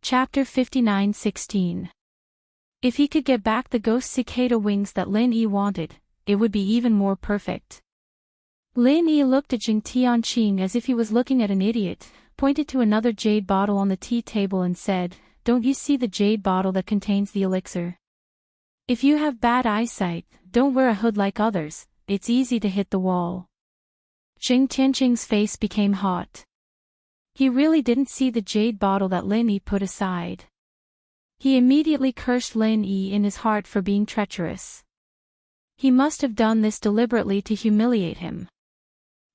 Chapter 59:16. If he could get back the ghost cicada wings that Lin Yi wanted, it would be even more perfect. Lin Yi looked at Jing Tianqing as if he was looking at an idiot, pointed to another jade bottle on the tea table and said, "Don't you see the jade bottle that contains the elixir? If you have bad eyesight, don't wear a hood like others, it's easy to hit the wall." Jing Tianqing's face became hot. He really didn't see the jade bottle that Lin Yi put aside. He immediately cursed Lin Yi in his heart for being treacherous. He must have done this deliberately to humiliate him.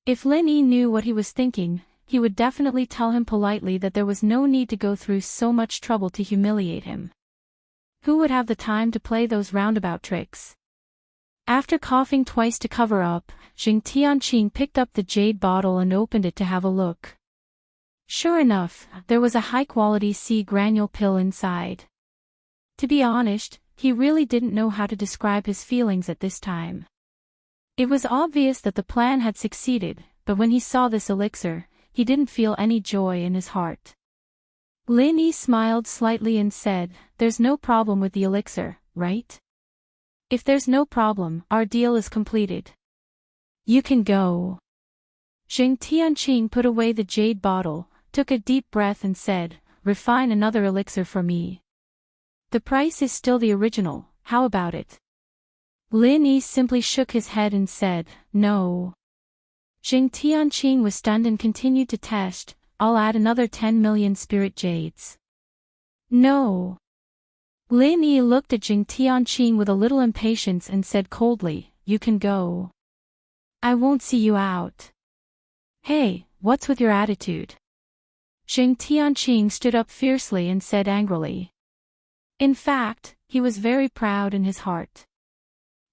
If Lin Yi knew what he was thinking, he would definitely tell him politely that there was no need to go through so much trouble to humiliate him. Who would have the time to play those roundabout tricks? After coughing twice to cover up, Jing Tianqing picked up the jade bottle and opened it to have a look. Sure enough, there was a high-quality sea granule pill inside. To be honest, he really didn't know how to describe his feelings at this time. It was obvious that the plan had succeeded, but when he saw this elixir, he didn't feel any joy in his heart. Lin Yi smiled slightly and said, "There's no problem with the elixir, right? If there's no problem, our deal is completed. You can go." Jing Tianqing put away the jade bottle, took a deep breath and said, "Refine another elixir for me. The price is still the original, how about it?" Lin Yi simply shook his head and said, "No." Jing Tianqing was stunned and continued to test, "I'll add another 10 million spirit jades." "No." Lin Yi looked at Jing Tianqing with a little impatience and said coldly, "You can go. I won't see you out." "Hey, what's with your attitude?" Jing Tianqing stood up fiercely and said angrily. In fact, he was very proud in his heart.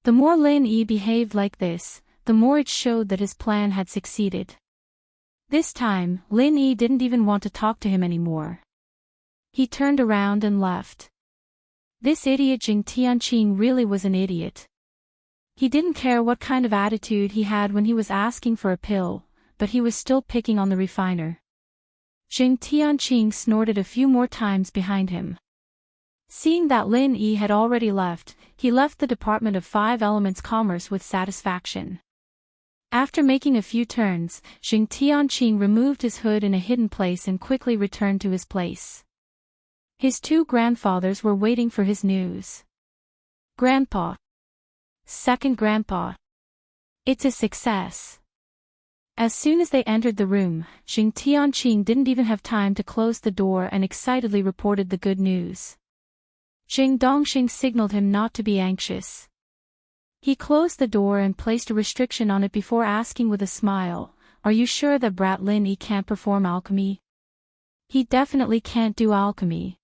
The more Lin Yi behaved like this, the more it showed that his plan had succeeded. This time, Lin Yi didn't even want to talk to him anymore. He turned around and left. This idiot Jing Tianqing really was an idiot. He didn't care what kind of attitude he had when he was asking for a pill, but he was still picking on the refiner. Jing Tianqing snorted a few more times behind him. Seeing that Lin Yi had already left, he left the Department of Five Elements Commerce with satisfaction. After making a few turns, Jing Tianqing removed his hood in a hidden place and quickly returned to his place. His two grandfathers were waiting for his news. "Grandpa. Second grandpa. It's a success." As soon as they entered the room, Jing Tianqing didn't even have time to close the door and excitedly reported the good news. Jing Dongxing signaled him not to be anxious. He closed the door and placed a restriction on it before asking with a smile, "Are you sure that brat Lin Yi can't perform alchemy? He definitely can't do alchemy.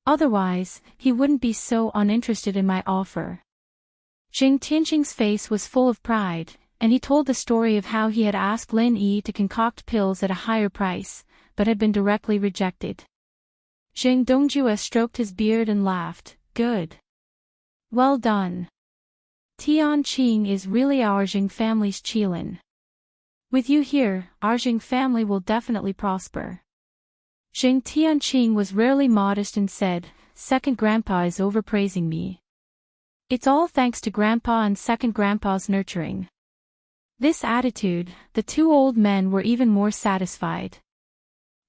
Otherwise, he wouldn't be so uninterested in my offer." Jing Tianqing's face was full of pride, and he told the story of how he had asked Lin Yi to concoct pills at a higher price, but had been directly rejected. Jing Dongjue stroked his beard and laughed, "Good. Well done. Tianqing is really our Jing family's Qilin. With you here, our Jing family will definitely prosper." Jing Tianqing was rarely modest and said, "Second grandpa is overpraising me. It's all thanks to grandpa and second grandpa's nurturing." This attitude, the two old men were even more satisfied.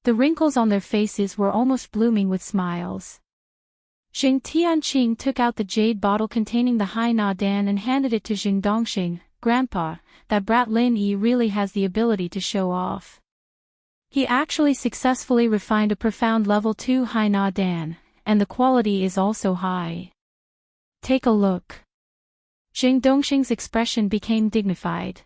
The wrinkles on their faces were almost blooming with smiles. Jing Tianqing took out the jade bottle containing the Hai Na Dan and handed it to Jing Dongxing. "Grandpa, that brat Lin Yi really has the ability to show off. He actually successfully refined a profound level 2 Hai Na Dan, and the quality is also high. Take a look." Jing Dongxing's expression became dignified.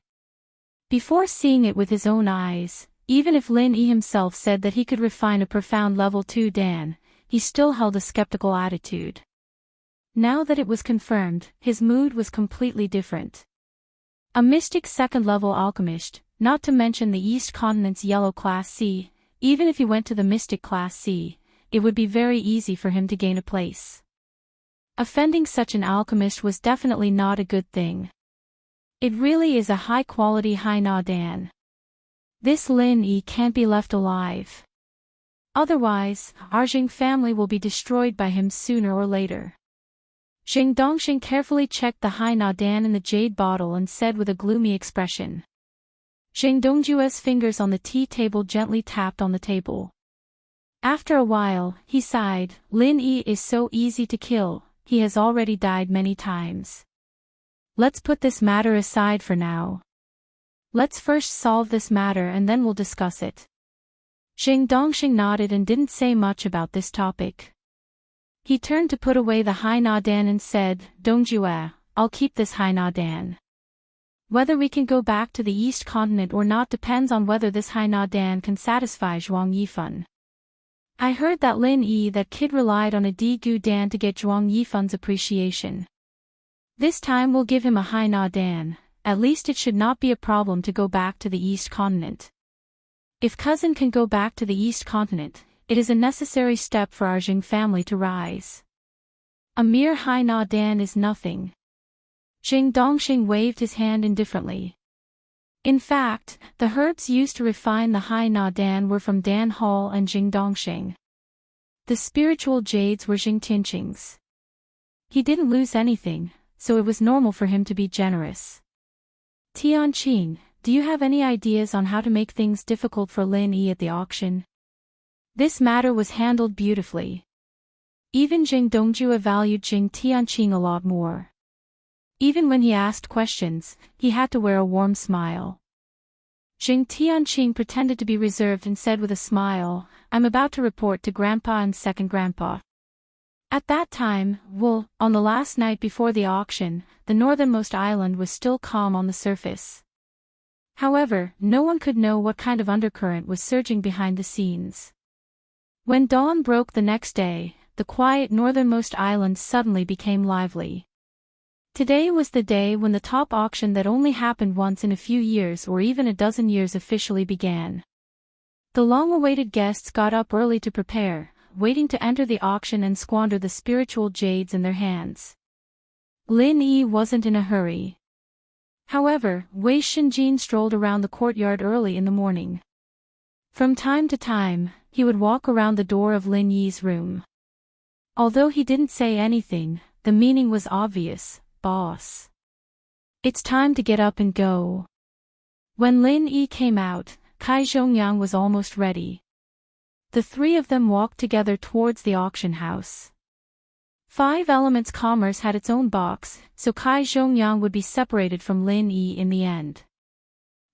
Before seeing it with his own eyes, even if Lin Yi himself said that he could refine a profound level 2 Dan, he still held a skeptical attitude. Now that it was confirmed, his mood was completely different. A mystic second-level alchemist, not to mention the East Continent's yellow Class C, even if he went to the mystic Class C, it would be very easy for him to gain a place. Offending such an alchemist was definitely not a good thing. It really is a high-quality Hai Na Dan. This Lin Yi can't be left alive. Otherwise, our Jing family will be destroyed by him sooner or later. Jing Dongxing carefully checked the Hai Na Dan in the jade bottle and said with a gloomy expression. Jing Dongjue's fingers on the tea table gently tapped on the table. After a while, he sighed. Lin Yi is so easy to kill, he has already died many times. Let's put this matter aside for now. Let's first solve this matter and then we'll discuss it. Jing Dongxing nodded and didn't say much about this topic. He turned to put away the Hai Na Dan and said, Dongjue, I'll keep this Hai Na Dan. Whether we can go back to the East Continent or not depends on whether this Hai Na Dan can satisfy Zhuang Yifan. I heard that Lin Yi, that kid, relied on a Di Gu Dan to get Zhuang Yifan's appreciation. This time we'll give him a Hai Na Dan, at least it should not be a problem to go back to the East Continent. If cousin can go back to the East Continent, it is a necessary step for our Jing family to rise. A mere Hai Na Dan is nothing. Jing Dongxing waved his hand indifferently. In fact, the herbs used to refine the Hai Na Dan were from Dan Hall and Jing Dongxing. The spiritual jades were Jing Tianqing's. He didn't lose anything, so it was normal for him to be generous. Tianqing, do you have any ideas on how to make things difficult for Lin Yi at the auction? This matter was handled beautifully. Even Jing Dongjue valued Jing Tianqing a lot more. Even when he asked questions, he had to wear a warm smile. Jing Tianqing pretended to be reserved and said with a smile, I'm about to report to Grandpa and second Grandpa. At that time, on the last night before the auction, the northernmost island was still calm on the surface. However, no one could know what kind of undercurrent was surging behind the scenes. When dawn broke the next day, the quiet northernmost island suddenly became lively. Today was the day when the top auction that only happened once in a few years or even a dozen years officially began. The long-awaited guests got up early to prepare, waiting to enter the auction and squander the spiritual jades in their hands. Lin Yi wasn't in a hurry. However, Wei Shenjin strolled around the courtyard early in the morning. From time to time, he would walk around the door of Lin Yi's room. Although he didn't say anything, the meaning was obvious. Boss. It's time to get up and go. When Lin Yi came out, Kai Zhongyang was almost ready. The three of them walked together towards the auction house. 5 Elements Commerce had its own box, so Kai Zhongyang would be separated from Lin Yi in the end.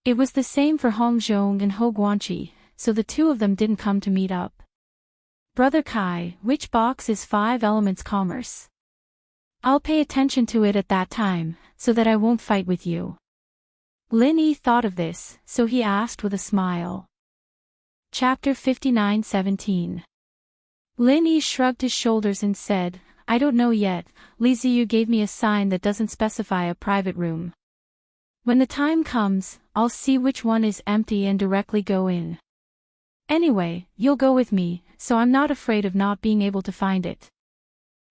It was the same for Hong Zhong and Ho Guanqi, so the two of them didn't come to meet up. Brother Kai, which box is 5 Elements Commerce? I'll pay attention to it at that time, so that I won't fight with you. Lin Yi thought of this, so he asked with a smile. Chapter 59:17. Lin Yi shrugged his shoulders and said, I don't know yet, Li Ziyu gave me a sign that doesn't specify a private room. When the time comes, I'll see which one is empty and directly go in. Anyway, you'll go with me, so I'm not afraid of not being able to find it.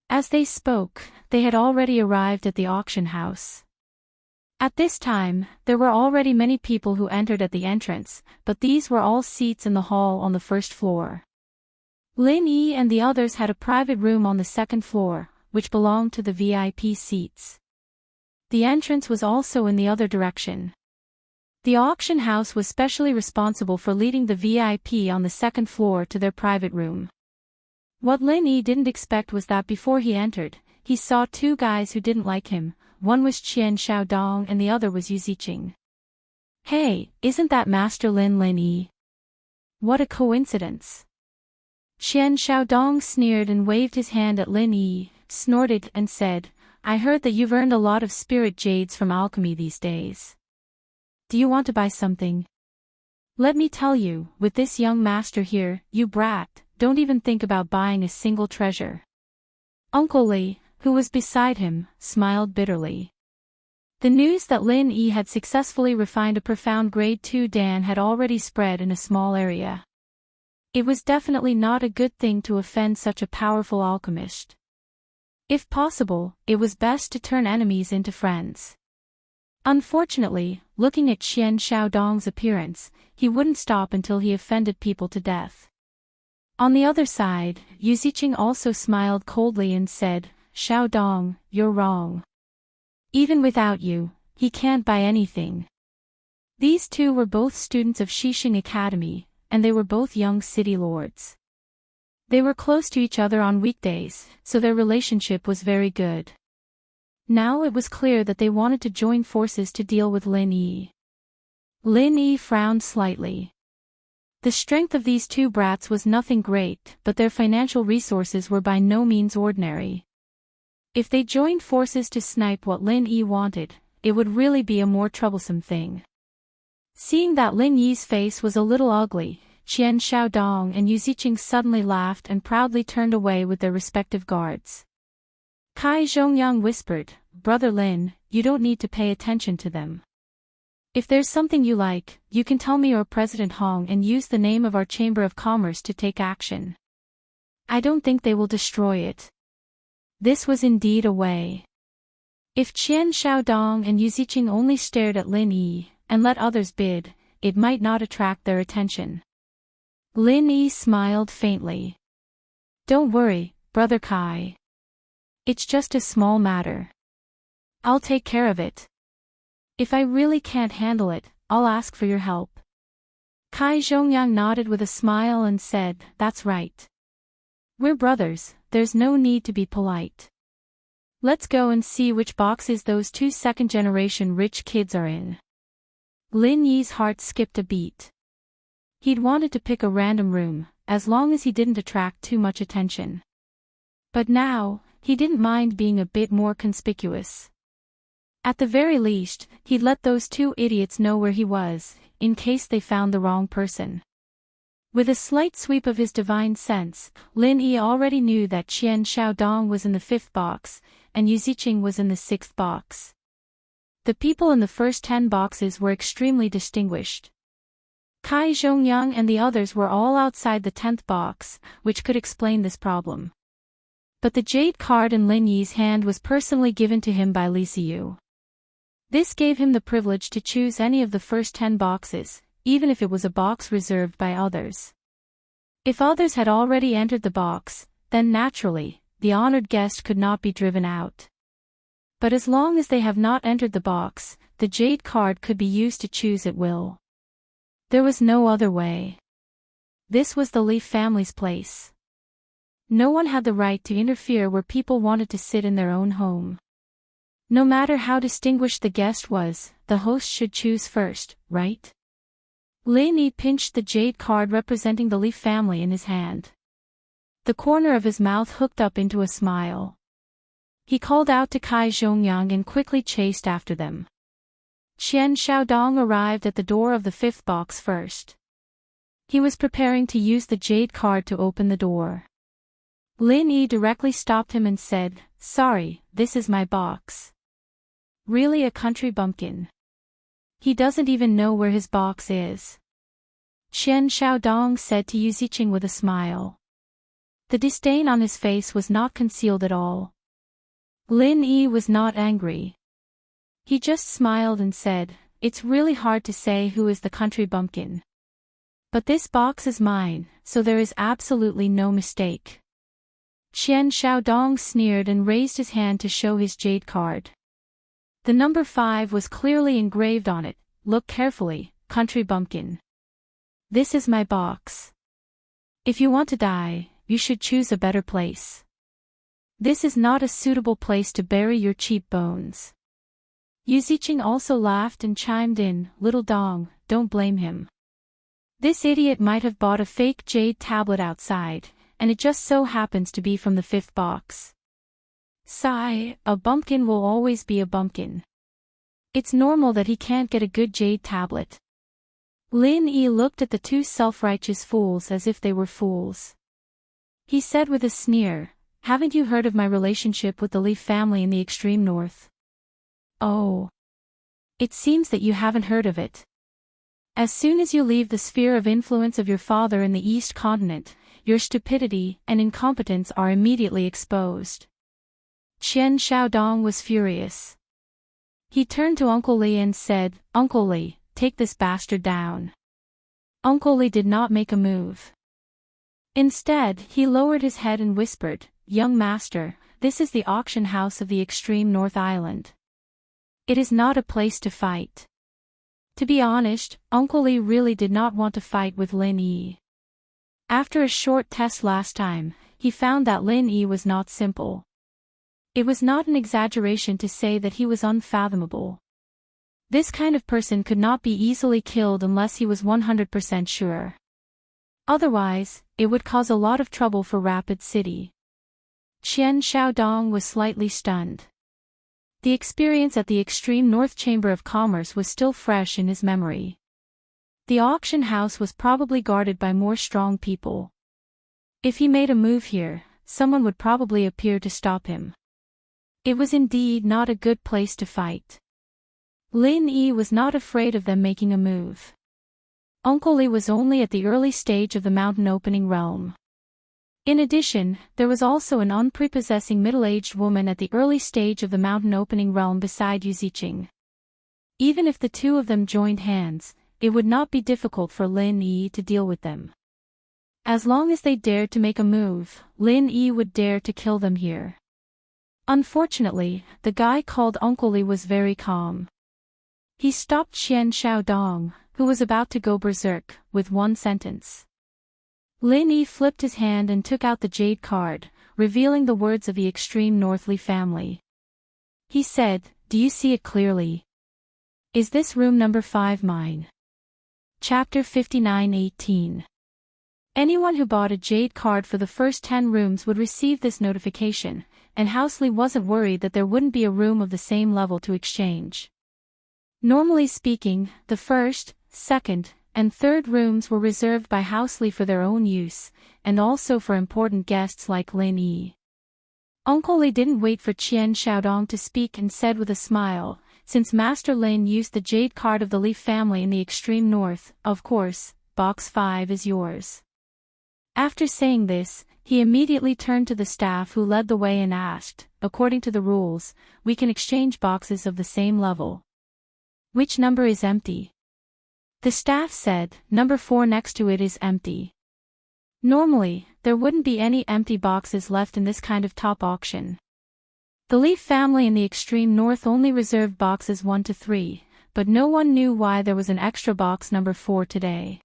As they spoke, they had already arrived at the auction house. At this time, there were already many people who entered at the entrance, but these were all seats in the hall on the first floor. Lin Yi and the others had a private room on the second floor, which belonged to the VIP seats. The entrance was also in the other direction. The auction house was specially responsible for leading the VIP on the second floor to their private room. What Lin Yi didn't expect was that before he entered, he saw 2 guys who didn't like him. One was Qian Xiaodong and the other was Yu Ziqing. Hey, isn't that Master Lin Yi? What a coincidence. Qian Xiaodong sneered and waved his hand at Lin Yi, snorted and said, I heard that you've earned a lot of spirit jades from alchemy these days. Do you want to buy something? Let me tell you, with this young master here, you brat, don't even think about buying a single treasure. Uncle Li, who was beside him, smiled bitterly. The news that Lin Yi had successfully refined a profound grade 2 Dan had already spread in a small area. It was definitely not a good thing to offend such a powerful alchemist. If possible, it was best to turn enemies into friends. Unfortunately, looking at Qian Xiaodong's appearance, he wouldn't stop until he offended people to death. On the other side, Yu Ziqing also smiled coldly and said, Xiao Dong, you're wrong. Even without you, he can't buy anything. These two were both students of Xixing Academy, and they were both young city lords. They were close to each other on weekdays, so their relationship was very good. Now it was clear that they wanted to join forces to deal with Lin Yi. Lin Yi frowned slightly. The strength of these two brats was nothing great, but their financial resources were by no means ordinary. If they joined forces to snipe what Lin Yi wanted, it would really be a more troublesome thing. Seeing that Lin Yi's face was a little ugly, Qian Xiaodong and Yu Ziqing suddenly laughed and proudly turned away with their respective guards. Kai Zhongyang whispered, Brother Lin, you don't need to pay attention to them. If there's something you like, you can tell me or President Hong and use the name of our Chamber of Commerce to take action. I don't think they will destroy it. This was indeed a way. If Qian Xiaodong and Yu Ziqing only stared at Lin Yi, and let others bid, it might not attract their attention. Lin Yi smiled faintly. Don't worry, Brother Kai. It's just a small matter. I'll take care of it. If I really can't handle it, I'll ask for your help. Kai Zhongyang nodded with a smile and said, That's right. We're brothers, there's no need to be polite. Let's go and see which boxes those two second-generation rich kids are in. Lin Yi's heart skipped a beat. He'd wanted to pick a random room, as long as he didn't attract too much attention. But now, he didn't mind being a bit more conspicuous. At the very least, he'd let those two idiots know where he was, in case they found the wrong person. With a slight sweep of his divine sense, Lin Yi already knew that Qian Xiaodong was in the 5th box, and Yu Ziqing was in the 6th box. The people in the first 10 boxes were extremely distinguished. Kai Zhongyang and the others were all outside the 10th box, which could explain this problem. But the jade card in Lin Yi's hand was personally given to him by Li Siyu. This gave him the privilege to choose any of the first 10 boxes, even if it was a box reserved by others. If others had already entered the box, then naturally, the honored guest could not be driven out. But as long as they have not entered the box, the jade card could be used to choose at will. There was no other way. This was the Li family's place. No one had the right to interfere where people wanted to sit in their own home. No matter how distinguished the guest was, the host should choose first, right? Lin Yi pinched the jade card representing the Li family in his hand. The corner of his mouth hooked up into a smile. He called out to Kai Zhongyang and quickly chased after them. Qian Xiaodong arrived at the door of the 5th box first. He was preparing to use the jade card to open the door. Lin Yi directly stopped him and said, Sorry, this is my box. Really a country bumpkin. He doesn't even know where his box is. Qian Xiaodong said to Yu Ziqing with a smile. The disdain on his face was not concealed at all. Lin Yi was not angry. He just smiled and said, It's really hard to say who is the country bumpkin. But this box is mine, so there is absolutely no mistake. Qian Xiaodong sneered and raised his hand to show his jade card. The number 5 was clearly engraved on it. Look carefully, country bumpkin. This is my box. If you want to die, you should choose a better place. This is not a suitable place to bury your cheap bones. Yu Ziqing also laughed and chimed in, Little Dong, don't blame him. This idiot might have bought a fake jade tablet outside, and it just so happens to be from the 5th box. Sigh, a bumpkin will always be a bumpkin. It's normal that he can't get a good jade tablet. Lin Yi looked at the two self-righteous fools as if they were fools. He said with a sneer, Haven't you heard of my relationship with the Li family in the extreme north? Oh. It seems that you haven't heard of it. As soon as you leave the sphere of influence of your father in the East Continent, your stupidity and incompetence are immediately exposed. Qian Xiaodong was furious. He turned to Uncle Li and said, Uncle Li, take this bastard down. Uncle Li did not make a move. Instead, he lowered his head and whispered, "Young master, this is the auction house of the extreme North Island. It is not a place to fight." To be honest, Uncle Lee really did not want to fight with Lin Yi. After a short test last time, he found that Lin Yi was not simple. It was not an exaggeration to say that he was unfathomable. This kind of person could not be easily killed unless he was 100% sure. Otherwise, it would cause a lot of trouble for Rapid City. Qian Xiaodong was slightly stunned. The experience at the extreme North Chamber of Commerce was still fresh in his memory. The auction house was probably guarded by more strong people. If he made a move here, someone would probably appear to stop him. It was indeed not a good place to fight. Lin Yi was not afraid of them making a move. Uncle Lee was only at the early stage of the mountain opening realm. In addition, there was also an unprepossessing middle-aged woman at the early stage of the mountain opening realm beside Yu Ziqing. Even if the two of them joined hands, it would not be difficult for Lin Yi to deal with them. As long as they dared to make a move, Lin Yi would dare to kill them here. Unfortunately, the guy called Uncle Lee was very calm. He stopped Qian Xiaodong, who was about to go berserk, with one sentence. Lin Yi flipped his hand and took out the jade card, revealing the words of the extreme North Li family. He said, "Do you see it clearly? Is this room number 5 mine?" Chapter 59:18. Anyone who bought a jade card for the first 10 rooms would receive this notification, and House Li wasn't worried that there wouldn't be a room of the same level to exchange. Normally speaking, the first, second, and third rooms were reserved by House Li for their own use, and also for important guests like Lin Yi. Uncle Lee didn't wait for Qian Xiaodong to speak and said with a smile, "Since Master Lin used the jade card of the Li family in the extreme north, of course, box 5 is yours." After saying this, he immediately turned to the staff who led the way and asked, "According to the rules, we can exchange boxes of the same level. Which number is empty?" The staff said, "Number 4 next to it is empty." Normally, there wouldn't be any empty boxes left in this kind of top auction. The Li family in the extreme north only reserved boxes 1 to 3, but no one knew why there was an extra box number 4 today.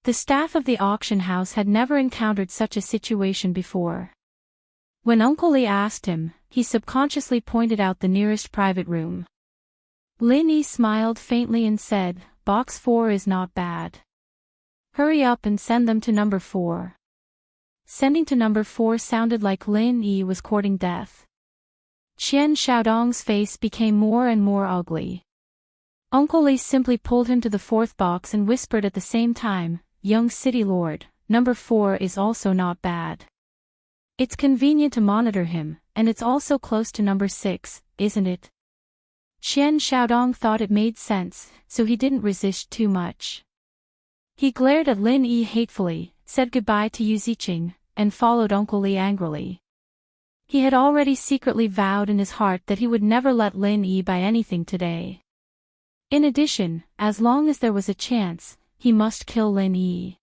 The staff of the auction house had never encountered such a situation before. When Uncle Lee asked him, he subconsciously pointed out the nearest private room. Lin Yi smiled faintly and said, "Box 4 is not bad. Hurry up and send them to number 4. Sending to number 4 sounded like Lin Yi was courting death. Qian Xiaodong's face became more and more ugly. Uncle Lee simply pulled him to the 4th box and whispered at the same time, "Young city lord, number 4 is also not bad. It's convenient to monitor him, and it's also close to number 6, isn't it?" Qian Xiaodong thought it made sense, so he didn't resist too much. He glared at Lin Yi hatefully, said goodbye to Yu Ziqing, and followed Uncle Lee angrily. He had already secretly vowed in his heart that he would never let Lin Yi buy anything today. In addition, as long as there was a chance, he must kill Lin Yi.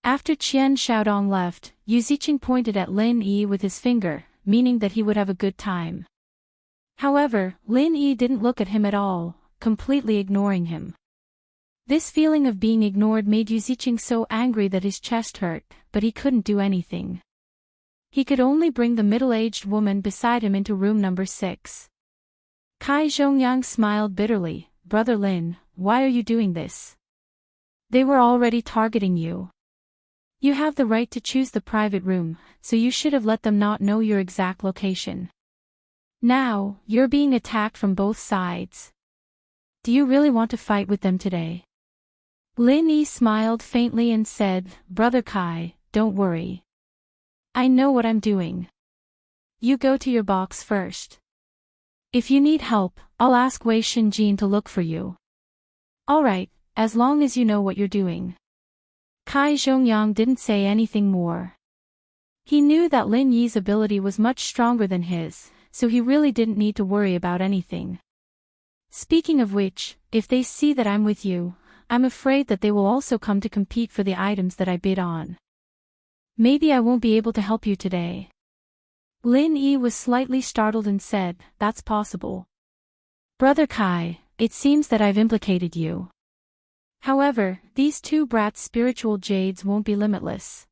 After Qian Xiaodong left, Yu Ziqing pointed at Lin Yi with his finger, meaning that he would have a good time. However, Lin Yi didn't look at him at all, completely ignoring him. This feeling of being ignored made Yu Ziqing so angry that his chest hurt, but he couldn't do anything. He could only bring the middle-aged woman beside him into room number 6. Kai Zhongyang smiled bitterly, "Brother Lin, why are you doing this? They were already targeting you. You have the right to choose the private room, so you should have let them not know your exact location. Now, you're being attacked from both sides. Do you really want to fight with them today?" Lin Yi smiled faintly and said, "Brother Kai, don't worry. I know what I'm doing. You go to your box first. If you need help, I'll ask Wei Shinjin to look for you." "Alright, as long as you know what you're doing." Kai Zhongyang didn't say anything more. He knew that Lin Yi's ability was much stronger than his, so he really didn't need to worry about anything. Speaking of which, if they see that I'm with you, I'm afraid that they will also come to compete for the items that I bid on. Maybe I won't be able to help you today. Lin Yi was slightly startled and said, That's possible. Brother Kai, it seems that I've implicated you. However, these two brats' spiritual jades won't be limitless.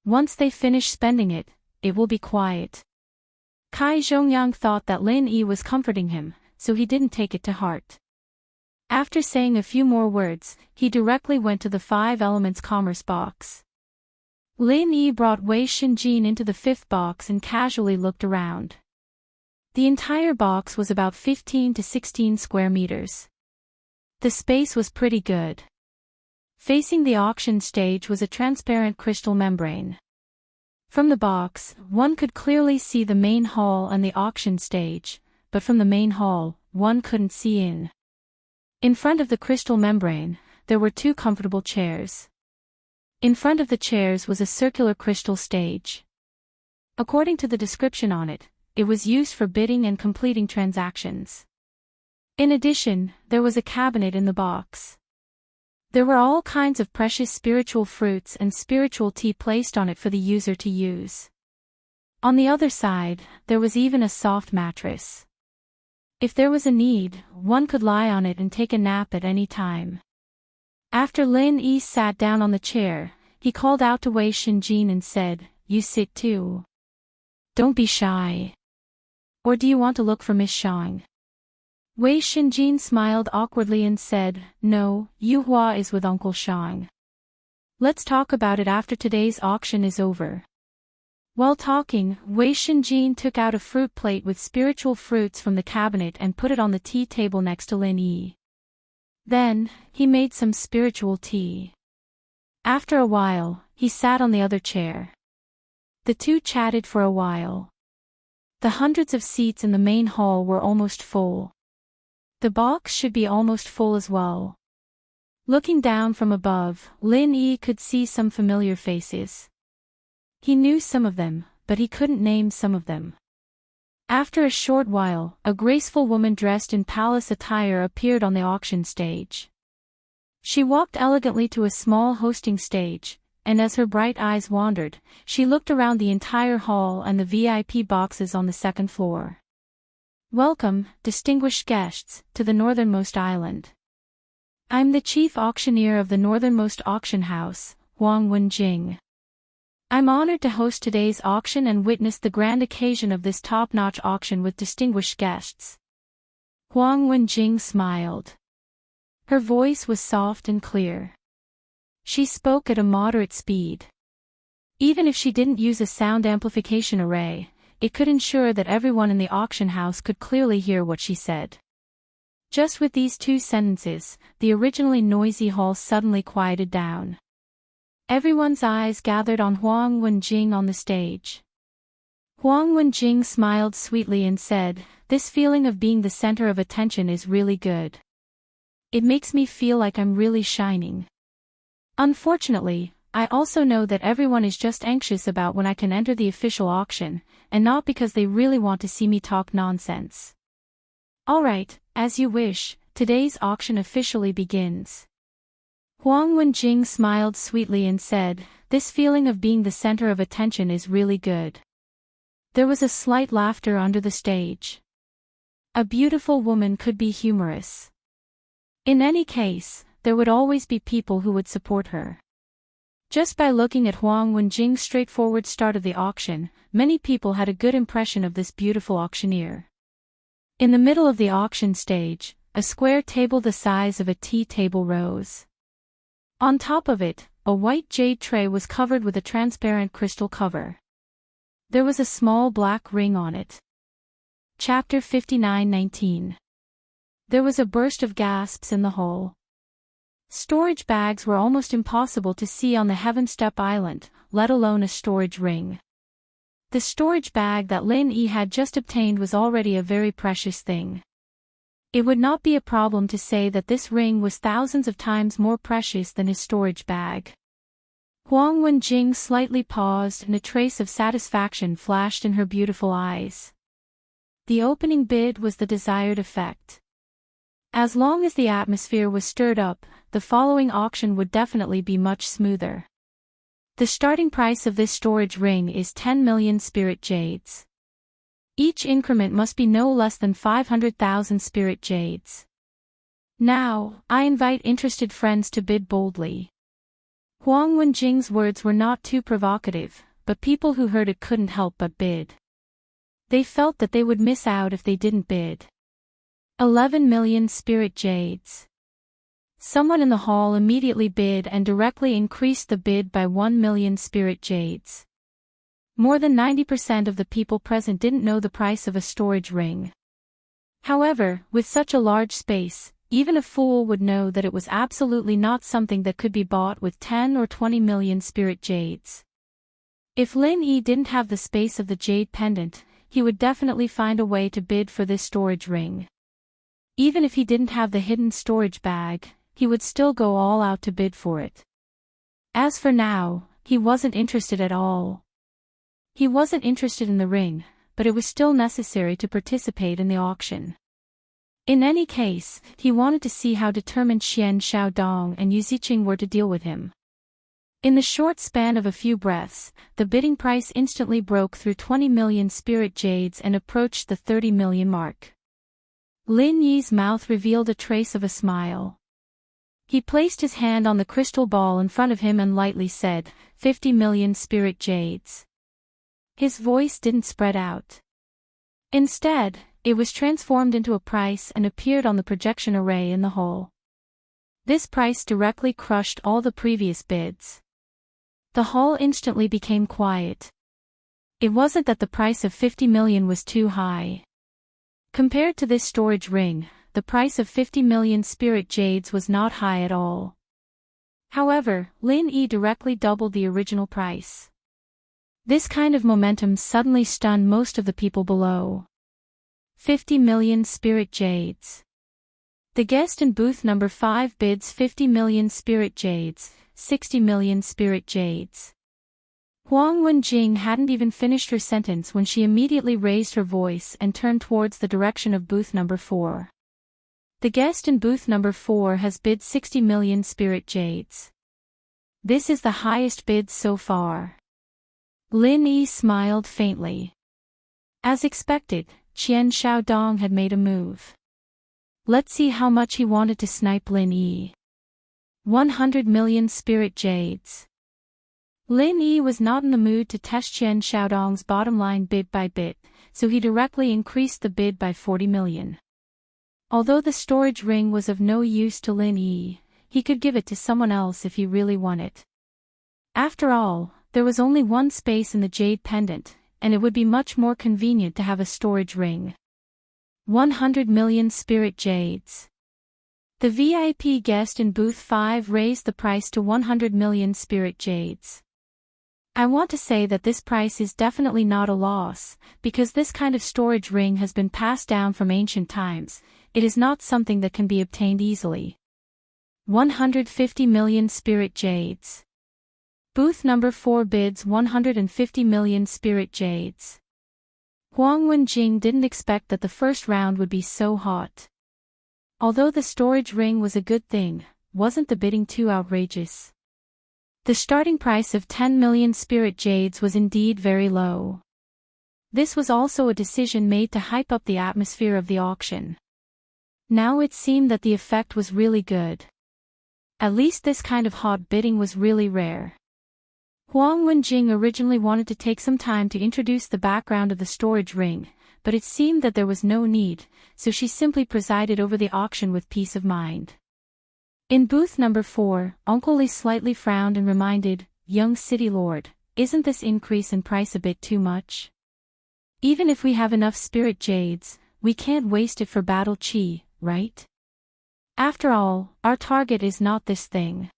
Once they finish spending it, it will be quiet. Kai Zhongyang thought that Lin Yi was comforting him, so he didn't take it to heart. After saying a few more words, he directly went to the 5 Elements commerce box. Lin Yi brought Wei Shinjin into the 5th box and casually looked around. The entire box was about 15 to 16 square meters. The space was pretty good. Facing the auction stage was a transparent crystal membrane. From the box, one could clearly see the main hall and the auction stage, but from the main hall, one couldn't see in. In front of the crystal membrane, there were 2 comfortable chairs. In front of the chairs was a circular crystal stage. According to the description on it, it was used for bidding and completing transactions. In addition, there was a cabinet in the box. There were all kinds of precious spiritual fruits and spiritual tea placed on it for the user to use. On the other side, there was even a soft mattress. If there was a need, one could lie on it and take a nap at any time. After Lin Yi sat down on the chair, he called out to Wei Shinjin and said, You sit too. Don't be shy. Or do you want to look for Miss Shang? Wei Shinjin smiled awkwardly and said, No, Yu Hua is with Uncle Shang. Let's talk about it after today's auction is over. While talking, Wei Shinjin took out a fruit plate with spiritual fruits from the cabinet and put it on the tea table next to Lin Yi. Then, he made some spiritual tea. After a while, he sat on the other chair. The two chatted for a while. The hundreds of seats in the main hall were almost full. The box should be almost full as well. Looking down from above, Lin Yi could see some familiar faces. He knew some of them, but he couldn't name some of them. After a short while, a graceful woman dressed in palace attire appeared on the auction stage. She walked elegantly to a small hosting stage, and as her bright eyes wandered, she looked around the entire hall and the VIP boxes on the 2nd floor. Welcome, distinguished guests, to the northernmost island. I'm the chief auctioneer of the northernmost auction house, Huang Wenjing. I'm honored to host today's auction and witness the grand occasion of this top-notch auction with distinguished guests. Huang Wenjing smiled. Her voice was soft and clear. She spoke at a moderate speed. Even if she didn't use a sound amplification array, it could ensure that everyone in the auction house could clearly hear what she said. Just with these 2 sentences, the originally noisy hall suddenly quieted down. Everyone's eyes gathered on Huang Wenjing on the stage. Huang Wenjing smiled sweetly and said, This feeling of being the center of attention is really good. It makes me feel like I'm really shining. Unfortunately, I also know that everyone is just anxious about when I can enter the official auction, and not because they really want to see me talk nonsense. Alright, as you wish, today's auction officially begins. Huang Wenjing smiled sweetly and said, This feeling of being the center of attention is really good. There was a slight laughter under the stage. A beautiful woman could be humorous. In any case, there would always be people who would support her. Just by looking at Huang Wenjing's straightforward start of the auction, many people had a good impression of this beautiful auctioneer. In the middle of the auction stage, a square table the size of a tea table rose. On top of it, a white jade tray was covered with a transparent crystal cover. There was a small black ring on it. Chapter 59:19. There was a burst of gasps in the hall. Storage bags were almost impossible to see on the Heaven Step Island, let alone a storage ring. The storage bag that Lin Yi had just obtained was already a very precious thing. It would not be a problem to say that this ring was thousands of times more precious than his storage bag. Huang Wenjing slightly paused and a trace of satisfaction flashed in her beautiful eyes. The opening bid was the desired effect. As long as the atmosphere was stirred up, the following auction would definitely be much smoother. The starting price of this storage ring is 10 million spirit jades. Each increment must be no less than 500,000 spirit jades. Now, I invite interested friends to bid boldly. Huang Wenjing's words were not too provocative, but people who heard it couldn't help but bid. They felt that they would miss out if they didn't bid. 11 million spirit jades. Someone in the hall immediately bid and directly increased the bid by 1 million spirit jades. More than 90% of the people present didn't know the price of a storage ring. However, with such a large space, even a fool would know that it was absolutely not something that could be bought with 10 or 20 million spirit jades. If Lin Yi didn't have the space of the jade pendant, he would definitely find a way to bid for this storage ring. Even if he didn't have the hidden storage bag, he would still go all out to bid for it. As for now, he wasn't interested at all. He wasn't interested in the ring, but it was still necessary to participate in the auction. In any case, he wanted to see how determined Qian Xiaodong and Yu Ziqing were to deal with him. In the short span of a few breaths, the bidding price instantly broke through 20 million spirit jades and approached the 30 million mark. Lin Yi's mouth revealed a trace of a smile. He placed his hand on the crystal ball in front of him and lightly said, 50 million spirit jades. His voice didn't spread out. Instead, it was transformed into a price and appeared on the projection array in the hall. This price directly crushed all the previous bids. The hall instantly became quiet. It wasn't that the price of 50 million was too high. Compared to this storage ring, the price of 50 million spirit jades was not high at all. However, Lin Yi directly doubled the original price. This kind of momentum suddenly stunned most of the people below. 50 million spirit jades. The guest in booth number 5 bids 50 million spirit jades, 60 million spirit jades. Huang Wenjing hadn't even finished her sentence when she immediately raised her voice and turned towards the direction of booth number 4. The guest in booth number 4 has bid 60 million spirit jades. This is the highest bid so far. Lin Yi smiled faintly. As expected, Qian Xiaodong had made a move. Let's see how much he wanted to snipe Lin Yi. 100 million spirit jades. Lin Yi was not in the mood to test Qian Xiaodong's bottom line bit by bit, so he directly increased the bid by 40 million. Although the storage ring was of no use to Lin Yi, he could give it to someone else if he really wanted it. After all, there was only one space in the jade pendant, and it would be much more convenient to have a storage ring. 100 million spirit jades. The VIP guest in booth 5 raised the price to 100 million spirit jades. I want to say that this price is definitely not a loss, because this kind of storage ring has been passed down from ancient times. It is not something that can be obtained easily. 150 million spirit jades. Booth number 4 bids 150 million spirit jades. Huang Wenjing didn't expect that the first round would be so hot. Although the storage ring was a good thing, wasn't the bidding too outrageous? The starting price of 10 million spirit jades was indeed very low. This was also a decision made to hype up the atmosphere of the auction. Now it seemed that the effect was really good. At least this kind of hot bidding was really rare. Huang Wenjing originally wanted to take some time to introduce the background of the storage ring, but it seemed that there was no need, so she simply presided over the auction with peace of mind. In booth number 4, Uncle Li slightly frowned and reminded, "Young city lord, isn't this increase in price a bit too much? Even if we have enough spirit jades, we can't waste it for battle chi, right? After all, our target is not this thing."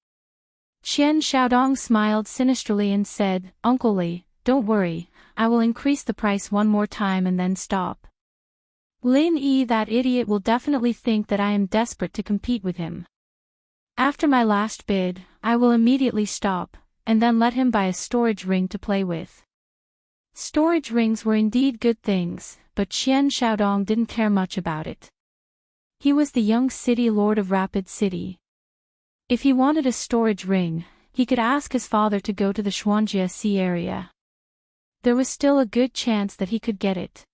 Qian Xiaodong smiled sinisterly and said, "Uncle Li, don't worry, I will increase the price one more time and then stop. Lin Yi, that idiot, will definitely think that I am desperate to compete with him. After my last bid, I will immediately stop, and then let him buy a storage ring to play with." Storage rings were indeed good things, but Qian Xiaodong didn't care much about it. He was the young city lord of Rapid City. If he wanted a storage ring, he could ask his father to go to the Shuangjia Sea area. There was still a good chance that he could get it.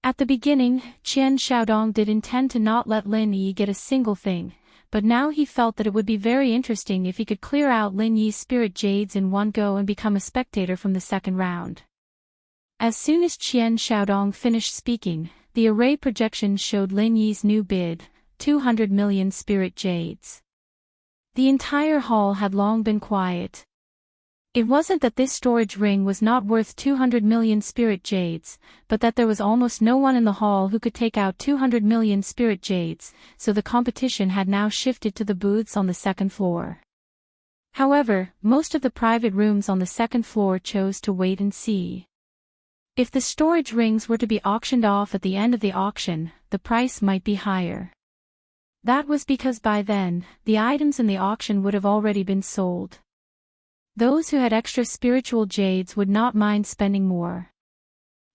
At the beginning, Qian Xiaodong did intend to not let Lin Yi get a single thing, but now he felt that it would be very interesting if he could clear out Lin Yi's spirit jades in one go and become a spectator from the second round. As soon as Qian Xiaodong finished speaking, the array projection showed Lin Yi's new bid, 200 million spirit jades. The entire hall had long been quiet. It wasn't that this storage ring was not worth 200 million spirit jades, but that there was almost no one in the hall who could take out 200 million spirit jades, so the competition had now shifted to the booths on the second floor. However, most of the private rooms on the second floor chose to wait and see. If the storage rings were to be auctioned off at the end of the auction, the price might be higher. That was because by then, the items in the auction would have already been sold. Those who had extra spiritual jades would not mind spending more.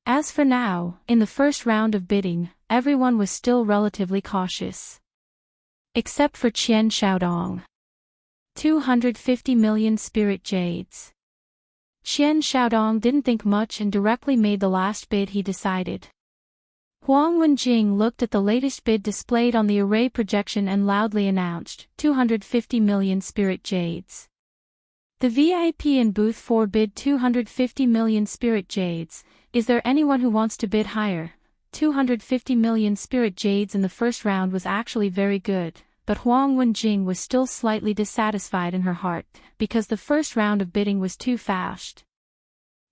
As for now, in the first round of bidding, everyone was still relatively cautious. Except for Qian Xiaodong. 250 million spirit jades. Qian Xiaodong didn't think much and directly made the last bid he decided. Huang Wenjing looked at the latest bid displayed on the array projection and loudly announced, 250 million spirit jades. The VIP in booth 4 bid 250 million spirit jades. Is there anyone who wants to bid higher? 250 million spirit jades in the first round was actually very good, but Huang Wenjing was still slightly dissatisfied in her heart, because the first round of bidding was too fast.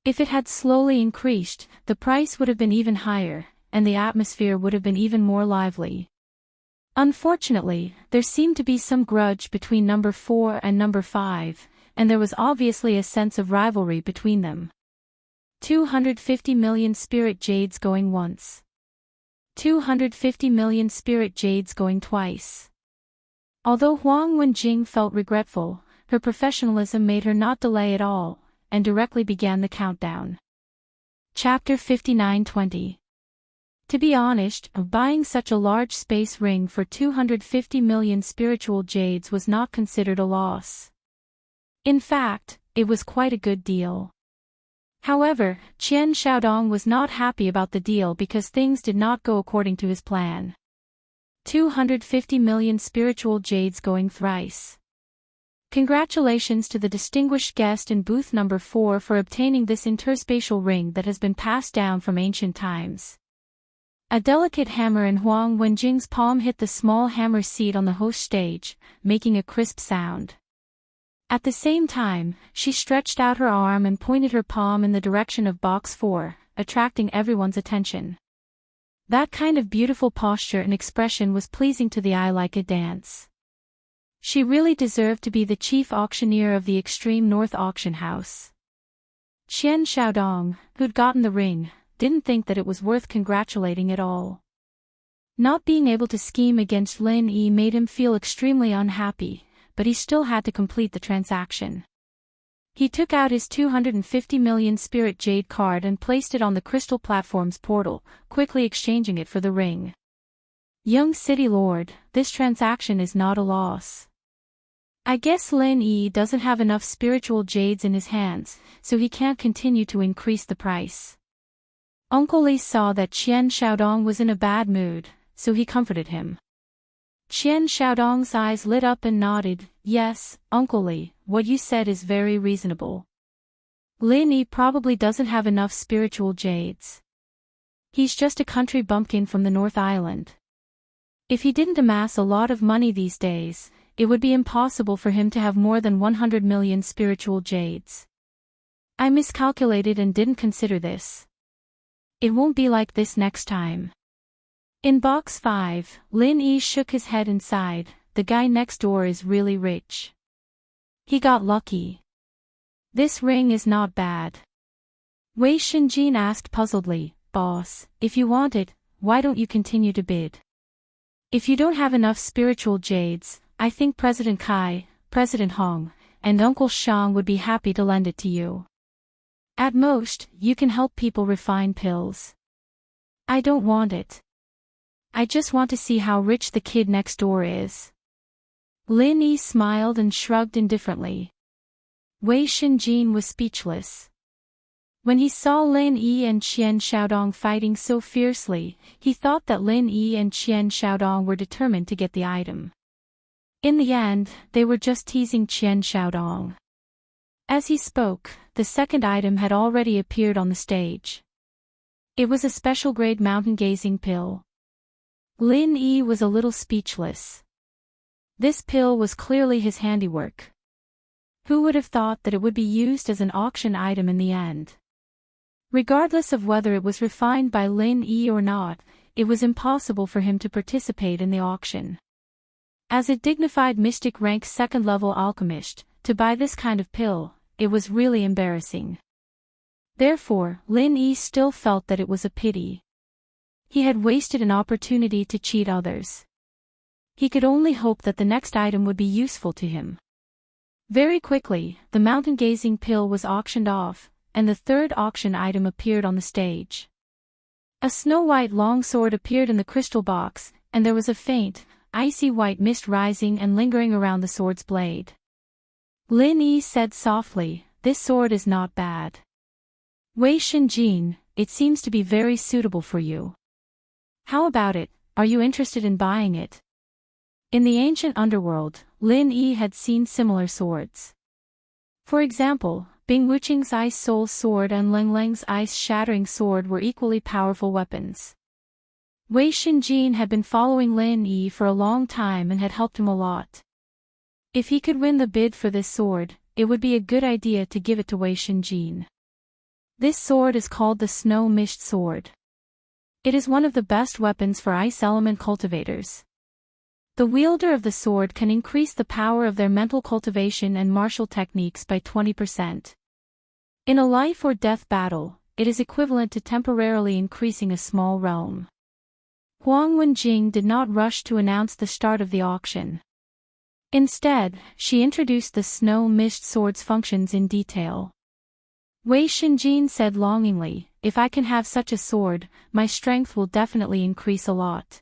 If it had slowly increased, the price would have been even higher, and the atmosphere would have been even more lively. Unfortunately, there seemed to be some grudge between number 4 and number 5, and there was obviously a sense of rivalry between them. 250 million spirit jades going once. 250 million spirit jades going twice. Although Huang Wenjing felt regretful, her professionalism made her not delay at all, and directly began the countdown. Chapter 59:20. To be honest, buying such a large space ring for 250 million spiritual jades was not considered a loss. In fact, it was quite a good deal. However, Qian Xiaodong was not happy about the deal because things did not go according to his plan. 250 million spiritual jades going thrice. Congratulations to the distinguished guest in booth number 4 for obtaining this interspatial ring that has been passed down from ancient times. A delicate hammer in Huang Wenjing's palm hit the small hammer seat on the host stage, making a crisp sound. At the same time, she stretched out her arm and pointed her palm in the direction of box 4, attracting everyone's attention. That kind of beautiful posture and expression was pleasing to the eye like a dance. She really deserved to be the chief auctioneer of the Extreme North Auction House. Qian Xiaodong, who'd gotten the ring, didn't think that it was worth congratulating at all. Not being able to scheme against Lin Yi made him feel extremely unhappy, but he still had to complete the transaction. He took out his 250 million spirit jade card and placed it on the crystal platform's portal, quickly exchanging it for the ring. Young City Lord, this transaction is not a loss. I guess Lin Yi doesn't have enough spiritual jades in his hands, so he can't continue to increase the price. Uncle Li saw that Qian Xiaodong was in a bad mood, so he comforted him. Qian Xiaodong's eyes lit up and nodded, yes, Uncle Li, what you said is very reasonable. Lin Yi probably doesn't have enough spiritual jades. He's just a country bumpkin from the North Island. If he didn't amass a lot of money these days, it would be impossible for him to have more than 100 million spiritual jades. I miscalculated and didn't consider this. It won't be like this next time. In box 5, Lin Yi shook his head and sighed, the guy next door is really rich. He got lucky. This ring is not bad. Wei Shenjin asked puzzledly, boss, if you want it, why don't you continue to bid? If you don't have enough spiritual jades, I think President Kai, President Hong, and Uncle Shang would be happy to lend it to you. At most, you can help people refine pills. I don't want it. I just want to see how rich the kid next door is. Lin Yi smiled and shrugged indifferently. Wei Shenjin was speechless. When he saw Lin Yi and Qian Xiaodong fighting so fiercely, he thought that Lin Yi and Qian Xiaodong were determined to get the item. In the end, they were just teasing Qian Xiaodong. As he spoke, the second item had already appeared on the stage. It was a special-grade mountain-gazing pill. Lin Yi was a little speechless. This pill was clearly his handiwork. Who would have thought that it would be used as an auction item in the end? Regardless of whether it was refined by Lin Yi or not, it was impossible for him to participate in the auction. As a dignified mystic rank second-level alchemist, to buy this kind of pill, it was really embarrassing. Therefore, Lin Yi still felt that it was a pity. He had wasted an opportunity to cheat others. He could only hope that the next item would be useful to him. Very quickly, the mountain-gazing pill was auctioned off, and the third auction item appeared on the stage. A snow-white longsword appeared in the crystal box, and there was a faint, icy white mist rising and lingering around the sword's blade. Lin Yi said softly, "This sword is not bad. Wei Shenjin, it seems to be very suitable for you. How about it, are you interested in buying it?" In the ancient underworld, Lin Yi had seen similar swords. For example, Bing Wuqing's Ice Soul Sword and Leng Leng's Ice Shattering Sword were equally powerful weapons. Wei Shenjin had been following Lin Yi for a long time and had helped him a lot. If he could win the bid for this sword, it would be a good idea to give it to Wei Shenjin. This sword is called the Snow Mist Sword. It is one of the best weapons for ice element cultivators. The wielder of the sword can increase the power of their mental cultivation and martial techniques by 20%. In a life-or-death battle, it is equivalent to temporarily increasing a small realm. Huang Wenjing did not rush to announce the start of the auction. Instead, she introduced the Snow Mist Sword's functions in detail. Wei Shenjin said longingly, "If I can have such a sword, my strength will definitely increase a lot.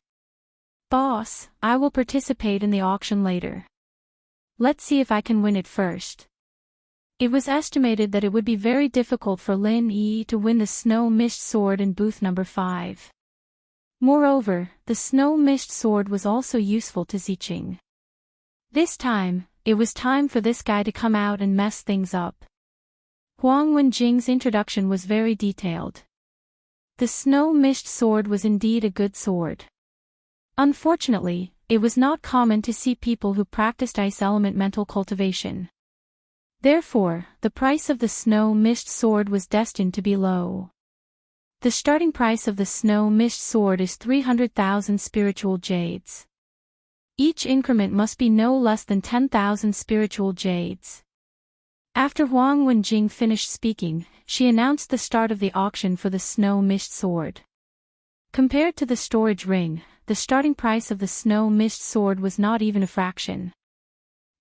Boss, I will participate in the auction later. Let's see if I can win it first." It was estimated that it would be very difficult for Lin Yi to win the Snow Mist Sword in booth number 5. Moreover, the Snow Mist Sword was also useful to Ziqing. This time, it was time for this guy to come out and mess things up. Huang Wenjing's introduction was very detailed. The Snow Mist Sword was indeed a good sword. Unfortunately, it was not common to see people who practiced ice element mental cultivation. Therefore, the price of the Snow Mist Sword was destined to be low. The starting price of the Snow Mist Sword is 300,000 spiritual jades. Each increment must be no less than 10,000 spiritual jades. After Huang Wenjing finished speaking, she announced the start of the auction for the Snow Mist Sword. Compared to the storage ring, the starting price of the Snow Mist Sword was not even a fraction.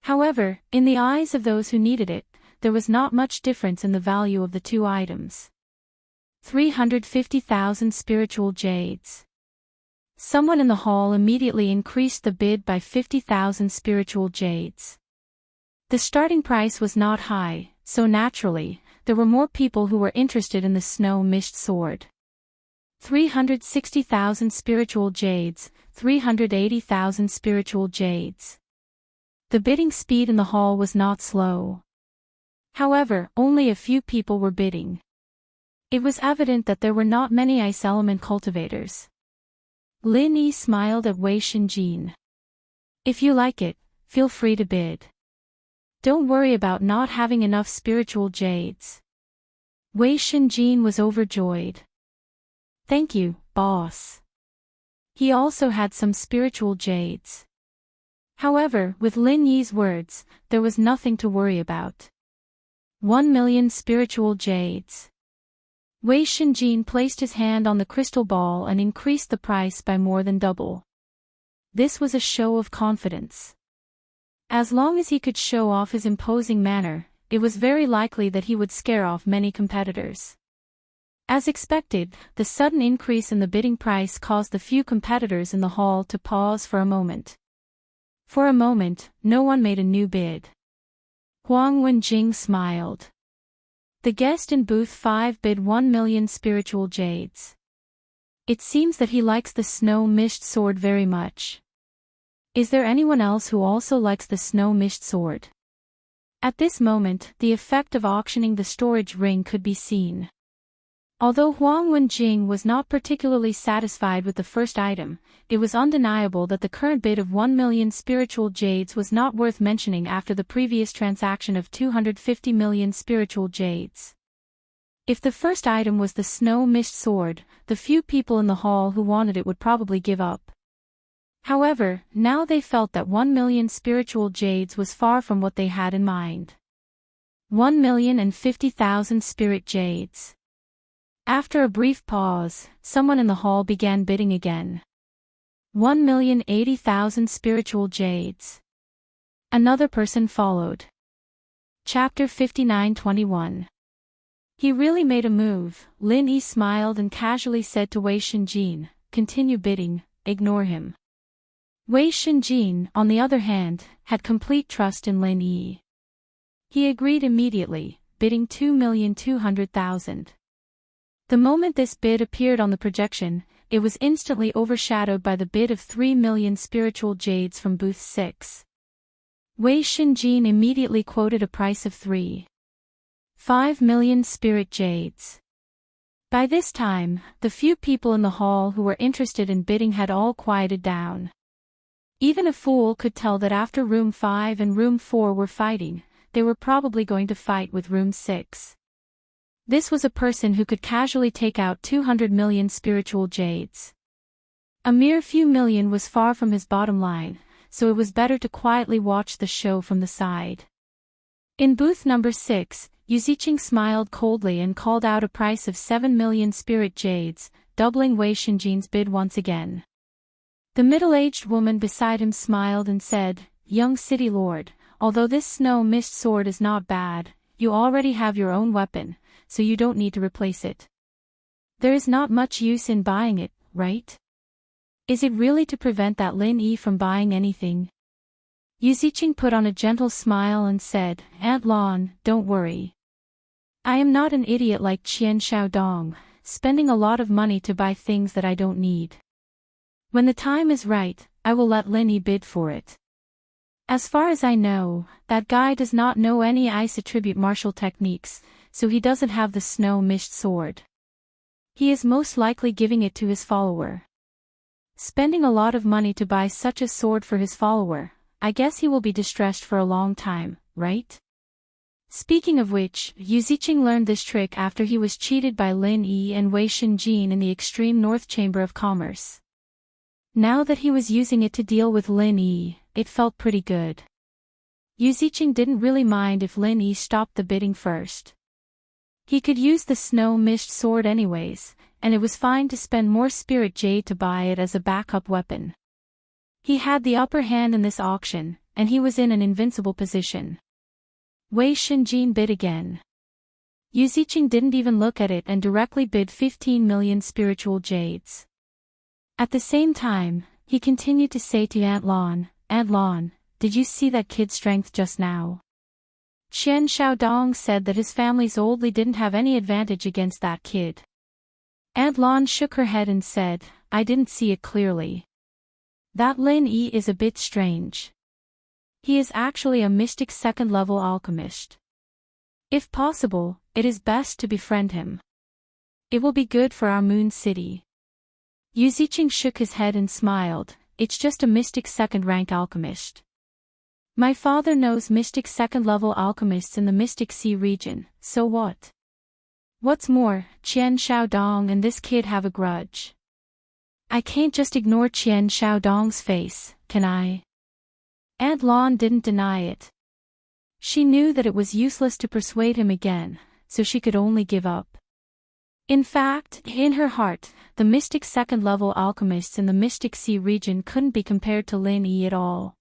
However, in the eyes of those who needed it, there was not much difference in the value of the two items. 350,000 spiritual jades. Someone in the hall immediately increased the bid by 50,000 spiritual jades. The starting price was not high, so naturally, there were more people who were interested in the Snow Mist Sword. 360,000 spiritual jades, 380,000 spiritual jades. The bidding speed in the hall was not slow. However, only a few people were bidding. It was evident that there were not many ice element cultivators. Lin Yi smiled at Wei Shenjin. "If you like it, feel free to bid. Don't worry about not having enough spiritual jades." Wei Shenjin was overjoyed. "Thank you, boss." He also had some spiritual jades. However, with Lin Yi's words, there was nothing to worry about. 1,000,000 spiritual jades. Wei Shenjin placed his hand on the crystal ball and increased the price by more than double. This was a show of confidence. As long as he could show off his imposing manner, it was very likely that he would scare off many competitors. As expected, the sudden increase in the bidding price caused the few competitors in the hall to pause for a moment. For a moment, no one made a new bid. Huang Wenjing smiled. The guest in booth 5 bid 1 million spiritual jades. It seems that he likes the snow mist sword very much. Is there anyone else who also likes the snow mist sword? At this moment, the effect of auctioning the storage ring could be seen. Although Huang Wenjing was not particularly satisfied with the first item, it was undeniable that the current bid of 1 million spiritual jades was not worth mentioning after the previous transaction of 250 million spiritual jades. If the first item was the snow mist sword, the few people in the hall who wanted it would probably give up. However, now they felt that 1 million spiritual jades was far from what they had in mind. 1,050,000 spirit jades. After a brief pause, someone in the hall began bidding again. 1,080,000 spiritual jades. Another person followed. Chapter 59-21. He really made a move. Lin Yi smiled and casually said to Wei Shenjin, "Continue bidding, ignore him." Wei Shenjin, on the other hand, had complete trust in Lin Yi. He agreed immediately, bidding 2,200,000. The moment this bid appeared on the projection, it was instantly overshadowed by the bid of 3 million spiritual jades from booth 6. Wei Shenjin immediately quoted a price of 3.5 million spirit jades. By this time, the few people in the hall who were interested in bidding had all quieted down. Even a fool could tell that after room 5 and room 4 were fighting, they were probably going to fight with room 6. This was a person who could casually take out 200 million spiritual jades. A mere few million was far from his bottom line, so it was better to quietly watch the show from the side. In booth number 6, Yu Ziqing smiled coldly and called out a price of 7 million spirit jades, doubling Wei Shenjin's bid once again. The middle-aged woman beside him smiled and said, "Young city lord, although this snow mist sword is not bad, you already have your own weapon, so you don't need to replace it. There is not much use in buying it, right? Is it really to prevent that Lin Yi from buying anything?" Yu Ziqing put on a gentle smile and said, "Aunt Lan, don't worry. I am not an idiot like Qian Xiaodong, spending a lot of money to buy things that I don't need. When the time is right, I will let Lin Yi bid for it. As far as I know, that guy does not know any ice attribute martial techniques, so he doesn't have the snow mist sword. He is most likely giving it to his follower. Spending a lot of money to buy such a sword for his follower, I guess he will be distressed for a long time, right?" Speaking of which, Yu Ziqing learned this trick after he was cheated by Lin Yi and Wei Shenjin in the extreme North Chamber of Commerce. Now that he was using it to deal with Lin Yi, it felt pretty good. Yu Ziqing didn't really mind if Lin Yi stopped the bidding first. He could use the snow mist sword anyways, and it was fine to spend more spirit jade to buy it as a backup weapon. He had the upper hand in this auction, and he was in an invincible position. Wei Shenjin bid again. Yu Ziqing didn't even look at it and directly bid 15 million spiritual jades. At the same time, he continued to say to Aunt Lan, "Aunt Lan, did you see that kid's strength just now? Qian Xiaodong said that his family's oldly didn't have any advantage against that kid." Aunt Lan shook her head and said, "I didn't see it clearly. That Lin Yi is a bit strange. He is actually a mystic second-level alchemist. If possible, it is best to befriend him. It will be good for our moon city." Yu Ziqing shook his head and smiled, "It's just a mystic second-rank alchemist. My father knows mystic second-level alchemists in the Mystic Sea region, so what? What's more, Qian Xiaodong and this kid have a grudge. I can't just ignore Qian Xiaodong's face, can I?" Aunt Lan didn't deny it. She knew that it was useless to persuade him again, so she could only give up. In fact, in her heart, the mystic second-level alchemists in the Mystic Sea region couldn't be compared to Lin Yi at all.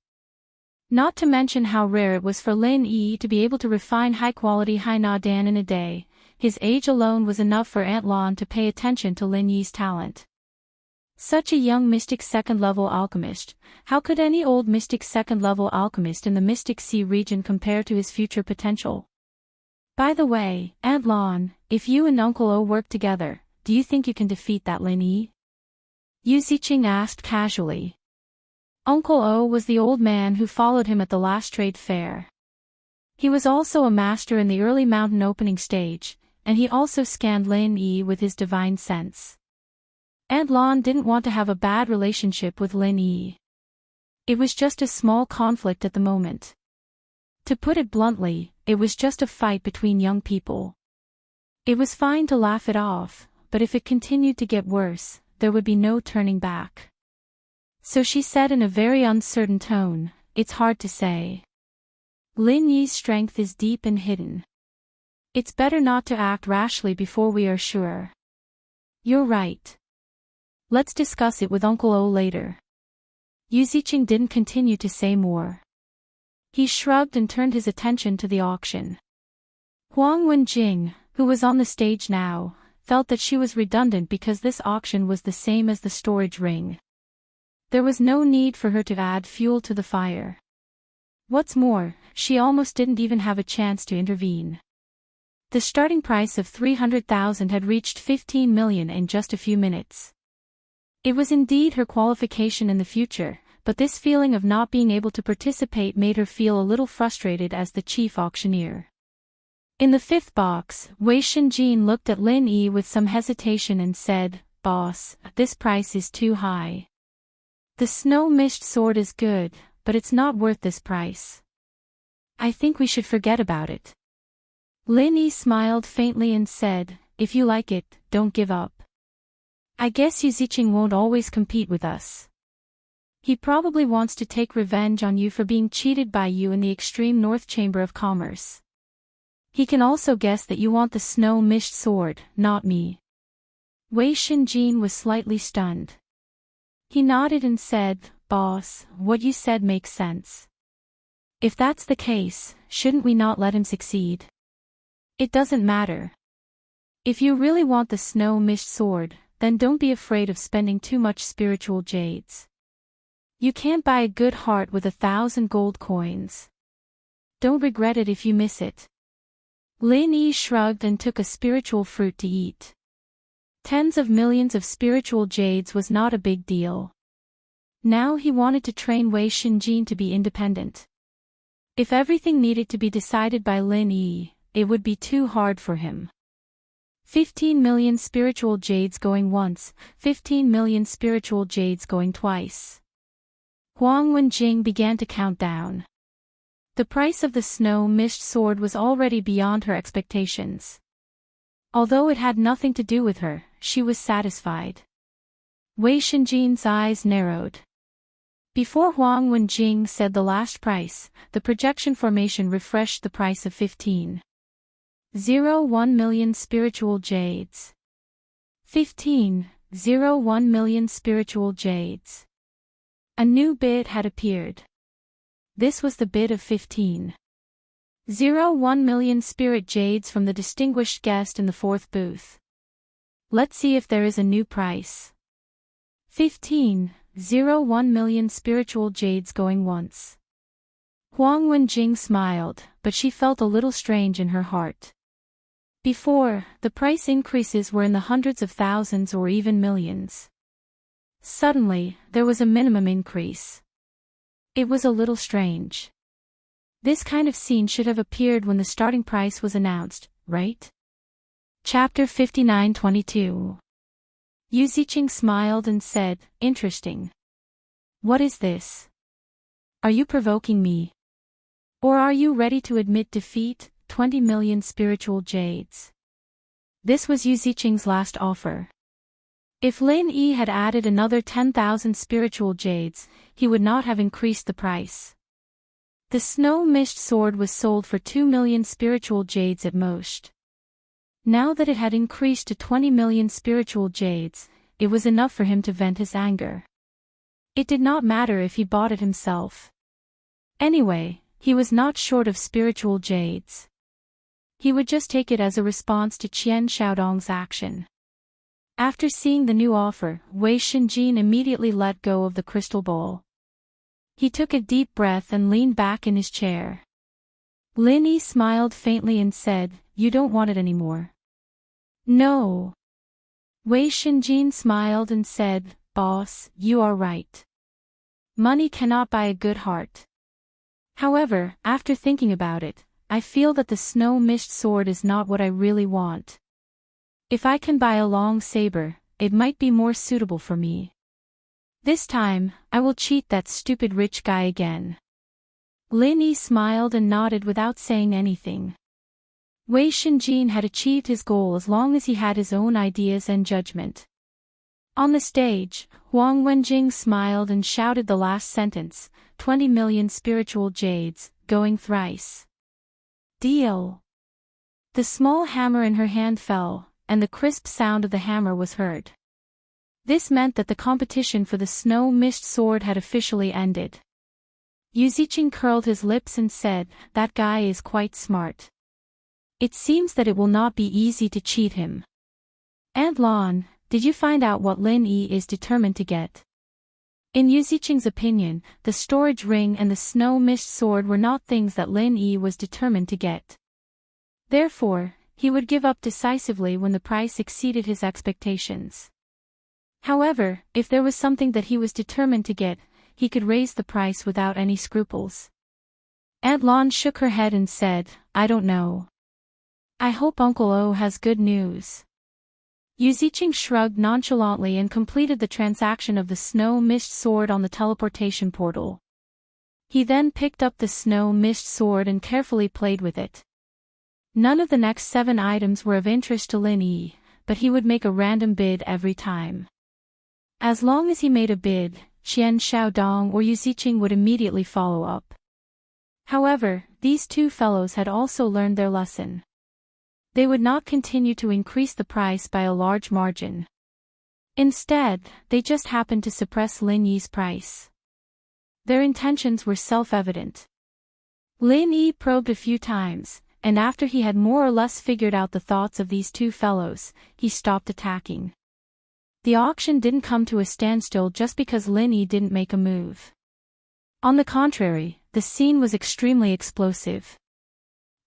Not to mention how rare it was for Lin Yi to be able to refine high-quality Hainadan in a day. His age alone was enough for Aunt Lan to pay attention to Lin Yi's talent. Such a young mystic second-level alchemist, how could any old mystic second-level alchemist in the Mystic Sea region compare to his future potential? By the way, Aunt Lon, if you and Uncle O work together, do you think you can defeat that Lin Yi? Yu Ziqing asked casually. Uncle O was the old man who followed him at the last trade fair. He was also a master in the early mountain opening stage, and he also scanned Lin Yi with his divine sense. Aunt Lon didn't want to have a bad relationship with Lin Yi. It was just a small conflict at the moment. To put it bluntly, it was just a fight between young people. It was fine to laugh it off, but if it continued to get worse, there would be no turning back. So she said in a very uncertain tone, "It's hard to say. Lin Yi's strength is deep and hidden. It's better not to act rashly before we are sure." "You're right. Let's discuss it with Uncle O later." Yu Ziqing didn't continue to say more. He shrugged and turned his attention to the auction. Huang Wenjing, who was on the stage now, felt that she was redundant because this auction was the same as the storage ring. There was no need for her to add fuel to the fire. What's more, she almost didn't even have a chance to intervene. The starting price of 300,000 had reached 15 million in just a few minutes. It was indeed her qualification in the future, but this feeling of not being able to participate made her feel a little frustrated as the chief auctioneer. In the fifth box, Wei Shenjin looked at Lin Yi with some hesitation and said, "Boss, this price is too high. The snow mist sword is good, but it's not worth this price. I think we should forget about it." Lin Yi smiled faintly and said, "If you like it, don't give up. I guess Yu Ziqing won't always compete with us. He probably wants to take revenge on you for being cheated by you in the extreme North Chamber of Commerce. He can also guess that you want the snow mist sword, not me." Wei Shenjin was slightly stunned. He nodded and said, "Boss, what you said makes sense. If that's the case, shouldn't we not let him succeed? It doesn't matter. If you really want the snow mist sword, then don't be afraid of spending too much spiritual jades. You can't buy a good heart with 1,000 gold coins. Don't regret it if you miss it." Lin Yi shrugged and took a spiritual fruit to eat. Tens of millions of spiritual jades was not a big deal. Now he wanted to train Wei Shenjin to be independent. If everything needed to be decided by Lin Yi, it would be too hard for him. 15 million spiritual jades going once, 15 million spiritual jades going twice. Huang Wenjing began to count down. The price of the snow mist sword was already beyond her expectations. Although it had nothing to do with her, she was satisfied. Wei Shenjin's eyes narrowed. Before Huang Wenjing said the last price, the projection formation refreshed the price of 15.01 million spiritual jades. 15.01 million spiritual jades. A new bid had appeared. This was the bid of 15.01 million spirit jades from the distinguished guest in the fourth booth. Let's see if there is a new price. 15.01 million spiritual jades going once. Huang Wenjing smiled, but she felt a little strange in her heart. Before, the price increases were in the hundreds of thousands or even millions. Suddenly, there was a minimum increase. It was a little strange. This kind of scene should have appeared when the starting price was announced, right? Chapter 59:22. Yu Ziqing smiled and said, "Interesting. What is this? Are you provoking me? Or are you ready to admit defeat? 20 million spiritual jades." This was Yu Ziqing's last offer. If Lin Yi had added another 10,000 spiritual jades, he would not have increased the price. The snow mist sword was sold for 2 million spiritual jades at most. Now that it had increased to 20 million spiritual jades, it was enough for him to vent his anger. It did not matter if he bought it himself. Anyway, he was not short of spiritual jades. He would just take it as a response to Qian Xiaodong's action. After seeing the new offer, Wei Shinjin immediately let go of the crystal bowl. He took a deep breath and leaned back in his chair. Lin Yi smiled faintly and said, "You don't want it anymore." "No." Wei Shinjin smiled and said, "Boss, you are right. Money cannot buy a good heart. However, after thinking about it, I feel that the snow mist sword is not what I really want. If I can buy a long saber, it might be more suitable for me. This time, I will cheat that stupid rich guy again." Lin Yi smiled and nodded without saying anything. Wei Shinjin had achieved his goal as long as he had his own ideas and judgment. On the stage, Huang Wenjing smiled and shouted the last sentence, 20 million spiritual jades, going thrice. Deal. The small hammer in her hand fell, and the crisp sound of the hammer was heard. This meant that the competition for the snow mist sword had officially ended. Yu Ziqing curled his lips and said, "That guy is quite smart. It seems that it will not be easy to cheat him." "Aunt Lan, did you find out what Lin Yi is determined to get?" In Yu Ziqing's opinion, the storage ring and the snow mist sword were not things that Lin Yi was determined to get. Therefore, he would give up decisively when the price exceeded his expectations. However, if there was something that he was determined to get, he could raise the price without any scruples. Aunt Lan shook her head and said, "I don't know. I hope Uncle O has good news." Yu Ziqing shrugged nonchalantly and completed the transaction of the snow mist sword on the teleportation portal. He then picked up the snow mist sword and carefully played with it. None of the next 7 items were of interest to Lin Yi, but he would make a random bid every time. As long as he made a bid, Qian Xiaodong or Yu Ziqing would immediately follow up. However, these two fellows had also learned their lesson. They would not continue to increase the price by a large margin. Instead, they just happened to suppress Lin Yi's price. Their intentions were self-evident. Lin Yi probed a few times, and after he had more or less figured out the thoughts of these two fellows, he stopped attacking. The auction didn't come to a standstill just because Lin Yi didn't make a move. On the contrary, the scene was extremely explosive.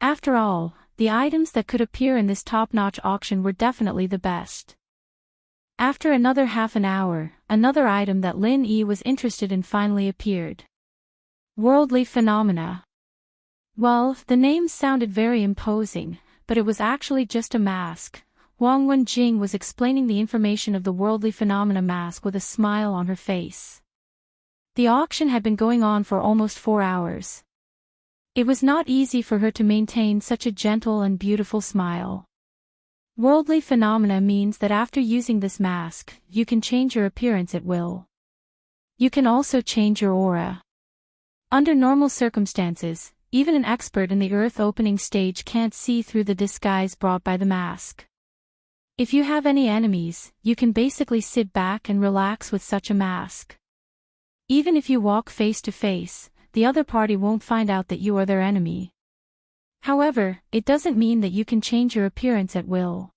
After all, the items that could appear in this top-notch auction were definitely the best. After another half an hour, another item that Lin Yi was interested in finally appeared. Worldly Phenomena. Well, the name sounded very imposing, but it was actually just a mask. Huang Wenjing was explaining the information of the Worldly Phenomena mask with a smile on her face. The auction had been going on for almost 4 hours. It was not easy for her to maintain such a gentle and beautiful smile. Worldly Phenomena means that after using this mask, you can change your appearance at will. You can also change your aura. Under normal circumstances, even an expert in the Earth opening stage can't see through the disguise brought by the mask. If you have any enemies, you can basically sit back and relax with such a mask. Even if you walk face to face, the other party won't find out that you are their enemy. However, it doesn't mean that you can change your appearance at will.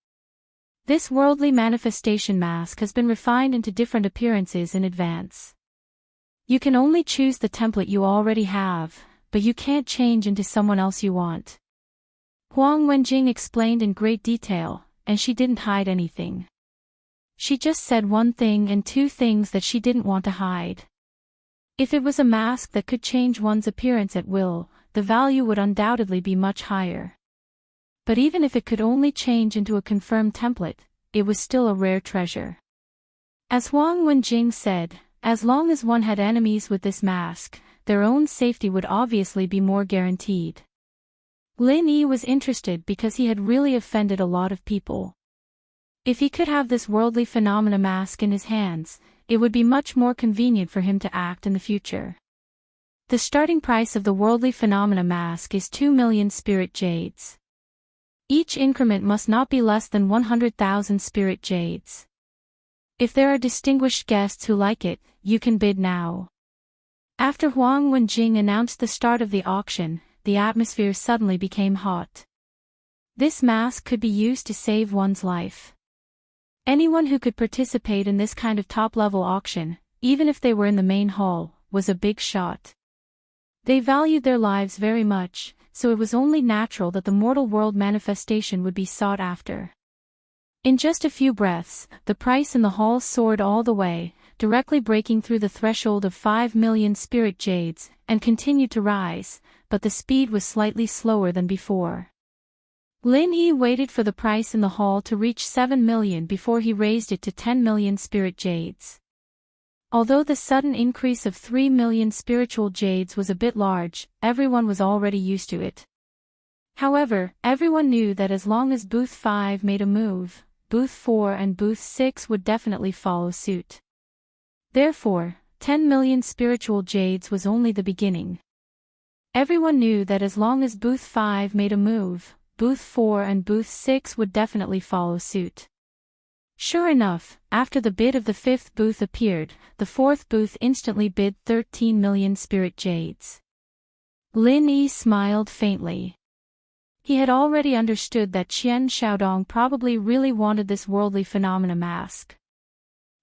This worldly manifestation mask has been refined into different appearances in advance. You can only choose the template you already have, but you can't change into someone else you want. Huang Wenjing explained in great detail, and she didn't hide anything. She just said one thing and 2 things that she didn't want to hide. If it was a mask that could change one's appearance at will, the value would undoubtedly be much higher. But even if it could only change into a confirmed template, it was still a rare treasure. As Huang Wenjing said, as long as one had enemies with this mask, their own safety would obviously be more guaranteed. Lin Yi was interested because he had really offended a lot of people. If he could have this Worldly Phenomena mask in his hands, it would be much more convenient for him to act in the future. The starting price of the Worldly Phenomena mask is 2 million spirit jades. Each increment must not be less than 100,000 spirit jades. If there are distinguished guests who like it, you can bid now. After Huang Wenjing announced the start of the auction, the atmosphere suddenly became hot. This mask could be used to save one's life. Anyone who could participate in this kind of top-level auction, even if they were in the main hall, was a big shot. They valued their lives very much, so it was only natural that the mortal world manifestation would be sought after. In just a few breaths, the price in the hall soared all the way, directly breaking through the threshold of 5 million spirit jades, and continued to rise, but the speed was slightly slower than before. Lin Yi waited for the price in the hall to reach 7 million before he raised it to 10 million spirit jades. Although the sudden increase of 3 million spiritual jades was a bit large, everyone was already used to it. However, everyone knew that as long as Booth 5 made a move, Booth 4 and Booth 6 would definitely follow suit. Therefore, 10 million spiritual jades was only the beginning. Everyone knew that as long as Booth 5 made a move, Booth 4 and Booth 6 would definitely follow suit. Sure enough, after the bid of the fifth booth appeared, the fourth booth instantly bid 13 million spirit jades. Lin Yi smiled faintly. He had already understood that Qian Xiaodong probably really wanted this worldly phenomena mask.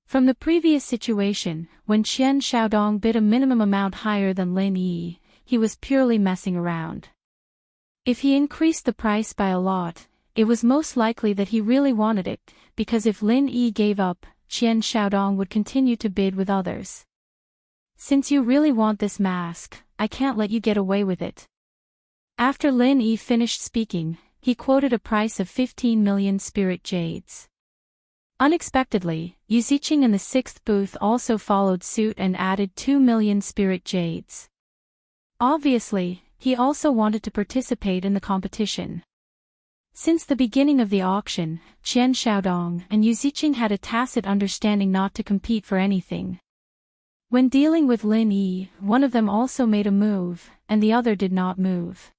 From the previous situation, when Qian Xiaodong bid a minimum amount higher than Lin Yi, he was purely messing around. If he increased the price by a lot, it was most likely that he really wanted it, because if Lin Yi gave up, Qian Xiaodong would continue to bid with others. Since you really want this mask, I can't let you get away with it. After Lin Yi finished speaking, he quoted a price of 15 million spirit jades. Unexpectedly, Yu Ziqing in the sixth booth also followed suit and added 2 million spirit jades. Obviously, he also wanted to participate in the competition. Since the beginning of the auction, Qian Xiaodong and Yu Ziqing had a tacit understanding not to compete for anything. When dealing with Lin Yi, one of them also made a move, and the other did not move.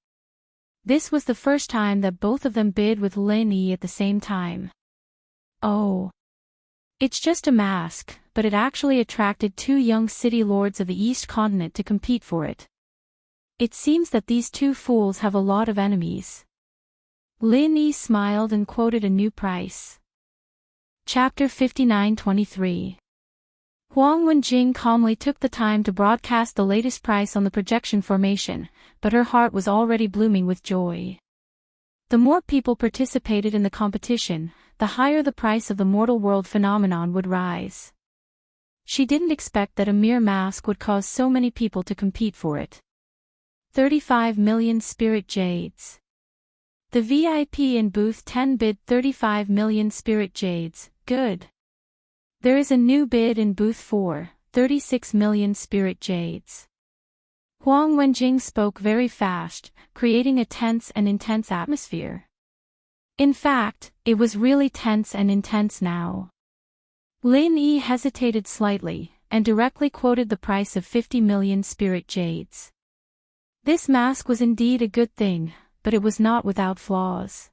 This was the first time that both of them bid with Lin Yi at the same time. Oh. It's just a mask, but it actually attracted 2 young city lords of the East Continent to compete for it. It seems that these 2 fools have a lot of enemies. Lin Yi smiled and quoted a new price. Chapter 59-23. Huang Wenjing calmly took the time to broadcast the latest price on the projection formation, but her heart was already blooming with joy. The more people participated in the competition, the higher the price of the mortal world phenomenon would rise. She didn't expect that a mere mask would cause so many people to compete for it. 35 million spirit jades. The VIP in booth 10 bid 35 million spirit jades, good. There is a new bid in booth 4, 36 million spirit jades. Huang Wenjing spoke very fast, creating a tense and intense atmosphere. In fact, it was really tense and intense now. Lin Yi hesitated slightly, and directly quoted the price of 50 million spirit jades. This mask was indeed a good thing, but it was not without flaws.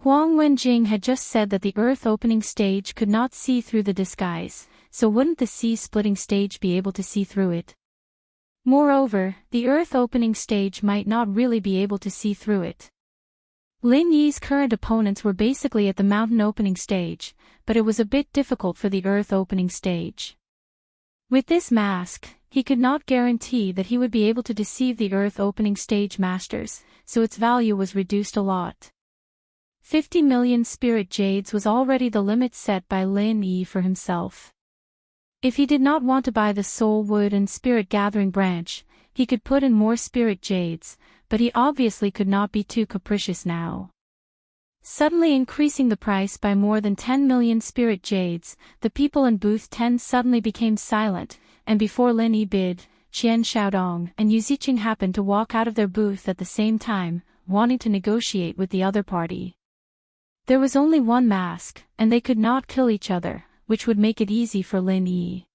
Huang Wenjing had just said that the Earth opening stage could not see through the disguise, so wouldn't the sea-splitting stage be able to see through it? Moreover, the Earth opening stage might not really be able to see through it. Lin Yi's current opponents were basically at the mountain opening stage, but it was a bit difficult for the Earth opening stage. With this mask, he could not guarantee that he would be able to deceive the Earth opening stage masters, so its value was reduced a lot. 50 million spirit jades was already the limit set by Lin Yi for himself. If he did not want to buy the soul wood and spirit gathering branch, he could put in more spirit jades, but he obviously could not be too capricious now. Suddenly increasing the price by more than 10 million spirit jades, the people in booth 10 suddenly became silent, and before Lin Yi bid, Qian Xiaodong and Yu Ziqing happened to walk out of their booth at the same time, wanting to negotiate with the other party. There was only one mask, and they could not kill each other, which would make it easy for Lin Yi.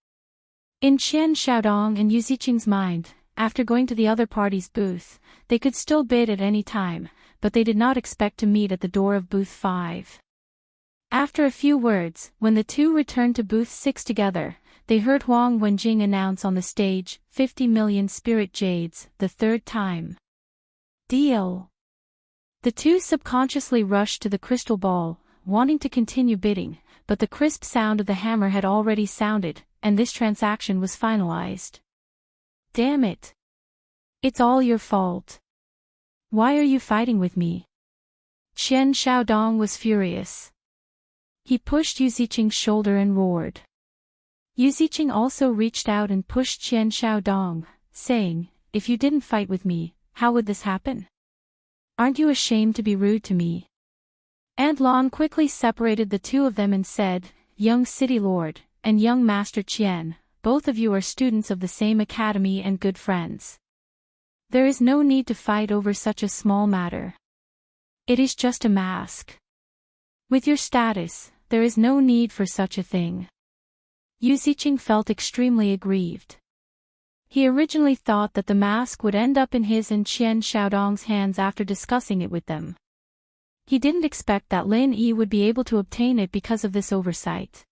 In Qian Xiaodong and Yu Ziqing's mind, after going to the other party's booth, they could still bid at any time, but they did not expect to meet at the door of booth 5. After a few words, when the two returned to booth 6 together, they heard Huang Wenjing announce on the stage, 50 million spirit jades, the third time. Deal. The two subconsciously rushed to the crystal ball, wanting to continue bidding, but the crisp sound of the hammer had already sounded, and this transaction was finalized. Damn it. It's all your fault. Why are you fighting with me? Qian Xiaodong was furious. He pushed Yu Ziqing's shoulder and roared. Yu Ziqing also reached out and pushed Qian Xiaodong, saying, "If you didn't fight with me, how would this happen? Aren't you ashamed to be rude to me?" And Lan quickly separated the two of them and said, "Young City Lord, and young Master Qian, both of you are students of the same academy and good friends. There is no need to fight over such a small matter. It is just a mask. With your status, there is no need for such a thing." Yu Ziqing felt extremely aggrieved. He originally thought that the mask would end up in his and Qian Xiaodong's hands after discussing it with them. He didn't expect that Lin Yi would be able to obtain it because of this oversight.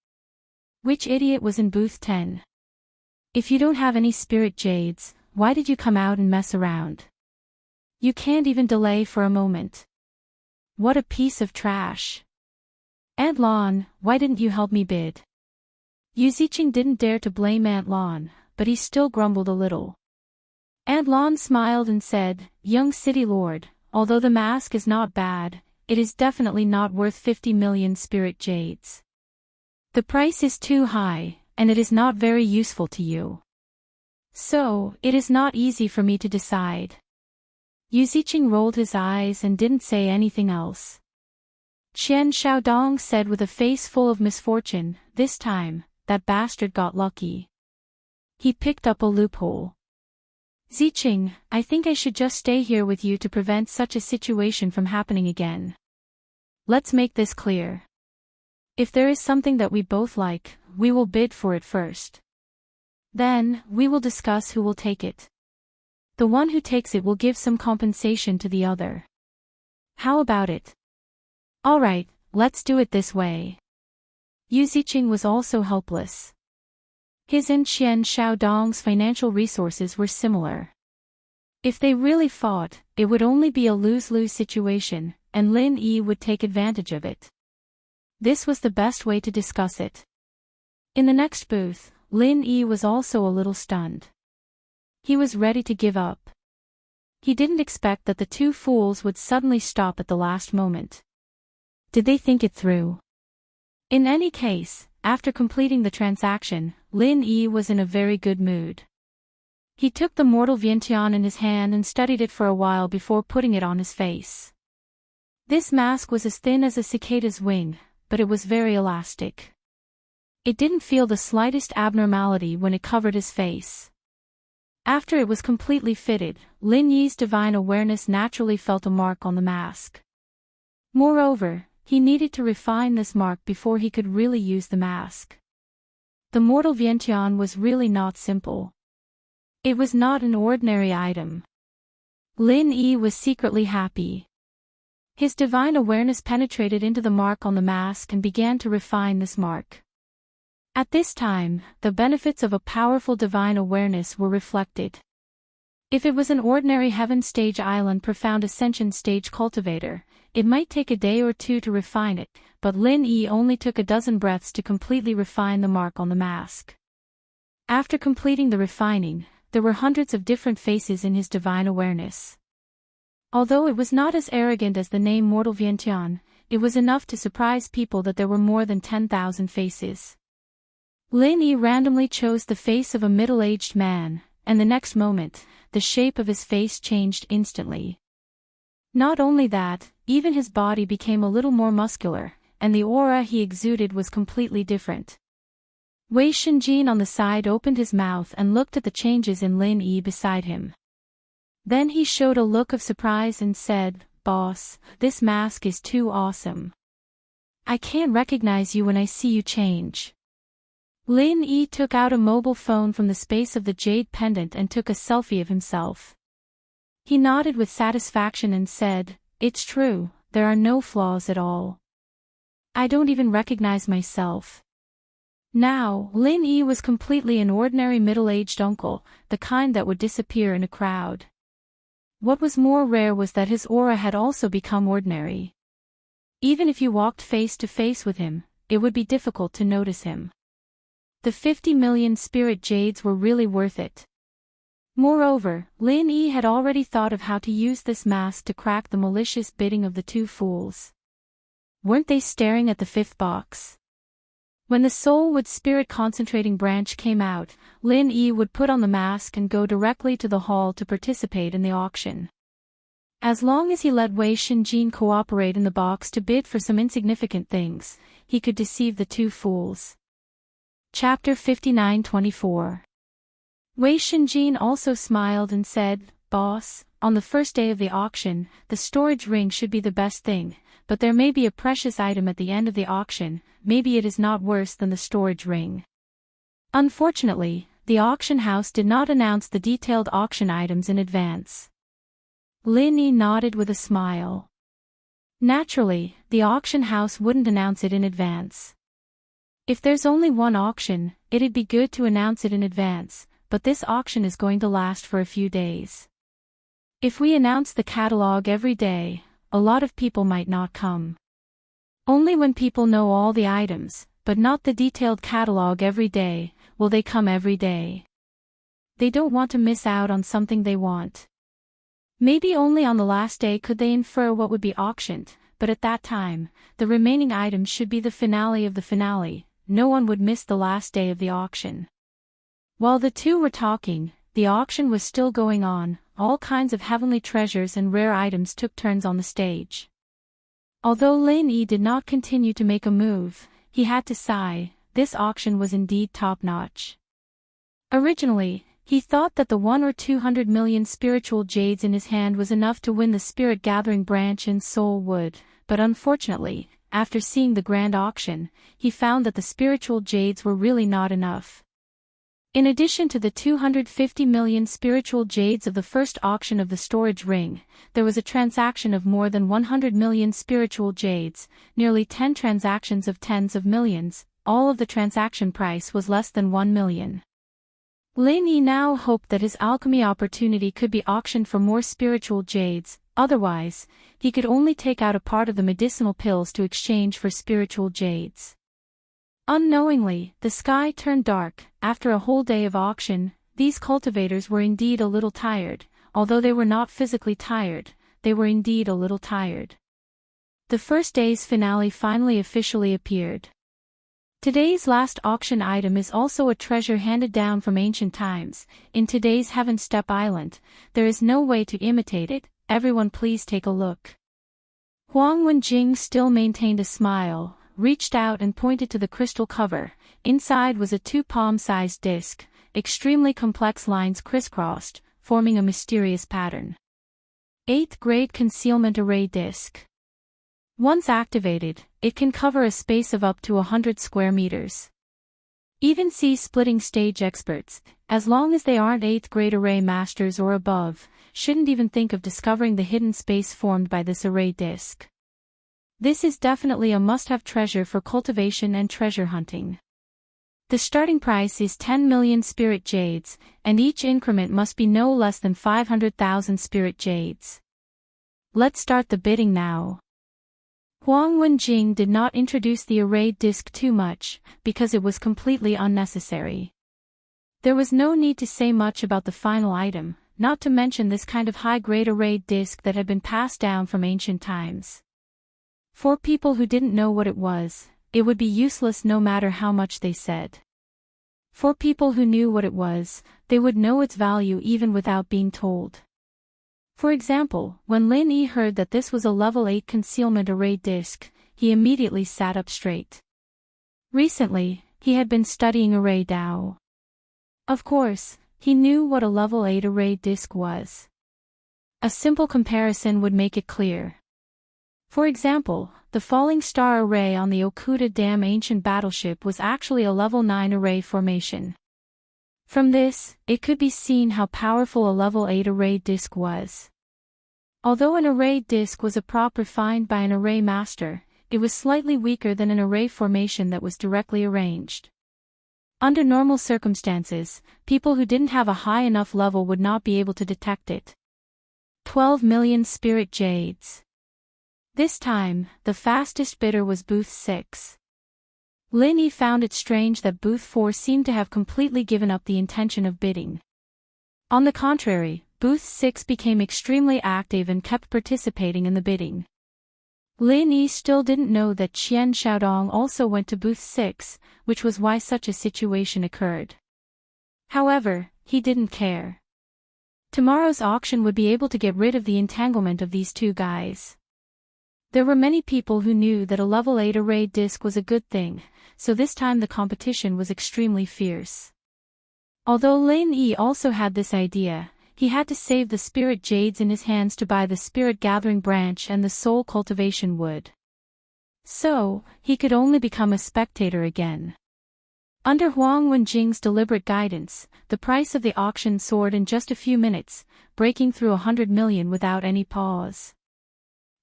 Which idiot was in booth 10? If you don't have any spirit jades, why did you come out and mess around? You can't even delay for a moment. What a piece of trash. Aunt Lan, why didn't you help me bid? Yu Ziqing didn't dare to blame Aunt Lan, but he still grumbled a little. Aunt Lan smiled and said, "Young City Lord, although the mask is not bad, it is definitely not worth 50 million spirit jades. The price is too high, and it is not very useful to you. So, it is not easy for me to decide." Yu Ziqing rolled his eyes and didn't say anything else. Qian Xiaodong said with a face full of misfortune, "This time, that bastard got lucky. He picked up a loophole. Ziqing, I think I should just stay here with you to prevent such a situation from happening again. Let's make this clear. If there is something that we both like, we will bid for it first. Then, we will discuss who will take it. The one who takes it will give some compensation to the other. How about it? All right, let's do it this way." Yu Ziqing was also helpless. His and Qian Xiaodong's financial resources were similar. If they really fought, it would only be a lose-lose situation, and Lin Yi would take advantage of it. This was the best way to discuss it. In the next booth, Lin Yi was also a little stunned. He was ready to give up. He didn't expect that the two fools would suddenly stop at the last moment. Did they think it through? In any case, after completing the transaction, Lin Yi was in a very good mood. He took the mortal Vientiane in his hand and studied it for a while before putting it on his face. This mask was as thin as a cicada's wing, but it was very elastic. It didn't feel the slightest abnormality when it covered his face. After it was completely fitted, Lin Yi's divine awareness naturally felt a mark on the mask. Moreover, he needed to refine this mark before he could really use the mask. The mortal Vientiane was really not simple. It was not an ordinary item. Lin Yi was secretly happy. His divine awareness penetrated into the mark on the mask and began to refine this mark. At this time, the benefits of a powerful divine awareness were reflected. If it was an ordinary Heaven Stage Island Profound Ascension Stage cultivator, it might take a day or two to refine it, but Lin Yi only took a dozen breaths to completely refine the mark on the mask. After completing the refining, there were hundreds of different faces in his divine awareness. Although it was not as arrogant as the name Mortal Vientiane, it was enough to surprise people that there were more than 10,000 faces. Lin Yi randomly chose the face of a middle-aged man, and the next moment, the shape of his face changed instantly. Not only that, even his body became a little more muscular, and the aura he exuded was completely different. Wei Shenjin on the side opened his mouth and looked at the changes in Lin Yi beside him. Then he showed a look of surprise and said, "Boss, this mask is too awesome. I can't recognize you when I see you change." Lin Yi took out a mobile phone from the space of the jade pendant and took a selfie of himself. He nodded with satisfaction and said, "It's true, there are no flaws at all. I don't even recognize myself." Now, Lin Yi was completely an ordinary middle-aged uncle, the kind that would disappear in a crowd. What was more rare was that his aura had also become ordinary. Even if you walked face to face with him, it would be difficult to notice him. The 50 million spirit jades were really worth it. Moreover, Lin Yi had already thought of how to use this mask to crack the malicious bidding of the two fools. Weren't they staring at the fifth box? When the Soulwood Spirit Concentrating Branch came out, Lin Yi would put on the mask and go directly to the hall to participate in the auction. As long as he let Wei Shinjin cooperate in the box to bid for some insignificant things, he could deceive the two fools. Chapter 59-24. Wei Shinjin also smiled and said, "Boss, on the first day of the auction, the storage ring should be the best thing, but there may be a precious item at the end of the auction, maybe it is not worse than the storage ring." Unfortunately, the auction house did not announce the detailed auction items in advance. Lin Yi nodded with a smile. Naturally, the auction house wouldn't announce it in advance. If there's only one auction, it'd be good to announce it in advance, but this auction is going to last for a few days. If we announce the catalog every day, a lot of people might not come. Only when people know all the items, but not the detailed catalog every day, will they come every day. They don't want to miss out on something they want. Maybe only on the last day could they infer what would be auctioned, but at that time, the remaining items should be the finale of the finale. No one would miss the last day of the auction. While the two were talking, the auction was still going on. All kinds of heavenly treasures and rare items took turns on the stage. Although Lin Yi did not continue to make a move, he had to sigh. This auction was indeed top-notch. Originally, he thought that the 100 or 200 million spiritual jades in his hand was enough to win the spirit gathering branch in Soulwood, but unfortunately, after seeing the grand auction, he found that the spiritual jades were really not enough. In addition to the 250 million spiritual jades of the first auction of the storage ring, there was a transaction of more than 100 million spiritual jades, nearly 10 transactions of tens of millions. All of the transaction price was less than 1 million. Lin Yi now hoped that his alchemy opportunity could be auctioned for more spiritual jades, otherwise, he could only take out a part of the medicinal pills to exchange for spiritual jades. Unknowingly, the sky turned dark. After a whole day of auction, these cultivators were indeed a little tired. Although they were not physically tired, they were indeed a little tired. The first day's finale finally officially appeared. Today's last auction item is also a treasure handed down from ancient times. In today's Heaven Step Island, there is no way to imitate it. Everyone please take a look. Huang Wenjing still maintained a smile, reached out and pointed to the crystal cover. Inside was a 2-palm-sized disc, extremely complex lines crisscrossed, forming a mysterious pattern. 8th grade concealment array disc. Once activated, it can cover a space of up to 100 square meters. Even splitting stage experts, as long as they aren't 8th grade array masters or above, shouldn't even think of discovering the hidden space formed by this array disc. This is definitely a must-have treasure for cultivation and treasure hunting. The starting price is 10 million spirit jades, and each increment must be no less than 500,000 spirit jades. Let's start the bidding now. Huang Wenjing did not introduce the array disc too much, because it was completely unnecessary. There was no need to say much about the final item, not to mention this kind of high-grade array disc that had been passed down from ancient times. For people who didn't know what it was, it would be useless no matter how much they said. For people who knew what it was, they would know its value even without being told. For example, when Lin Yi heard that this was a level 8 concealment array disc, he immediately sat up straight. Recently, he had been studying array Dao. Of course, he knew what a level 8 array disc was. A simple comparison would make it clear. For example, the falling star array on the Okuda Dam ancient battleship was actually a level 9 array formation. From this, it could be seen how powerful a level 8 array disc was. Although an array disc was a prop refined by an array master, it was slightly weaker than an array formation that was directly arranged. Under normal circumstances, people who didn't have a high enough level would not be able to detect it. 12 million spirit jades. This time, the fastest bidder was Booth 6. Lin Yi found it strange that Booth 4 seemed to have completely given up the intention of bidding. On the contrary, Booth 6 became extremely active and kept participating in the bidding. Lin Yi still didn't know that Qian Xiaodong also went to Booth 6, which was why such a situation occurred. However, he didn't care. Tomorrow's auction would be able to get rid of the entanglement of these two guys. There were many people who knew that a level 8 array disc was a good thing, so this time the competition was extremely fierce. Although Lin Yi also had this idea, he had to save the spirit jades in his hands to buy the spirit gathering branch and the soul cultivation wood. So, he could only become a spectator again. Under Huang Wenjing's deliberate guidance, the price of the auction soared in just a few minutes, breaking through 100 million without any pause.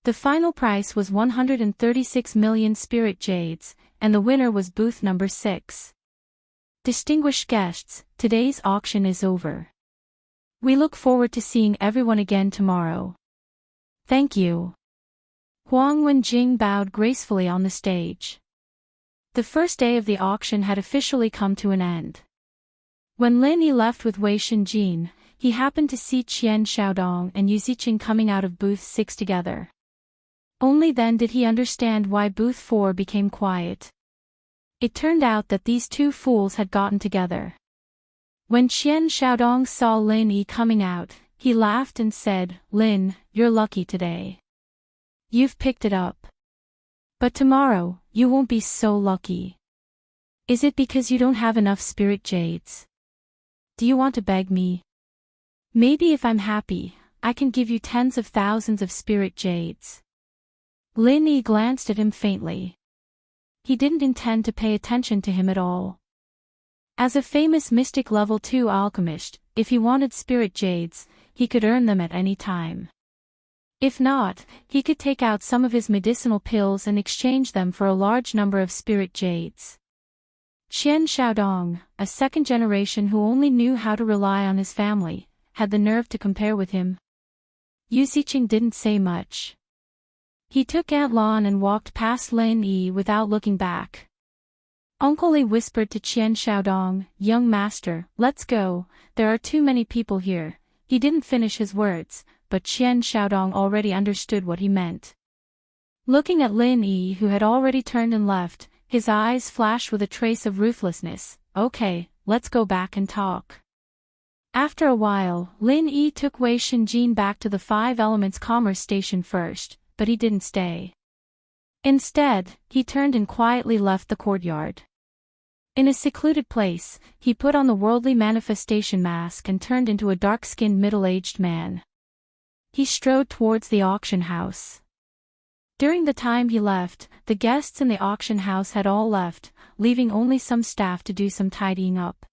The final price was 136 million spirit jades, and the winner was booth number 6. Distinguished guests, today's auction is over. We look forward to seeing everyone again tomorrow. Thank you. Huang Wenjing bowed gracefully on the stage. The first day of the auction had officially come to an end. When Lin Yi left with Wei Shenjin, he happened to see Qian Xiaodong and Yu Ziqing coming out of booth 6 together. Only then did he understand why booth 4 became quiet. It turned out that these two fools had gotten together. When Qian Xiaodong saw Lin Yi coming out, he laughed and said, "Lin, you're lucky today. You've picked it up. But tomorrow, you won't be so lucky. Is it because you don't have enough spirit jades? Do you want to beg me? Maybe if I'm happy, I can give you tens of thousands of spirit jades." Lin Yi glanced at him faintly. He didn't intend to pay attention to him at all. As a famous mystic level 2 alchemist, if he wanted spirit jades, he could earn them at any time. If not, he could take out some of his medicinal pills and exchange them for a large number of spirit jades. Qian Xiaodong, a second generation who only knew how to rely on his family, had the nerve to compare with him. Yu Ziqing didn't say much. He took Aunt Lan and walked past Lin Yi without looking back. Uncle Li whispered to Qian Xiaodong, "Young master, let's go, there are too many people here." He didn't finish his words, but Qian Xiaodong already understood what he meant. Looking at Lin Yi who had already turned and left, his eyes flashed with a trace of ruthlessness. "Okay, let's go back and talk." After a while, Lin Yi took Wei Shenjin back to the Five Elements Commerce Station first, but he didn't stay. Instead, he turned and quietly left the courtyard. In a secluded place, he put on the worldly manifestation mask and turned into a dark-skinned middle-aged man. He strode towards the auction house. During the time he left, the guests in the auction house had all left, leaving only some staff to do some tidying up.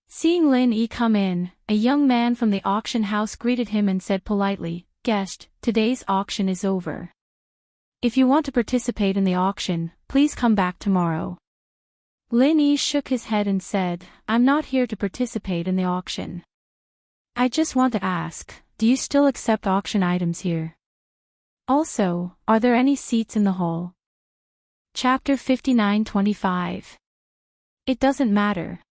Seeing Lin Yi come in, a young man from the auction house greeted him and said politely, "Guest, today's auction is over. If you want to participate in the auction, please come back tomorrow." Lin Yi shook his head and said, "I'm not here to participate in the auction. I just want to ask, do you still accept auction items here? Also, are there any seats in the hall?" Chapter 59-25. It doesn't matter.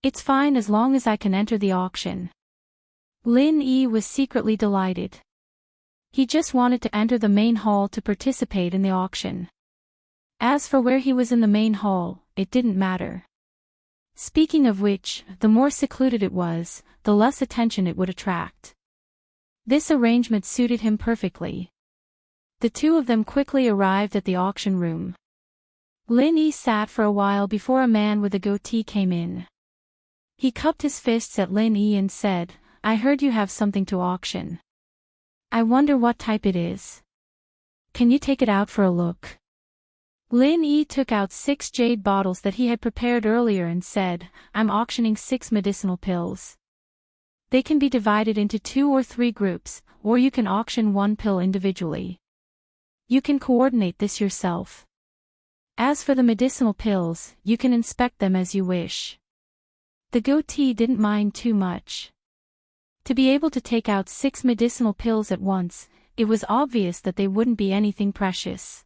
It's fine as long as I can enter the auction. Lin Yi was secretly delighted. He just wanted to enter the main hall to participate in the auction. As for where he was in the main hall, it didn't matter. Speaking of which, the more secluded it was, the less attention it would attract. This arrangement suited him perfectly. The two of them quickly arrived at the auction room. Lin Yi sat for a while before a man with a goatee came in. He cupped his fists at Lin Yi and said, "I heard you have something to auction. I wonder what type it is. Can you take it out for a look?" Lin Yi took out 6 jade bottles that he had prepared earlier and said, "I'm auctioning 6 medicinal pills. They can be divided into 2 or 3 groups, or you can auction 1 pill individually. You can coordinate this yourself. As for the medicinal pills, you can inspect them as you wish." The goatee didn't mind too much. To be able to take out 6 medicinal pills at once, it was obvious that they wouldn't be anything precious.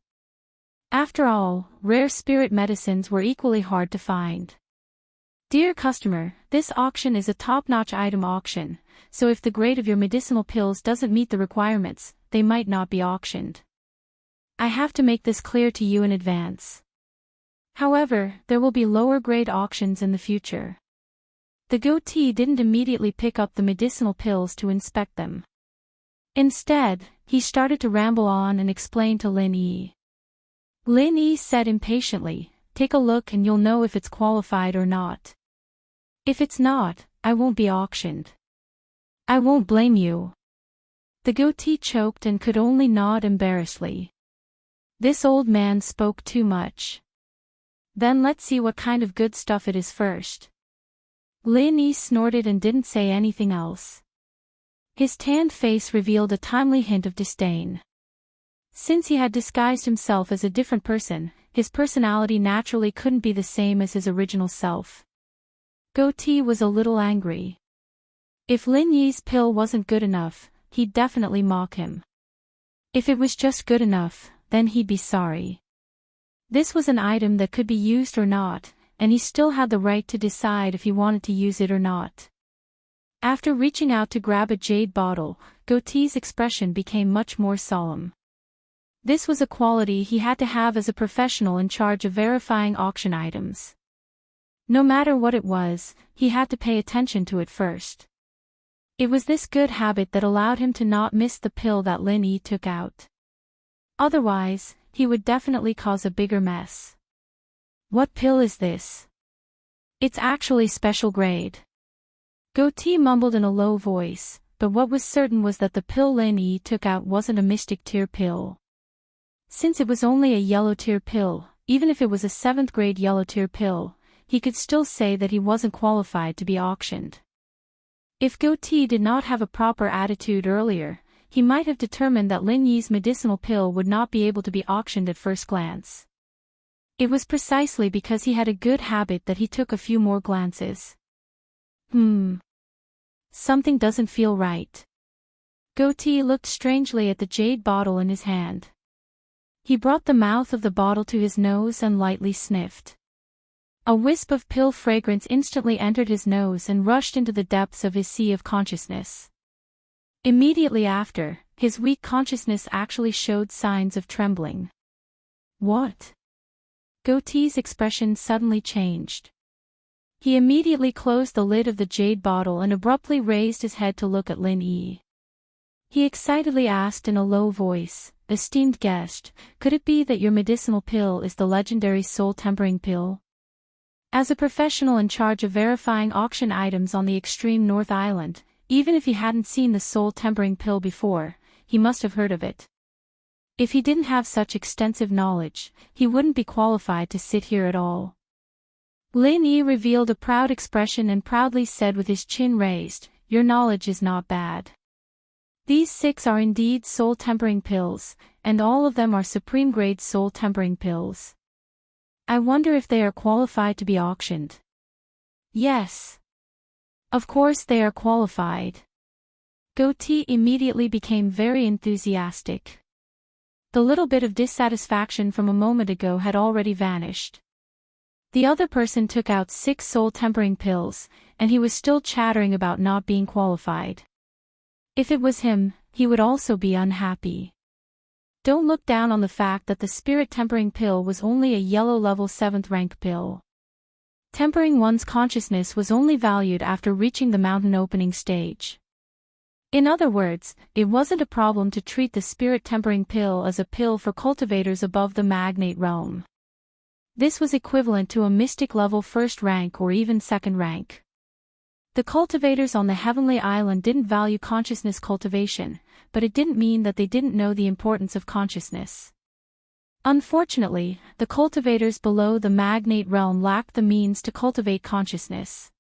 After all, rare spirit medicines were equally hard to find. Dear customer, this auction is a top-notch item auction, so if the grade of your medicinal pills doesn't meet the requirements, they might not be auctioned. I have to make this clear to you in advance. However, there will be lower-grade auctions in the future. The goatee didn't immediately pick up the medicinal pills to inspect them. Instead, he started to ramble on and explain to Lin Yi. Lin Yi said impatiently, "Take a look and you'll know if it's qualified or not. If it's not, I won't be auctioned. I won't blame you." The goatee choked and could only nod embarrassedly. This old man spoke too much. Then let's see what kind of good stuff it is first. Lin Yi snorted and didn't say anything else. His tanned face revealed a timely hint of disdain. Since he had disguised himself as a different person, his personality naturally couldn't be the same as his original self. Goatee was a little angry. If Lin Yi's pill wasn't good enough, he'd definitely mock him. If it was just good enough, then he'd be sorry. This was an item that could be used or not, and he still had the right to decide if he wanted to use it or not. After reaching out to grab a jade bottle, Goatee's expression became much more solemn. This was a quality he had to have as a professional in charge of verifying auction items. No matter what it was, he had to pay attention to it first. It was this good habit that allowed him to not miss the pill that Lin Yi took out. Otherwise, he would definitely cause a bigger mess. What pill is this? It's actually special grade. Goatee mumbled in a low voice, but what was certain was that the pill Lin Yi took out wasn't a mystic tier pill. Since it was only a yellow tier pill, even if it was a 7th grade yellow tier pill, he could still say that he wasn't qualified to be auctioned. If Goatee did not have a proper attitude earlier, he might have determined that Lin Yi's medicinal pill would not be able to be auctioned at first glance. It was precisely because he had a good habit that he took a few more glances. Something doesn't feel right. Goatee looked strangely at the jade bottle in his hand. He brought the mouth of the bottle to his nose and lightly sniffed. A wisp of pill fragrance instantly entered his nose and rushed into the depths of his sea of consciousness. Immediately after, his weak consciousness actually showed signs of trembling. What? Goatee's expression suddenly changed. He immediately closed the lid of the jade bottle and abruptly raised his head to look at Lin Yi. He excitedly asked in a low voice, "Esteemed guest, could it be that your medicinal pill is the legendary soul-tempering pill?" As a professional in charge of verifying auction items on the extreme North Island, even if he hadn't seen the soul-tempering pill before, he must have heard of it. If he didn't have such extensive knowledge, he wouldn't be qualified to sit here at all. Lin Yi revealed a proud expression and proudly said with his chin raised, "Your knowledge is not bad. These 6 are indeed soul-tempering pills, and all of them are supreme-grade soul-tempering pills. I wonder if they are qualified to be auctioned." Yes. Of course they are qualified. Goatee immediately became very enthusiastic. The little bit of dissatisfaction from a moment ago had already vanished. The other person took out 6 soul-tempering pills, and he was still chattering about not being qualified. If it was him, he would also be unhappy. Don't look down on the fact that the spirit-tempering pill was only a yellow level 7th rank pill. Tempering one's consciousness was only valued after reaching the mountain opening stage. In other words, it wasn't a problem to treat the spirit-tempering pill as a pill for cultivators above the magnate realm. This was equivalent to a mystic level 1st rank or even 2nd rank. The cultivators on the Heavenly Island didn't value consciousness cultivation, but it didn't mean that they didn't know the importance of consciousness. Unfortunately, the cultivators below the magnate realm lacked the means to cultivate consciousness.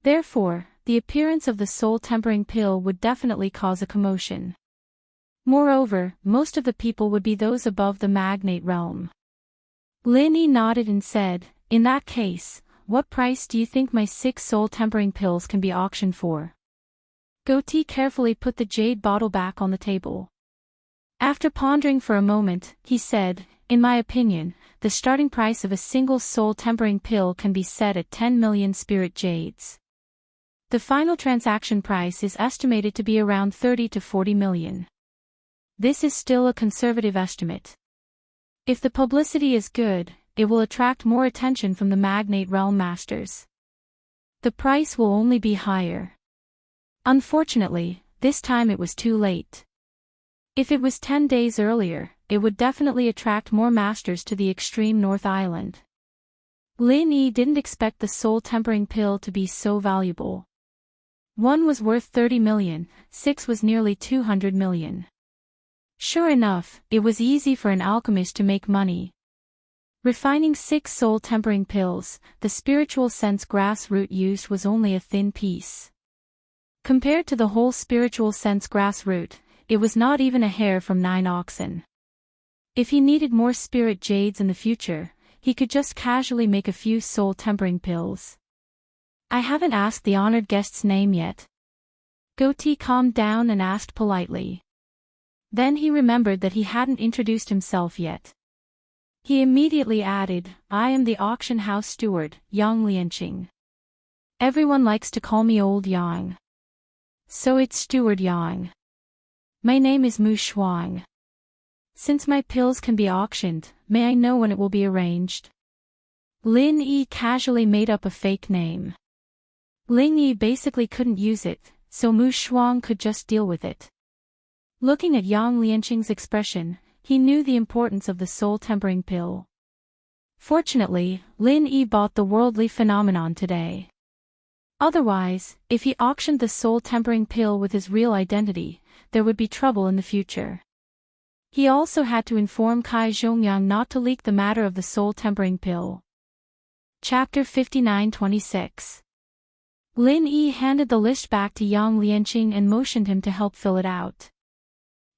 Therefore, the appearance of the soul-tempering pill would definitely cause a commotion. Moreover, most of the people would be those above the magnate realm. Lin Yi nodded and said, "In that case, what price do you think my 6 soul-tempering pills can be auctioned for?" Goatee carefully put the jade bottle back on the table. After pondering for a moment, he said, In my opinion, the starting price of a single soul-tempering pill can be set at 10 million spirit jades. The final transaction price is estimated to be around 30 to 40 million. This is still a conservative estimate. If the publicity is good, it will attract more attention from the magnate realm masters. The price will only be higher. Unfortunately, this time it was too late. If it was 10 days earlier, it would definitely attract more masters to the extreme North Island. Lin Yi didn't expect the soul-tempering pill to be so valuable. One was worth 30 million, 6 was nearly 200 million. Sure enough, it was easy for an alchemist to make money. Refining 6 soul-tempering pills, the spiritual sense grass root used was only a thin piece. Compared to the whole spiritual sense grass root, it was not even a hair from 9 oxen. If he needed more spirit jades in the future, he could just casually make a few soul-tempering pills. I haven't asked the honored guest's name yet. Goatee calmed down and asked politely. Then he remembered that he hadn't introduced himself yet. He immediately added, I am the auction house steward, Yang Lianqing. Everyone likes to call me Old Yang. So it's Steward Yang. My name is Mu Shuang. Since my pills can be auctioned, may I know when it will be arranged? Lin Yi casually made up a fake name. Lin Yi basically couldn't use it, so Mu Shuang could just deal with it. Looking at Yang Lianqing's expression, he knew the importance of the soul-tempering pill. Fortunately, Lin Yi bought the worldly phenomenon today. Otherwise, if he auctioned the soul-tempering pill with his real identity, there would be trouble in the future. He also had to inform Kai Zhongyang not to leak the matter of the soul-tempering pill. Chapter 59-26. Lin Yi handed the list back to Yang Lianqing and motioned him to help fill it out.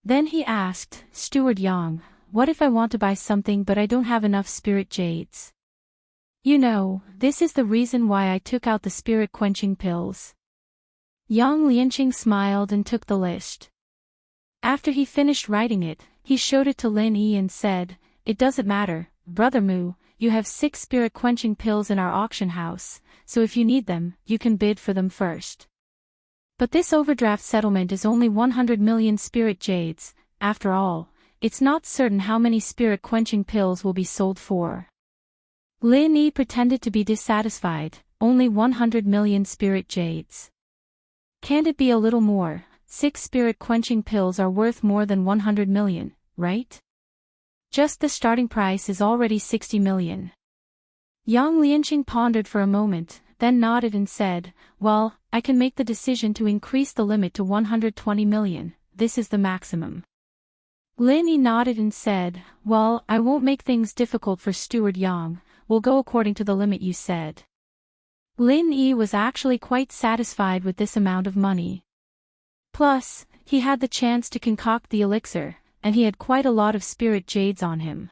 Then he asked, Steward Yang, what if I want to buy something but I don't have enough spirit jades? You know, this is the reason why I took out the spirit-quenching pills. Yang Lianqing smiled and took the list. After he finished writing it, he showed it to Lin Yi and said, It doesn't matter, Brother Mu, you have 6 spirit-quenching pills in our auction house, so if you need them, you can bid for them first. But this overdraft settlement is only 100 million spirit jades. After all, it's not certain how many spirit-quenching pills will be sold for. Lin Yi pretended to be dissatisfied, only 100 million spirit jades. Can't it be a little more? 6 spirit-quenching pills are worth more than 100 million, right? Just the starting price is already 60 million. Yang Lianqing pondered for a moment, then nodded and said, Well, I can make the decision to increase the limit to 120 million, this is the maximum. Lin Yi nodded and said, Well, I won't make things difficult for Steward Yang, we'll go according to the limit you said. Lin Yi was actually quite satisfied with this amount of money. Plus, he had the chance to concoct the elixir, and he had quite a lot of spirit jades on him.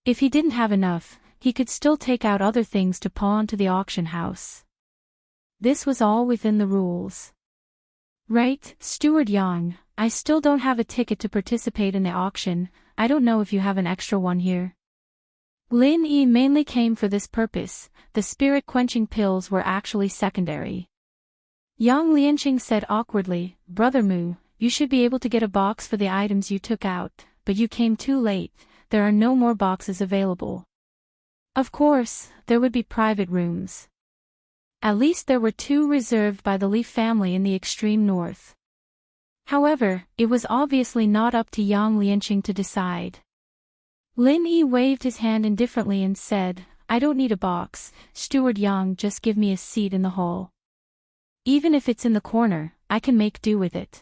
If he didn't have enough, he could still take out other things to pawn to the auction house. This was all within the rules. Right, Steward Yang, I still don't have a ticket to participate in the auction, I don't know if you have an extra one here. Lin Yi mainly came for this purpose, the spirit-quenching pills were actually secondary. Yang Lianqing said awkwardly, Brother Mu, you should be able to get a box for the items you took out, but you came too late, there are no more boxes available. Of course, there would be private rooms. At least there were 2 reserved by the Li family in the extreme north. However, it was obviously not up to Yang Lianqing to decide. Lin Yi waved his hand indifferently and said, I don't need a box, Steward Yang, just give me a seat in the hall. Even if it's in the corner, I can make do with it.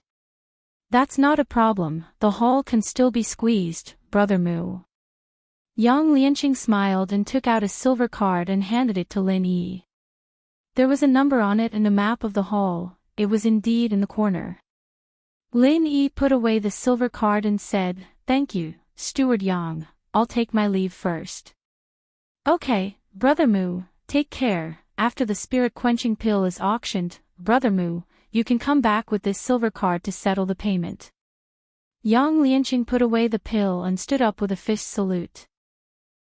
That's not a problem, the hall can still be squeezed, Brother Mu. Yang Lianqing smiled and took out a silver card and handed it to Lin Yi. There was a number on it and a map of the hall, it was indeed in the corner. Lin Yi put away the silver card and said, Thank you, Steward Yang, I'll take my leave first. Okay, Brother Mu, take care, after the spirit-quenching pill is auctioned, Brother Mu, you can come back with this silver card to settle the payment. Yang Lianqing put away the pill and stood up with a fist salute.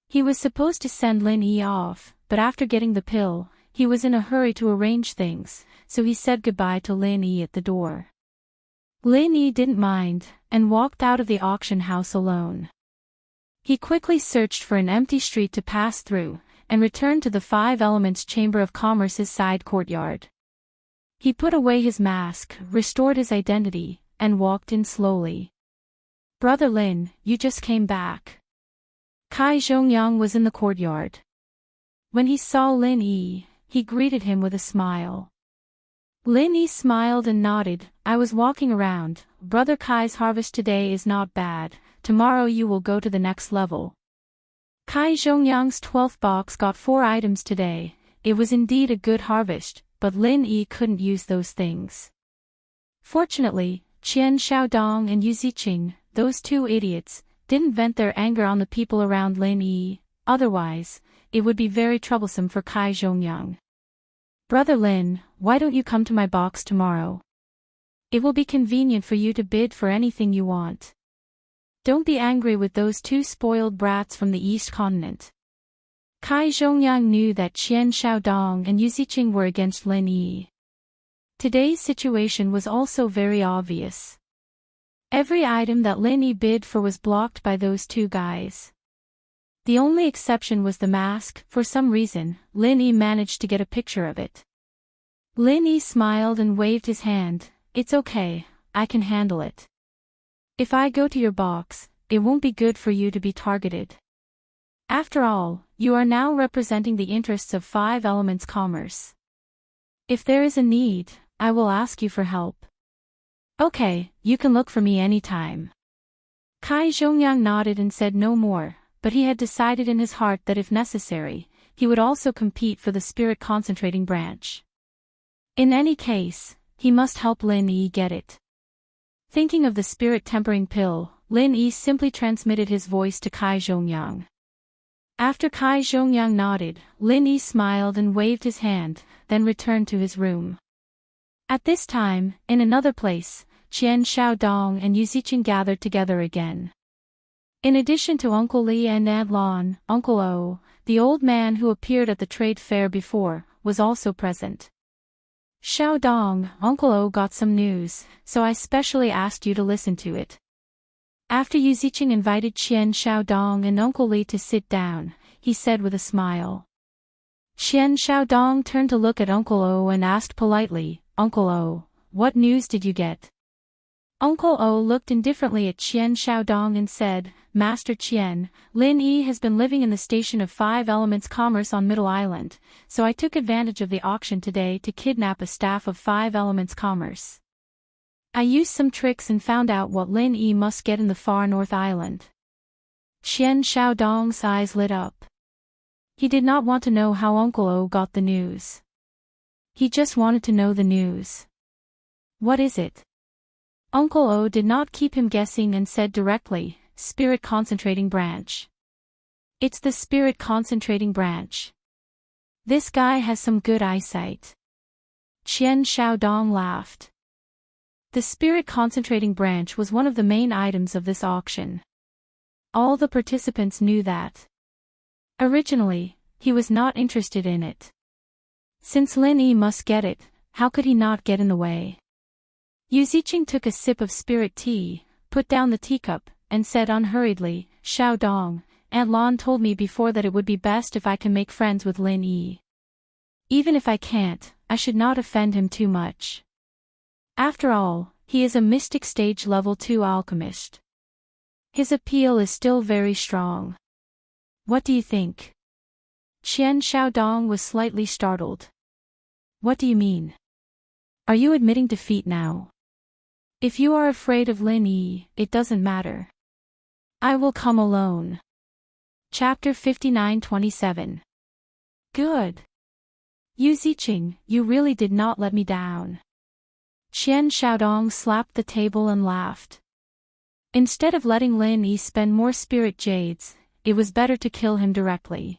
He was supposed to send Lin Yi off, but after getting the pill, he was in a hurry to arrange things, so he said goodbye to Lin Yi at the door. Lin Yi didn't mind, and walked out of the auction house alone. He quickly searched for an empty street to pass through, and returned to the Five Elements Chamber of Commerce's side courtyard. He put away his mask, restored his identity, and walked in slowly. "Brother Lin, you just came back." Kai Zhongyang was in the courtyard. When he saw Lin Yi, he greeted him with a smile. Lin Yi smiled and nodded. "I was walking around. Brother Kai's harvest today is not bad. Tomorrow you will go to the next level." Kai Zhongyang's 12th box got 4 items today. It was indeed a good harvest, but Lin Yi couldn't use those things. Fortunately, Qian Xiaodong and Yu Ziqing, those 2 idiots, didn't vent their anger on the people around Lin Yi, otherwise, it would be very troublesome for Kai Zhongyang. "Brother Lin, why don't you come to my box tomorrow? It will be convenient for you to bid for anything you want. Don't be angry with those 2 spoiled brats from the East Continent." Kai Zhongyang knew that Qian Xiaodong and Yu Ziqing were against Lin Yi. Today's situation was also very obvious. Every item that Lin Yi bid for was blocked by those 2 guys. The only exception was the mask. For some reason, Lin Yi managed to get a picture of it. Lin Yi smiled and waved his hand. "It's okay, I can handle it. If I go to your box, it won't be good for you to be targeted. After all, you are now representing the interests of Five Elements Commerce. If there is a need, I will ask you for help." "Okay, you can look for me anytime." Kai Zhongyang nodded and said no more, but he had decided in his heart that if necessary, he would also compete for the Spirit Concentrating branch. In any case, he must help Lin Yi get it. Thinking of the Spirit Tempering Pill, Lin Yi simply transmitted his voice to Kai Zhongyang. After Kai Zhongyang nodded, Lin Yi smiled and waved his hand, then returned to his room. At this time, in another place, Qian Xiaodong and Yu Ziqing gathered together again. In addition to Uncle Li and Aunt Lon, Uncle O, the old man who appeared at the trade fair before, was also present. "Xiaodong, Uncle O got some news, so I specially asked you to listen to it." After Yu Ziqing invited Qian Xiaodong and Uncle Li to sit down, he said with a smile. Qian Xiaodong turned to look at Uncle O and asked politely, "Uncle O, what news did you get?" Uncle O looked indifferently at Qian Xiaodong and said, "Master Qian, Lin Yi has been living in the station of Five Elements Commerce on Middle Island, so I took advantage of the auction today to kidnap a staff of Five Elements Commerce. I used some tricks and found out what Lin Yi must get in the far North Island." Qian Xiaodong's eyes lit up. He did not want to know how Uncle O got the news. He just wanted to know the news. "What is it?" Uncle O did not keep him guessing and said directly, "Spirit Concentrating Branch. It's the Spirit Concentrating Branch. This guy has some good eyesight." Qian Xiaodong laughed. The Spirit Concentrating Branch was one of the main items of this auction. All the participants knew that. Originally, he was not interested in it. Since Lin Yi must get it, how could he not get in the way? Yu Ziqing took a sip of spirit tea, put down the teacup, and said unhurriedly, "Xiaodong, Aunt Lon told me before that it would be best if I can make friends with Lin Yi. Even if I can't, I should not offend him too much. After all, he is a mystic stage level 2 alchemist. His appeal is still very strong. What do you think?" Qian Xiaodong was slightly startled. "What do you mean? Are you admitting defeat now? If you are afraid of Lin Yi, it doesn't matter. I will come alone." Chapter 59-27. Good. Yu Ziqing, you really did not let me down. Qian Xiaodong slapped the table and laughed. Instead of letting Lin Yi spend more spirit jades, it was better to kill him directly.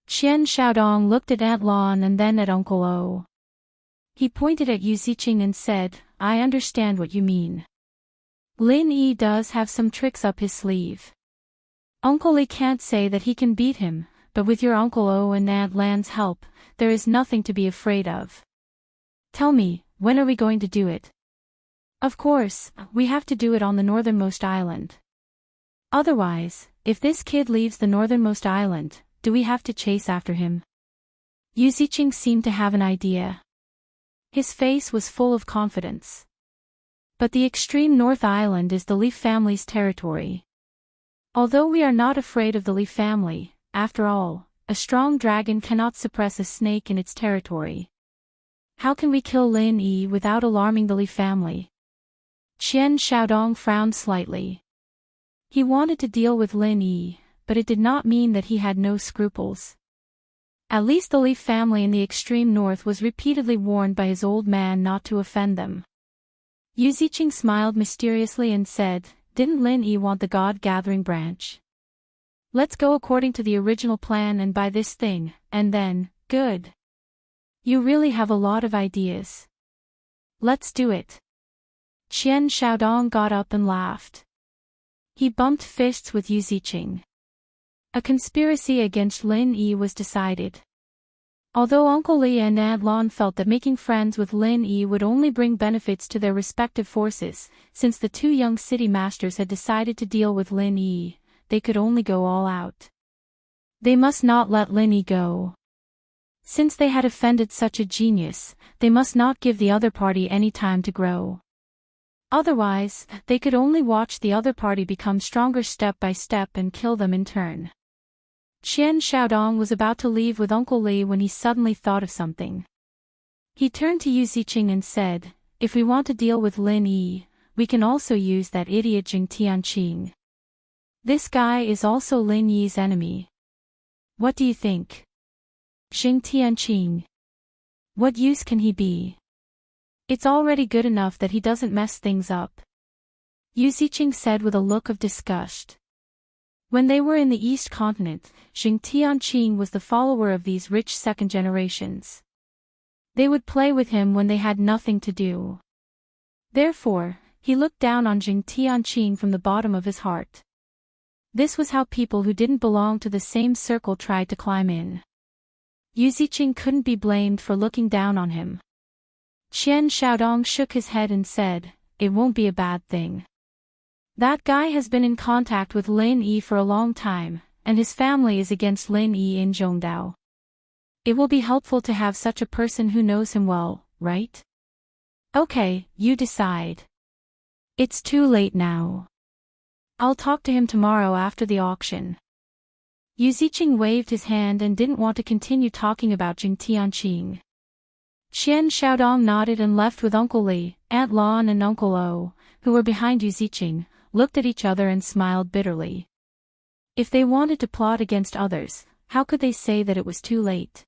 Qian Xiaodong looked at Aunt Lon and then at Uncle O. He pointed at Yu Ziqing and said, "I understand what you mean. Lin Yi does have some tricks up his sleeve. Uncle Li can't say that he can beat him, but with your Uncle O and Aunt Lan's help, there is nothing to be afraid of. Tell me, when are we going to do it? Of course, we have to do it on the northernmost island. Otherwise, if this kid leaves the northernmost island, do we have to chase after him? Yu Ziqing seemed to have an idea. His face was full of confidence. But the extreme north island is the Li family's territory. Although we are not afraid of the Li family, after all, a strong dragon cannot suppress a snake in its territory. How can we kill Lin Yi without alarming the Li family? Qian Xiaodong frowned slightly. He wanted to deal with Lin Yi, but it did not mean that he had no scruples. At least the Li family in the extreme north was repeatedly warned by his old man not to offend them. Yu Ziqing smiled mysteriously and said, "Didn't Lin Yi want the God-gathering branch? Let's go according to the original plan and buy this thing, and then, good. You really have a lot of ideas. Let's do it." Qian Xiaodong got up and laughed. He bumped fists with Yu Ziqing. A conspiracy against Lin Yi was decided. Although Uncle Li and Aunt Lan felt that making friends with Lin Yi would only bring benefits to their respective forces, since the two young city masters had decided to deal with Lin Yi, they could only go all out. They must not let Lin Yi go. Since they had offended such a genius, they must not give the other party any time to grow. Otherwise, they could only watch the other party become stronger step by step and kill them in turn. Qian Xiaodong was about to leave with Uncle Li when he suddenly thought of something. He turned to Yu Ziqing and said, "If we want to deal with Lin Yi, we can also use that idiot Jing Tianqing. This guy is also Lin Yi's enemy. What do you think? Jing Tianqing. What use can he be? It's already good enough that he doesn't mess things up." Yu Ziqing said with a look of disgust. When they were in the East Continent, Jing Tianqing was the follower of these rich second generations. They would play with him when they had nothing to do. Therefore, he looked down on Jing Tianqing from the bottom of his heart. This was how people who didn't belong to the same circle tried to climb in. Yu Ziqing couldn't be blamed for looking down on him. Qian Xiaodong shook his head and said, "It won't be a bad thing. That guy has been in contact with Lin Yi for a long time, and his family is against Lin Yi in Zhongdao. It will be helpful to have such a person who knows him well, right? Okay, you decide. It's too late now. I'll talk to him tomorrow after the auction." Yu Ziqing waved his hand and didn't want to continue talking about Jing Tianqing. Qian Xiaodong nodded and left with Uncle Li, Aunt Lan and Uncle O, who were behind Yu Ziqing, looked at each other and smiled bitterly. If they wanted to plot against others, how could they say that it was too late?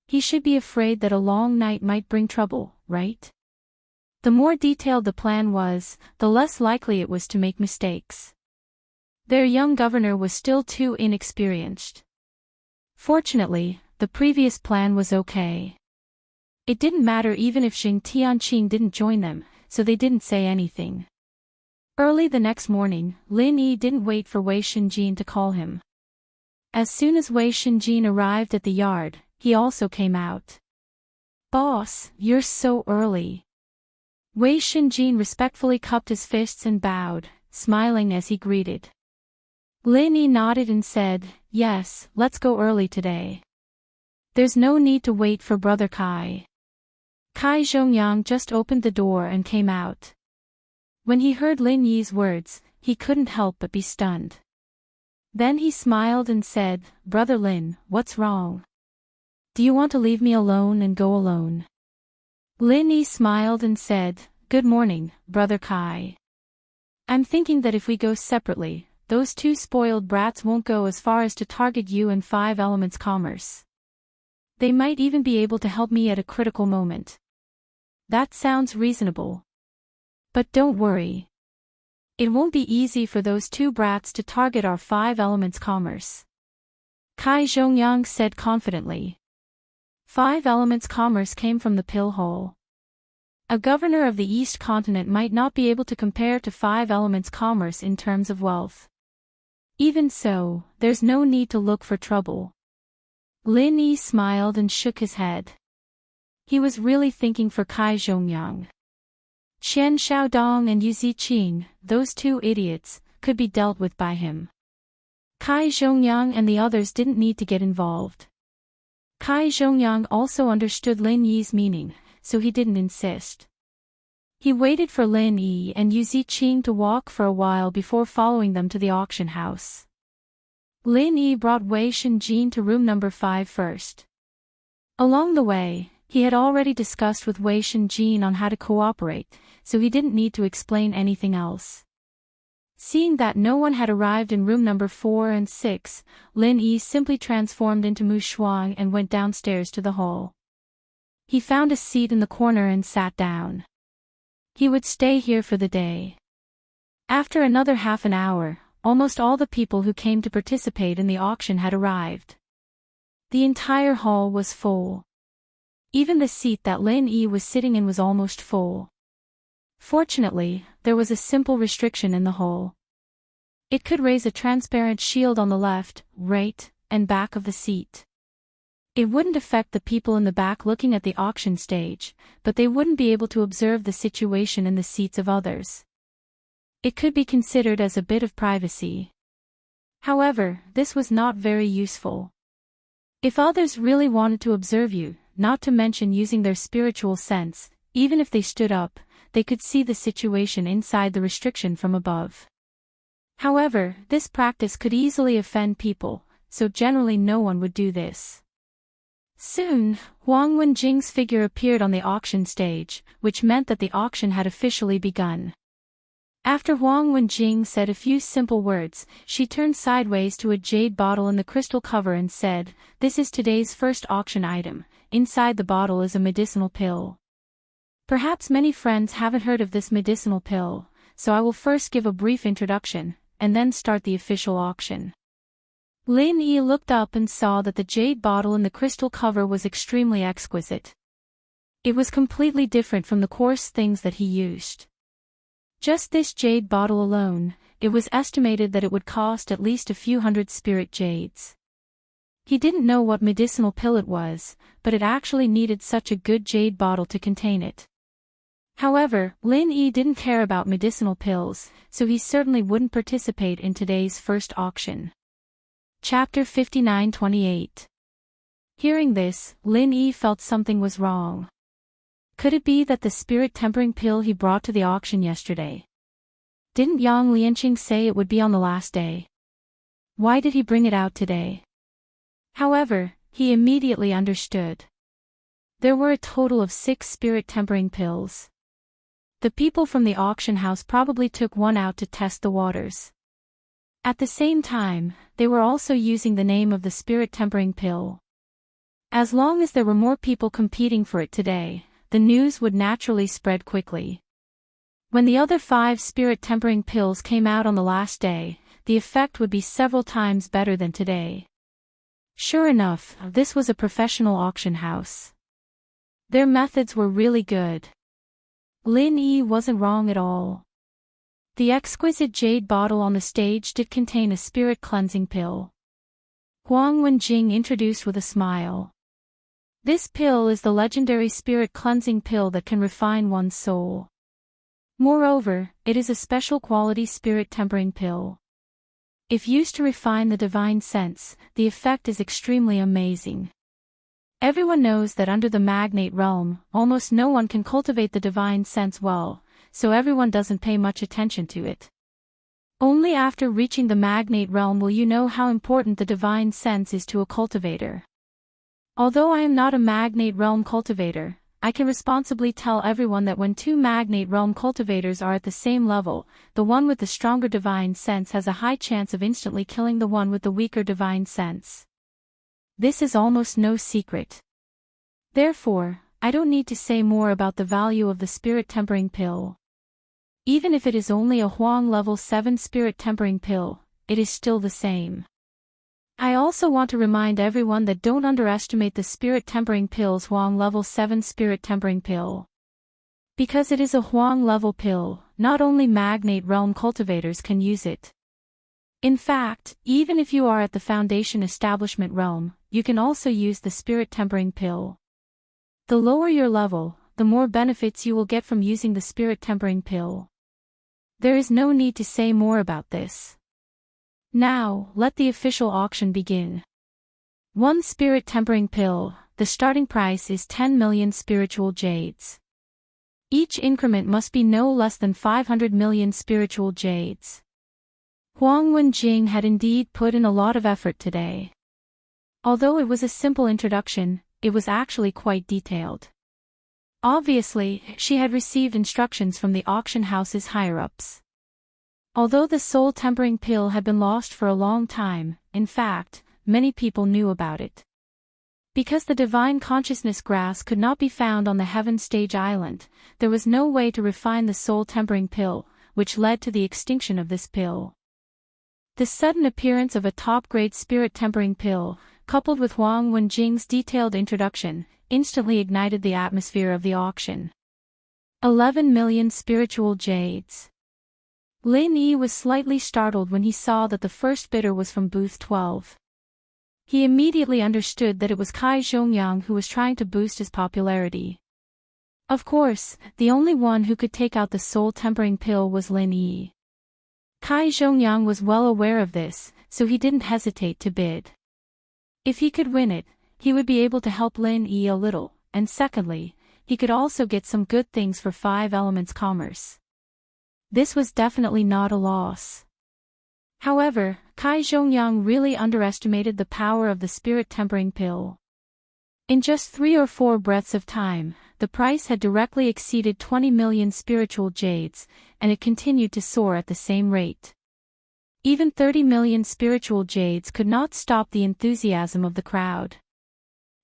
He should be afraid that a long night might bring trouble, right? The more detailed the plan was, the less likely it was to make mistakes. Their young governor was still too inexperienced. Fortunately, the previous plan was okay. It didn't matter even if Jing Tianqing didn't join them, so they didn't say anything. Early the next morning, Lin Yi didn't wait for Wei Shenjin to call him. As soon as Wei Shenjin arrived at the yard, he also came out. "Boss, you're so early." Wei Shenjin respectfully cupped his fists and bowed, smiling as he greeted. Lin Yi nodded and said, "Yes, let's go early today. There's no need to wait for Brother Kai." Kai Zhongyang just opened the door and came out. When he heard Lin Yi's words, he couldn't help but be stunned. Then he smiled and said, "Brother Lin, what's wrong? Do you want to leave me alone and go alone?" Lin Yi smiled and said, "Good morning, Brother Kai. I'm thinking that if we go separately, those two spoiled brats won't go as far as to target you and Five Elements Commerce. They might even be able to help me at a critical moment. That sounds reasonable. But don't worry. It won't be easy for those two brats to target our Five Elements Commerce." Kai Zhongyang said confidently. Five Elements Commerce came from the pill hole. A governor of the East Continent might not be able to compare to 5 elements commerce in terms of wealth. Even so, there's no need to look for trouble. Lin Yi smiled and shook his head. He was really thinking for Kai Zhongyang. Qian Xiaodong and Yu Ziqing, those 2 idiots, could be dealt with by him. Kai Zhongyang and the others didn't need to get involved. Kai Zhongyang also understood Lin Yi's meaning, so he didn't insist. He waited for Lin Yi and Yu Ziqing to walk for a while before following them to the auction house. Lin Yi brought Wei Shenjin to room number 5 first. Along the way, he had already discussed with Wei Shenjin on how to cooperate, so he didn't need to explain anything else. Seeing that no one had arrived in room number 4 and 6, Lin Yi simply transformed into Mu Shuang and went downstairs to the hall. He found a seat in the corner and sat down. He would stay here for the day. After another half an hour, almost all the people who came to participate in the auction had arrived. The entire hall was full. Even the seat that Lin Yi was sitting in was almost full. Fortunately, there was a simple restriction in the hall. It could raise a transparent shield on the left, right, and back of the seat. It wouldn't affect the people in the back looking at the auction stage, but they wouldn't be able to observe the situation in the seats of others. It could be considered as a bit of privacy. However, this was not very useful. If others really wanted to observe you, not to mention using their spiritual sense, even if they stood up, they could see the situation inside the restriction from above. However, this practice could easily offend people, so generally no one would do this. Soon, Huang Wenjing's figure appeared on the auction stage, which meant that the auction had officially begun. After Huang Wenjing said a few simple words, she turned sideways to a jade bottle in the crystal cover and said, "This is today's first auction item. Inside the bottle is a medicinal pill. Perhaps many friends haven't heard of this medicinal pill, so I will first give a brief introduction, and then start the official auction." Lin Yi looked up and saw that the jade bottle in the crystal cover was extremely exquisite. It was completely different from the coarse things that he used. Just this jade bottle alone, it was estimated that it would cost at least a few hundred spirit jades. He didn't know what medicinal pill it was, but it actually needed such a good jade bottle to contain it. However, Lin Yi didn't care about medicinal pills, so he certainly wouldn't participate in today's first auction. Chapter 59-28. Hearing this, Lin Yi felt something was wrong. Could it be that the spirit tempering pill he brought to the auction yesterday? Didn't Yang Lianqing say it would be on the last day? Why did he bring it out today? However, he immediately understood. There were a total of 6 spirit tempering pills. The people from the auction house probably took one out to test the waters. At the same time, they were also using the name of the spirit tempering pill. As long as there were more people competing for it today, the news would naturally spread quickly. When the other 5 spirit tempering pills came out on the last day, the effect would be several times better than today. Sure enough, this was a professional auction house. Their methods were really good. Lin Yi wasn't wrong at all. The exquisite jade bottle on the stage did contain a spirit cleansing pill. Huang Wenjing introduced with a smile. This pill is the legendary spirit cleansing pill that can refine one's soul. Moreover, it is a special quality spirit tempering pill. If used to refine the divine sense, the effect is extremely amazing. Everyone knows that under the magnate realm, almost no one can cultivate the divine sense well, so everyone doesn't pay much attention to it. Only after reaching the magnate realm will you know how important the divine sense is to a cultivator. Although I am not a magnate realm cultivator, I can responsibly tell everyone that when 2 magnate realm cultivators are at the same level, the one with the stronger divine sense has a high chance of instantly killing the one with the weaker divine sense. This is almost no secret. Therefore, I don't need to say more about the value of the spirit tempering pill. Even if it is only a Huang level 7 spirit tempering pill, it is still the same. I also want to remind everyone that don't underestimate the spirit tempering pill's Huang level 7 spirit tempering pill. Because it is a Huang-level pill, not only Magnate Realm cultivators can use it. In fact, even if you are at the Foundation Establishment realm, you can also use the Spirit Tempering pill. The lower your level, the more benefits you will get from using the Spirit Tempering pill. There is no need to say more about this. Now, let the official auction begin. 1 Spirit Tempering pill, the starting price is 10 million spiritual jades. Each increment must be no less than 500 million spiritual jades. Huang Wenjing had indeed put in a lot of effort today. Although it was a simple introduction, it was actually quite detailed. Obviously, she had received instructions from the auction house's higher-ups. Although the soul tempering pill had been lost for a long time, in fact, many people knew about it. Because the divine consciousness grass could not be found on the Heaven Stage Island, there was no way to refine the soul tempering pill, which led to the extinction of this pill. The sudden appearance of a top-grade spirit tempering pill, coupled with Huang Wenjing's detailed introduction, instantly ignited the atmosphere of the auction. 11 million spiritual jades. Lin Yi was slightly startled when he saw that the first bidder was from booth 12. He immediately understood that it was Kai Zhongyang who was trying to boost his popularity. Of course, the only one who could take out the soul tempering pill was Lin Yi. Kai Zhongyang was well aware of this, so he didn't hesitate to bid. If he could win it, he would be able to help Lin Yi a little, and secondly, he could also get some good things for 5 Elements commerce. This was definitely not a loss. However, Kai Zhongyang really underestimated the power of the spirit tempering pill. In just 3 or 4 breaths of time, the price had directly exceeded 20 million spiritual jades, and it continued to soar at the same rate. Even 30 million spiritual jades could not stop the enthusiasm of the crowd.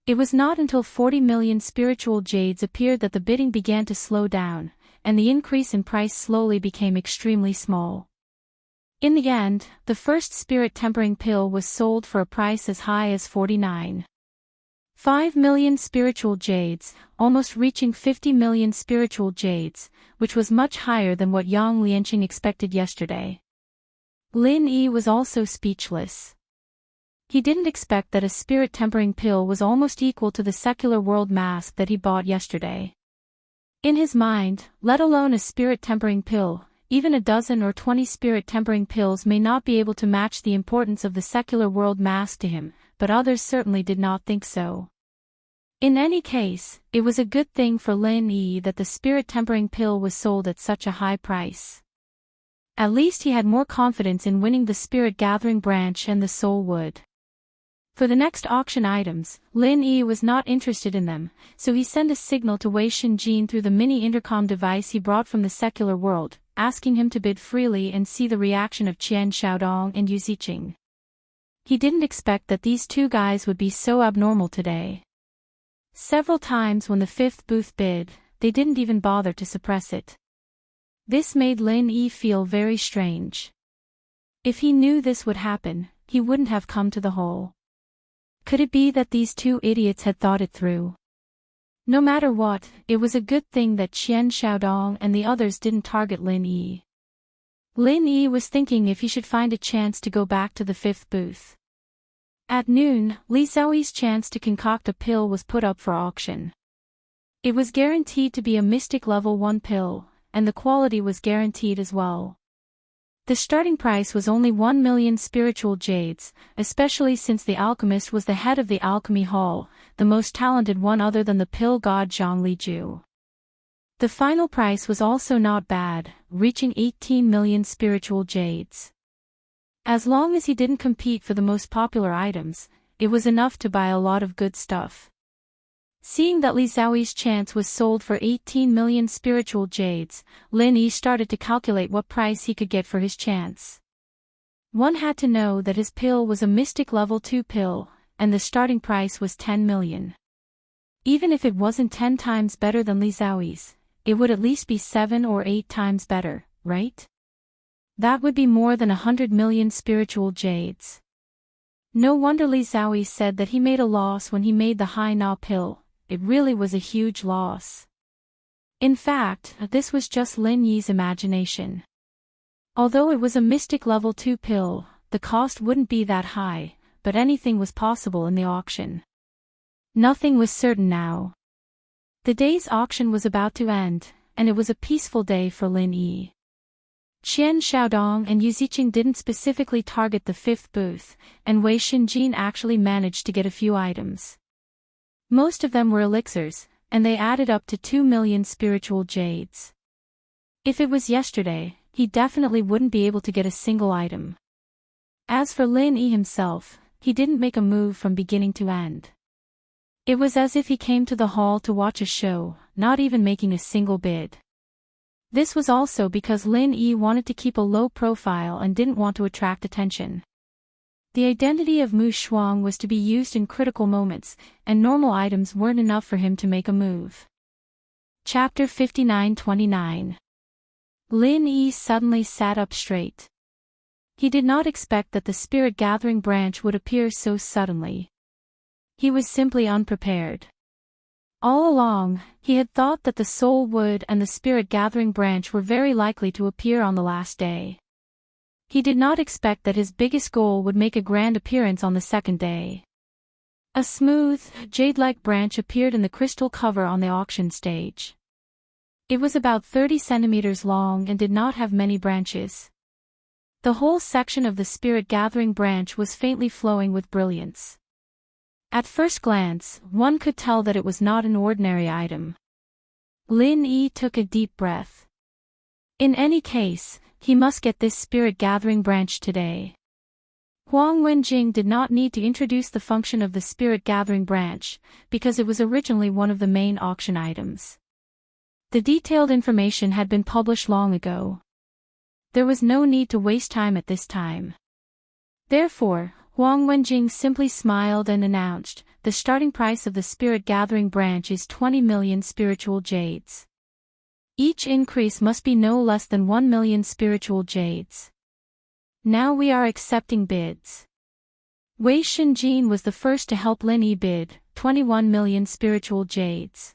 It was not until 40 million spiritual jades appeared that the bidding began to slow down, and the increase in price slowly became extremely small. In the end, the first spirit tempering pill was sold for a price as high as 49.5 million spiritual jades, almost reaching 50 million spiritual jades, which was much higher than what Yang Lianqing expected yesterday. Lin Yi was also speechless. He didn't expect that a spirit tempering pill was almost equal to the secular world mask that he bought yesterday. In his mind, let alone a spirit tempering pill, even a dozen or 20 spirit tempering pills may not be able to match the importance of the secular world mask to him, but others certainly did not think so. In any case, it was a good thing for Lin Yi that the spirit tempering pill was sold at such a high price. At least he had more confidence in winning the spirit gathering branch and the soul wood. For the next auction items, Lin Yi was not interested in them, so he sent a signal to Wei Shinjin through the mini intercom device he brought from the secular world, asking him to bid freely and see the reaction of Qian Xiaodong and Yu Ziqing. He didn't expect that these 2 guys would be so abnormal today. Several times when the 5th booth bid, they didn't even bother to suppress it. This made Lin Yi feel very strange. If he knew this would happen, he wouldn't have come to the hole. Could it be that these 2 idiots had thought it through? No matter what, it was a good thing that Qian Xiaodong and the others didn't target Lin Yi. Lin Yi was thinking if he should find a chance to go back to the 5th booth. At noon, Li Xiaoyi's chance to concoct a pill was put up for auction. It was guaranteed to be a Mystic Level 1 pill, and the quality was guaranteed as well. The starting price was only 1 million spiritual jades, especially since the alchemist was the head of the alchemy hall, the most talented one other than the pill god Zhang Liju. The final price was also not bad, reaching 18 million spiritual jades. As long as he didn't compete for the most popular items, it was enough to buy a lot of good stuff. Seeing that Li Xiaoyi's chance was sold for 18 million spiritual jades, Lin Yi started to calculate what price he could get for his chance. One had to know that his pill was a Mystic Level 2 pill, and the starting price was 10 million. Even if it wasn't 10 times better than Li Xiaoyi's, it would at least be 7 or 8 times better, right? That would be more than 100 million spiritual jades. No wonder Li Xiaoyi said that he made a loss when he made the Hai Na pill. It really was a huge loss. In fact, this was just Lin Yi's imagination. Although it was a mystic level 2 pill, the cost wouldn't be that high, but anything was possible in the auction. Nothing was certain now. The day's auction was about to end, and it was a peaceful day for Lin Yi. Qian Xiaodong and Yu Ziqing didn't specifically target the fifth booth, and Wei Xinjin actually managed to get a few items. Most of them were elixirs, and they added up to 2 million spiritual jades. If it was yesterday, he definitely wouldn't be able to get a single item. As for Lin Yi himself, he didn't make a move from beginning to end. It was as if he came to the hall to watch a show, not even making a single bid. This was also because Lin Yi wanted to keep a low profile and didn't want to attract attention. The identity of Mu Shuang was to be used in critical moments, and normal items weren't enough for him to make a move. Chapter 59-29. Lin Yi suddenly sat up straight. He did not expect that the spirit gathering branch would appear so suddenly. He was simply unprepared. All along, he had thought that the soul wood and the spirit gathering branch were very likely to appear on the last day. He did not expect that his biggest goal would make a grand appearance on the second day. A smooth, jade-like branch appeared in the crystal cover on the auction stage. It was about 30 centimeters long and did not have many branches. The whole section of the spirit gathering branch was faintly flowing with brilliance. At first glance, one could tell that it was not an ordinary item. Lin Yi took a deep breath. In any case, he must get this spirit gathering branch today. Huang Wenjing did not need to introduce the function of the spirit gathering branch, because it was originally one of the main auction items. The detailed information had been published long ago. There was no need to waste time at this time. Therefore, Huang Wenjing simply smiled and announced, the starting price of the spirit gathering branch is 20 million spiritual jades. Each increase must be no less than 1 million spiritual jades. Now we are accepting bids. Wei Xinjin was the first to help Lin Yi bid, 21 million spiritual jades.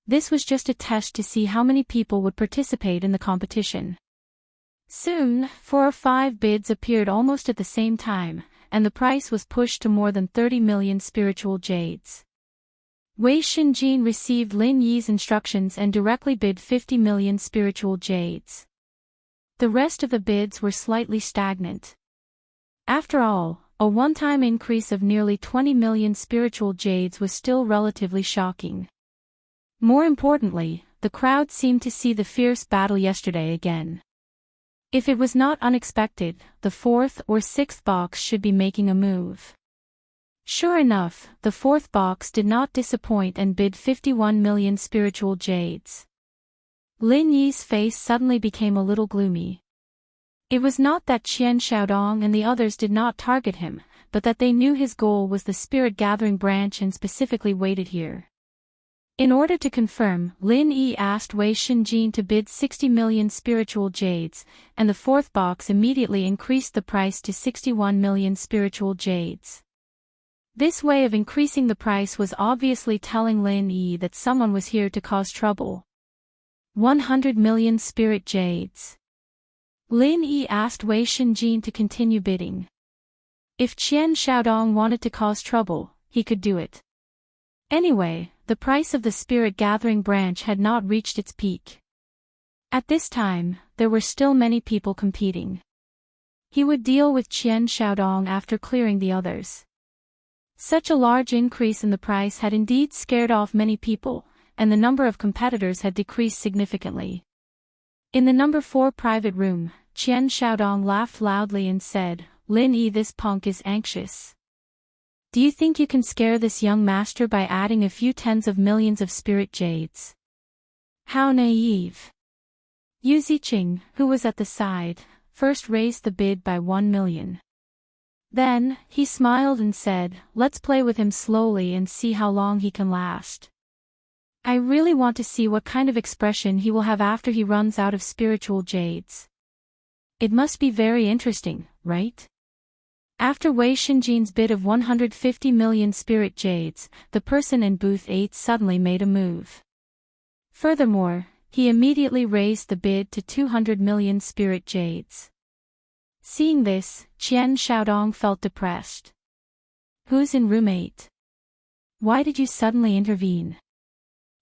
This was just a test to see how many people would participate in the competition. Soon, 4 or 5 bids appeared almost at the same time, and the price was pushed to more than 30 million spiritual jades. Wei Xinjin received Lin Yi's instructions and directly bid 50 million spiritual jades. The rest of the bids were slightly stagnant. After all, a one-time increase of nearly 20 million spiritual jades was still relatively shocking. More importantly, the crowd seemed to see the fierce battle yesterday again. If it was not unexpected, the 4th or 6th box should be making a move. Sure enough, the 4th box did not disappoint and bid 51 million spiritual jades. Lin Yi's face suddenly became a little gloomy. It was not that Qian Xiaodong and the others did not target him, but that they knew his goal was the spirit gathering branch and specifically waited here. In order to confirm, Lin Yi asked Wei Xinjin to bid 60 million spiritual jades, and the 4th box immediately increased the price to 61 million spiritual jades. This way of increasing the price was obviously telling Lin Yi that someone was here to cause trouble. 100 million spirit jades. Lin Yi asked Wei Xinjin to continue bidding. If Qian Xiaodong wanted to cause trouble, he could do it. Anyway, the price of the spirit gathering branch had not reached its peak. At this time, there were still many people competing. He would deal with Qian Xiaodong after clearing the others. Such a large increase in the price had indeed scared off many people, and the number of competitors had decreased significantly. In the number 4 private room, Qian Xiaodong laughed loudly and said, "Lin Yi, this punk is anxious. Do you think you can scare this young master by adding a few tens of millions of spirit jades? How naive." Yu Ziqing, who was at the side, first raised the bid by 1 million. Then, he smiled and said, "Let's play with him slowly and see how long he can last. I really want to see what kind of expression he will have after he runs out of spiritual jades. It must be very interesting, right?" After Wei Xinjin's bid of 150 million spirit jades, the person in booth 8 suddenly made a move. Furthermore, he immediately raised the bid to 200 million spirit jades. Seeing this, Qian Xiaodong felt depressed. Who's in room 8? Why did you suddenly intervene?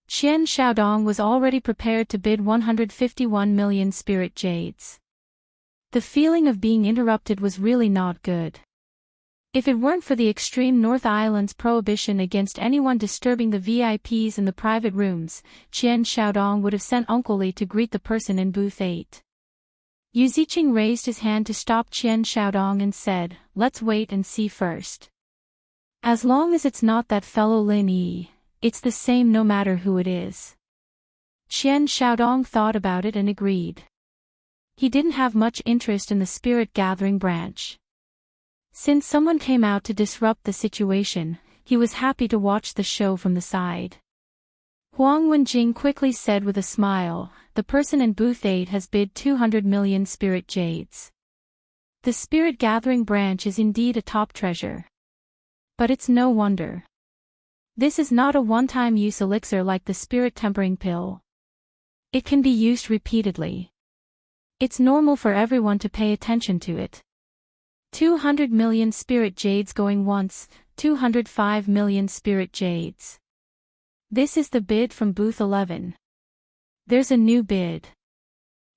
Qian Xiaodong was already prepared to bid 151 million spirit jades. The feeling of being interrupted was really not good. If it weren't for the extreme North Island's prohibition against anyone disturbing the VIPs in the private rooms, Qian Xiaodong would have sent Uncle Li to greet the person in booth 8. Yu Ziqing raised his hand to stop Qian Xiaodong and said, "Let's wait and see first. As long as it's not that fellow Lin Yi, it's the same no matter who it is." Qian Xiaodong thought about it and agreed. He didn't have much interest in the spirit gathering branch. Since someone came out to disrupt the situation, he was happy to watch the show from the side. Huang Wenjing quickly said with a smile, "The person in booth 8 has bid 200 million spirit jades. The spirit gathering branch is indeed a top treasure. But it's no wonder. This is not a one-time use elixir like the spirit tempering pill. It can be used repeatedly. It's normal for everyone to pay attention to it. 200 million spirit jades going once, 205 million spirit jades. This is the bid from booth 11. There's a new bid."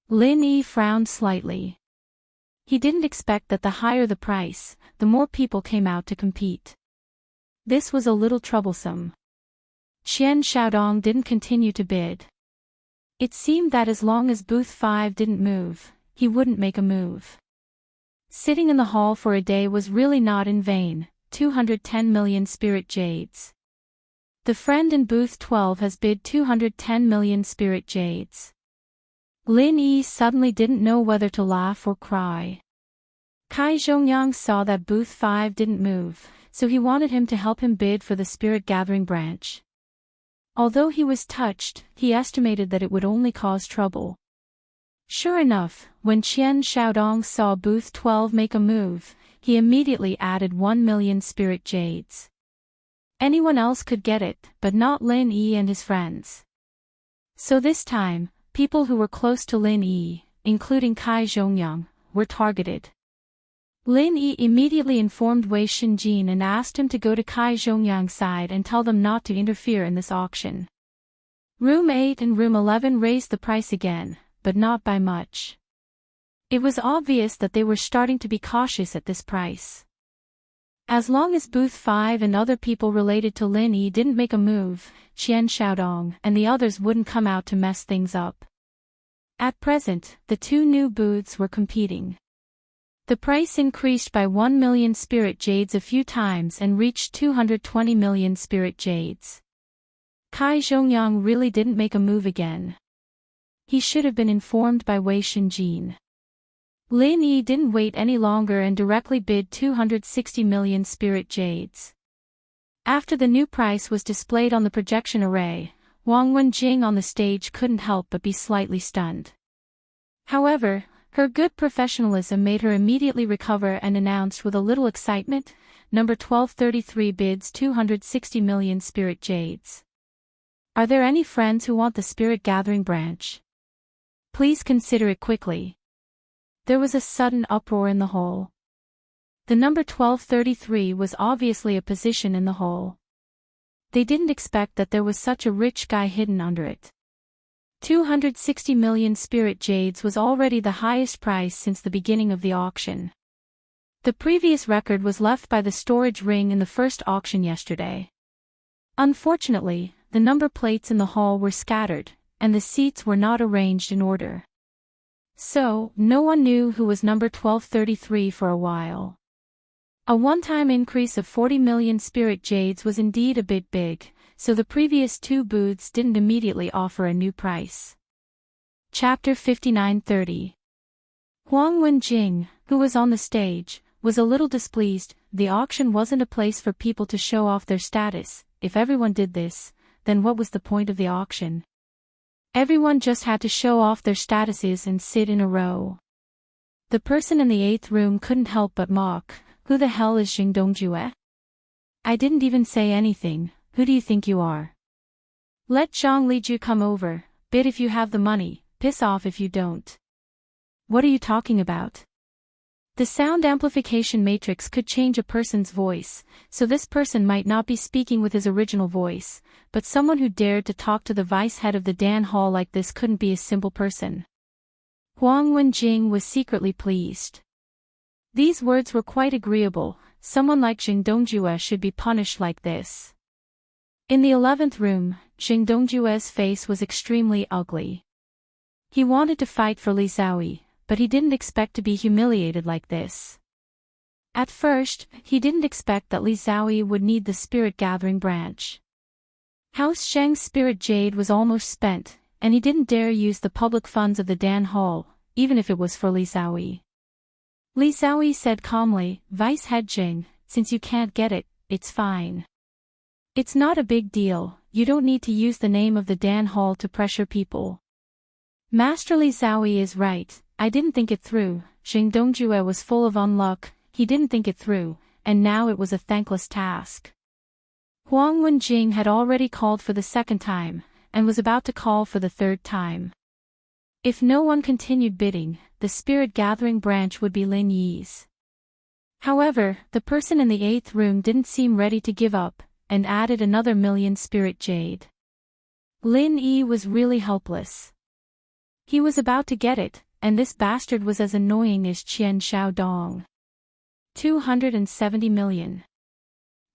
Lin Yi frowned slightly. He didn't expect that the higher the price, the more people came out to compete. This was a little troublesome. Qian Xiaodong didn't continue to bid. It seemed that as long as booth 5 didn't move, he wouldn't make a move. Sitting in the hall for a day was really not in vain, 210 million spirit jades. The friend in booth 12 has bid 210 million spirit jades. Lin Yi suddenly didn't know whether to laugh or cry. Kai Zhongyang saw that booth 5 didn't move, so he wanted him to help him bid for the spirit gathering branch. Although he was touched, he estimated that it would only cause trouble. Sure enough, when Qian Xiaodong saw booth 12 make a move, he immediately added 1 million spirit jades. Anyone else could get it, but not Lin Yi and his friends. So this time, people who were close to Lin Yi, including Kai Zhongyang, were targeted. Lin Yi immediately informed Wei Shinjin and asked him to go to Kai Zhongyang's side and tell them not to interfere in this auction. Room 8 and Room 11 raised the price again, but not by much. It was obvious that they were starting to be cautious at this price. As long as booth 5 and other people related to Lin Yi didn't make a move, Qian Xiaodong and the others wouldn't come out to mess things up. At present, the two new booths were competing. The price increased by 1 million spirit jades a few times and reached 220 million spirit jades. Kai Zhongyang really didn't make a move again. He should have been informed by Wei Shinjin. Lin Yi didn't wait any longer and directly bid 260 million spirit jades. After the new price was displayed on the projection array, Wang Wenjing on the stage couldn't help but be slightly stunned. However, her good professionalism made her immediately recover and announced with a little excitement, "Number 1233 bids 260 million spirit jades. Are there any friends who want the spirit gathering branch? Please consider it quickly." There was a sudden uproar in the hall. The number 1233 was obviously a position in the hall. They didn't expect that there was such a rich guy hidden under it. 260 million spirit jades was already the highest price since the beginning of the auction. The previous record was left by the storage ring in the first auction yesterday. Unfortunately, the number plates in the hall were scattered, and the seats were not arranged in order. So, no one knew who was number 1233 for a while. A one-time increase of 40 million spirit jades was indeed a bit big, so the previous two booths didn't immediately offer a new price. Chapter 59:30. Huang Wenjing, who was on the stage, was a little displeased. The auction wasn't a place for people to show off their status. If everyone did this, then what was the point of the auction? Everyone just had to show off their statuses and sit in a row. The person in the 8th room couldn't help but mock, "Who the hell is Xing Dongjue? I didn't even say anything, who do you think you are?" Let Zhang Liju come over, bid if you have the money, piss off if you don't. What are you talking about? The sound amplification matrix could change a person's voice, so this person might not be speaking with his original voice, but someone who dared to talk to the vice head of the Dan Hall like this couldn't be a simple person. Huang Wenjing was secretly pleased. These words were quite agreeable. Someone like Jing Dongjue should be punished like this. In the 11th room, Jing Dongjue's face was extremely ugly. He wanted to fight for Li Xiaoyi, but he didn't expect to be humiliated like this. At first, he didn't expect that Li Xiaoyi would need the spirit gathering branch. House Sheng's spirit jade was almost spent, and he didn't dare use the public funds of the Dan Hall, even if it was for Li Xiaoyi. Li Xiaoyi said calmly, Vice Head Jing, since you can't get it, it's fine. It's not a big deal, you don't need to use the name of the Dan Hall to pressure people. Master Li Xiaoyi is right, I didn't think it through. Jing Dongjue was full of unluck, he didn't think it through, and now it was a thankless task. Huang Wenjing had already called for the second time, and was about to call for the third time. If no one continued bidding, the spirit gathering branch would be Lin Yi's. However, the person in the 8th room didn't seem ready to give up, and added another 1,000,000 spirit jade. Lin Yi was really helpless. He was about to get it, and this bastard was as annoying as Qian Xiaodong. 270 million.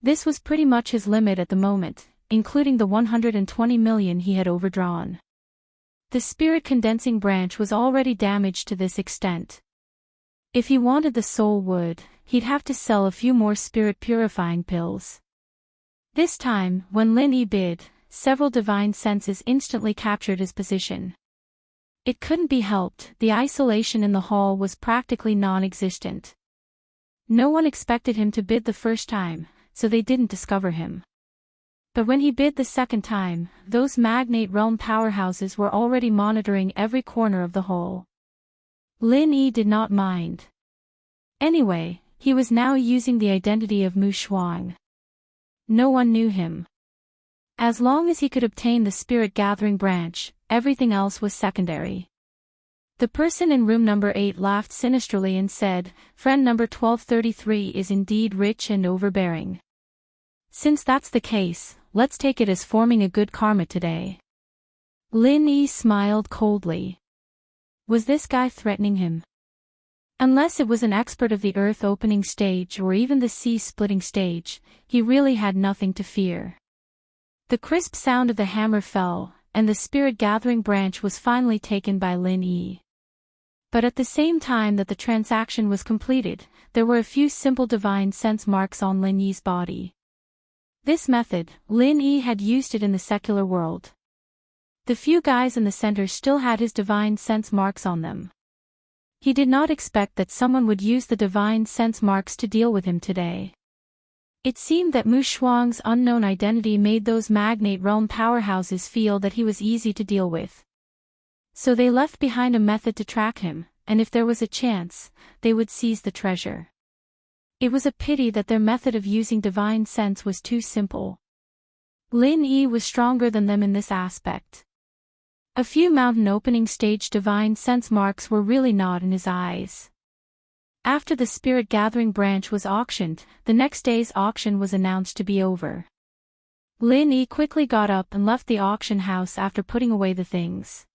This was pretty much his limit at the moment, including the 120 million he had overdrawn. The spirit condensing branch was already damaged to this extent. If he wanted the soul wood, he'd have to sell a few more spirit purifying pills. This time, when Lin Yi bid, several divine senses instantly captured his position. It couldn't be helped, the isolation in the hall was practically non-existent. No one expected him to bid the first time, so they didn't discover him. But when he bid the second time, those magnate realm powerhouses were already monitoring every corner of the hall. Lin Yi did not mind. Anyway, he was now using the identity of Mu Shuang. No one knew him. As long as he could obtain the spirit gathering branch, everything else was secondary. The person in room number 8 laughed sinisterly and said, Friend number 1233 is indeed rich and overbearing. Since that's the case, let's take it as forming a good karma today. Lin Yi smiled coldly. Was this guy threatening him? Unless it was an expert of the earth opening stage or even the sea splitting stage, he really had nothing to fear. The crisp sound of the hammer fell, and the spirit gathering branch was finally taken by Lin Yi. But at the same time that the transaction was completed, there were a few simple divine sense marks on Lin Yi's body. This method, Lin Yi had used it in the secular world. The few guys in the center still had his divine sense marks on them. He did not expect that someone would use the divine sense marks to deal with him today. It seemed that Mu Shuang's unknown identity made those magnate realm powerhouses feel that he was easy to deal with. So they left behind a method to track him, and if there was a chance, they would seize the treasure. It was a pity that their method of using divine sense was too simple. Lin Yi was stronger than them in this aspect. A few mountain opening stage divine sense marks were really not in his eyes. After the spirit gathering branch was auctioned, the next day's auction was announced to be over. Lin Yi quickly got up and left the auction house after putting away the things.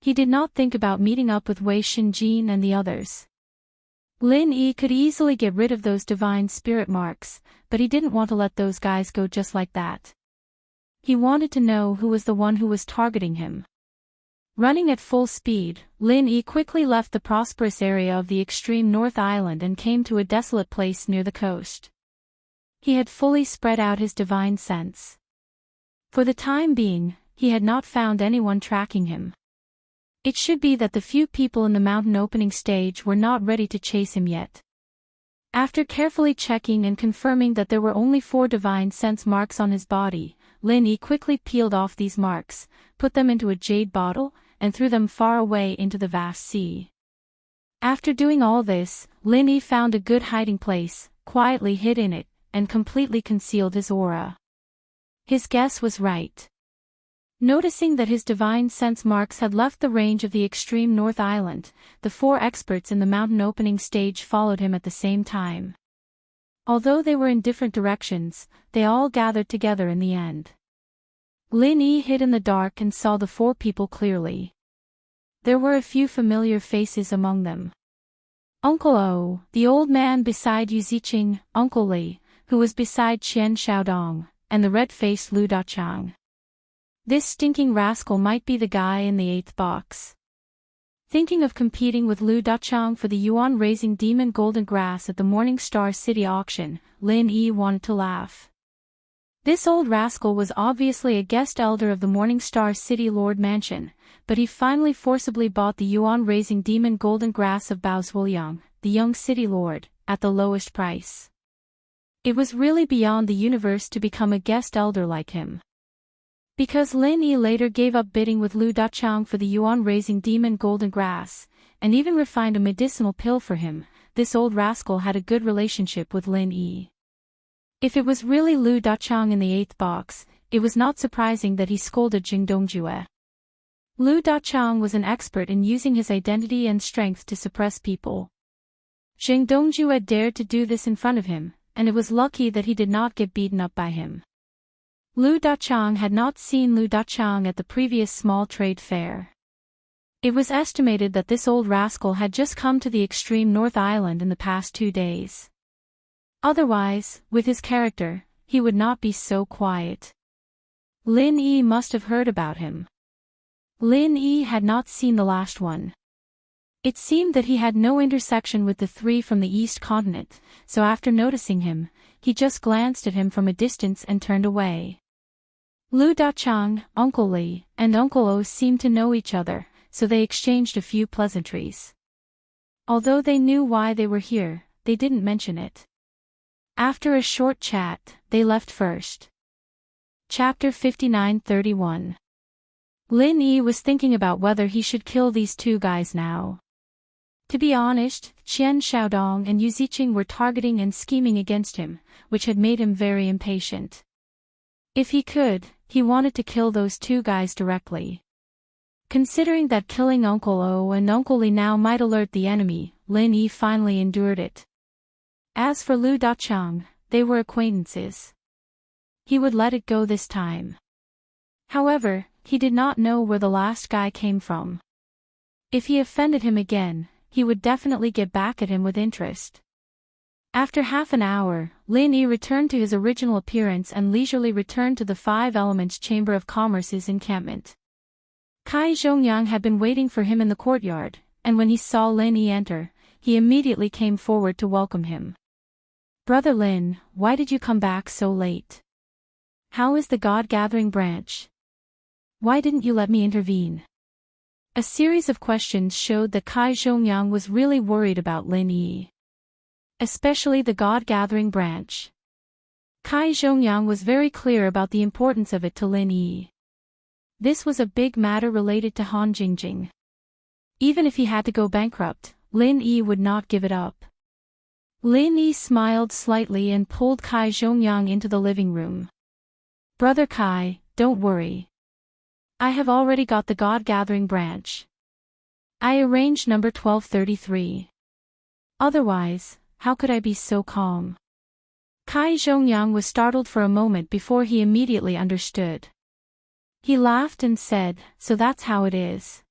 He did not think about meeting up with Wei Xinjin and the others. Lin Yi could easily get rid of those divine spirit marks, but he didn't want to let those guys go just like that. He wanted to know who was the one who was targeting him. Running at full speed, Lin Yi quickly left the prosperous area of the extreme North Island and came to a desolate place near the coast. He had fully spread out his divine sense. For the time being, he had not found anyone tracking him. It should be that the few people in the mountain opening stage were not ready to chase him yet. After carefully checking and confirming that there were only 4 divine sense marks on his body, Lin Yi quickly peeled off these marks, put them into a jade bottle, and threw them far away into the vast sea. After doing all this, Lin Yi found a good hiding place, quietly hid in it, and completely concealed his aura. His guess was right. Noticing that his divine sense marks had left the range of the extreme North Island, the 4 experts in the mountain opening stage followed him at the same time. Although they were in different directions, they all gathered together in the end. Lin Yi hid in the dark and saw the 4 people clearly. There were a few familiar faces among them. Uncle O, the old man beside Yu Ziqing, Uncle Li, who was beside Qian Xiaodong, and the red-faced Lu Dachang. This stinking rascal might be the guy in the 8th box. Thinking of competing with Lu Dachang for the yuan-raising demon golden grass at the Morning Star City auction, Lin Yi wanted to laugh. This old rascal was obviously a guest elder of the Morning Star City Lord Mansion, but he finally forcibly bought the yuan-raising demon golden grass of Bao Zuoyang, the young city lord, at the lowest price. It was really beyond the universe to become a guest elder like him. Because Lin Yi later gave up bidding with Lu Dachang for the yuan-raising demon golden grass, and even refined a medicinal pill for him, this old rascal had a good relationship with Lin Yi. If it was really Lu Dachang in the 8th box, it was not surprising that he scolded Jing Dongjue. Lu Dachang was an expert in using his identity and strength to suppress people. Jing Dongjue dared to do this in front of him, and it was lucky that he did not get beaten up by him. Lu Dachang had not seen Lu Dachang at the previous small trade fair. It was estimated that this old rascal had just come to the extreme North Island in the past 2 days. Otherwise, with his character, he would not be so quiet. Lin Yi must have heard about him. Lin Yi had not seen the last one. It seemed that he had no intersection with the 3 from the East Continent, so after noticing him, he just glanced at him from a distance and turned away. Lu Dachang, Uncle Li, and Uncle O seemed to know each other, so they exchanged a few pleasantries. Although they knew why they were here, they didn't mention it. After a short chat, they left first. Chapter 59-31. Lin Yi was thinking about whether he should kill these 2 guys now. To be honest, Qian Xiaodong and Yu Ziqing were targeting and scheming against him, which had made him very impatient. If he could, he wanted to kill those 2 guys directly. Considering that killing Uncle O and Uncle Li now might alert the enemy, Lin Yi finally endured it. As for Lu Dachang, they were acquaintances. He would let it go this time. However, he did not know where the last guy came from. If he offended him again, he would definitely get back at him with interest. After half an hour, Lin Yi returned to his original appearance and leisurely returned to the 5 Elements Chamber of Commerce's encampment. Kai Zhongyang had been waiting for him in the courtyard, and when he saw Lin Yi enter, he immediately came forward to welcome him. "Brother Lin, why did you come back so late? How is the God-gathering branch? Why didn't you let me intervene?" A series of questions showed that Kai Zhongyang was really worried about Lin Yi. Especially the God-gathering branch. Kai Zhongyang was very clear about the importance of it to Lin Yi. This was a big matter related to Han Jingjing. Even if he had to go bankrupt, Lin Yi would not give it up. Lin Yi smiled slightly and pulled Kai Zhongyang into the living room. "Brother Kai, don't worry. I have already got the God-gathering branch. I arranged number 1233. Otherwise, how could I be so calm?" Kai Zhongyang was startled for a moment before he immediately understood. He laughed and said, "So that's how it is.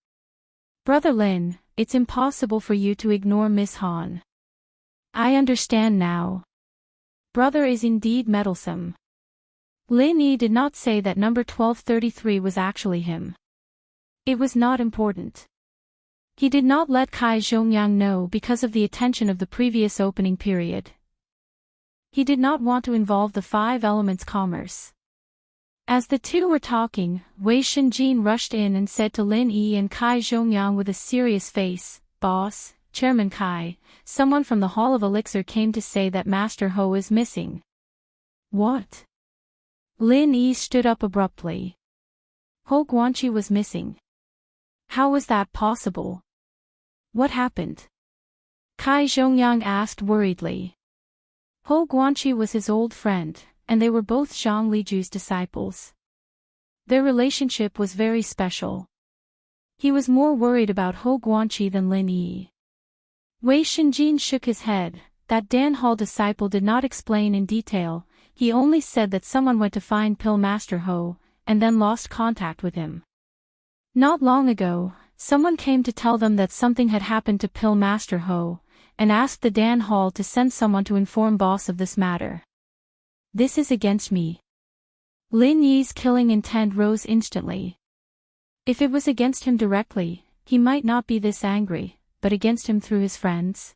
Brother Lin, it's impossible for you to ignore Miss Han. I understand now. Brother is indeed meddlesome." Lin Yi did not say that number 1233 was actually him. It was not important. He did not let Kai Zhongyang know because of the attention of the previous opening period. He did not want to involve the 5 Elements commerce. As the 2 were talking, Wei Shenjin rushed in and said to Lin Yi and Kai Zhongyang with a serious face, "Boss, Chairman Kai, someone from the Hall of Elixir came to say that Master Ho is missing." "What?" Lin Yi stood up abruptly. Ho Guanqi was missing. How was that possible? What happened? Kai Zhongyang asked worriedly. Ho Guanqi was his old friend, and they were both Zhang Liju's disciples. Their relationship was very special. He was more worried about Ho Guanqi than Lin Yi. Wei Shinjin shook his head. That Dan Hall disciple did not explain in detail, he only said that someone went to find Pill Master Ho, and then lost contact with him. Not long ago, someone came to tell them that something had happened to Pill Master Ho, and asked the Dan Hall to send someone to inform boss of this matter. This is against me. Lin Yi's killing intent rose instantly. If it was against him directly, he might not be this angry, but against him through his friends?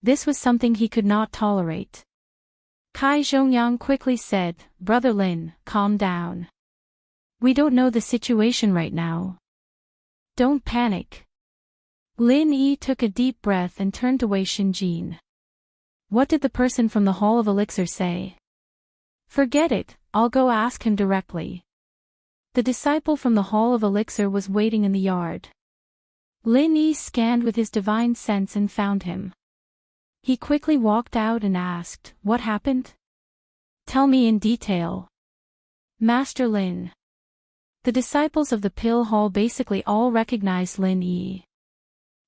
This was something he could not tolerate. Kai Zhongyang quickly said, Brother Lin, calm down. We don't know the situation right now. Don't panic. Lin Yi took a deep breath and turned to Wei Shinjin. What did the person from the Hall of Elixir say? Forget it, I'll go ask him directly. The disciple from the Hall of Elixir was waiting in the yard. Lin Yi scanned with his divine sense and found him. He quickly walked out and asked, What happened? Tell me in detail. Master Lin. The disciples of the Pill Hall basically all recognized Lin Yi.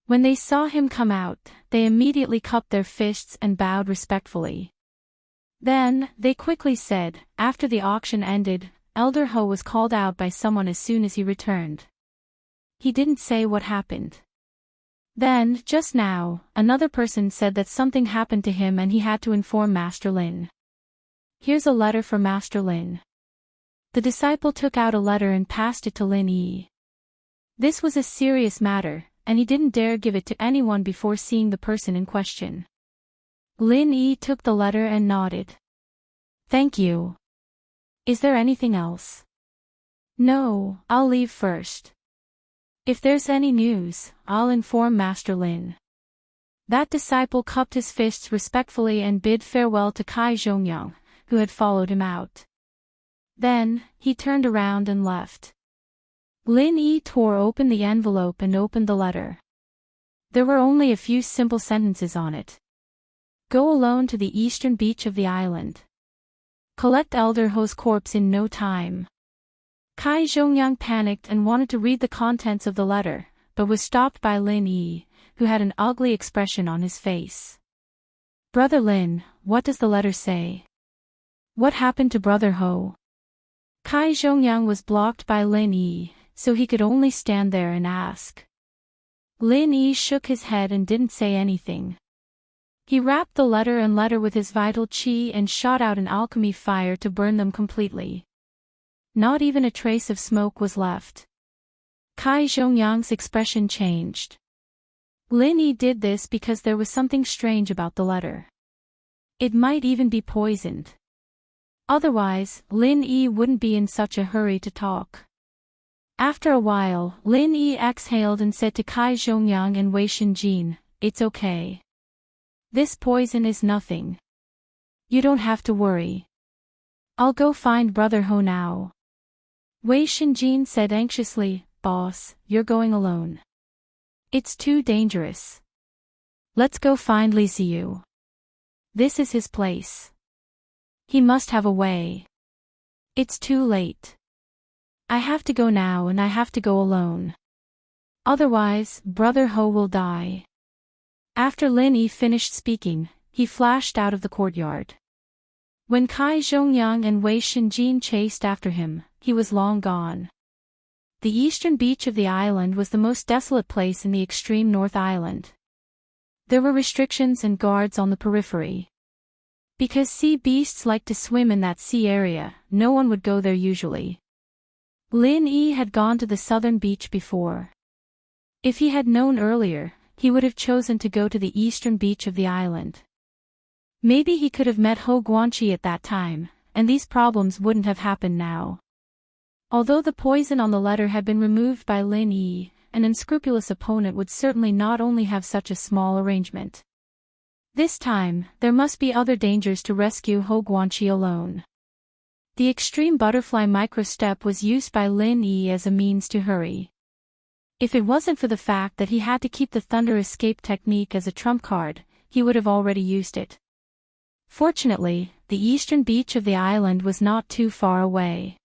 When they saw him come out, they immediately cupped their fists and bowed respectfully. Then, they quickly said, after the auction ended, Elder Ho was called out by someone as soon as he returned. He didn't say what happened. Then, just now, another person said that something happened to him and he had to inform Master Lin. Here's a letter for Master Lin. The disciple took out a letter and passed it to Lin Yi. This was a serious matter, and he didn't dare give it to anyone before seeing the person in question. Lin Yi took the letter and nodded. Thank you. Is there anything else? No, I'll leave first. If there's any news, I'll inform Master Lin. That disciple cupped his fists respectfully and bid farewell to Kai Zhongyang, who had followed him out. Then, he turned around and left. Lin Yi tore open the envelope and opened the letter. There were only a few simple sentences on it. Go alone to the eastern beach of the island. Collect Elder Ho's corpse in no time. Kai Zhongyang panicked and wanted to read the contents of the letter, but was stopped by Lin Yi, who had an ugly expression on his face. Brother Lin, what does the letter say? What happened to Brother Ho? Kai Zhongyang was blocked by Lin Yi, so he could only stand there and ask. Lin Yi shook his head and didn't say anything. He wrapped the letter and letter with his vital qi and shot out an alchemy fire to burn them completely. Not even a trace of smoke was left. Kai Zhongyang's expression changed. Lin Yi did this because there was something strange about the letter. It might even be poisoned. Otherwise, Lin Yi wouldn't be in such a hurry to talk. After a while, Lin Yi exhaled and said to Kai Zhongyang and Wei Shinjin, It's okay. This poison is nothing. You don't have to worry. I'll go find Brother Ho now. Wei Shinjin said anxiously, Boss, you're going alone. It's too dangerous. Let's go find Li Ziyu. This is his place. He must have a way. It's too late. I have to go now and I have to go alone. Otherwise, Brother Ho will die. After Lin Yi finished speaking, he flashed out of the courtyard. When Kai Zhongyang and Wei Shinjin chased after him, he was long gone. The eastern beach of the island was the most desolate place in the extreme North Island. There were restrictions and guards on the periphery. Because sea beasts like to swim in that sea area, no one would go there usually. Lin Yi had gone to the southern beach before. If he had known earlier, he would have chosen to go to the eastern beach of the island. Maybe he could have met Ho Guanqi at that time, and these problems wouldn't have happened now. Although the poison on the letter had been removed by Lin Yi, an unscrupulous opponent would certainly not only have such a small arrangement. This time, there must be other dangers to rescue Ho Guanqi alone. The extreme butterfly microstep was used by Lin Yi as a means to hurry. If it wasn't for the fact that he had to keep the thunder escape technique as a trump card, he would have already used it. Fortunately, the eastern beach of the island was not too far away.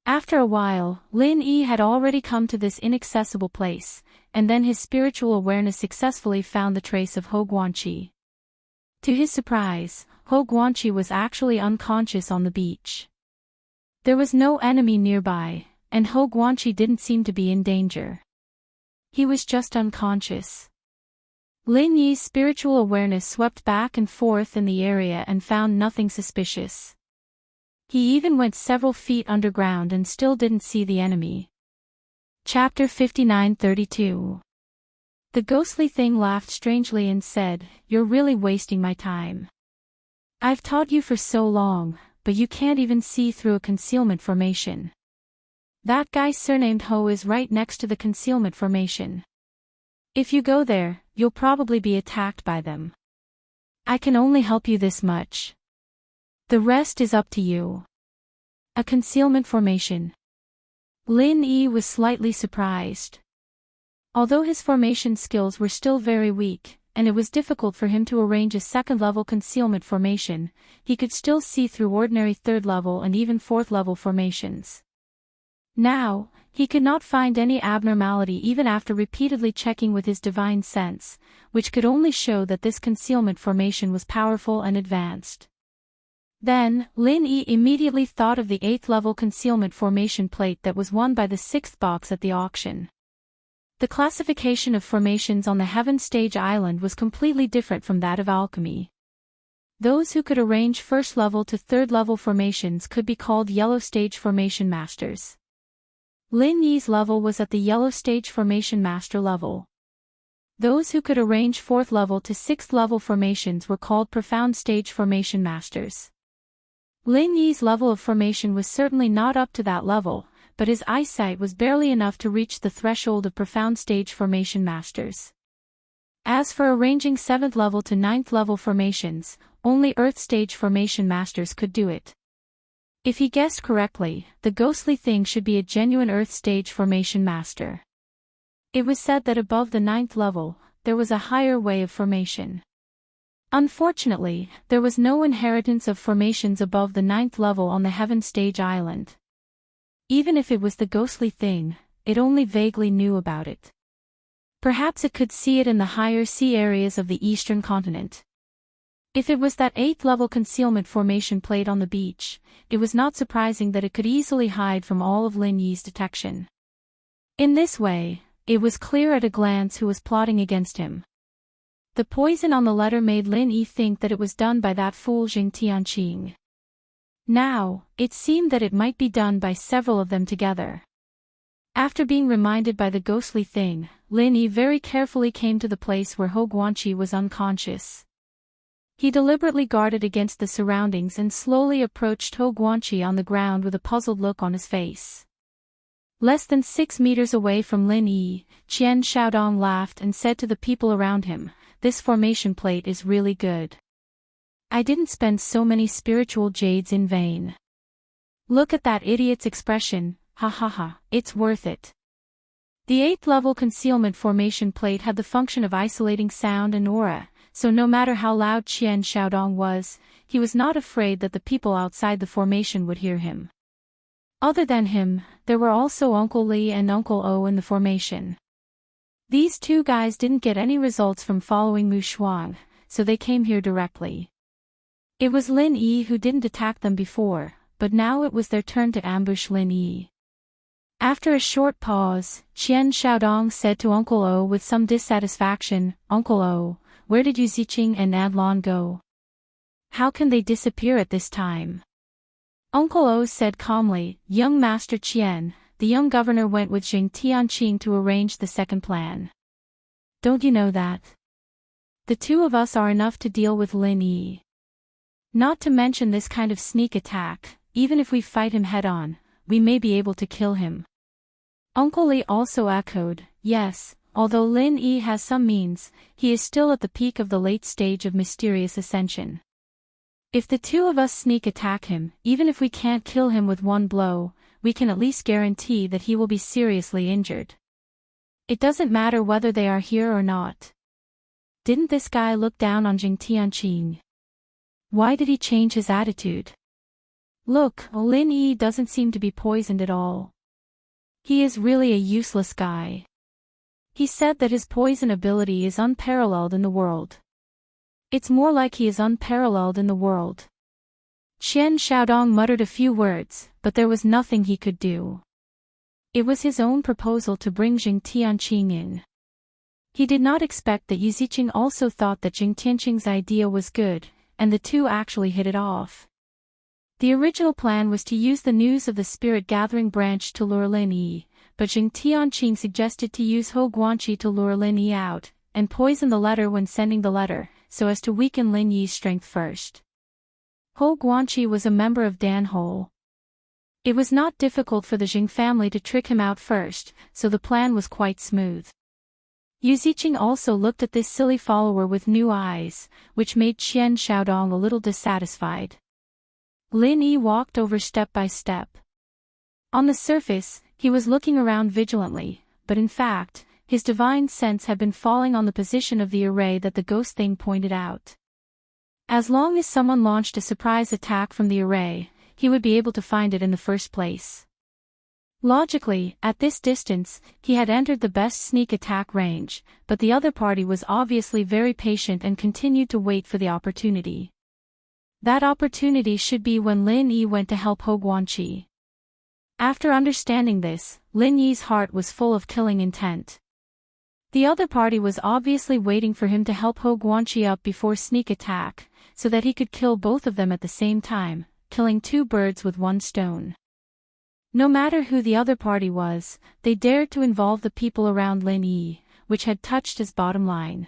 After a while, Lin Yi had already come to this inaccessible place, and then his spiritual awareness successfully found the trace of Hou Guanqi. To his surprise, Hou Guanqi was actually unconscious on the beach. There was no enemy nearby, and Hou Guanqi didn't seem to be in danger. He was just unconscious. Lin Yi's spiritual awareness swept back and forth in the area and found nothing suspicious. He even went several feet underground and still didn't see the enemy. Chapter 59:32. The ghostly thing laughed strangely and said, "You're really wasting my time. I've taught you for so long, but you can't even see through a concealment formation. That guy surnamed Ho is right next to the concealment formation. If you go there, you'll probably be attacked by them. I can only help you this much. The rest is up to you." A concealment formation. Lin Yi was slightly surprised. Although his formation skills were still very weak, and it was difficult for him to arrange a second-level concealment formation, he could still see through ordinary third-level and even fourth-level formations. Now, he could not find any abnormality even after repeatedly checking with his divine sense, which could only show that this concealment formation was powerful and advanced. Then, Lin Yi immediately thought of the 8th-level concealment formation plate that was won by the 6th box at the auction. The classification of formations on the Heaven Stage Island was completely different from that of alchemy. Those who could arrange 1st-level to 3rd-level formations could be called Yellow Stage Formation Masters. Lin Yi's level was at the Yellow Stage Formation Master level. Those who could arrange 4th-level to 6th-level formations were called Profound Stage Formation Masters. Lin Yi's level of formation was certainly not up to that level, but his eyesight was barely enough to reach the threshold of Profound Stage Formation Masters. As for arranging 7th-level to 9th-level formations, only Earth Stage Formation Masters could do it. If he guessed correctly, the ghostly thing should be a genuine Earth Stage Formation Master. It was said that above the 9th level, there was a higher way of formation. Unfortunately, there was no inheritance of formations above the 9th level on the Heaven Stage Island. Even if it was the ghostly thing, it only vaguely knew about it. Perhaps it could see it in the higher sea areas of the eastern continent. If it was that 8th-level concealment formation plate on the beach, it was not surprising that it could easily hide from all of Lin Yi's detection. In this way, it was clear at a glance who was plotting against him. The poison on the letter made Lin Yi think that it was done by that fool Jing Tianqing. Now, it seemed that it might be done by several of them together. After being reminded by the ghostly thing, Lin Yi very carefully came to the place where Hou Guanqi was unconscious. He deliberately guarded against the surroundings and slowly approached Hou Guanqi on the ground with a puzzled look on his face. Less than 6 meters away from Lin Yi, Qian Shaodong laughed and said to the people around him, "This formation plate is really good. I didn't spend so many spiritual jades in vain. Look at that idiot's expression, ha ha ha, it's worth it." The 8th-level concealment formation plate had the function of isolating sound and aura, so no matter how loud Qian Shaodong was, he was not afraid that the people outside the formation would hear him. Other than him, there were also Uncle Li and Uncle O in the formation. These two guys didn't get any results from following Mu Shuang, so they came here directly. It was Lin Yi who didn't attack them before, but now it was their turn to ambush Lin Yi. After a short pause, Qian Shaodong said to Uncle O with some dissatisfaction, "Uncle O, where did you Ziqing and Adlon go? How can they disappear at this time?" Uncle O said calmly, "Young Master Qian, the young governor went with Jing Tianqing to arrange the second plan. Don't you know that? The two of us are enough to deal with Lin Yi. Not to mention this kind of sneak attack, even if we fight him head-on, we may be able to kill him." Uncle Li also echoed, "Yes, although Lin Yi has some means, he is still at the peak of the late stage of mysterious ascension. If the two of us sneak attack him, even if we can't kill him with one blow, we can at least guarantee that he will be seriously injured. It doesn't matter whether they are here or not. Didn't this guy look down on Jing Tianqing? Why did he change his attitude?" Look, Lin Yi doesn't seem to be poisoned at all. He is really a useless guy. He said that his poison ability is unparalleled in the world. It's more like he is unparalleled in the world. Qian Xiaodong muttered a few words, but there was nothing he could do. It was his own proposal to bring Jing Tianqing in. He did not expect that Yu Ziqing also thought that Jing Tianqing's idea was good, and the two actually hit it off. The original plan was to use the news of the spirit gathering branch to lure Lin Yi, but Jing Tianqing suggested to use Hou Guanqi to lure Lin Yi out, and poison the letter when sending the letter, so as to weaken Lin Yi's strength first. Hou Guanqi was a member of Danhou. It was not difficult for the Jing family to trick him out first, so the plan was quite smooth. Yu Ziqing also looked at this silly follower with new eyes, which made Qian Xiaodong a little dissatisfied. Lin Yi walked over step by step. On the surface, he was looking around vigilantly, but in fact, his divine sense had been falling on the position of the array that the ghost thing pointed out. As long as someone launched a surprise attack from the array, he would be able to find it in the first place. Logically, at this distance, he had entered the best sneak attack range, but the other party was obviously very patient and continued to wait for the opportunity. That opportunity should be when Lin Yi went to help Hou Guanqi. After understanding this, Lin Yi's heart was full of killing intent. The other party was obviously waiting for him to help Hou Guanqi up before sneak attack, so that he could kill both of them at the same time, killing two birds with one stone. No matter who the other party was, they dared to involve the people around Lin Yi, which had touched his bottom line.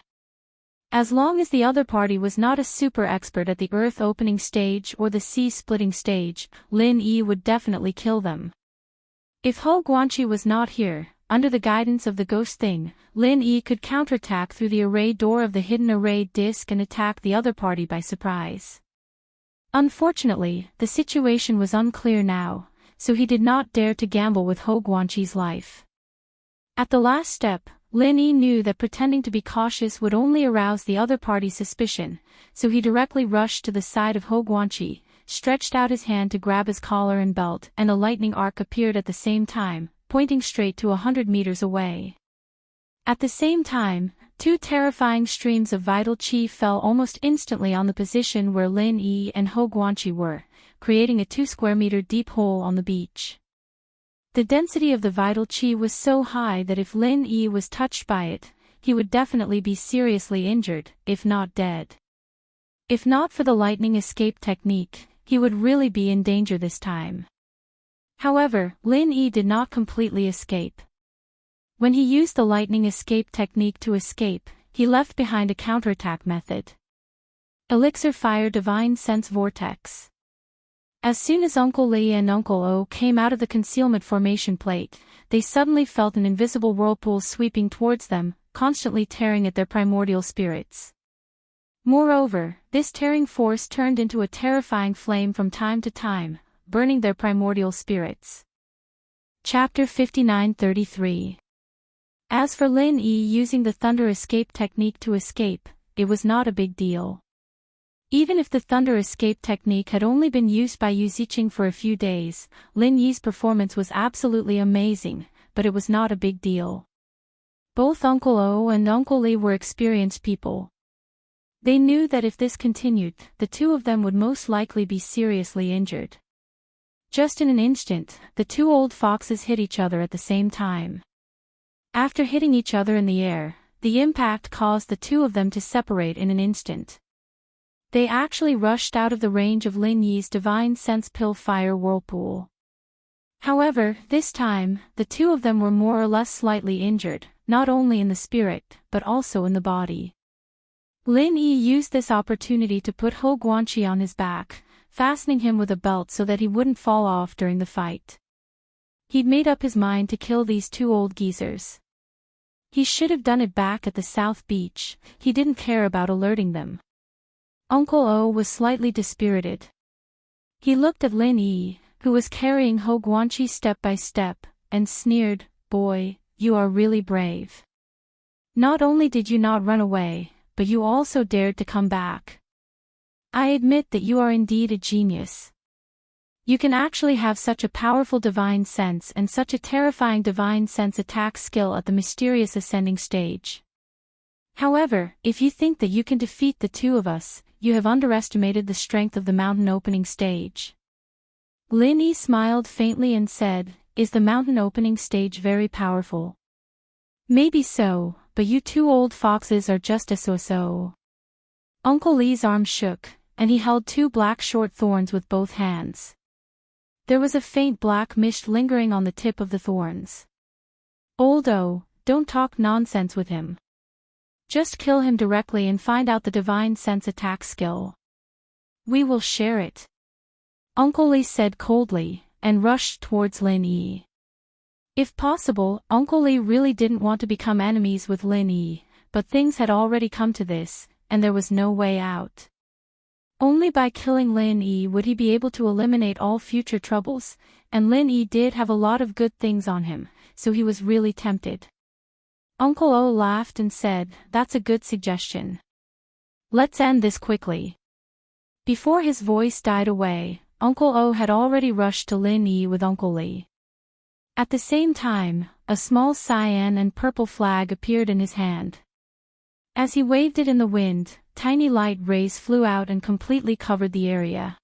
As long as the other party was not a super expert at the earth opening stage or the sea splitting stage, Lin Yi would definitely kill them. If Hou Guanqi was not here, under the guidance of the ghost thing, Lin Yi could counterattack through the array door of the hidden array disc and attack the other party by surprise. Unfortunately, the situation was unclear now, so he did not dare to gamble with Hou Guanqi's life. At the last step, Lin Yi knew that pretending to be cautious would only arouse the other party's suspicion, so he directly rushed to the side of Hou Guanqi, stretched out his hand to grab his collar and belt, and a lightning arc appeared at the same time, pointing straight to 100 meters away. At the same time, two terrifying streams of vital qi fell almost instantly on the position where Lin Yi and Hou Guanqi were, creating a 2 square meter deep hole on the beach. The density of the vital qi was so high that if Lin Yi was touched by it, he would definitely be seriously injured, if not dead. If not for the lightning escape technique, he would really be in danger this time. However, Lin Yi did not completely escape. When he used the lightning escape technique to escape, he left behind a counterattack method. Elixir Fire Divine Sense Vortex. As soon as Uncle Li and Uncle O came out of the concealment formation plate, they suddenly felt an invisible whirlpool sweeping towards them, constantly tearing at their primordial spirits. Moreover, this tearing force turned into a terrifying flame from time to time, burning their primordial spirits. Chapter 59-33. As for Lin Yi using the thunder escape technique to escape, it was not a big deal. Even if the thunder escape technique had only been used by Yu Ziqing for a few days, Lin Yi's performance was absolutely amazing, but it was not a big deal. Both Uncle O and Uncle Li were experienced people. They knew that if this continued, the two of them would most likely be seriously injured. Just in an instant, the two old foxes hit each other at the same time. After hitting each other in the air, the impact caused the two of them to separate in an instant. They actually rushed out of the range of Lin Yi's divine sense pill fire whirlpool. However, this time, the two of them were more or less slightly injured, not only in the spirit, but also in the body. Lin Yi used this opportunity to put Hou Guanqi on his back, fastening him with a belt so that he wouldn't fall off during the fight. He'd made up his mind to kill these two old geezers. He should have done it back at the South Beach, he didn't care about alerting them. Uncle O was slightly dispirited. He looked at Lin Yi, who was carrying Hou Guanqi step by step, and sneered, "Boy, you are really brave. Not only did you not run away, but you also dared to come back. I admit that you are indeed a genius." You can actually have such a powerful divine sense and such a terrifying divine sense attack skill at the mysterious ascending stage. However, if you think that you can defeat the two of us, you have underestimated the strength of the mountain opening stage. Lin Yi smiled faintly and said, "Is the mountain opening stage very powerful?" "Maybe so, but you two old foxes are just a so-so." Uncle Lee's arm shook, and he held two black short thorns with both hands. There was a faint black mist lingering on the tip of the thorns. "Old O, don't talk nonsense with him. Just kill him directly and find out the divine sense attack skill. We will share it," Uncle Lee said coldly, and rushed towards Lin Yi. If possible, Uncle Lee really didn't want to become enemies with Lin Yi, but things had already come to this, and there was no way out. Only by killing Lin Yi would he be able to eliminate all future troubles, and Lin Yi did have a lot of good things on him, so he was really tempted. Uncle O laughed and said, "That's a good suggestion. Let's end this quickly." Before his voice died away, Uncle O had already rushed to Lin Yi with Uncle Lee. At the same time, a small cyan and purple flag appeared in his hand. As he waved it in the wind, tiny light rays flew out and completely covered the area.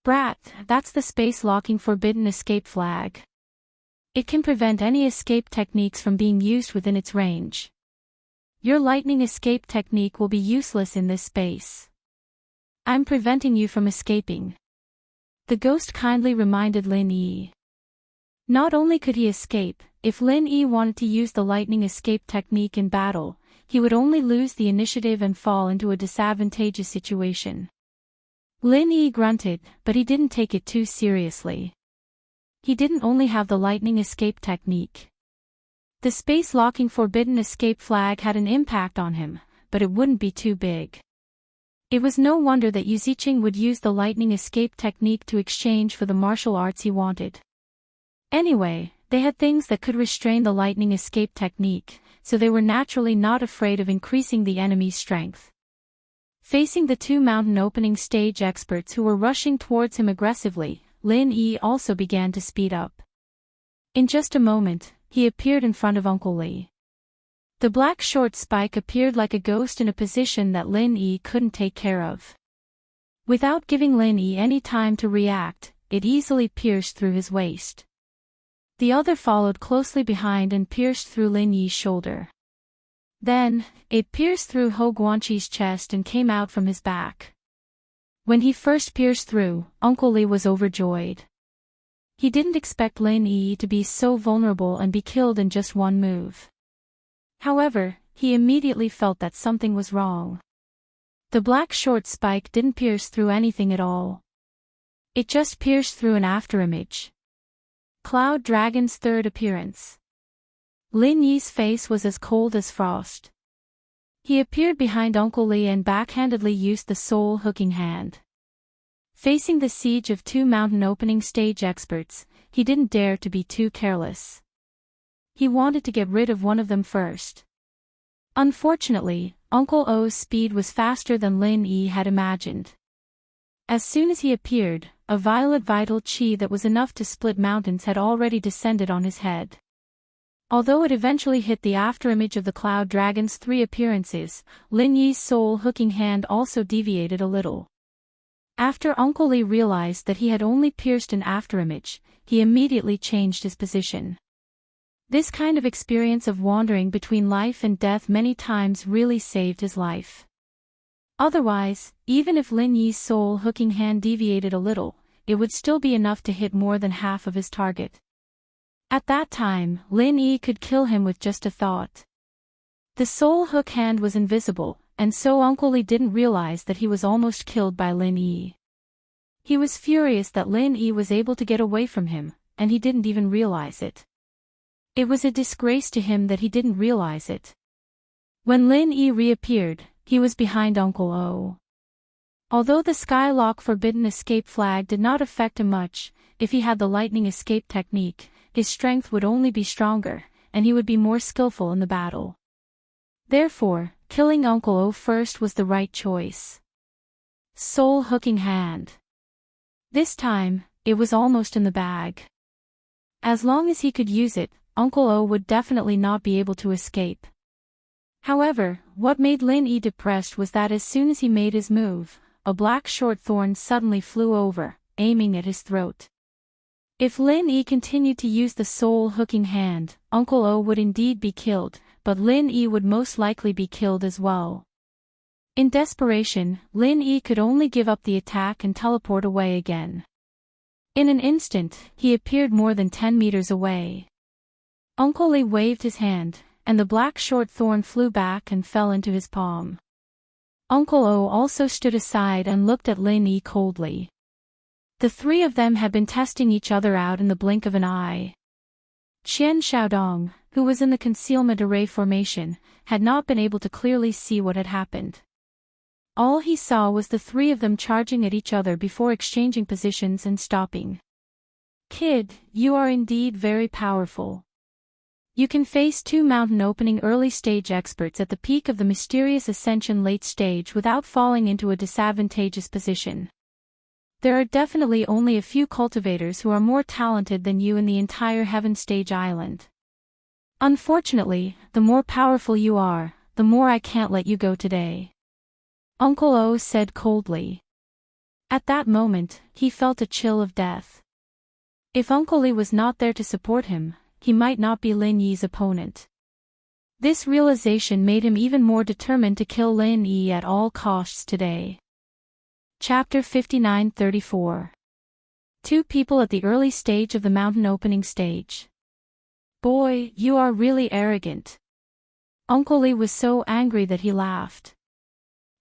"Brat, that's the space-locking forbidden escape flag. It can prevent any escape techniques from being used within its range. Your lightning escape technique will be useless in this space. I'm preventing you from escaping," the ghost kindly reminded Lin Yi. Not only could he escape, if Lin Yi wanted to use the lightning escape technique in battle, he would only lose the initiative and fall into a disadvantageous situation. Lin Yi grunted, but he didn't take it too seriously. He didn't only have the lightning escape technique. The space-locking forbidden escape flag had an impact on him, but it wouldn't be too big. It was no wonder that Yu Ziqing would use the lightning escape technique to exchange for the martial arts he wanted. Anyway, they had things that could restrain the lightning escape technique, so they were naturally not afraid of increasing the enemy's strength. Facing the two mountain opening stage experts who were rushing towards him aggressively, Lin Yi also began to speed up. In just a moment, he appeared in front of Uncle Lee. The black short spike appeared like a ghost in a position that Lin Yi couldn't take care of. Without giving Lin Yi any time to react, it easily pierced through his waist. The other followed closely behind and pierced through Lin Yi's shoulder. Then, it pierced through Ho Guanqi's chest and came out from his back. When he first pierced through, Uncle Lee was overjoyed. He didn't expect Lin Yi to be so vulnerable and be killed in just one move. However, he immediately felt that something was wrong. The black short spike didn't pierce through anything at all. It just pierced through an afterimage. Cloud Dragon's third appearance. Lin Yi's face was as cold as frost. He appeared behind Uncle Lee and backhandedly used the soul hooking hand. Facing the siege of two mountain opening stage experts, he didn't dare to be too careless. He wanted to get rid of one of them first. Unfortunately, Uncle O's speed was faster than Lin Yi had imagined. As soon as he appeared, a violet vital chi that was enough to split mountains had already descended on his head. Although it eventually hit the afterimage of the Cloud Dragon's three appearances, Lin Yi's soul hooking hand also deviated a little. After Uncle Lee realized that he had only pierced an afterimage, he immediately changed his position. This kind of experience of wandering between life and death many times really saved his life. Otherwise, even if Lin Yi's soul hooking hand deviated a little, it would still be enough to hit more than half of his target. At that time, Lin Yi could kill him with just a thought. The soul hook hand was invisible, and so Uncle Lee didn't realize that he was almost killed by Lin Yi. He was furious that Lin Yi was able to get away from him, and he didn't even realize it. It was a disgrace to him that he didn't realize it. When Lin Yi reappeared, he was behind Uncle O. Although the Skylock Forbidden Escape flag did not affect him much, if he had the lightning escape technique, his strength would only be stronger, and he would be more skillful in the battle. Therefore, killing Uncle O first was the right choice. Soul hooking hand. This time, it was almost in the bag. As long as he could use it, Uncle O would definitely not be able to escape. However, what made Lin Yi depressed was that as soon as he made his move, a black short thorn suddenly flew over, aiming at his throat. If Lin Yi continued to use the soul-hooking hand, Uncle O would indeed be killed, but Lin Yi would most likely be killed as well. In desperation, Lin Yi could only give up the attack and teleport away again. In an instant, he appeared more than 10 meters away. Uncle Lee waved his hand, and the black short thorn flew back and fell into his palm. Uncle O also stood aside and looked at Lin Yi coldly. The three of them had been testing each other out in the blink of an eye. Qian Xiaodong, who was in the concealment array formation, had not been able to clearly see what had happened. All he saw was the three of them charging at each other before exchanging positions and stopping. "Kid, you are indeed very powerful. You can face two mountain opening early stage experts at the peak of the mysterious ascension late stage without falling into a disadvantageous position. There are definitely only a few cultivators who are more talented than you in the entire Heaven Stage Island. Unfortunately, the more powerful you are, the more I can't let you go today," Uncle O said coldly. At that moment, he felt a chill of death. If Uncle Lee was not there to support him, he might not be Lin Yi's opponent. This realization made him even more determined to kill Lin Yi at all costs today. Chapter 59-34. Two people at the early stage of the mountain opening stage. "Boy, you are really arrogant." Uncle Lee was so angry that he laughed.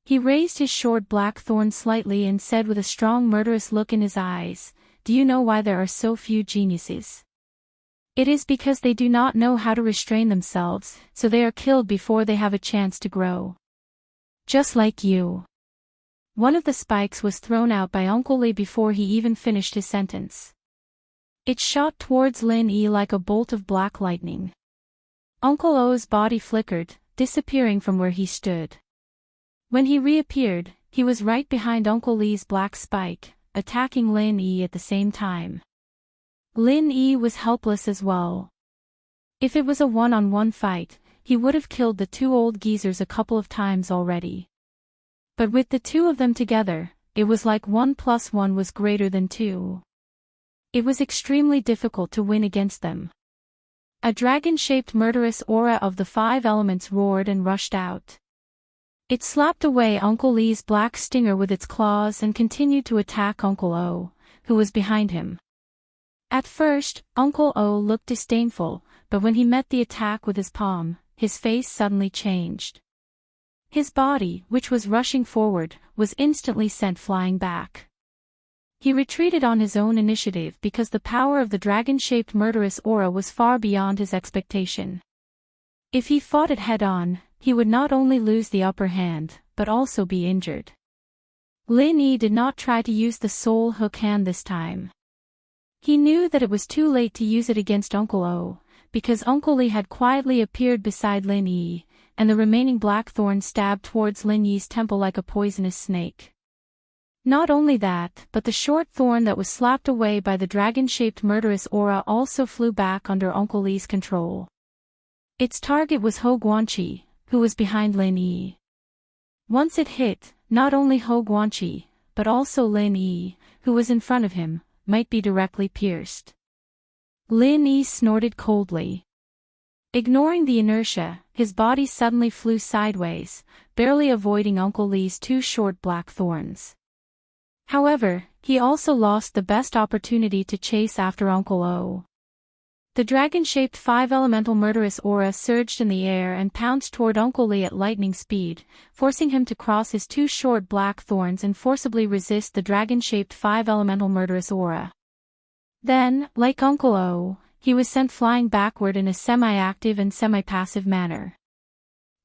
He raised his short black thorn slightly and said with a strong murderous look in his eyes, "Do you know why there are so few geniuses? It is because they do not know how to restrain themselves, so they are killed before they have a chance to grow. Just like you." One of the spikes was thrown out by Uncle Lee before he even finished his sentence. It shot towards Lin Yi like a bolt of black lightning. Uncle O's body flickered, disappearing from where he stood. When he reappeared, he was right behind Uncle Lee's black spike, attacking Lin Yi at the same time. Lin Yi was helpless as well. If it was a one-on-one fight, he would have killed the two old geezers a couple of times already. But with the two of them together, it was like 1 + 1 was greater than 2. It was extremely difficult to win against them. A dragon-shaped murderous aura of the 5 elements roared and rushed out. It slapped away Uncle Lee's black stinger with its claws and continued to attack Uncle O, who was behind him. At first, Uncle O looked disdainful, but when he met the attack with his palm, his face suddenly changed. His body, which was rushing forward, was instantly sent flying back. He retreated on his own initiative because the power of the dragon-shaped murderous aura was far beyond his expectation. If he fought it head-on, he would not only lose the upper hand, but also be injured. Lin Yi did not try to use the soul hook hand this time. He knew that it was too late to use it against Uncle O, because Uncle Lee had quietly appeared beside Lin Yi, and the remaining black thorn stabbed towards Lin Yi's temple like a poisonous snake. Not only that, but the short thorn that was slapped away by the dragon-shaped murderous aura also flew back under Uncle Lee's control. Its target was Ho Guanqi, who was behind Lin Yi. Once it hit, not only Ho Guanqi, but also Lin Yi, who was in front of him, might be directly pierced. Lin Yi snorted coldly. Ignoring the inertia, his body suddenly flew sideways, barely avoiding Uncle Lee's 2 short black thorns. However, he also lost the best opportunity to chase after Uncle O. The dragon-shaped 5-elemental murderous aura surged in the air and pounced toward Uncle Lee at lightning speed, forcing him to cross his 2 short black thorns and forcibly resist the dragon-shaped 5-elemental murderous aura. Then, like Uncle O, he was sent flying backward in a semi-active and semi-passive manner.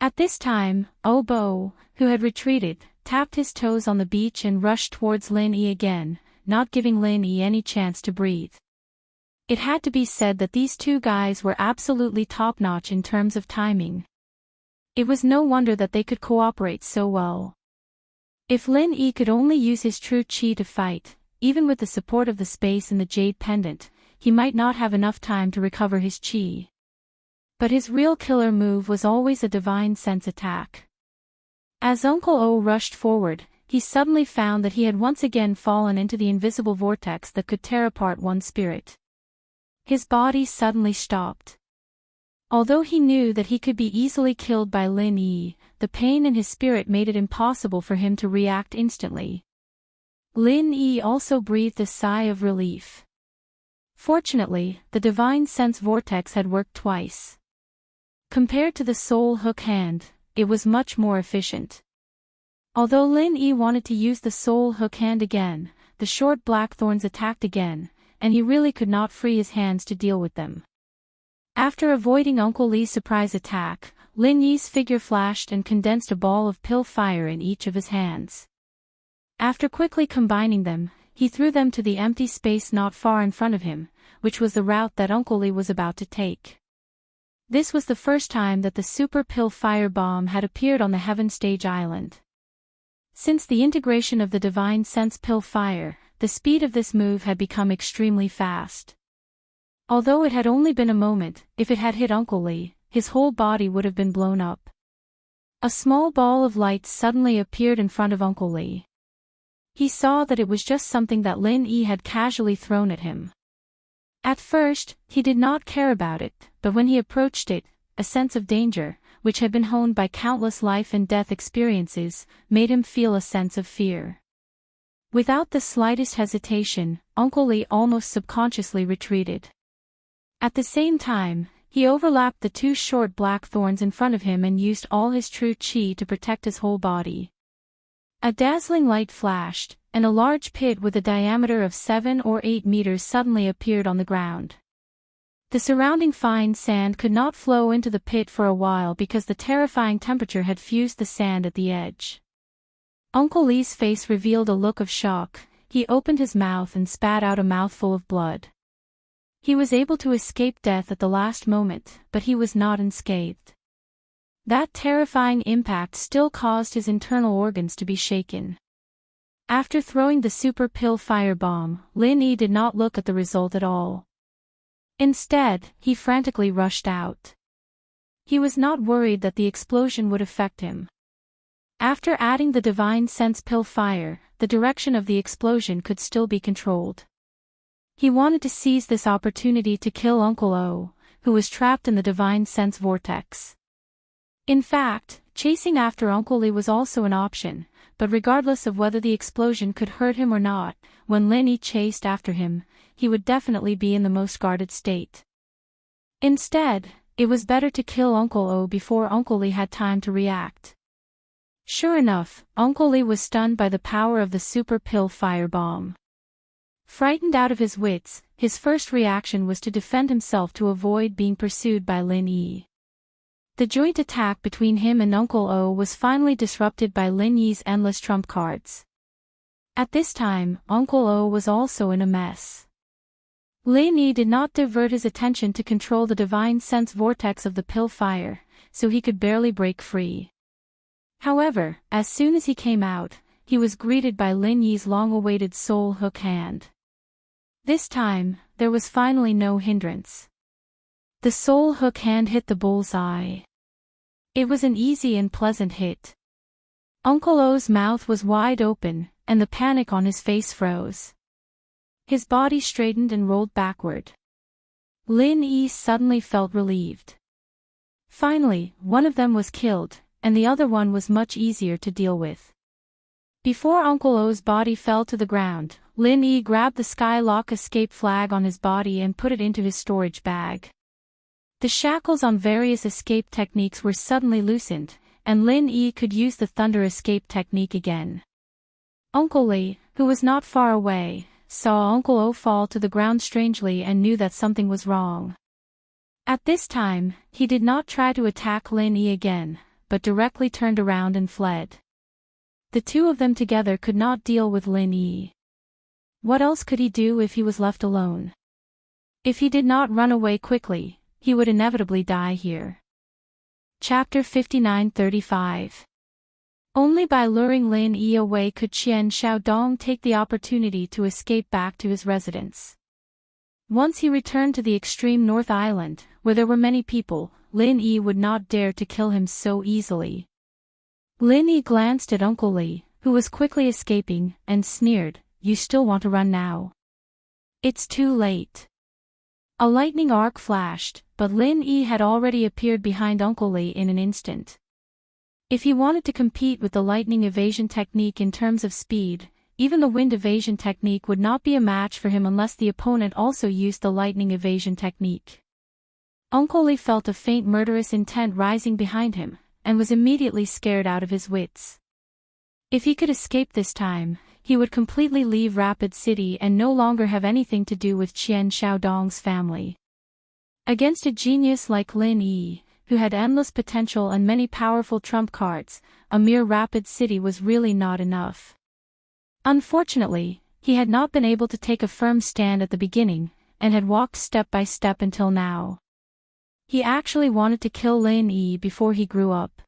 At this time, Obo, who had retreated, tapped his toes on the beach and rushed towards Lin Yi again, not giving Lin Yi any chance to breathe. It had to be said that these two guys were absolutely top-notch in terms of timing. It was no wonder that they could cooperate so well. If Lin Yi could only use his true chi to fight, even with the support of the space and the jade pendant, he might not have enough time to recover his chi. But his real killer move was always a divine sense attack. As Uncle O rushed forward, he suddenly found that he had once again fallen into the invisible vortex that could tear apart one's spirit. His body suddenly stopped. Although he knew that he could be easily killed by Lin Yi, the pain in his spirit made it impossible for him to react instantly. Lin Yi also breathed a sigh of relief. Fortunately, the divine sense vortex had worked twice. Compared to the soul hook hand, it was much more efficient. Although Lin Yi wanted to use the soul hook hand again, the short blackthorns attacked again, and he really could not free his hands to deal with them. After avoiding Uncle Li's surprise attack, Lin Yi's figure flashed and condensed a ball of pill fire in each of his hands. After quickly combining them, he threw them to the empty space not far in front of him, which was the route that Uncle Li was about to take. This was the first time that the super pill fire bomb had appeared on the Heaven Stage Island. Since the integration of the divine sense pill fire, the speed of this move had become extremely fast. Although it had only been a moment, if it had hit Uncle Li, his whole body would have been blown up. A small ball of light suddenly appeared in front of Uncle Li. He saw that it was just something that Lin Yi had casually thrown at him. At first, he did not care about it, but when he approached it, a sense of danger, which had been honed by countless life and death experiences, made him feel a sense of fear. Without the slightest hesitation, Uncle Li almost subconsciously retreated. At the same time, he overlapped the two short black thorns in front of him and used all his true chi to protect his whole body. A dazzling light flashed, and a large pit with a diameter of 7 or 8 meters suddenly appeared on the ground. The surrounding fine sand could not flow into the pit for a while because the terrifying temperature had fused the sand at the edge. Uncle Li's face revealed a look of shock. He opened his mouth and spat out a mouthful of blood. He was able to escape death at the last moment, but he was not unscathed. That terrifying impact still caused his internal organs to be shaken. After throwing the super pill fire bomb, Lin Yi did not look at the result at all. Instead, he frantically rushed out. He was not worried that the explosion would affect him. After adding the divine sense pill fire, the direction of the explosion could still be controlled. He wanted to seize this opportunity to kill Uncle O, who was trapped in the divine sense vortex. In fact, chasing after Uncle Li was also an option, but regardless of whether the explosion could hurt him or not, when Lin Yi chased after him, he would definitely be in the most guarded state. Instead, it was better to kill Uncle O before Uncle Li had time to react. Sure enough, Uncle Li was stunned by the power of the super pill fire bomb. Frightened out of his wits, his first reaction was to defend himself to avoid being pursued by Lin Yi. The joint attack between him and Uncle O was finally disrupted by Lin Yi's endless trump cards. At this time, Uncle O was also in a mess. Lin Yi did not divert his attention to control the divine sense vortex of the pill fire, so he could barely break free. However, as soon as he came out, he was greeted by Lin Yi's long-awaited soul hook hand. This time, there was finally no hindrance. The soul hook hand hit the bullseye. It was an easy and pleasant hit. Uncle O's mouth was wide open, and the panic on his face froze. His body straightened and rolled backward. Lin Yi suddenly felt relieved. Finally, one of them was killed, and the other one was much easier to deal with. Before Uncle O's body fell to the ground, Lin Yi grabbed the Skylock escape flag on his body and put it into his storage bag. The shackles on various escape techniques were suddenly loosened, and Lin Yi could use the thunder escape technique again. Uncle Li, who was not far away, saw Uncle O fall to the ground strangely and knew that something was wrong. At this time, he did not try to attack Lin Yi again, but directly turned around and fled. The two of them together could not deal with Lin Yi. What else could he do if he was left alone? If he did not run away quickly, he would inevitably die here. Chapter 59-35. Only by luring Lin Yi away could Qian Xiaodong take the opportunity to escape back to his residence. Once he returned to the extreme North Island, where there were many people, Lin Yi would not dare to kill him so easily. Lin Yi glanced at Uncle Li, who was quickly escaping, and sneered, "You still want to run now? It's too late." A lightning arc flashed, but Lin Yi had already appeared behind Uncle Li in an instant. If he wanted to compete with the lightning evasion technique in terms of speed, even the wind evasion technique would not be a match for him unless the opponent also used the lightning evasion technique. Uncle Li felt a faint murderous intent rising behind him, and was immediately scared out of his wits. If he could escape this time, he would completely leave Rapid City and no longer have anything to do with Qian Xiaodong's family. Against a genius like Lin Yi, who had endless potential and many powerful trump cards, a mere Rapid City was really not enough. Unfortunately, he had not been able to take a firm stand at the beginning, and had walked step by step until now. He actually wanted to kill Lin Yi before he grew up.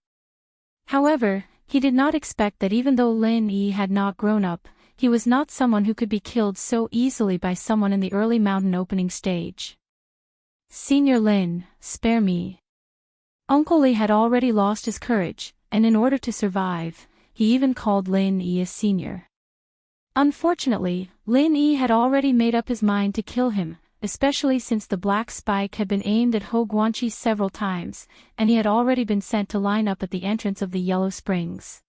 However, he did not expect that even though Lin Yi had not grown up, he was not someone who could be killed so easily by someone in the early mountain opening stage. "Senior Lin, spare me." Uncle Li had already lost his courage, and in order to survive, he even called Lin Yi a senior. Unfortunately, Lin Yi had already made up his mind to kill him, especially since the black spike had been aimed at Ho Guanqi several times, and he had already been sent to line up at the entrance of the Yellow Springs.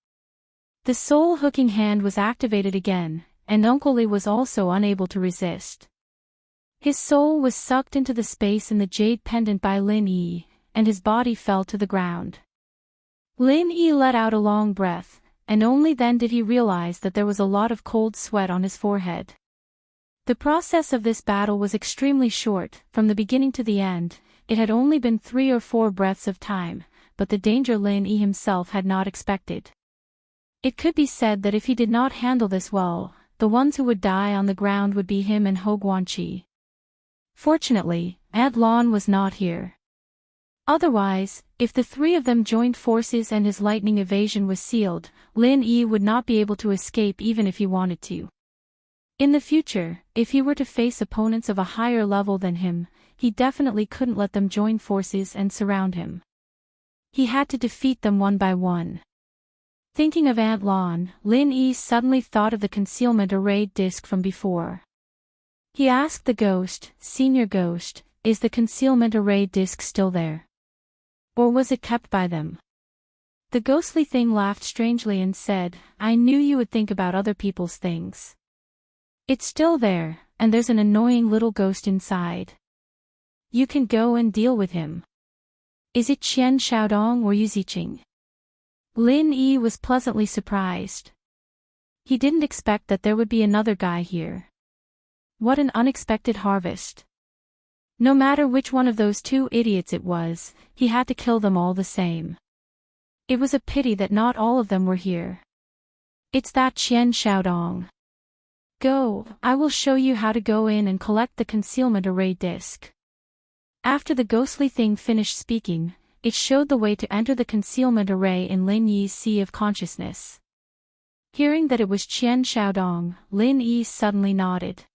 The soul-hooking hand was activated again, and Uncle Li was also unable to resist. His soul was sucked into the space in the jade pendant by Lin Yi, and his body fell to the ground. Lin Yi let out a long breath, and only then did he realize that there was a lot of cold sweat on his forehead. The process of this battle was extremely short. From the beginning to the end, it had only been 3 or 4 breaths of time, but the danger Lin Yi himself had not expected. It could be said that if he did not handle this well, the ones who would die on the ground would be him and Ho Guanqi. Fortunately, Aunt Lan was not here. Otherwise, if the 3 of them joined forces and his lightning evasion was sealed, Lin Yi would not be able to escape even if he wanted to. In the future, if he were to face opponents of a higher level than him, he definitely couldn't let them join forces and surround him. He had to defeat them one by one. Thinking of Aunt Lan, Lin Yi suddenly thought of the concealment array disc from before. He asked the ghost, "Senior Ghost, is the concealment array disc still there? Or was it kept by them?" The ghostly thing laughed strangely and said, "I knew you would think about other people's things. It's still there, and there's an annoying little ghost inside. You can go and deal with him." "Is it Qian Xiaodong or Yuziqing?" Lin Yi was pleasantly surprised. He didn't expect that there would be another guy here. What an unexpected harvest. No matter which one of those 2 idiots it was, he had to kill them all the same. It was a pity that not all of them were here. "It's that Qian Xiaodong. Go, I will show you how to go in and collect the concealment array disc." After the ghostly thing finished speaking, it showed the way to enter the concealment array in Lin Yi's sea of consciousness. Hearing that it was Qian Xiaodong, Lin Yi suddenly nodded.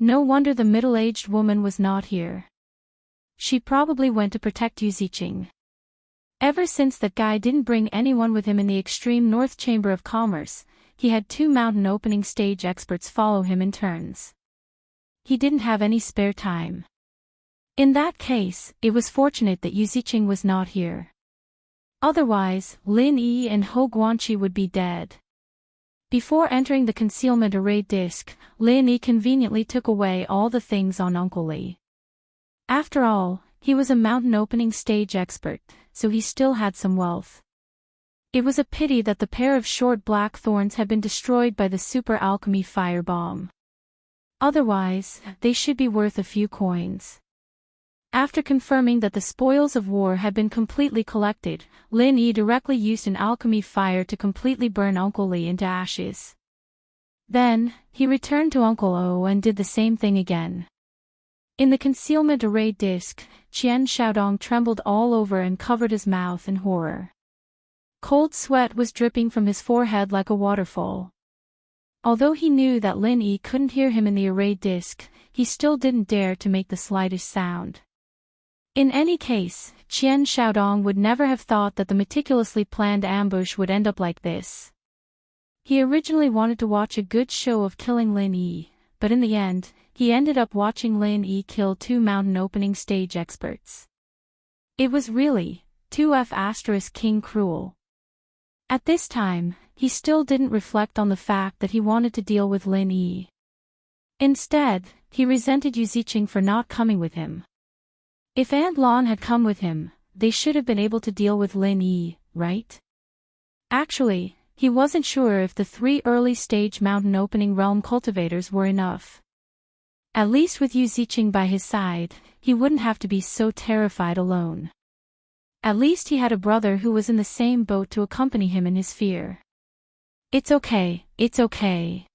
No wonder the middle-aged woman was not here. She probably went to protect Yuziqing. Ever since that guy didn't bring anyone with him in the extreme North Chamber of Commerce, he had 2 mountain opening stage experts follow him in turns. He didn't have any spare time. In that case, it was fortunate that Yuziqing was not here. Otherwise, Lin Yi and Ho Guanqi would be dead. Before entering the concealment array disc, Lin Yi conveniently took away all the things on Uncle Li. After all, he was a mountain opening stage expert, so he still had some wealth. It was a pity that the pair of short black thorns had been destroyed by the super alchemy firebomb. Otherwise, they should be worth a few coins. After confirming that the spoils of war had been completely collected, Lin Yi directly used an alchemy fire to completely burn Uncle Li into ashes. Then, he returned to Uncle O and did the same thing again. In the concealment array disc, Qian Xiaodong trembled all over and covered his mouth in horror. Cold sweat was dripping from his forehead like a waterfall. Although he knew that Lin Yi couldn't hear him in the array disc, he still didn't dare to make the slightest sound. In any case, Qian Xiaodong would never have thought that the meticulously planned ambush would end up like this. He originally wanted to watch a good show of killing Lin Yi, but in the end, he ended up watching Lin Yi kill 2 mountain opening stage experts. It was really 2F** King cruel. At this time, he still didn't reflect on the fact that he wanted to deal with Lin Yi. Instead, he resented Yu Ziqing for not coming with him. If Aunt Lan had come with him, they should have been able to deal with Lin Yi, right? Actually, he wasn't sure if the 3 early-stage mountain opening realm cultivators were enough. At least with Yu Ziqing by his side, he wouldn't have to be so terrified alone. At least he had a brother who was in the same boat to accompany him in his fear. It's okay, it's okay.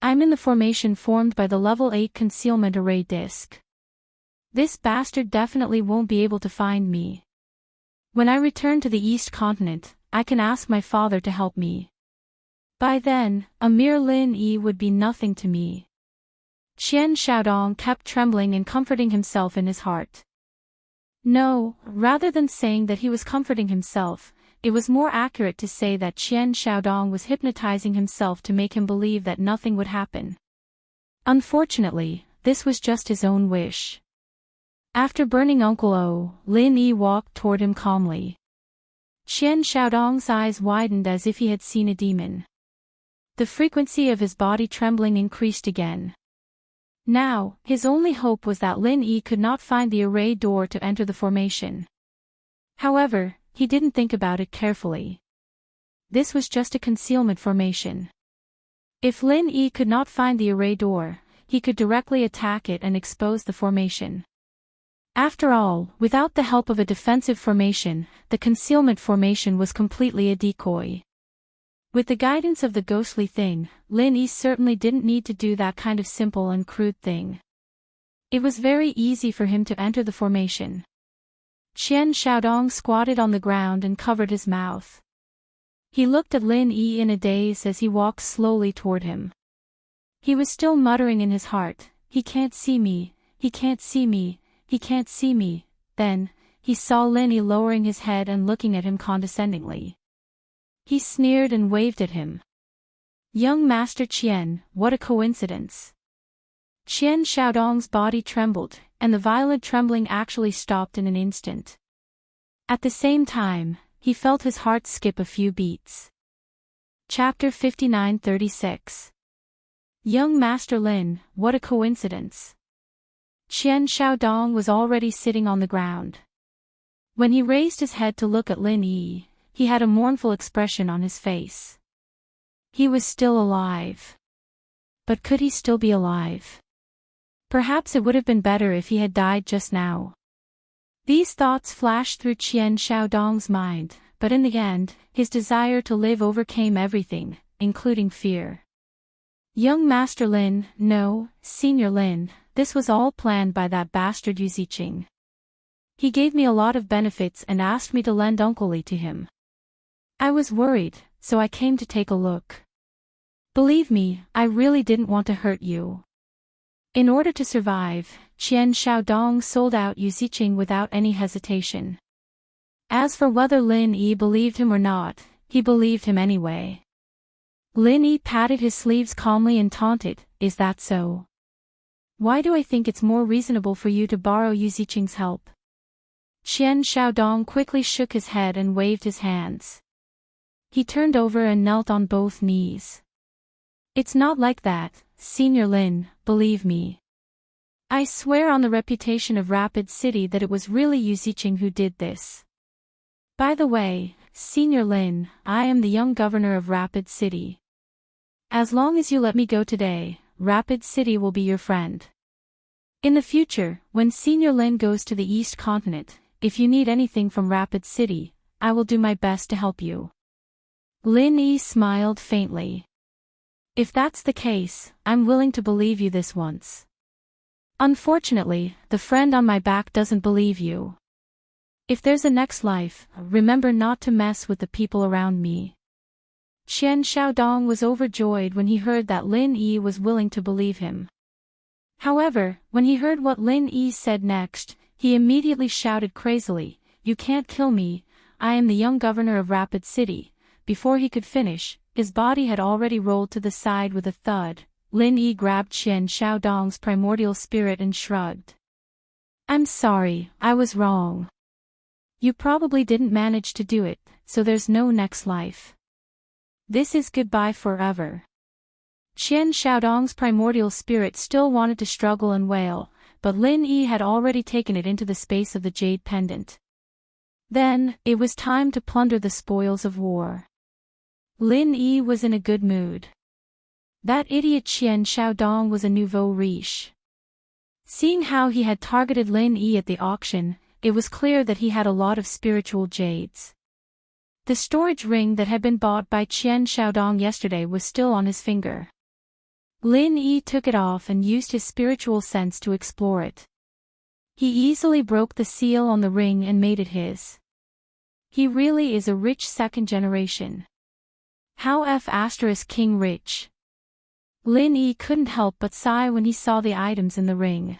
I'm in the formation formed by the level 8 concealment array disc. This bastard definitely won't be able to find me. When I return to the East Continent, I can ask my father to help me. By then, a mere Lin Yi would be nothing to me. Qian Xiaodong kept trembling and comforting himself in his heart. No, rather than saying that he was comforting himself, it was more accurate to say that Qian Xiaodong was hypnotizing himself to make him believe that nothing would happen. Unfortunately, this was just his own wish. After burning Uncle O, Lin Yi walked toward him calmly. Qian Xiaodong's eyes widened as if he had seen a demon. The frequency of his body trembling increased again. Now, his only hope was that Lin Yi could not find the array door to enter the formation. However, he didn't think about it carefully. This was just a concealment formation. If Lin Yi could not find the array door, he could directly attack it and expose the formation. After all, without the help of a defensive formation, the concealment formation was completely a decoy. With the guidance of the ghostly thing, Lin Yi certainly didn't need to do that kind of simple and crude thing. It was very easy for him to enter the formation. Qian Xiaodong squatted on the ground and covered his mouth. He looked at Lin Yi in a daze as he walked slowly toward him. He was still muttering in his heart, "He can't see me, he can't see me, he can't see me." Then, he saw Lin Yi lowering his head and looking at him condescendingly. He sneered and waved at him. "Young Master Qian, what a coincidence." Qian Xiaodong's body trembled, and the violent trembling actually stopped in an instant. At the same time, he felt his heart skip a few beats. Chapter 59-36. Young Master Lin, what a coincidence. Qian Xiaodong was already sitting on the ground. When he raised his head to look at Lin Yi, he had a mournful expression on his face. He was still alive. But could he still be alive? Perhaps it would have been better if he had died just now. These thoughts flashed through Qian Xiaodong's mind, but in the end, his desire to live overcame everything, including fear. Young Master Lin, no, Senior Lin, this was all planned by that bastard Yu Ziqing. He gave me a lot of benefits and asked me to lend Uncle Li to him. I was worried, so I came to take a look. Believe me, I really didn't want to hurt you. In order to survive, Qian Xiaodong sold out Yu Ziqing without any hesitation. As for whether Lin Yi believed him or not, he believed him anyway. Lin Yi patted his sleeves calmly and taunted, "Is that so? Why do I think it's more reasonable for you to borrow Yu Ziqing's help?" Qian Xiaodong quickly shook his head and waved his hands. He turned over and knelt on both knees. "It's not like that, Senior Lin, believe me. I swear on the reputation of Rapid City that it was really Yu Ziqing who did this. By the way, Senior Lin, I am the young governor of Rapid City. As long as you let me go today, Rapid City will be your friend. In the future, when Senior Lin goes to the East Continent, if you need anything from Rapid City, I will do my best to help you." Lin Yi smiled faintly. "If that's the case, I'm willing to believe you this once. Unfortunately, the friend on my back doesn't believe you." If there's a next life, remember not to mess with the people around me. Qian Xiaodong was overjoyed when he heard that Lin Yi was willing to believe him. However, when he heard what Lin Yi said next, he immediately shouted crazily, "You can't kill me, I am the young governor of Rapid City." Before he could finish, his body had already rolled to the side with a thud. Lin Yi grabbed Qian Xiaodong's primordial spirit and shrugged. "I'm sorry, I was wrong. You probably didn't manage to do it, so there's no next life. This is goodbye forever." Qian Xiaodong's primordial spirit still wanted to struggle and wail, but Lin Yi had already taken it into the space of the jade pendant. Then, it was time to plunder the spoils of war. Lin Yi was in a good mood. That idiot Qian Xiaodong was a nouveau riche. Seeing how he had targeted Lin Yi at the auction, it was clear that he had a lot of spiritual jades. The storage ring that had been bought by Qian Xiaodong yesterday was still on his finger. Lin Yi took it off and used his spiritual sense to explore it. He easily broke the seal on the ring and made it his. He really is a rich second generation. How King rich. Lin Yi couldn't help but sigh when he saw the items in the ring.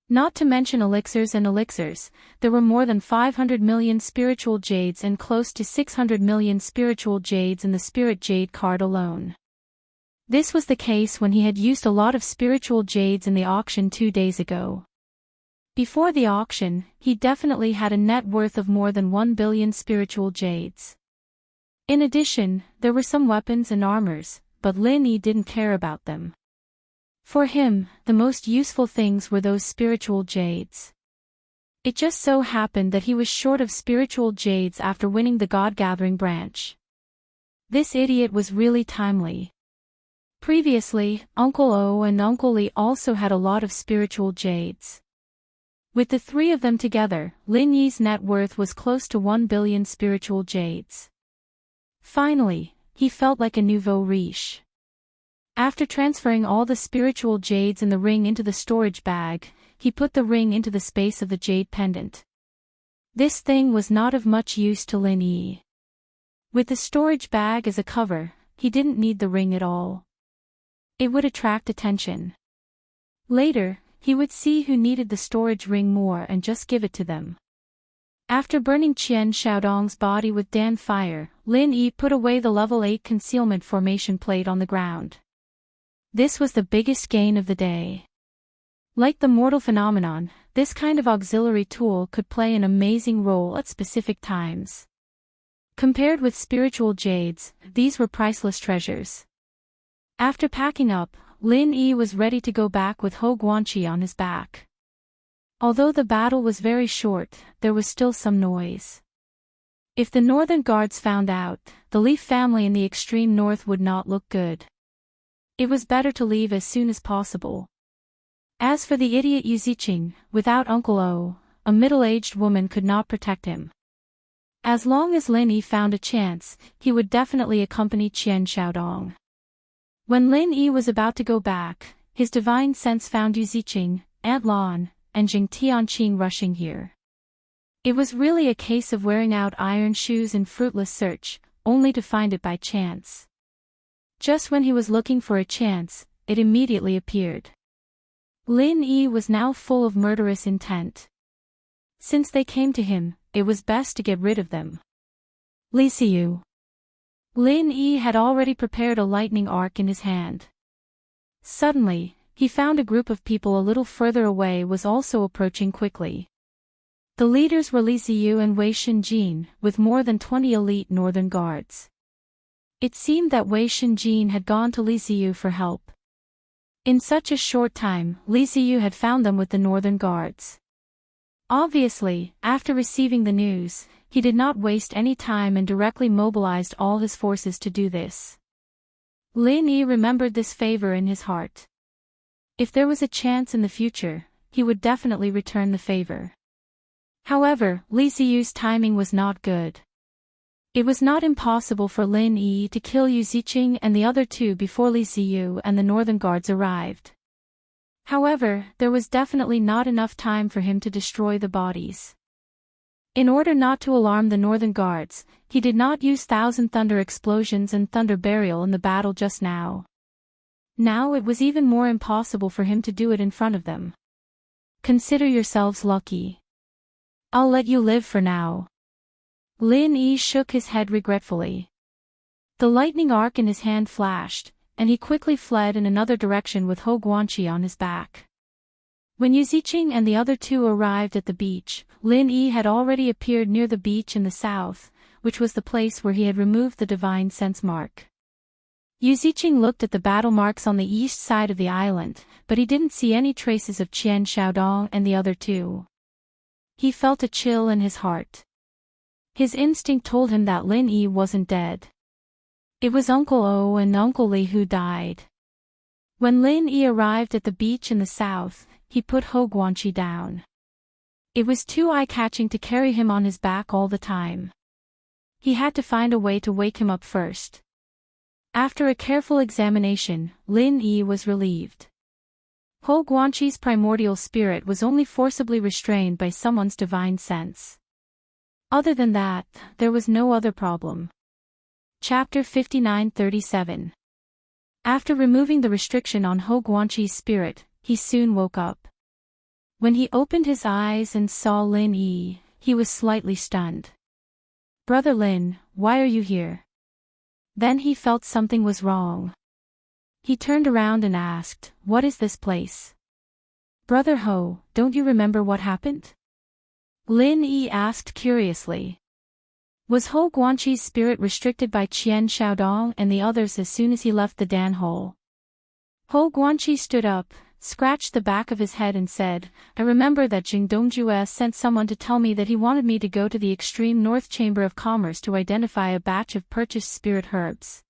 Not to mention elixirs and elixirs, there were more than 500 million spiritual jades and close to 600 million spiritual jades in the spirit jade card alone. This was the case when he had used a lot of spiritual jades in the auction 2 days ago. Before the auction, he definitely had a net worth of more than 1 billion spiritual jades. In addition, there were some weapons and armors, but Lin Yi didn't care about them. For him, the most useful things were those spiritual jades. It just so happened that he was short of spiritual jades after winning the God-gathering branch. This idiot was really timely. Previously, Uncle O and Uncle Li also had a lot of spiritual jades. With the three of them together, Lin Yi's net worth was close to 1 billion spiritual jades. Finally, he felt like a nouveau riche. After transferring all the spiritual jades in the ring into the storage bag, he put the ring into the space of the jade pendant. This thing was not of much use to Lin Yi. With the storage bag as a cover, he didn't need the ring at all. It would attract attention. Later, he would see who needed the storage ring more and just give it to them. After burning Qian Xiaodong's body with Dan fire, Lin Yi put away the level 8 concealment formation plate on the ground. This was the biggest gain of the day. Like the mortal phenomenon, this kind of auxiliary tool could play an amazing role at specific times. Compared with spiritual jades, these were priceless treasures. After packing up, Lin Yi was ready to go back with Hou Guanqi on his back. Although the battle was very short, there was still some noise. If the northern guards found out, the Leaf family in the extreme north would not look good. It was better to leave as soon as possible. As for the idiot Yu Ziqing, without Uncle O, a middle-aged woman could not protect him. As long as Lin Yi found a chance, he would definitely accompany Qian Xiaodong. When Lin Yi was about to go back, his divine sense found Yu Ziqing, Aunt Lan, and Jing Tianqing rushing here. It was really a case of wearing out iron shoes in fruitless search, only to find it by chance. Just when he was looking for a chance, it immediately appeared. Lin Yi was now full of murderous intent. Since they came to him, it was best to get rid of them. Li Xiu. Lin Yi had already prepared a lightning arc in his hand. Suddenly, he found a group of people a little further away was also approaching quickly. The leaders were Li Xiu and Wei Shenjin, with more than 20 elite northern guards. It seemed that Wei Shenjin had gone to Li Xiu for help. In such a short time, Li Xiu had found them with the northern guards. Obviously, after receiving the news, he did not waste any time and directly mobilized all his forces to do this. Lin Yi remembered this favor in his heart. If there was a chance in the future, he would definitely return the favor. However, Li Xiu's timing was not good. It was not impossible for Lin Yi to kill Yu Ziqing and the other two before Li Xiu and the northern guards arrived. However, there was definitely not enough time for him to destroy the bodies. In order not to alarm the northern guards, he did not use Thousand Thunder explosions and Thunder Burial in the battle just now. Now it was even more impossible for him to do it in front of them. Consider yourselves lucky. I'll let you live for now. Lin Yi shook his head regretfully. The lightning arc in his hand flashed, and he quickly fled in another direction with Ho Guanqi on his back. When Yu Ziqing and the other two arrived at the beach, Lin Yi had already appeared near the beach in the south, which was the place where he had removed the divine sense mark. Yu Ziqing looked at the battle marks on the east side of the island, but he didn't see any traces of Qian Shaodong and the other two. He felt a chill in his heart. His instinct told him that Lin Yi wasn't dead. It was Uncle O and Uncle Li who died. When Lin Yi arrived at the beach in the south, he put Ho Guanqi down. It was too eye-catching to carry him on his back all the time. He had to find a way to wake him up first. After a careful examination, Lin Yi was relieved. Ho Guanqi's primordial spirit was only forcibly restrained by someone's divine sense. Other than that, there was no other problem. Chapter 59-37. After removing the restriction on Ho Guanqi's spirit, he soon woke up. When he opened his eyes and saw Lin Yi, he was slightly stunned. "Brother Lin, why are you here?" Then he felt something was wrong. He turned around and asked, "What is this place?" "Brother Ho, don't you remember what happened?" Lin Yi asked curiously. Was Ho Guanqi's spirit restricted by Qian Shaodong and the others as soon as he left the Dan hole? Ho Guanqi stood up, scratched the back of his head and said, "I remember that Jing Dongjue sent someone to tell me that he wanted me to go to the extreme north chamber of commerce to identify a batch of purchased spirit herbs.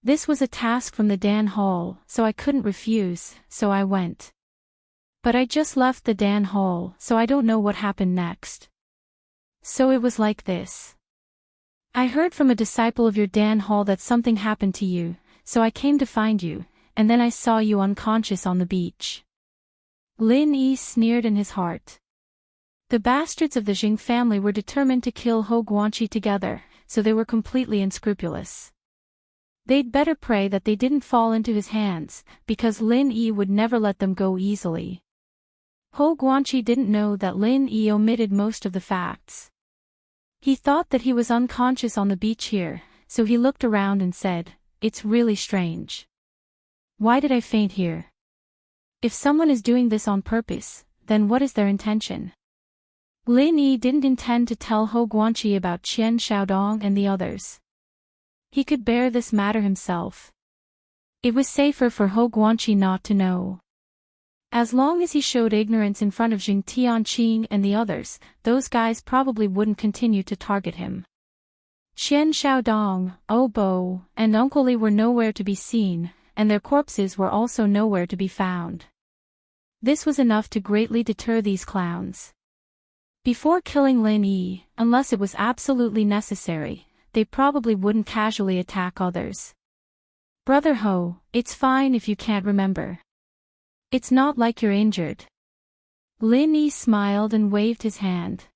This was a task from the Dan hall, so I couldn't refuse, so I went. But I just left the Dan hall, so I don't know what happened next. So it was like this. I heard from a disciple of your Dan hall that something happened to you, so I came to find you, and then I saw you unconscious on the beach." Lin Yi sneered in his heart. The bastards of the Jing family were determined to kill Ho Guanqi together, so they were completely unscrupulous. They'd better pray that they didn't fall into his hands, because Lin Yi would never let them go easily. Ho Guanqi didn't know that Lin Yi omitted most of the facts. He thought that he was unconscious on the beach here, so he looked around and said, "It's really strange. Why did I faint here? If someone is doing this on purpose, then what is their intention?" Lin Yi didn't intend to tell Ho Guanqi about Qian Shaodong and the others. He could bear this matter himself. It was safer for Ho Guanqi not to know. As long as he showed ignorance in front of Jing Tianqing and the others, those guys probably wouldn't continue to target him. Qian Shaodong, Obo, and Uncle Li were nowhere to be seen, and their corpses were also nowhere to be found. This was enough to greatly deter these clowns. Before killing Lin Yi, unless it was absolutely necessary, they probably wouldn't casually attack others. "Brother Ho, it's fine if you can't remember. It's not like you're injured." Lin Yi smiled and waved his hand.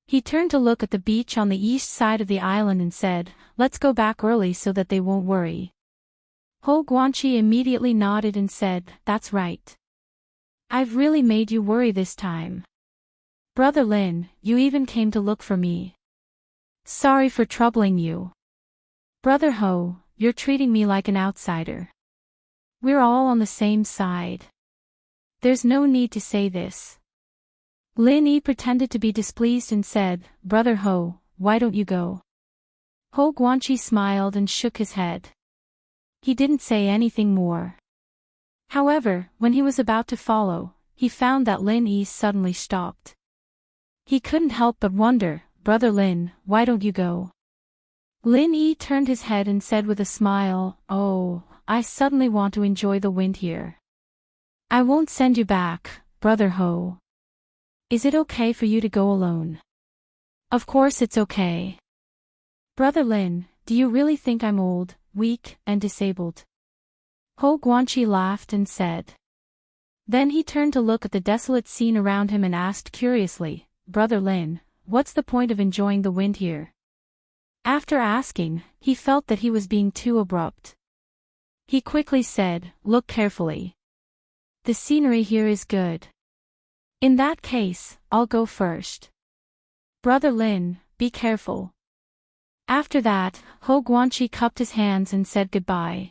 He turned to look at the beach on the east side of the island and said, "Let's go back early so that they won't worry." Ho Guanqi immediately nodded and said, "That's right. I've really made you worry this time. Brother Lin, you even came to look for me. Sorry for troubling you. Brother Ho, you're treating me like an outsider. We're all on the same side. There's no need to say this." Lin Yi pretended to be displeased and said, "Brother Ho, why don't you go?" Ho Guanqi smiled and shook his head. He didn't say anything more. However, when he was about to follow, he found that Lin Yi suddenly stopped. He couldn't help but wonder, "Brother Lin, why don't you go?" Lin Yi turned his head and said with a smile, "Oh, I suddenly want to enjoy the wind here. I won't send you back, Brother Ho. Is it okay for you to go alone?" "Of course it's okay. Brother Lin, do you really think I'm old, weak, and disabled?" Ho Guanqi laughed and said. Then he turned to look at the desolate scene around him and asked curiously, "Brother Lin, what's the point of enjoying the wind here? After asking, he felt that he was being too abrupt. He quickly said, look carefully. The scenery here is good. In that case, I'll go first. Brother Lin, be careful. After that, Ho Guanqi cupped his hands and said goodbye.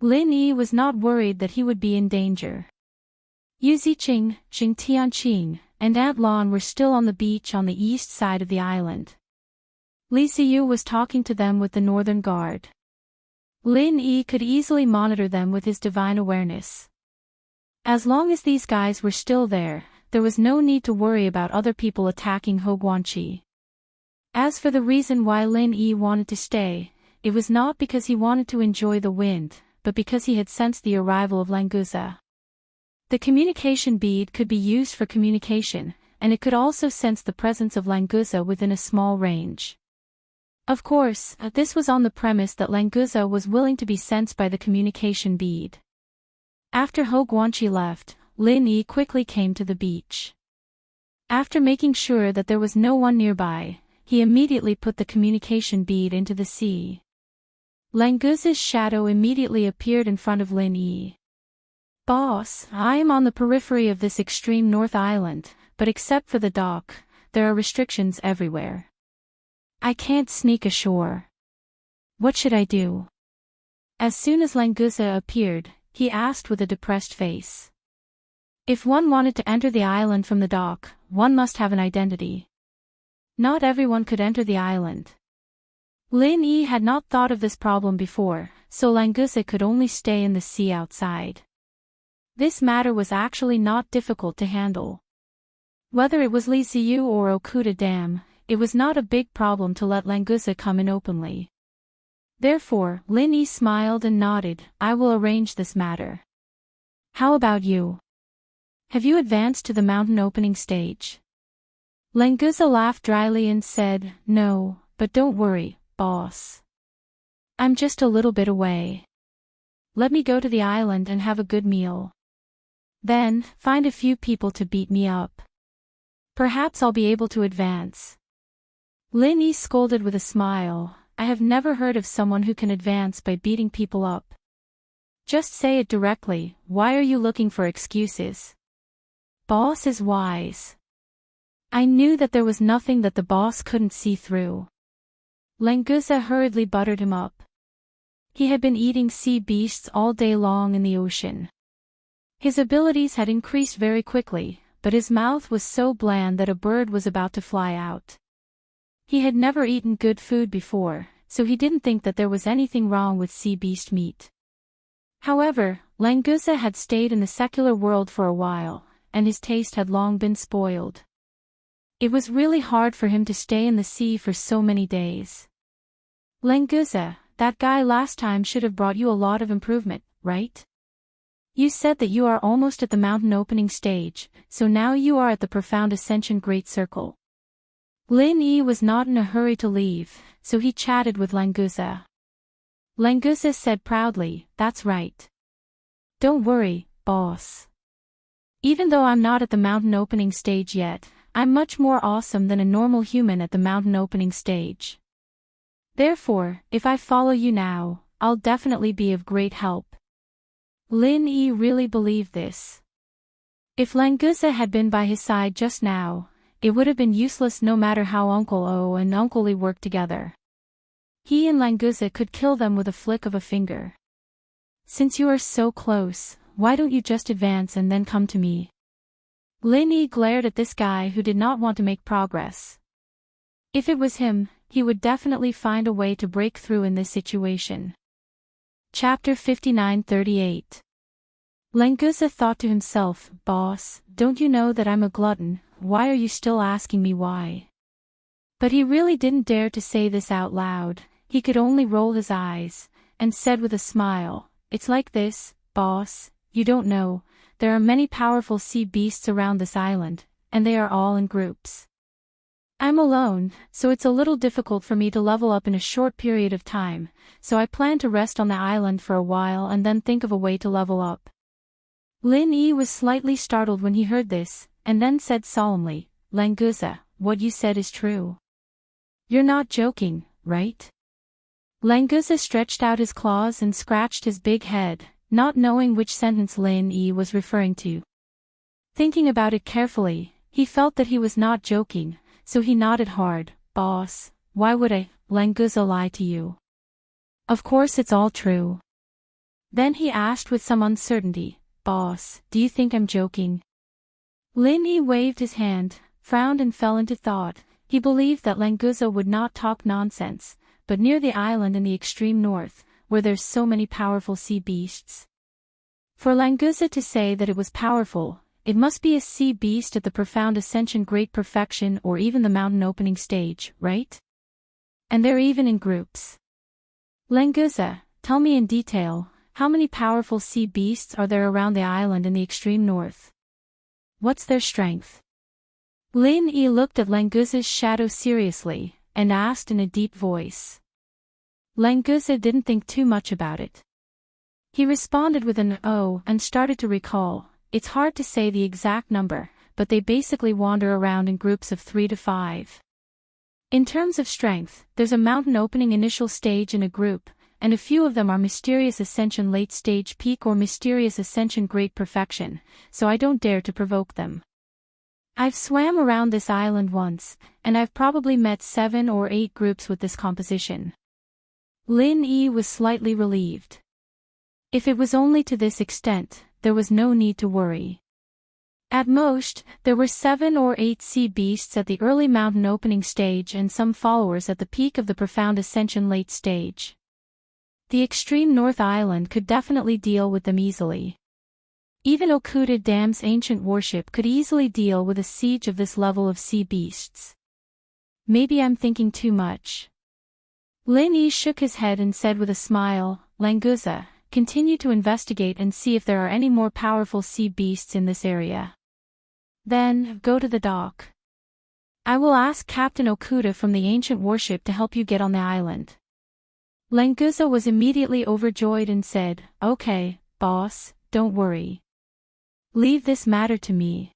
Lin Yi was not worried that he would be in danger. Yu Ziqing, Jing Tianqing, and Aunt Lan were still on the beach on the east side of the island. Li Ziyu was talking to them with the northern guard. Lin Yi could easily monitor them with his divine awareness. As long as these guys were still there was no need to worry about other people attacking Ho Guanqi. As for the reason why Lin Yi wanted to stay, it was not because he wanted to enjoy the wind, but because he had sensed the arrival of Languza. The communication bead could be used for communication, and it could also sense the presence of Languza within a small range. Of course, this was on the premise that Languza was willing to be sensed by the communication bead. After Ho Guanqi left, Lin Yi quickly came to the beach. After making sure that there was no one nearby, he immediately put the communication bead into the sea. Languza's shadow immediately appeared in front of Lin Yi. Boss, I am on the periphery of this extreme north island, but except for the dock, there are restrictions everywhere. I can't sneak ashore. What should I do? As soon as Languza appeared, he asked with a depressed face. If one wanted to enter the island from the dock, one must have an identity. Not everyone could enter the island. Lin Yi had not thought of this problem before, so Languza could only stay in the sea outside. This matter was actually not difficult to handle. Whether it was Li Ziyu or Okuda Dam, it was not a big problem to let Languza come in openly. Therefore, Lin Yi smiled and nodded, I will arrange this matter. How about you? Have you advanced to the mountain opening stage? Languza laughed dryly and said, no, but don't worry, boss. I'm just a little bit away. Let me go to the island and have a good meal. Then, find a few people to beat me up. Perhaps I'll be able to advance. Lin Yi scolded with a smile, I have never heard of someone who can advance by beating people up. Just say it directly, why are you looking for excuses? Boss is wise. I knew that there was nothing that the boss couldn't see through. Languza hurriedly buttered him up. He had been eating sea beasts all day long in the ocean. His abilities had increased very quickly, but his mouth was so bland that a bird was about to fly out. He had never eaten good food before, so he didn't think that there was anything wrong with sea beast meat. However, Languza had stayed in the secular world for a while, and his taste had long been spoiled. It was really hard for him to stay in the sea for so many days. Languza, that guy last time should have brought you a lot of improvement, right? You said that you are almost at the mountain opening stage, so now you are at the profound ascension great circle. Lin Yi was not in a hurry to leave, so he chatted with Languza. Languza said proudly, that's right. Don't worry, boss. Even though I'm not at the mountain opening stage yet, I'm much more awesome than a normal human at the mountain opening stage. Therefore, if I follow you now, I'll definitely be of great help. Lin Yi really believed this. If Languza had been by his side just now, it would have been useless no matter how Uncle O and Uncle Li worked together. He and Languza could kill them with a flick of a finger. Since you are so close, why don't you just advance and then come to me? Lin Yi glared at this guy who did not want to make progress. If it was him, he would definitely find a way to break through in this situation. Chapter 59:38. Languza thought to himself, boss, don't you know that I'm a glutton, why are you still asking me why? But he really didn't dare to say this out loud, he could only roll his eyes, and said with a smile, it's like this, boss, you don't know, there are many powerful sea beasts around this island, and they are all in groups. I'm alone, so it's a little difficult for me to level up in a short period of time, so I plan to rest on the island for a while and then think of a way to level up. Lin Yi was slightly startled when he heard this, and then said solemnly, Languza, what you said is true. You're not joking, right? Languza stretched out his claws and scratched his big head, not knowing which sentence Lin Yi was referring to. Thinking about it carefully, he felt that he was not joking, so he nodded hard. Boss, why would I, Languza, lie to you? Of course it's all true. Then he asked with some uncertainty, Boss, do you think I'm joking? Lin Yi waved his hand, frowned and fell into thought. He believed that Languza would not talk nonsense, but near the island in the extreme north, where there's so many powerful sea beasts. For Languza to say that it was powerful, it must be a sea beast at the profound ascension great perfection or even the mountain opening stage, right? And they're even in groups. Languza, tell me in detail, how many powerful sea beasts are there around the island in the extreme north? What's their strength? Lin Yi looked at Languza's shadow seriously, and asked in a deep voice. Languza didn't think too much about it. He responded with an "oh" and started to recall. It's hard to say the exact number, but they basically wander around in groups of 3 to 5. In terms of strength, there's a mountain opening initial stage in a group, and a few of them are mysterious ascension late stage peak or mysterious ascension great perfection, so I don't dare to provoke them. I've swam around this island once, and I've probably met 7 or 8 groups with this composition. Lin Yi was slightly relieved. If it was only to this extent, there was no need to worry. At most, there were 7 or 8 sea beasts at the early mountain opening stage and some followers at the peak of the profound ascension late stage. The extreme north island could definitely deal with them easily. Even Okuda Dam's ancient warship could easily deal with a siege of this level of sea beasts. Maybe I'm thinking too much. Lin Yi shook his head and said with a smile, Languza, continue to investigate and see if there are any more powerful sea beasts in this area. Then, go to the dock. I will ask Captain Okuda from the ancient warship to help you get on the island. Languza was immediately overjoyed and said, Okay, boss, don't worry. Leave this matter to me.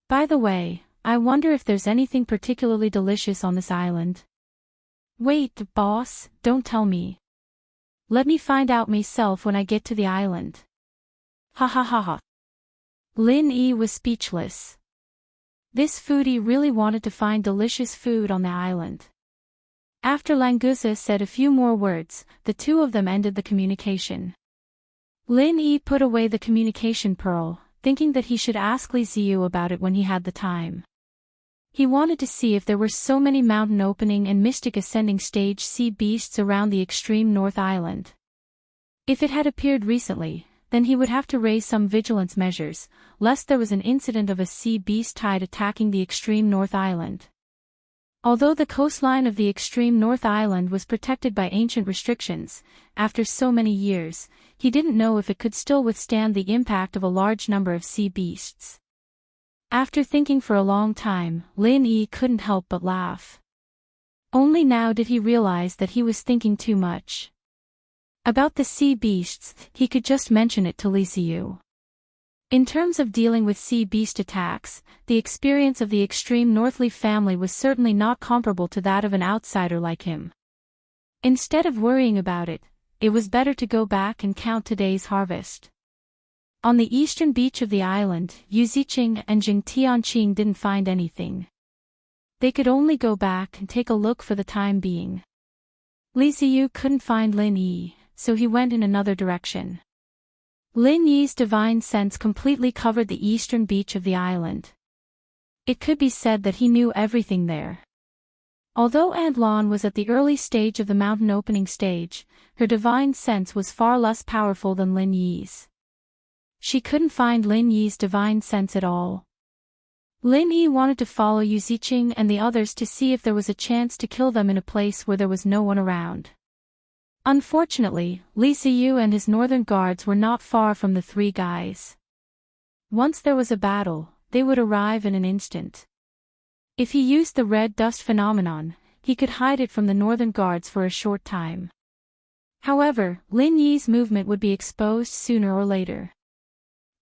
By the way, I wonder if there's anything particularly delicious on this island. Wait, boss, don't tell me. Let me find out myself when I get to the island. Ha ha ha ha. Lin Yi was speechless. This foodie really wanted to find delicious food on the island. After Languza said a few more words, the two of them ended the communication. Lin Yi put away the communication pearl, thinking that he should ask Li Ziyu about it when he had the time. He wanted to see if there were so many mountain opening and mystic ascending stage sea beasts around the extreme north island. If it had appeared recently, then he would have to raise some vigilance measures, lest there was an incident of a sea beast tide attacking the extreme north island. Although the coastline of the extreme north island was protected by ancient restrictions, after so many years, he didn't know if it could still withstand the impact of a large number of sea beasts. After thinking for a long time, Lin Yi couldn't help but laugh. Only now did he realize that he was thinking too much. About the sea beasts, he could just mention it to Li Ziyu. In terms of dealing with sea beast attacks, the experience of the extreme Northleaf family was certainly not comparable to that of an outsider like him. Instead of worrying about it, it was better to go back and count today's harvest. On the eastern beach of the island, Yu Ziqing and Jing Tianqing didn't find anything. They could only go back and take a look for the time being. Li Ziyu couldn't find Lin Yi, so he went in another direction. Lin Yi's divine sense completely covered the eastern beach of the island. It could be said that he knew everything there. Although Aunt Lan was at the early stage of the mountain opening stage, her divine sense was far less powerful than Lin Yi's. She couldn't find Lin Yi's divine sense at all. Lin Yi wanted to follow Yu Ziqing and the others to see if there was a chance to kill them in a place where there was no one around. Unfortunately, Li Ziyu and his northern guards were not far from the three guys. Once there was a battle, they would arrive in an instant. If he used the red dust phenomenon, he could hide it from the northern guards for a short time. However, Lin Yi's movement would be exposed sooner or later.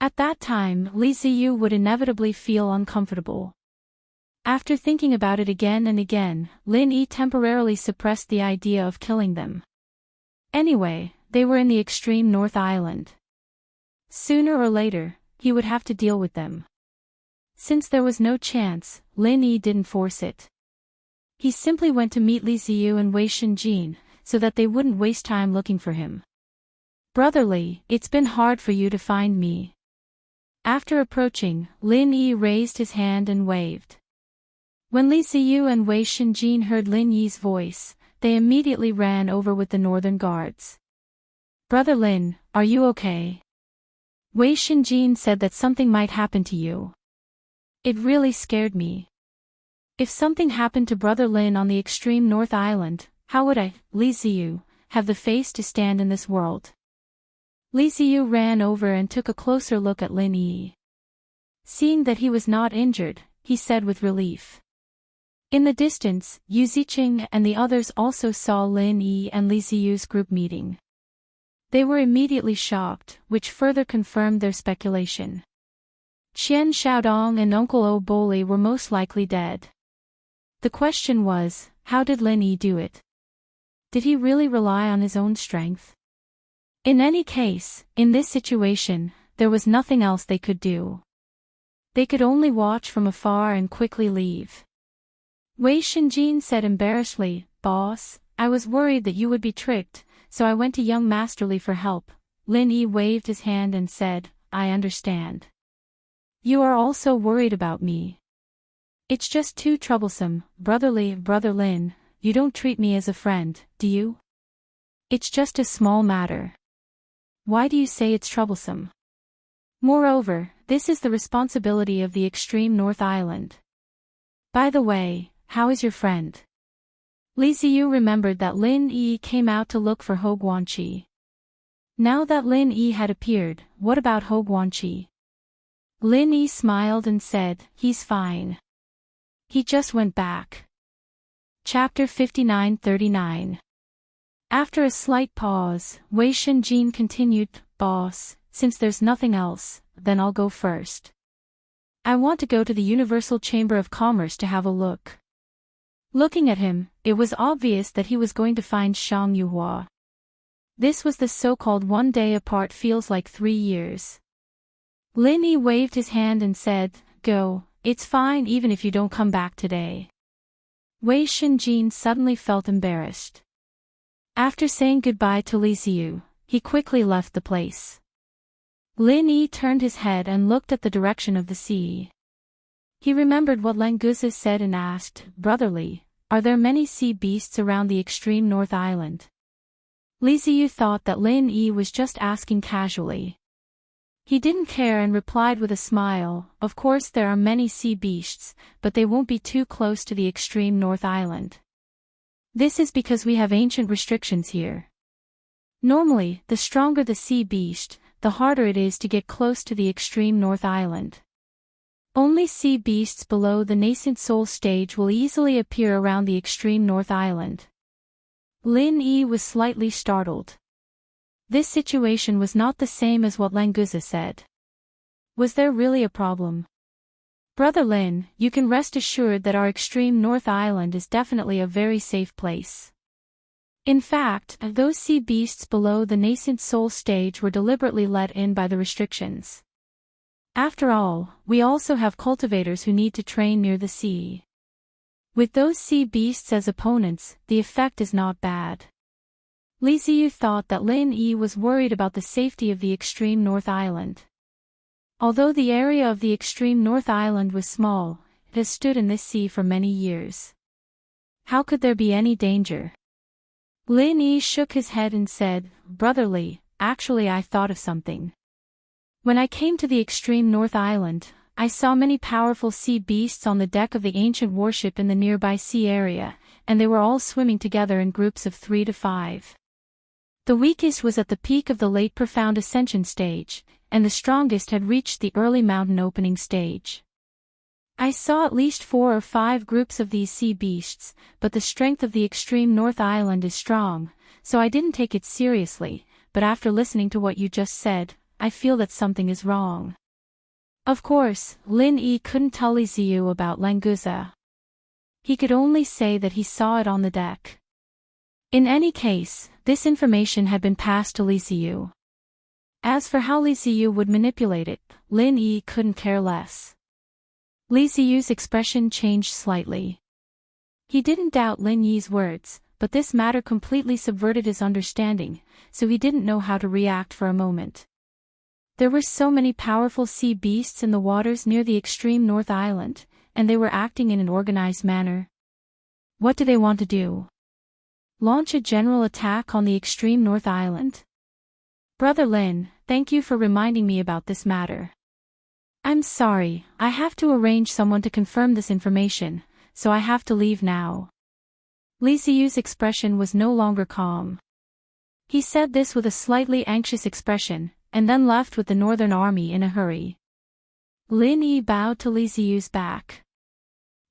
At that time, Li Ziyu would inevitably feel uncomfortable. After thinking about it again and again, Lin Yi temporarily suppressed the idea of killing them. Anyway, they were in the extreme North Island. Sooner or later, he would have to deal with them. Since there was no chance, Lin Yi didn't force it. He simply went to meet Li Ziyu and Wei Shenjin, so that they wouldn't waste time looking for him. "Brotherly, it's been hard for you to find me." After approaching, Lin Yi raised his hand and waved. When Li Ziyu and Wei Shenjin heard Lin Yi's voice, they immediately ran over with the northern guards. "Brother Lin, are you okay?" Wei Shenjin said that something might happen to you. "It really scared me. If something happened to Brother Lin on the extreme North Island, how would I, Li Ziyu, have the face to stand in this world?" Li Ziyu ran over and took a closer look at Lin Yi. Seeing that he was not injured, he said with relief. In the distance, Yu Ziqing and the others also saw Lin Yi and Li Ziyu's group meeting. They were immediately shocked, which further confirmed their speculation. Qian Xiaodong and Uncle O Boli were most likely dead. The question was, how did Lin Yi do it? Did he really rely on his own strength? In any case, in this situation, there was nothing else they could do. They could only watch from afar and quickly leave. Wei Shenjin said embarrassedly, "Boss, I was worried that you would be tricked, so I went to young Master Li for help." Lin Yi waved his hand and said, "I understand. You are also worried about me. It's just too troublesome, Brother Lin, you don't treat me as a friend, do you? It's just a small matter. Why do you say it's troublesome? Moreover, this is the responsibility of the extreme North Island. By the way, how is your friend?" Li Ziyu remembered that Lin Yi came out to look for Ho Guanqi. Now that Lin Yi had appeared, what about Ho Guanqi? Lin Yi smiled and said, "He's fine. He just went back." Chapter 59-39. After a slight pause, Wei Shenjin continued, "Boss, since there's nothing else, then I'll go first. I want to go to the Universal Chamber of Commerce to have a look." Looking at him, it was obvious that he was going to find Shang Yuhua. This was the so-called 1 day apart feels like 3 years. Lin Yi waved his hand and said, "Go, it's fine even if you don't come back today." Wei Shenjin suddenly felt embarrassed. After saying goodbye to Li Ziyu, he quickly left the place. Lin Yi turned his head and looked at the direction of the sea. He remembered what Languzi said and asked, "Brotherly, are there many sea beasts around the extreme North Island?" Li Ziyu thought that Lin Yi was just asking casually. He didn't care and replied with a smile, "Of course there are many sea beasts, but they won't be too close to the extreme North Island. This is because we have ancient restrictions here. Normally, the stronger the sea beast, the harder it is to get close to the extreme North Island. Only sea beasts below the nascent soul stage will easily appear around the extreme North Island." Lin Yi was slightly startled. This situation was not the same as what Languzi said. Was there really a problem? "Brother Lin, you can rest assured that our extreme North Island is definitely a very safe place. In fact, those sea beasts below the nascent soul stage were deliberately let in by the restrictions. After all, we also have cultivators who need to train near the sea. With those sea beasts as opponents, the effect is not bad." Li Ziyu thought that Lin Yi was worried about the safety of the extreme North Island. Although the area of the extreme North Island was small, it has stood in this sea for many years. How could there be any danger? Lin Yi shook his head and said, "Brotherly, actually I thought of something. When I came to the extreme North Island, I saw many powerful sea beasts on the deck of the ancient warship in the nearby sea area, and they were all swimming together in groups of 3 to 5. The weakest was at the peak of the late profound ascension stage, and the strongest had reached the early mountain opening stage. I saw at least 4 or 5 groups of these sea beasts, but the strength of the extreme North Island is strong, so I didn't take it seriously, but after listening to what you just said, I feel that something is wrong." Of course, Lin Yi couldn't tell Li Ziyu about Languza. He could only say that he saw it on the deck. In any case, this information had been passed to Li Ziyu. As for how Li Ziyu would manipulate it, Lin Yi couldn't care less. Li Ziyu's expression changed slightly. He didn't doubt Lin Yi's words, but this matter completely subverted his understanding, so he didn't know how to react for a moment. There were so many powerful sea beasts in the waters near the extreme North Island, and they were acting in an organized manner. What do they want to do? Launch a general attack on the extreme North Island? Brother Lin, thank you for reminding me about this matter. I'm sorry, I have to arrange someone to confirm this information, so I have to leave now. Li Ziyu's expression was no longer calm. He said this with a slightly anxious expression, and then left with the Northern Army in a hurry. Lin Yi bowed to Li Ziyu's back.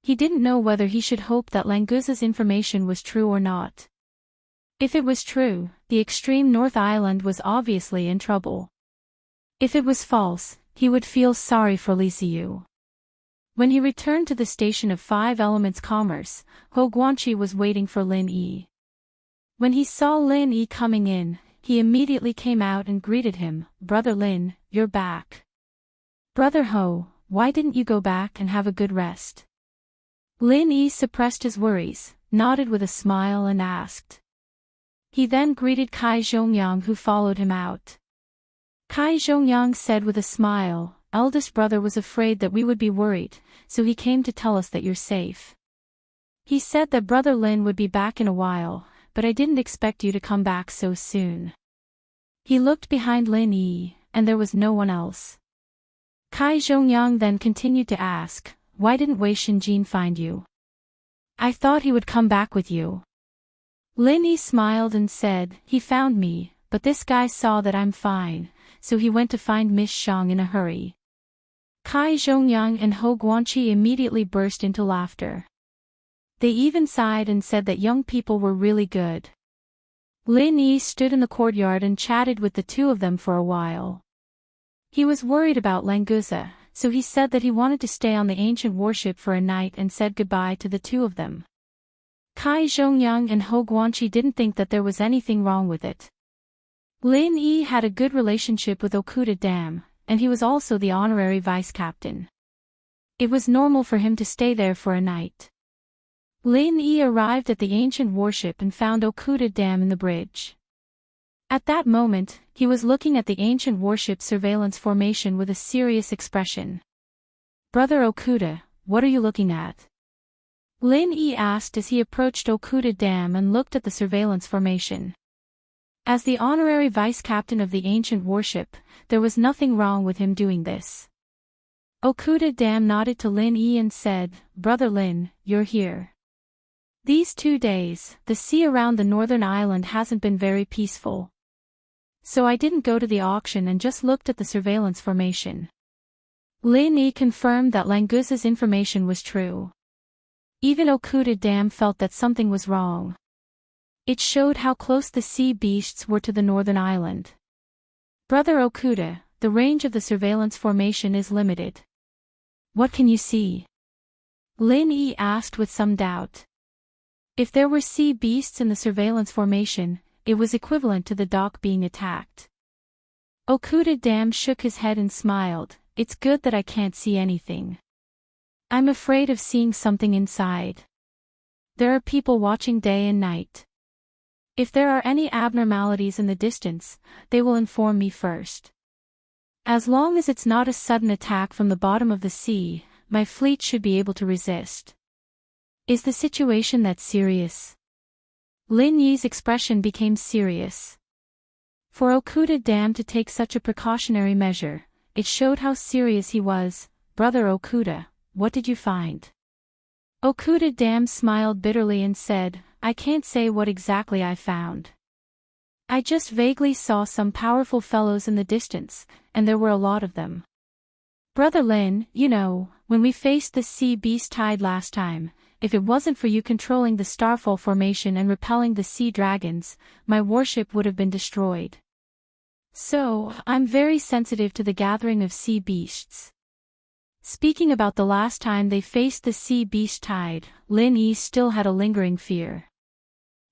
He didn't know whether he should hope that Languza's information was true or not. If it was true, the extreme North Island was obviously in trouble. If it was false, he would feel sorry for Li Ziyu. When he returned to the station of Five Elements Commerce, Ho Guanqi was waiting for Lin Yi. When he saw Lin Yi coming in, he immediately came out and greeted him. Brother Lin, you're back. Brother Ho, why didn't you go back and have a good rest? Lin Yi suppressed his worries, nodded with a smile and asked. He then greeted Kai Zhongyang, who followed him out. Kai Zhongyang said with a smile, eldest brother was afraid that we would be worried, so he came to tell us that you're safe. He said that Brother Lin would be back in a while, but I didn't expect you to come back so soon. He looked behind Lin Yi, and there was no one else. Kai Zhongyang then continued to ask, why didn't Wei Shinjin find you? I thought he would come back with you. Lin Yi smiled and said, he found me, but this guy saw that I'm fine, so he went to find Miss Shang in a hurry. Kai Zhongyang and Ho Guanqi immediately burst into laughter. They even sighed and said that young people were really good. Lin Yi stood in the courtyard and chatted with the two of them for a while. He was worried about Languza, so he said that he wanted to stay on the ancient warship for a night and said goodbye to the two of them. Kai Zhongyang and Ho Guanqi didn't think that there was anything wrong with it. Lin Yi had a good relationship with Okuda Dam, and he was also the honorary vice captain. It was normal for him to stay there for a night. Lin Yi arrived at the ancient warship and found Okuda Dam in the bridge. At that moment, he was looking at the ancient warship surveillance formation with a serious expression. Brother Okuda, what are you looking at? Lin Yi asked as he approached Okuda Dam and looked at the surveillance formation. As the honorary vice captain of the ancient warship, there was nothing wrong with him doing this. Okuda Dam nodded to Lin Yi and said, Brother Lin, you're here. These 2 days, the sea around the northern island hasn't been very peaceful. So I didn't go to the auction and just looked at the surveillance formation. Lin Yi confirmed that Languza's information was true. Even Okuda Dam felt that something was wrong. It showed how close the sea beasts were to the northern island. Brother Okuda, the range of the surveillance formation is limited. What can you see? Lin Yi asked with some doubt. If there were sea beasts in the surveillance formation, it was equivalent to the dock being attacked. Okuda Dam shook his head and smiled. It's good that I can't see anything. I'm afraid of seeing something inside. There are people watching day and night. If there are any abnormalities in the distance, they will inform me first. As long as it's not a sudden attack from the bottom of the sea, my fleet should be able to resist. Is the situation that serious? Lin Yi's expression became serious. For Okuda Dam to take such a precautionary measure, it showed how serious he was. Brother Okuda, what did you find? Okuda Dam smiled bitterly and said, I can't say what exactly I found. I just vaguely saw some powerful fellows in the distance, and there were a lot of them. Brother Lin, you know, when we faced the sea beast tide last time, if it wasn't for you controlling the starfall formation and repelling the sea dragons, my warship would have been destroyed. So, I'm very sensitive to the gathering of sea beasts. Speaking about the last time they faced the sea beast tide, Lin Yi still had a lingering fear.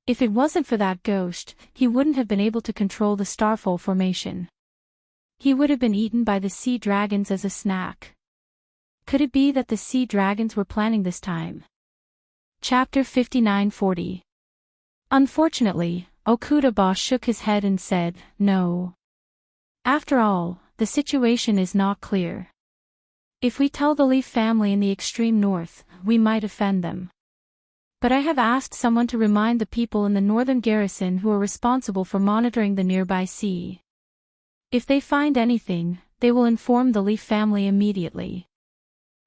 If it wasn't for that ghost, he wouldn't have been able to control the starfall formation. He would have been eaten by the sea dragons as a snack. Could it be that the sea dragons were planning this time? Chapter 59-40. Unfortunately, Okuda shook his head and said, no. After all, the situation is not clear. If we tell the Leaf family in the extreme north, we might offend them. But I have asked someone to remind the people in the northern garrison who are responsible for monitoring the nearby sea. If they find anything, they will inform the Leaf family immediately.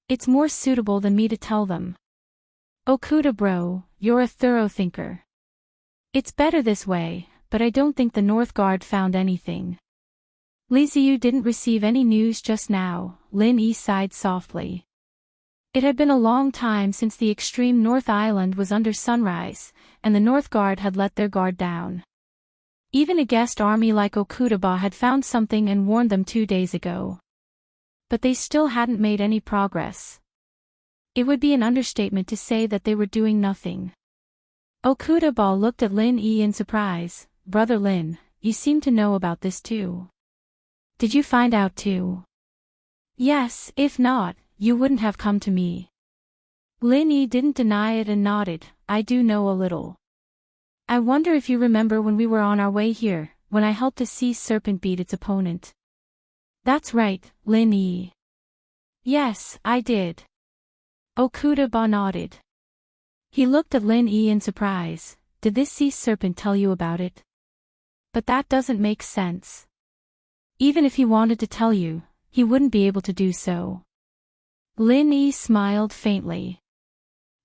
It's more suitable than me to tell them. Okuda bro, you're a thorough thinker. It's better this way, but I don't think the North Guard found anything. Li Ziyu didn't receive any news just now, Lin Yi sighed softly. It had been a long time since the extreme North Island was under sunrise, and the North Guard had let their guard down. Even a guest army like Okuda had found something and warned them 2 days ago. But they still hadn't made any progress. It would be an understatement to say that they were doing nothing. Okuda looked at Lin Yi in surprise. Brother Lin, you seem to know about this too. Did you find out too? Yes, if not, you wouldn't have come to me. Lin Yi didn't deny it and nodded. I do know a little. I wonder if you remember when we were on our way here, when I helped a sea serpent beat its opponent. That's right, Lin Yi. Yes, I did. Okuda nodded. He looked at Lin Yi in surprise. Did this sea serpent tell you about it? But that doesn't make sense. Even if he wanted to tell you, he wouldn't be able to do so. Lin Yi smiled faintly.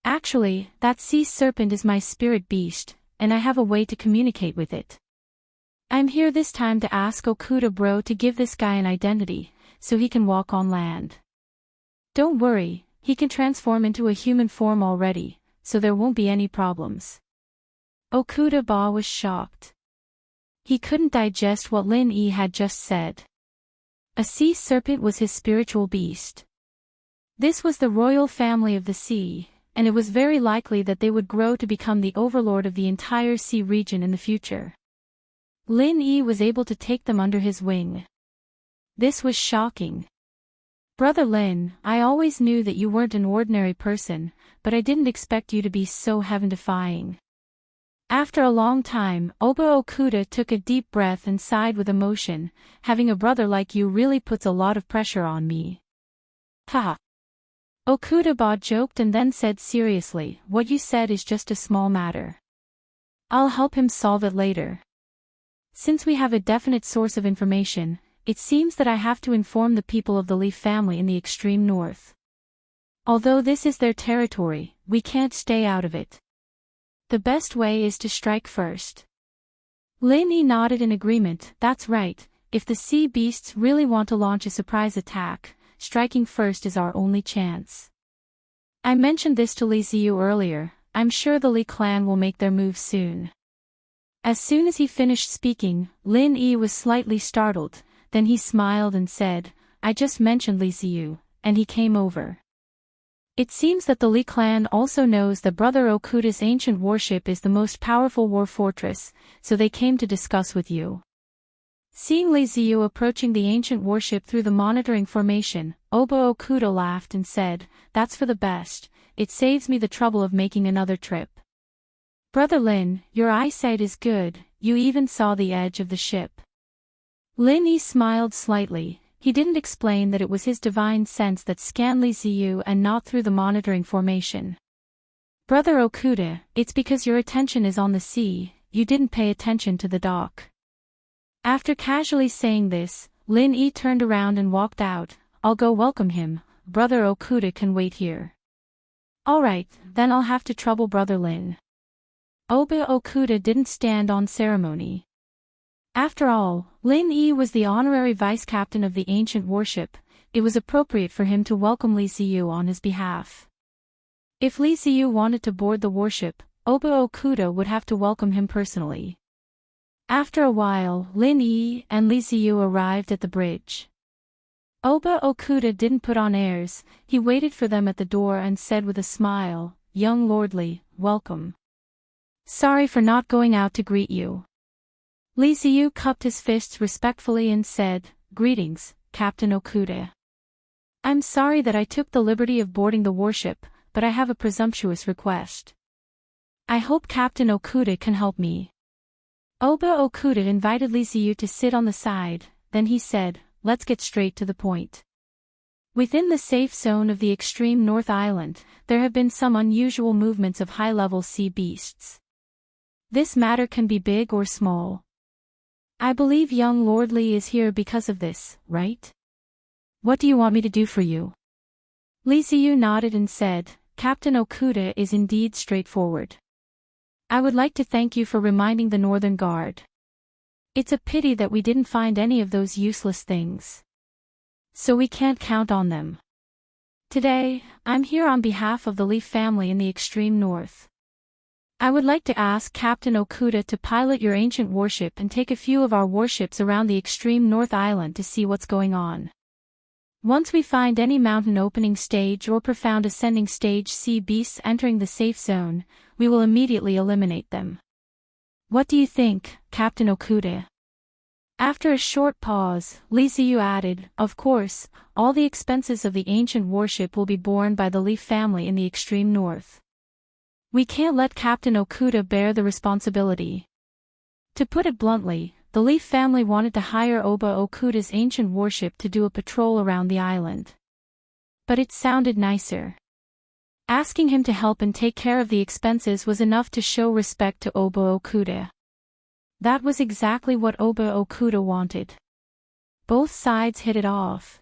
Actually, that sea serpent is my spirit beast, and I have a way to communicate with it. I'm here this time to ask Okuda bro to give this guy an identity, so he can walk on land. Don't worry, he can transform into a human form already, so there won't be any problems. Okuda was shocked. He couldn't digest what Lin Yi had just said. A sea serpent was his spiritual beast. This was the royal family of the sea, and it was very likely that they would grow to become the overlord of the entire sea region in the future. Lin Yi was able to take them under his wing. This was shocking. Brother Lin, I always knew that you weren't an ordinary person, but I didn't expect you to be so heaven-defying. After a long time, Okuda took a deep breath and sighed with emotion. Having a brother like you really puts a lot of pressure on me. Haha. Okuda joked and then said seriously, what you said is just a small matter. I'll help him solve it later. Since we have a definite source of information, it seems that I have to inform the people of the Leaf family in the extreme north. Although this is their territory, we can't stay out of it. The best way is to strike first. Lin Yi nodded in agreement. That's right, if the sea beasts really want to launch a surprise attack, striking first is our only chance. I mentioned this to Li Ziyu earlier. I'm sure the Li clan will make their move soon. As soon as he finished speaking, Lin Yi was slightly startled, then he smiled and said, I just mentioned Li Ziyu, and he came over. It seems that the Li clan also knows that Brother Okuda's ancient warship is the most powerful war fortress, so they came to discuss with you. Seeing Li Ziyu approaching the ancient warship through the monitoring formation, Okuda laughed and said, That's for the best, it saves me the trouble of making another trip. Brother Lin, your eyesight is good, you even saw the edge of the ship. Lin Yi smiled slightly. He didn't explain that it was his divine sense that scanned Li Ziyu and not through the monitoring formation. Brother Okuda, it's because your attention is on the sea, you didn't pay attention to the dock. After casually saying this, Lin Yi turned around and walked out. I'll go welcome him, Brother Okuda can wait here. Alright, then I'll have to trouble Brother Lin. Okuda didn't stand on ceremony. After all, Lin Yi was the honorary vice-captain of the ancient warship. It was appropriate for him to welcome Li Ziyu on his behalf. If Li Ziyu wanted to board the warship, Okuda would have to welcome him personally. After a while, Lin Yi and Li Ziyu arrived at the bridge. Oba Okuda didn't put on airs, he waited for them at the door and said with a smile, "Young lordly, welcome. Sorry for not going out to greet you." Lee Ziyu cupped his fists respectfully and said, "Greetings, Captain Okuda. I'm sorry that I took the liberty of boarding the warship, but I have a presumptuous request. I hope Captain Okuda can help me." Oba Okuda invited Lee Ziyu to sit on the side, then he said, "Let's get straight to the point. Within the safe zone of the extreme North Island, there have been some unusual movements of high-level sea beasts. This matter can be big or small. I believe young Lord Lee is here because of this, right? What do you want me to do for you?" Lee Ziyu nodded and said, "Captain Okuda is indeed straightforward. I would like to thank you for reminding the Northern Guard. It's a pity that we didn't find any of those useless things. So we can't count on them. Today, I'm here on behalf of the Lee family in the extreme north. I would like to ask Captain Okuda to pilot your ancient warship and take a few of our warships around the extreme North Island to see what's going on. Once we find any mountain opening stage or profound ascending stage sea beasts entering the safe zone, we will immediately eliminate them. What do you think, Captain Okuda?" After a short pause, Lee Ziyu added, "Of course, all the expenses of the ancient warship will be borne by the Lee family in the extreme north. We can't let Captain Okuda bear the responsibility." To put it bluntly, the Lee family wanted to hire Oba Okuda's ancient warship to do a patrol around the island. But it sounded nicer. Asking him to help and take care of the expenses was enough to show respect to Oba Okuda. That was exactly what Oba Okuda wanted. Both sides hit it off.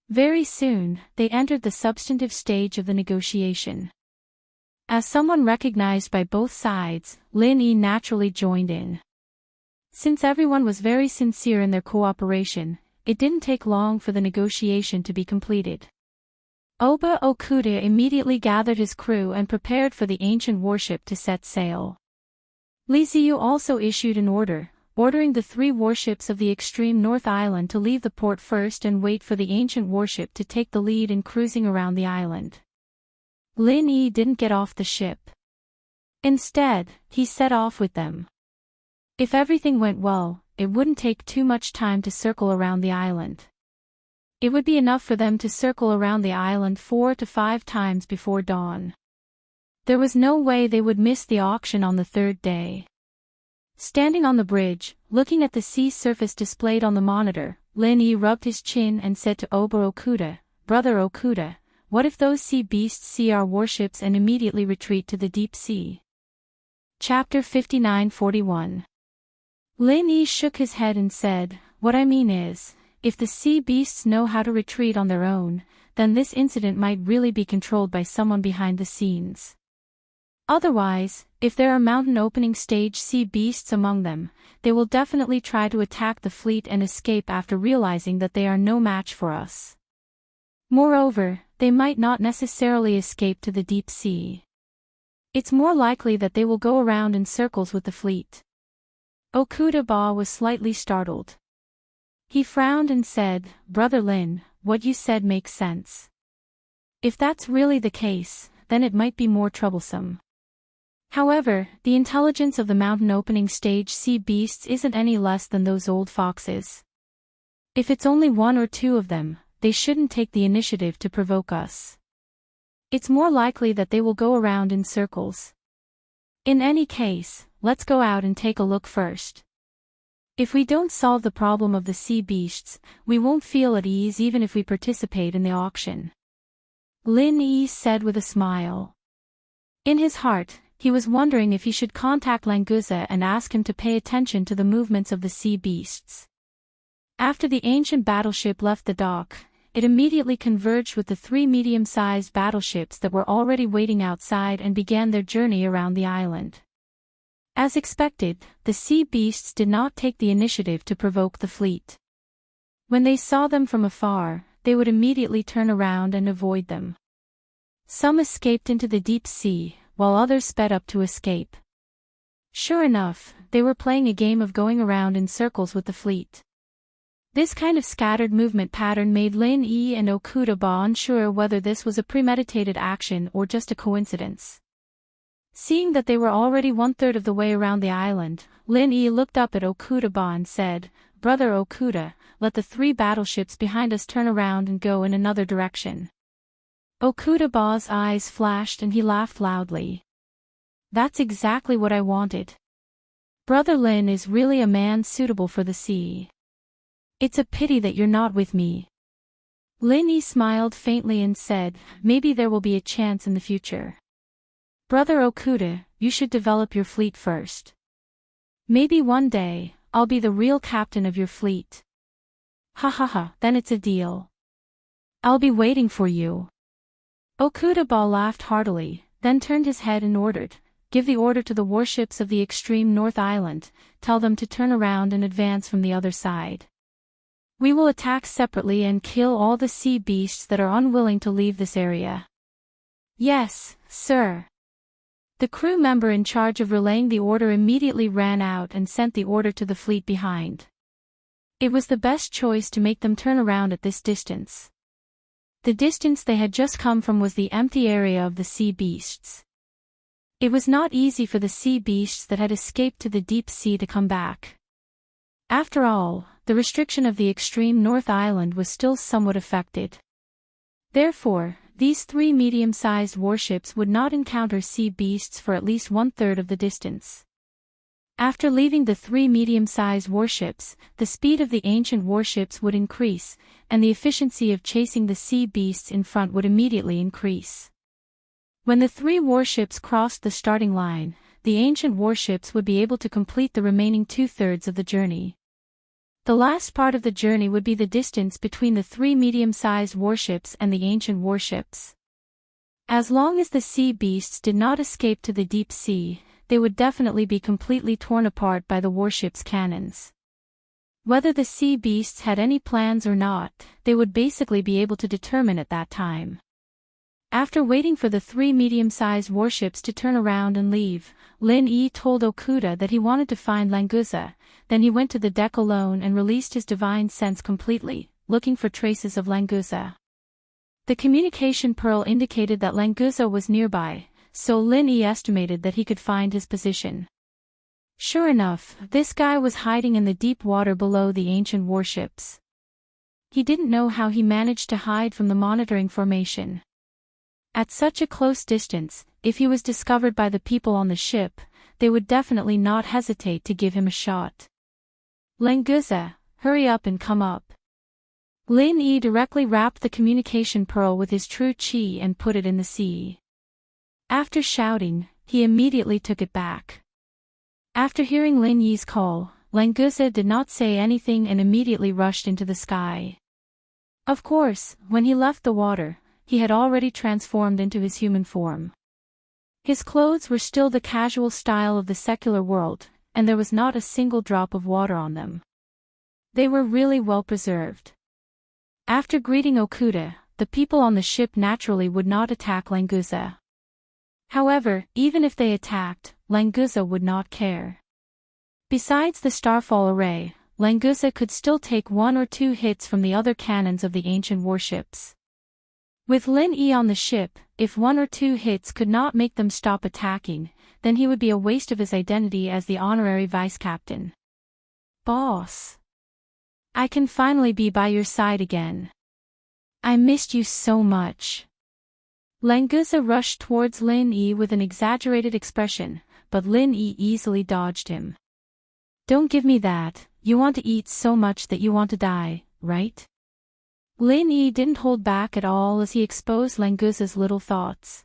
Very soon, they entered the substantive stage of the negotiation. As someone recognized by both sides, Lin Yi naturally joined in. Since everyone was very sincere in their cooperation, it didn't take long for the negotiation to be completed. Oba Okuda immediately gathered his crew and prepared for the ancient warship to set sail. Lee Ziyu also issued an order, ordering the 3 warships of the extreme North Island to leave the port first and wait for the ancient warship to take the lead in cruising around the island. Lin Yi didn't get off the ship. Instead, he set off with them. If everything went well, it wouldn't take too much time to circle around the island. It would be enough for them to circle around the island 4 to 5 times before dawn. There was no way they would miss the auction on the 3rd day. Standing on the bridge, looking at the sea surface displayed on the monitor, Lin Yi rubbed his chin and said to Oba Okuda, "Brother Okuda, what if those sea beasts see our warships and immediately retreat to the deep sea?" Chapter 59-41. Lin Yi shook his head and said, "What I mean is, if the sea beasts know how to retreat on their own, then this incident might really be controlled by someone behind the scenes. Otherwise, if there are mountain opening stage sea beasts among them, they will definitely try to attack the fleet and escape after realizing that they are no match for us. Moreover, they might not necessarily escape to the deep sea. It's more likely that they will go around in circles with the fleet." Okuda was slightly startled. He frowned and said, "Brother Lin, what you said makes sense. If that's really the case, then it might be more troublesome. However, the intelligence of the mountain opening stage sea beasts isn't any less than those old foxes. If it's only 1 or 2 of them, they shouldn't take the initiative to provoke us. It's more likely that they will go around in circles. In any case, let's go out and take a look first. If we don't solve the problem of the sea beasts, we won't feel at ease even if we participate in the auction." Lin Yi said with a smile. In his heart, he was wondering if he should contact Languza and ask him to pay attention to the movements of the sea beasts. After the ancient battleship left the dock, it immediately converged with the 3 medium-sized battleships that were already waiting outside and began their journey around the island. As expected, the sea beasts did not take the initiative to provoke the fleet. When they saw them from afar, they would immediately turn around and avoid them. Some escaped into the deep sea, while others sped up to escape. Sure enough, they were playing a game of going around in circles with the fleet. This kind of scattered movement pattern made Lin Yi and Okuda unsure whether this was a premeditated action or just a coincidence. Seeing that they were already 1/3 of the way around the island, Lin Yi looked up at Okuda and said, "Brother Okuda, let the 3 battleships behind us turn around and go in another direction." Okuda's eyes flashed and he laughed loudly. "That's exactly what I wanted. Brother Lin is really a man suitable for the sea. It's a pity that you're not with me." Lin Yi smiled faintly and said, "Maybe there will be a chance in the future. Brother Okuda, you should develop your fleet first. Maybe one day, I'll be the real captain of your fleet." "Ha ha ha, then it's a deal. I'll be waiting for you." Okuda laughed heartily, then turned his head and ordered, "Give the order to the warships of the extreme North Island, tell them to turn around and advance from the other side. We will attack separately and kill all the sea beasts that are unwilling to leave this area." "Yes, sir." The crew member in charge of relaying the order immediately ran out and sent the order to the fleet behind. It was the best choice to make them turn around at this distance. The distance they had just come from was the empty area of the sea beasts. It was not easy for the sea beasts that had escaped to the deep sea to come back. After all, the restriction of the extreme North Island was still somewhat affected. Therefore, these 3 medium-sized warships would not encounter sea beasts for at least 1/3 of the distance. After leaving the 3 medium-sized warships, the speed of the ancient warships would increase, and the efficiency of chasing the sea beasts in front would immediately increase. When the 3 warships crossed the starting line, the ancient warships would be able to complete the remaining 2/3 of the journey. The last part of the journey would be the distance between the 3 medium-sized warships and the ancient warships. As long as the sea beasts did not escape to the deep sea, they would definitely be completely torn apart by the warships' cannons. Whether the sea beasts had any plans or not, they would basically be able to determine at that time. After waiting for the 3 medium-sized warships to turn around and leave, Lin Yi told Okuda that he wanted to find Languza. Then he went to the deck alone and released his divine sense completely, looking for traces of Languza. The communication pearl indicated that Languza was nearby, so Lin Yi estimated that he could find his position. Sure enough, this guy was hiding in the deep water below the ancient warships. He didn't know how he managed to hide from the monitoring formation. At such a close distance, if he was discovered by the people on the ship, they would definitely not hesitate to give him a shot. "Languza, hurry up and come up." Lin Yi directly wrapped the communication pearl with his true chi and put it in the sea. After shouting, he immediately took it back. After hearing Lin Yi's call, Languza did not say anything and immediately rushed into the sky. Of course, when he left the water, he had already transformed into his human form. His clothes were still the casual style of the secular world, and there was not a single drop of water on them. They were really well preserved. After greeting Okuda, the people on the ship naturally would not attack Languza. However, even if they attacked, Languza would not care. Besides the starfall array, Languza could still take 1 or 2 hits from the other cannons of the ancient warships. With Lin Yi on the ship, if 1 or 2 hits could not make them stop attacking, then he would be a waste of his identity as the honorary vice-captain. "Boss. I can finally be by your side again. I missed you so much." Languza rushed towards Lin Yi with an exaggerated expression, but Lin Yi easily dodged him. "Don't give me that, you want to eat so much that you want to die, right?" Lin Yi didn't hold back at all as he exposed Languza's little thoughts.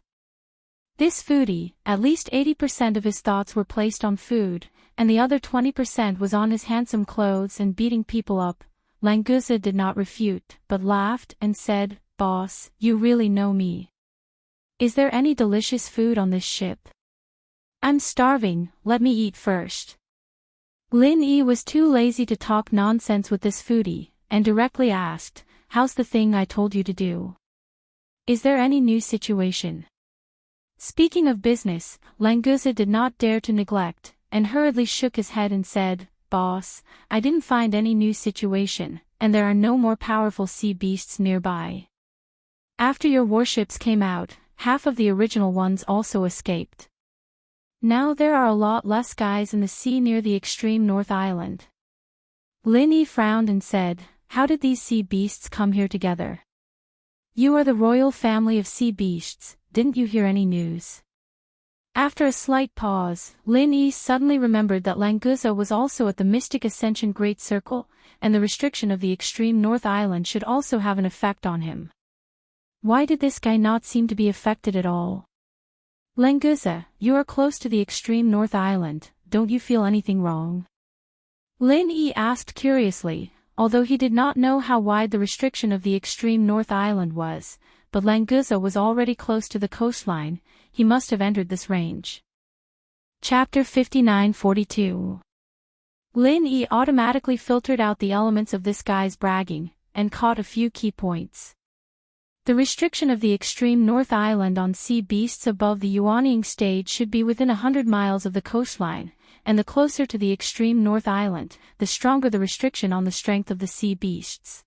This foodie, at least 80% of his thoughts were placed on food, and the other 20% was on his handsome clothes and beating people up. Languza did not refute, but laughed and said, "Boss, you really know me. Is there any delicious food on this ship? I'm starving, let me eat first." Lin Yi was too lazy to talk nonsense with this foodie, and directly asked, "How's the thing I told you to do? Is there any new situation?" Speaking of business, Languza did not dare to neglect, and hurriedly shook his head and said, "Boss, I didn't find any new situation, and there are no more powerful sea beasts nearby. After your warships came out, half of the original ones also escaped. Now there are a lot less guys in the sea near the extreme North Island. Lin Yi frowned and said, "How did these sea beasts come here together? You are the royal family of sea beasts, didn't you hear any news?" After a slight pause, Lin Yi suddenly remembered that Languza was also at the Mystic Ascension Great Circle, and the restriction of the extreme North Island should also have an effect on him. Why did this guy not seem to be affected at all? Languza, you are close to the extreme North Island, don't you feel anything wrong? Lin Yi asked curiously, although he did not know how wide the restriction of the extreme North Island was, but Languza was already close to the coastline, he must have entered this range. Chapter 59-42. Lin Yi automatically filtered out the elements of this guy's bragging, and caught a few key points. The restriction of the extreme North Island on sea beasts above the Yuanying stage should be within 100 miles of the coastline, and the closer to the extreme North Island, the stronger the restriction on the strength of the sea beasts.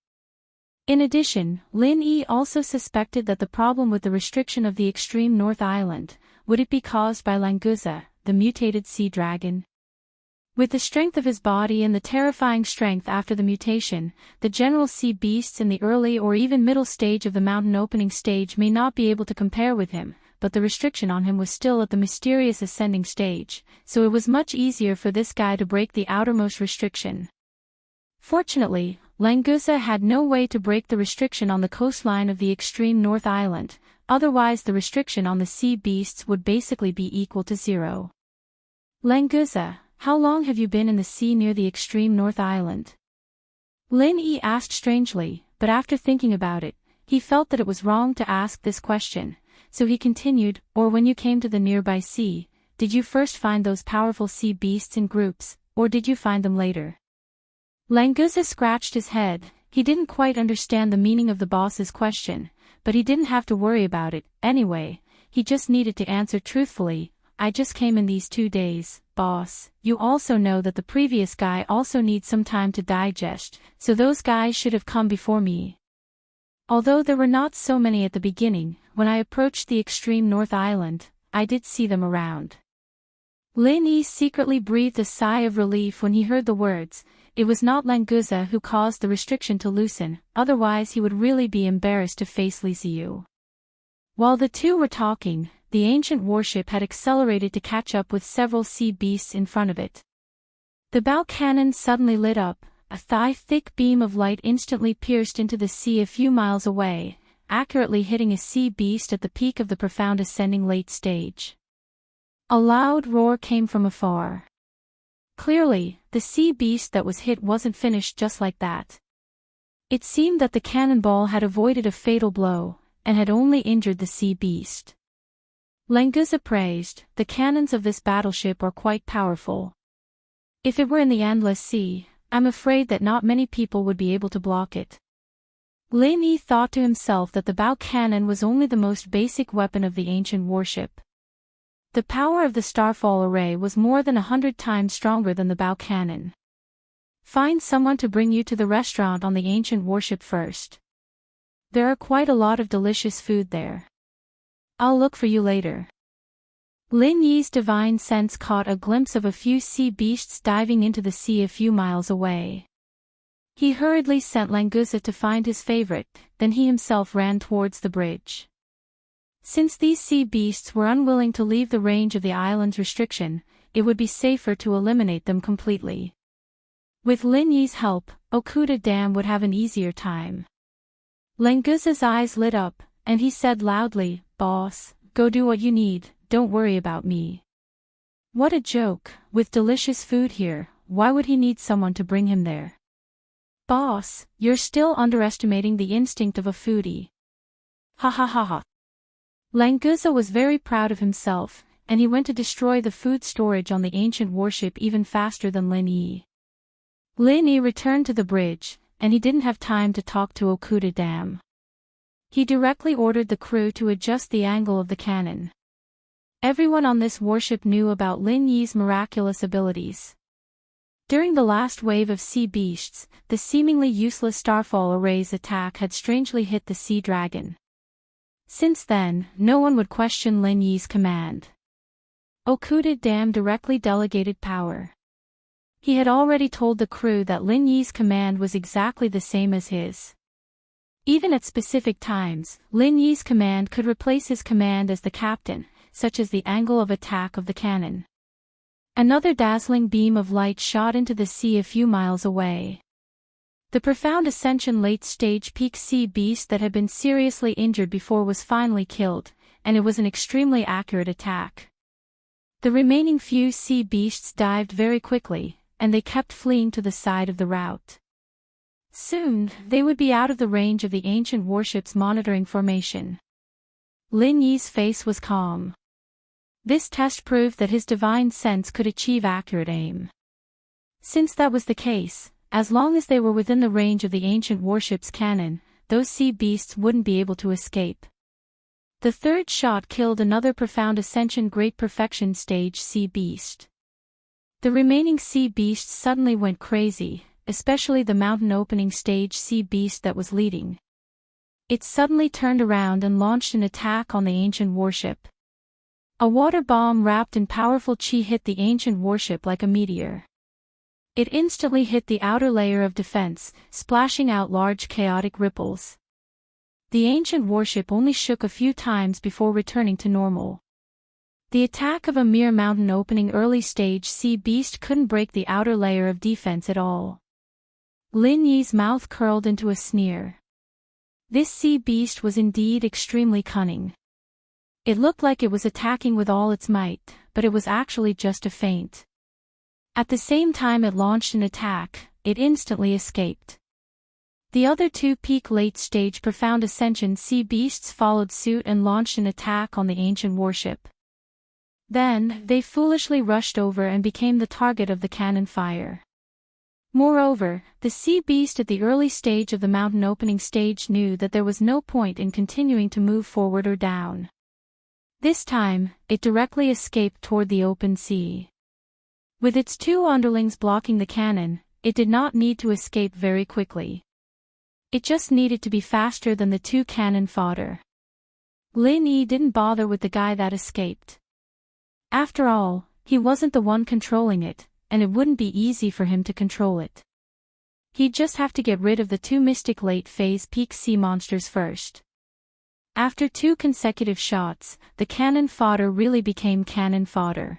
In addition, Lin Yi also suspected that the problem with the restriction of the extreme North Island, would it be caused by Languza, the mutated sea dragon? With the strength of his body and the terrifying strength after the mutation, the general sea beasts in the early or even middle stage of the mountain opening stage may not be able to compare with him, but the restriction on him was still at the mysterious ascending stage, so it was much easier for this guy to break the outermost restriction. Fortunately, Languza had no way to break the restriction on the coastline of the extreme North Island, otherwise the restriction on the sea beasts would basically be equal to zero. Languza, how long have you been in the sea near the extreme North Island? Lin Yi asked strangely, but after thinking about it, he felt that it was wrong to ask this question, so he continued, or when you came to the nearby sea, did you first find those powerful sea beasts in groups, or did you find them later? Languza scratched his head, he didn't quite understand the meaning of the boss's question, but he didn't have to worry about it, anyway, he just needed to answer truthfully, I just came in these 2 days, boss. You also know that the previous guy also needs some time to digest, so those guys should have come before me. Although there were not so many at the beginning, when I approached the extreme North Island, I did see them around. Lin Yi secretly breathed a sigh of relief when he heard the words, it was not Languza who caused the restriction to loosen, otherwise he would really be embarrassed to face Li Xiu. While the two were talking, the ancient warship had accelerated to catch up with several sea beasts in front of it. The bow cannon suddenly lit up, a thigh-thick beam of light instantly pierced into the sea a few miles away, accurately hitting a sea beast at the peak of the profound ascending late stage. A loud roar came from afar. Clearly, the sea beast that was hit wasn't finished just like that. It seemed that the cannonball had avoided a fatal blow, and had only injured the sea beast. Languza praised, the cannons of this battleship are quite powerful. If it were in the endless sea, I'm afraid that not many people would be able to block it. Lin Yi thought to himself that the bow cannon was only the most basic weapon of the ancient warship. The power of the starfall array was more than 100 times stronger than the bow cannon. Find someone to bring you to the restaurant on the ancient warship first. There are quite a lot of delicious food there. I'll look for you later. Lin Yi's divine sense caught a glimpse of a few sea beasts diving into the sea a few miles away. He hurriedly sent Languza to find his favorite, then he himself ran towards the bridge. Since these sea beasts were unwilling to leave the range of the island's restriction, it would be safer to eliminate them completely. With Lin Yi's help, Okuda Dam would have an easier time. Languza's eyes lit up, and he said loudly, Boss, go do what you need, don't worry about me. What a joke, with delicious food here, why would he need someone to bring him there? Boss, you're still underestimating the instinct of a foodie. Ha ha ha ha. Languza was very proud of himself, and he went to destroy the food storage on the ancient warship even faster than Lin Yi. Lin Yi returned to the bridge, and he didn't have time to talk to Okuda Dam. He directly ordered the crew to adjust the angle of the cannon. Everyone on this warship knew about Lin Yi's miraculous abilities. During the last wave of sea beasts, the seemingly useless starfall array's attack had strangely hit the sea dragon. Since then, no one would question Lin Yi's command. Okuda Dam directly delegated power. He had already told the crew that Lin Yi's command was exactly the same as his. Even at specific times, Lin Yi's command could replace his command as the captain, such as the angle of attack of the cannon. Another dazzling beam of light shot into the sea a few miles away. The profound ascension late-stage peak sea beast that had been seriously injured before was finally killed, and it was an extremely accurate attack. The remaining few sea beasts dived very quickly, and they kept fleeing to the side of the route. Soon, they would be out of the range of the ancient warship's monitoring formation. Lin Yi's face was calm. This test proved that his divine sense could achieve accurate aim. Since that was the case, as long as they were within the range of the ancient warship's cannon, those sea beasts wouldn't be able to escape. The third shot killed another profound ascension great perfection stage sea beast. The remaining sea beasts suddenly went crazy, especially the mountain opening stage sea beast that was leading. It suddenly turned around and launched an attack on the ancient warship. A water bomb wrapped in powerful chi hit the ancient warship like a meteor. It instantly hit the outer layer of defense, splashing out large chaotic ripples. The ancient warship only shook a few times before returning to normal. The attack of a mere mountain opening early stage sea beast couldn't break the outer layer of defense at all. Lin Yi's mouth curled into a sneer. This sea beast was indeed extremely cunning. It looked like it was attacking with all its might, but it was actually just a feint. At the same time it launched an attack, it instantly escaped. The other two peak late-stage profound ascension sea beasts followed suit and launched an attack on the ancient warship. Then, they foolishly rushed over and became the target of the cannon fire. Moreover, the sea beast at the early stage of the mountain opening stage knew that there was no point in continuing to move forward or down. This time, it directly escaped toward the open sea. With its two underlings blocking the cannon, it did not need to escape very quickly. It just needed to be faster than the two cannon fodder. Lin Yi didn't bother with the guy that escaped. After all, he wasn't the one controlling it, and it wouldn't be easy for him to control it. He'd just have to get rid of the two mystic late-phase peak sea monsters first. After two consecutive shots, the cannon fodder really became cannon fodder.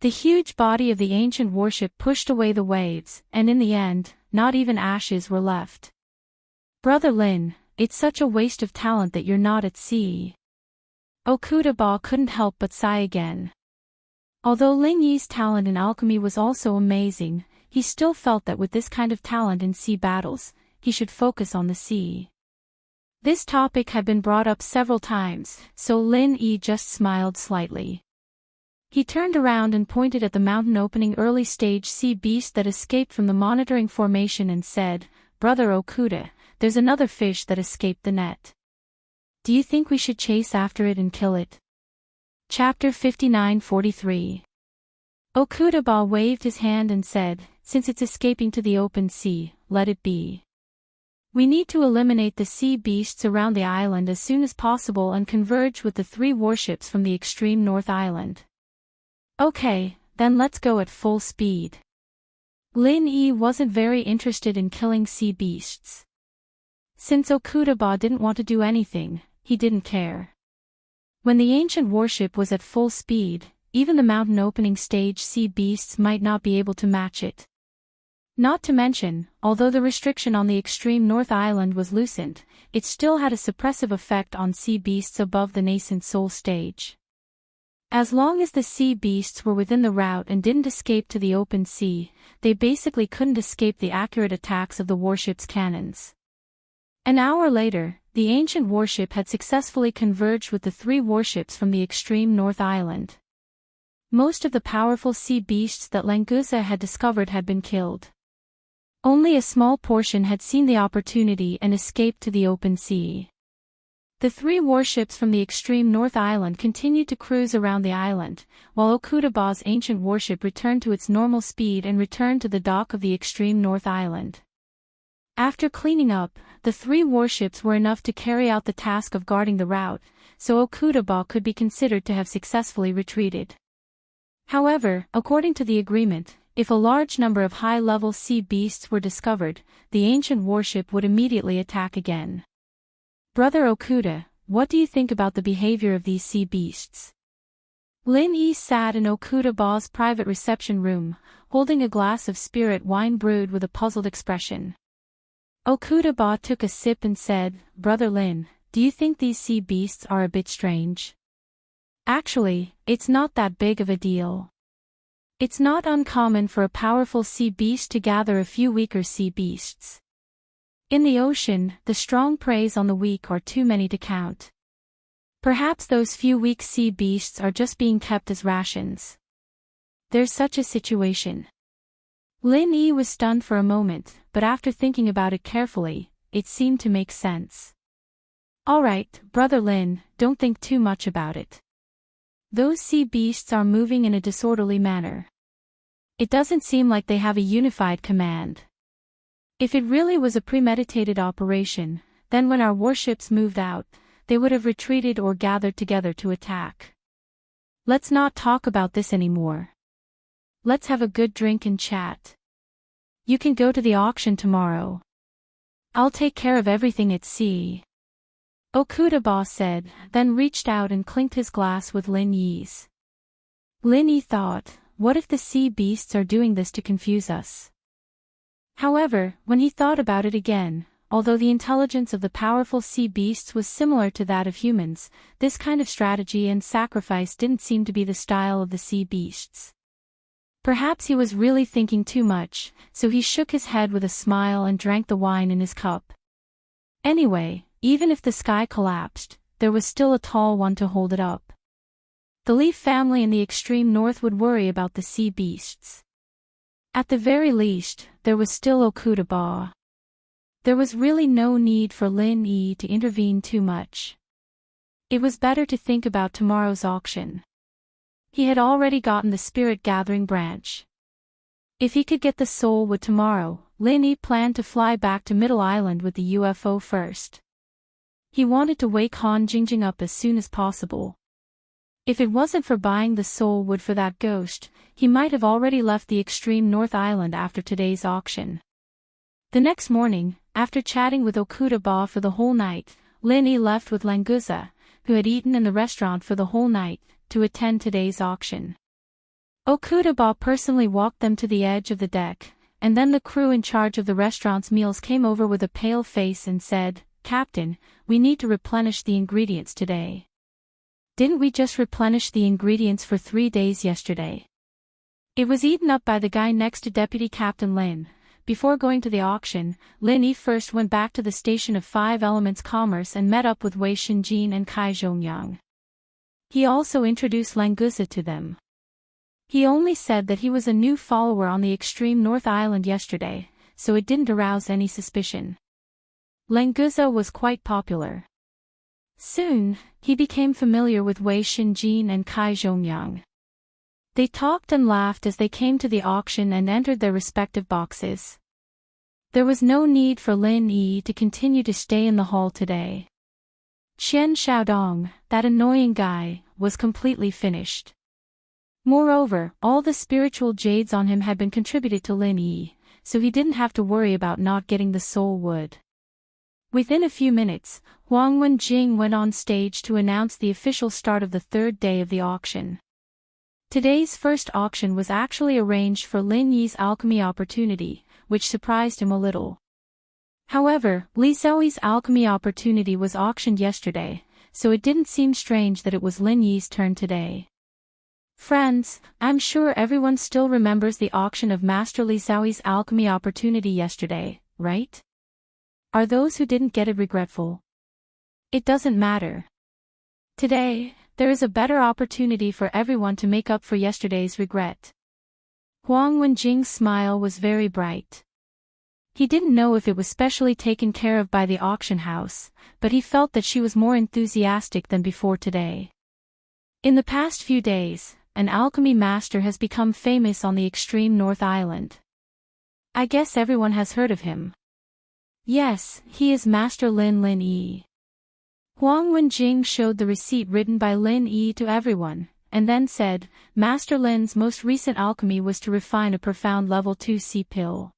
The huge body of the ancient warship pushed away the waves, and in the end, not even ashes were left. Brother Lin, it's such a waste of talent that you're not at sea. Okuda couldn't help but sigh again. Although Lin Yi's talent in alchemy was also amazing, he still felt that with this kind of talent in sea battles, he should focus on the sea. This topic had been brought up several times, so Lin Yi just smiled slightly. He turned around and pointed at the mountain opening early stage sea beast that escaped from the monitoring formation and said, "Brother Okuda, there's another fish that escaped the net. Do you think we should chase after it and kill it?" Chapter 59-43. Okuda waved his hand and said, "Since it's escaping to the open sea, let it be. We need to eliminate the sea beasts around the island as soon as possible and converge with the three warships from the extreme north island." "Okay, then let's go at full speed." Lin Yi wasn't very interested in killing sea beasts. Since Okuda didn't want to do anything, he didn't care. When the ancient warship was at full speed, even the mountain opening stage sea beasts might not be able to match it. Not to mention, although the restriction on the extreme north island was loosened, it still had a suppressive effect on sea beasts above the nascent soul stage. As long as the sea beasts were within the route and didn't escape to the open sea, they basically couldn't escape the accurate attacks of the warship's cannons. An hour later, the ancient warship had successfully converged with the three warships from the extreme north island. Most of the powerful sea beasts that Languza had discovered had been killed. Only a small portion had seen the opportunity and escaped to the open sea. The three warships from the extreme North Island continued to cruise around the island, while Okudaba's ancient warship returned to its normal speed and returned to the dock of the extreme North Island. After cleaning up, the three warships were enough to carry out the task of guarding the route, so Okudaba could be considered to have successfully retreated. However, according to the agreement, if a large number of high-level sea beasts were discovered, the ancient warship would immediately attack again. Brother Okuda, what do you think about the behavior of these sea beasts? Lin Yi sat in Okudaba's private reception room, holding a glass of spirit wine brewed with a puzzled expression. Okudaba took a sip and said, Brother Lin, do you think these sea beasts are a bit strange? Actually, it's not that big of a deal. It's not uncommon for a powerful sea beast to gather a few weaker sea beasts. In the ocean, the strong preys on the weak are too many to count. Perhaps those few weak sea beasts are just being kept as rations. There's such a situation. Lin Yi was stunned for a moment, but after thinking about it carefully, it seemed to make sense. Alright, Brother Lin, don't think too much about it. Those sea beasts are moving in a disorderly manner. It doesn't seem like they have a unified command. If it really was a premeditated operation, then when our warships moved out, they would have retreated or gathered together to attack. Let's not talk about this anymore. Let's have a good drink and chat. You can go to the auction tomorrow. I'll take care of everything at sea. Okudaba said, then reached out and clinked his glass with Lin Yi's. Lin Yi thought, what if the sea beasts are doing this to confuse us? However, when he thought about it again, although the intelligence of the powerful sea beasts was similar to that of humans, this kind of strategy and sacrifice didn't seem to be the style of the sea beasts. Perhaps he was really thinking too much, so he shook his head with a smile and drank the wine in his cup. Anyway, even if the sky collapsed, there was still a tall one to hold it up. The Leaf family in the extreme north would worry about the sea beasts. At the very least, there was still Okudaba. There was really no need for Lin Yi to intervene too much. It was better to think about tomorrow's auction. He had already gotten the spirit gathering branch. If he could get the soul wood tomorrow, Lin Yi planned to fly back to Middle Island with the UFO first. He wanted to wake Han Jingjing up as soon as possible. If it wasn't for buying the soul wood for that ghost, he might have already left the extreme North Island after today's auction. The next morning, after chatting with Okudaba for the whole night, Lin Yi left with Languza, who had eaten in the restaurant for the whole night, to attend today's auction. Okudaba personally walked them to the edge of the deck, and then the crew in charge of the restaurant's meals came over with a pale face and said, Captain, we need to replenish the ingredients today. Didn't we just replenish the ingredients for 3 days yesterday? It was eaten up by the guy next to Deputy Captain Lin. Before going to the auction, Lin Yi first went back to the station of Five Elements Commerce and met up with Wei Xinjin and Kai Zhongyang. He also introduced Languza to them. He only said that he was a new follower on the extreme North Island yesterday, so it didn't arouse any suspicion. Languza was quite popular. Soon, he became familiar with Wei Xinjin and Kai Zhongyang. They talked and laughed as they came to the auction and entered their respective boxes. There was no need for Lin Yi to continue to stay in the hall today. Qian Xiaodong, that annoying guy, was completely finished. Moreover, all the spiritual jades on him had been contributed to Lin Yi, so he didn't have to worry about not getting the soul wood. Within a few minutes, Huang Wenjing went on stage to announce the official start of the third day of the auction. Today's first auction was actually arranged for Lin Yi's alchemy opportunity, which surprised him a little. However, Li Xiaoyi's alchemy opportunity was auctioned yesterday, so it didn't seem strange that it was Lin Yi's turn today. Friends, I'm sure everyone still remembers the auction of Master Li Xiaoyi's alchemy opportunity yesterday, right? Are those who didn't get it regretful? It doesn't matter. Today, there is a better opportunity for everyone to make up for yesterday's regret. Huang Wenjing's smile was very bright. He didn't know if it was specially taken care of by the auction house, but he felt that she was more enthusiastic than before today. In the past few days, an alchemy master has become famous on the extreme North Island. I guess everyone has heard of him. Yes, he is Master Lin Yi. Huang Wenjing showed the receipt written by Lin Yi to everyone, and then said, Master Lin's most recent alchemy was to refine a profound level 2 sea pill.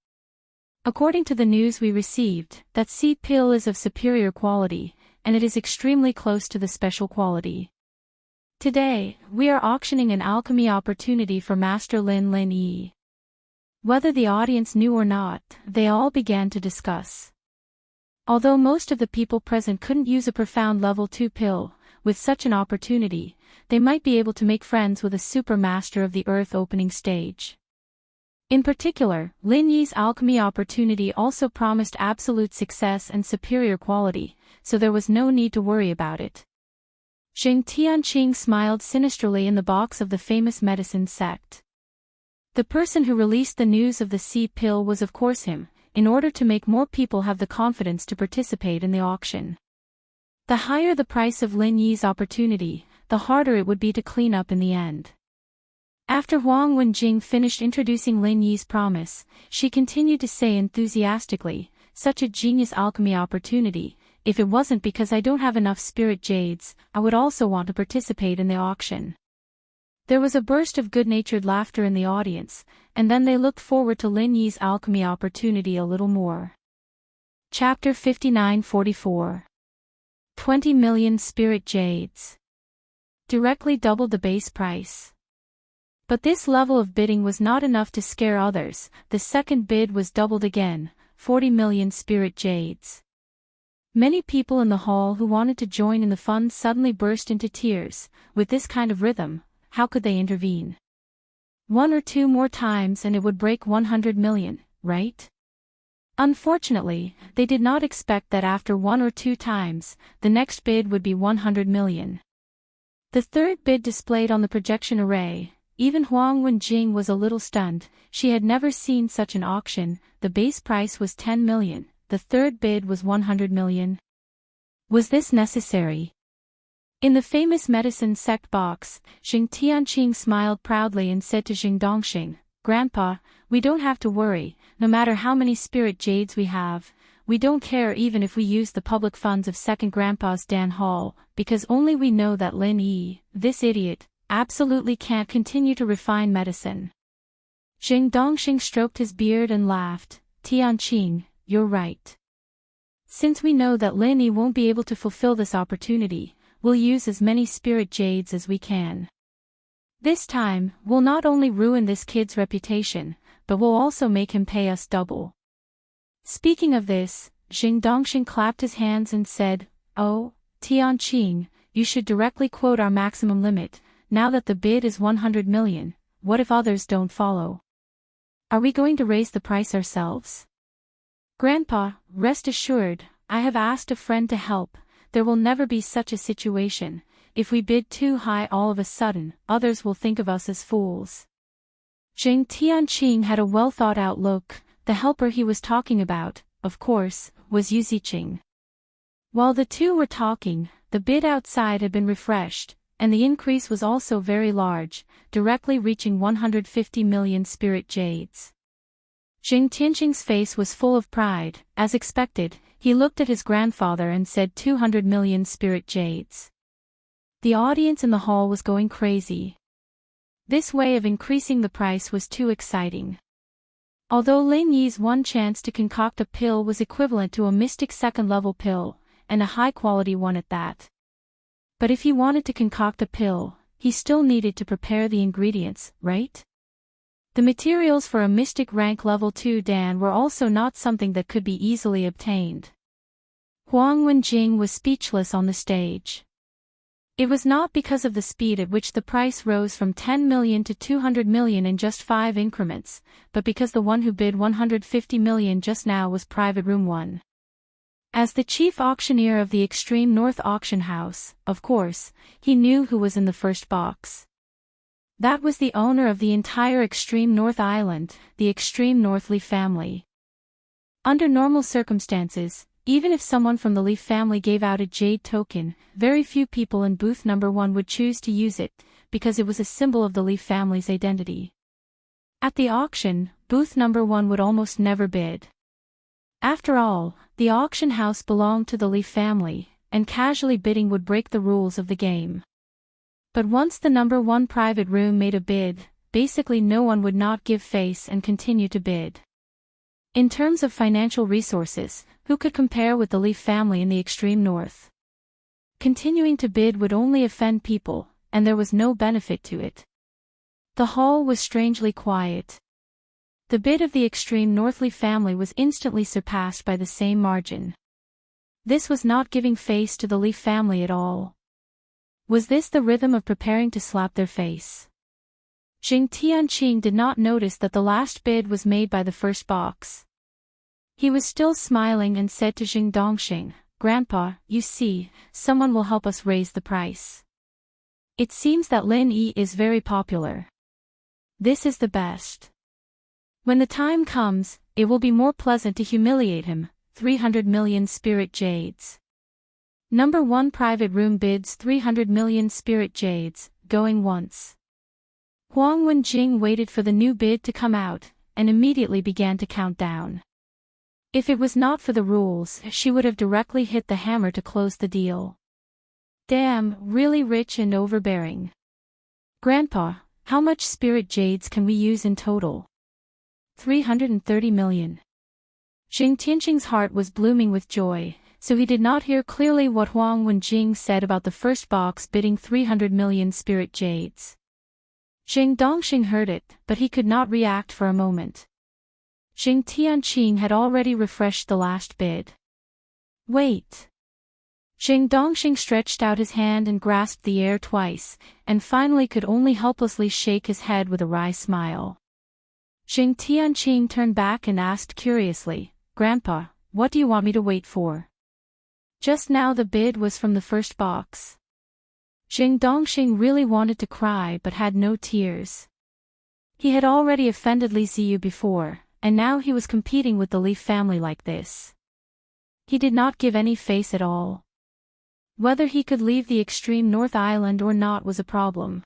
According to the news we received, that sea pill is of superior quality, and it is extremely close to the special quality. Today, we are auctioning an alchemy opportunity for Master Lin Yi. Whether the audience knew or not, they all began to discuss. Although most of the people present couldn't use a profound level 2 pill, with such an opportunity, they might be able to make friends with a super master of the Earth opening stage. In particular, Lin Yi's alchemy opportunity also promised absolute success and superior quality, so there was no need to worry about it. Jing Tianqing smiled sinisterly in the box of the famous medicine sect. The person who released the news of the sea pill was of course him, in order to make more people have the confidence to participate in the auction. The higher the price of Lin Yi's opportunity, the harder it would be to clean up in the end. After Huang Wenjing finished introducing Lin Yi's promise, she continued to say enthusiastically, such a genius alchemy opportunity. If it wasn't because I don't have enough spirit jades, I would also want to participate in the auction. There was a burst of good-natured laughter in the audience, and then they looked forward to Lin Yi's alchemy opportunity a little more. Chapter 59-44. 20 million spirit jades. Directly doubled the base price. But this level of bidding was not enough to scare others. The second bid was doubled again, 40 million spirit jades. Many people in the hall who wanted to join in the fun suddenly burst into tears. With this kind of rhythm, how could they intervene? One or two more times and it would break 100 million, right? Unfortunately, they did not expect that after one or two times, the next bid would be 100 million. The third bid displayed on the projection array, even Huang Wenjing was a little stunned. She had never seen such an auction. The base price was 10 million, the third bid was 100 million. Was this necessary? In the famous medicine sect box, Jing Tianqing smiled proudly and said to Jing Dongxing, Grandpa, we don't have to worry, no matter how many spirit jades we have, we don't care even if we use the public funds of second Grandpa's Dan Hall, because only we know that Lin Yi, this idiot, absolutely can't continue to refine medicine. Jing Dongxing stroked his beard and laughed, Tianqing, you're right. Since we know that Lin Yi won't be able to fulfill this opportunity, we'll use as many spirit jades as we can. This time, we'll not only ruin this kid's reputation, but we'll also make him pay us double. Speaking of this, Jing Dongxing clapped his hands and said, Oh, Tianqing, you should directly quote our maximum limit. Now that the bid is 100 million, what if others don't follow? Are we going to raise the price ourselves? Grandpa, rest assured, I have asked a friend to help. There will never be such a situation. If we bid too high all of a sudden, others will think of us as fools. Jing Tianqing had a well-thought-out look. The helper he was talking about, of course, was Yu Ziqing. While the two were talking, the bid outside had been refreshed, and the increase was also very large, directly reaching 150 million spirit jades. Jing Tianqing's face was full of pride. As expected, he looked at his grandfather and said 200 million spirit jades. The audience in the hall was going crazy. This way of increasing the price was too exciting. Although Lin Yi's one chance to concoct a pill was equivalent to a mystic second-level pill, and a high-quality one at that. But if he wanted to concoct a pill, he still needed to prepare the ingredients, right? The materials for a mystic rank level 2 Dan were also not something that could be easily obtained. Huang Wenjing was speechless on the stage. It was not because of the speed at which the price rose from 10 million to 200 million in just 5 increments, but because the one who bid 150 million just now was Private Room 1. As the chief auctioneer of the Extreme North Auction House, of course, he knew who was in the first box. That was the owner of the entire Extreme North Island, the Extreme North Li family. Under normal circumstances, even if someone from the Leaf family gave out a jade token, very few people in booth number 1 would choose to use it, because it was a symbol of the Leaf family's identity. At the auction, booth number 1 would almost never bid. After all, the auction house belonged to the Leaf family, and casually bidding would break the rules of the game. But once the number 1 private room made a bid, basically no one would not give face and continue to bid. In terms of financial resources, who could compare with the Leaf family in the extreme north? Continuing to bid would only offend people, and there was no benefit to it. The hall was strangely quiet. The bid of the extreme north Leaf family was instantly surpassed by the same margin. This was not giving face to the Leaf family at all. Was this the rhythm of preparing to slap their face? Jing Tianqing did not notice that the last bid was made by the first box. He was still smiling and said to Jing Dongxing, "Grandpa, you see, someone will help us raise the price. It seems that Lin Yi is very popular. This is the best. When the time comes, it will be more pleasant to humiliate him." 300 million spirit jades. Number 1 private room bids 300 million spirit jades, going once. Huang Wenjing waited for the new bid to come out, and immediately began to count down. If it was not for the rules, she would have directly hit the hammer to close the deal. Damn, really rich and overbearing. Grandpa, how much spirit jades can we use in total? 330 million. Jing Tianqing's heart was blooming with joy, so he did not hear clearly what Huang Wenjing said about the first box bidding 300 million spirit jades. Jing Dongxing heard it, but he could not react for a moment. Jing Tianqing had already refreshed the last bid. Wait. Jing Dongxing stretched out his hand and grasped the air twice, and finally could only helplessly shake his head with a wry smile. Jing Tianqing turned back and asked curiously, "Grandpa, what do you want me to wait for?" Just now the bid was from the first box. Jing Dongxing really wanted to cry but had no tears. He had already offended Li Ziyu before, and now he was competing with the Leaf family like this. He did not give any face at all. Whether he could leave the extreme North Island or not was a problem.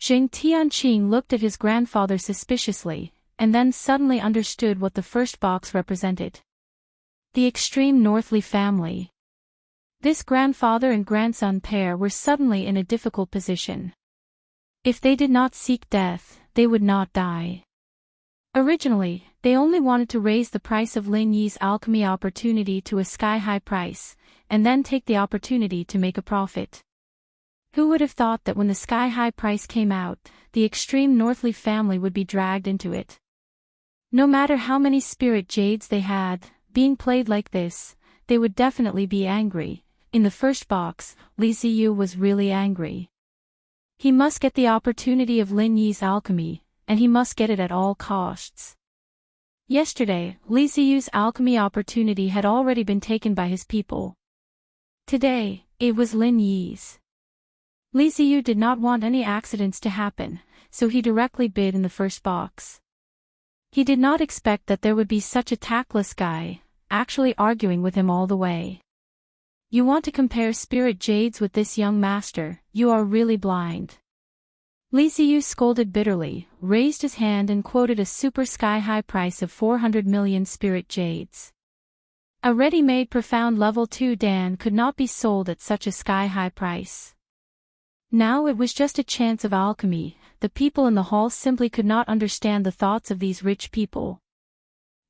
Jing Tianqing looked at his grandfather suspiciously, and then suddenly understood what the first box represented. The extreme North Leaf family. This grandfather and grandson pair were suddenly in a difficult position. If they did not seek death, they would not die. Originally, they only wanted to raise the price of Lin Yi's alchemy opportunity to a sky-high price, and then take the opportunity to make a profit. Who would have thought that when the sky-high price came out, the extreme North Leaf family would be dragged into it? No matter how many spirit jades they had, being played like this, they would definitely be angry. In the first box, Li Ziyu was really angry. He must get the opportunity of Lin Yi's alchemy, and he must get it at all costs. Yesterday, Li Ziyu's alchemy opportunity had already been taken by his people. Today, it was Lin Yi's. Li Ziyu did not want any accidents to happen, so he directly bid in the first box. He did not expect that there would be such a tactless guy, actually arguing with him all the way. You want to compare spirit jades with this young master, you are really blind. Li Ziyu scolded bitterly, raised his hand and quoted a super sky-high price of 400 million spirit jades. A ready-made profound level 2 Dan could not be sold at such a sky-high price. Now it was just a chance of alchemy. The people in the hall simply could not understand the thoughts of these rich people.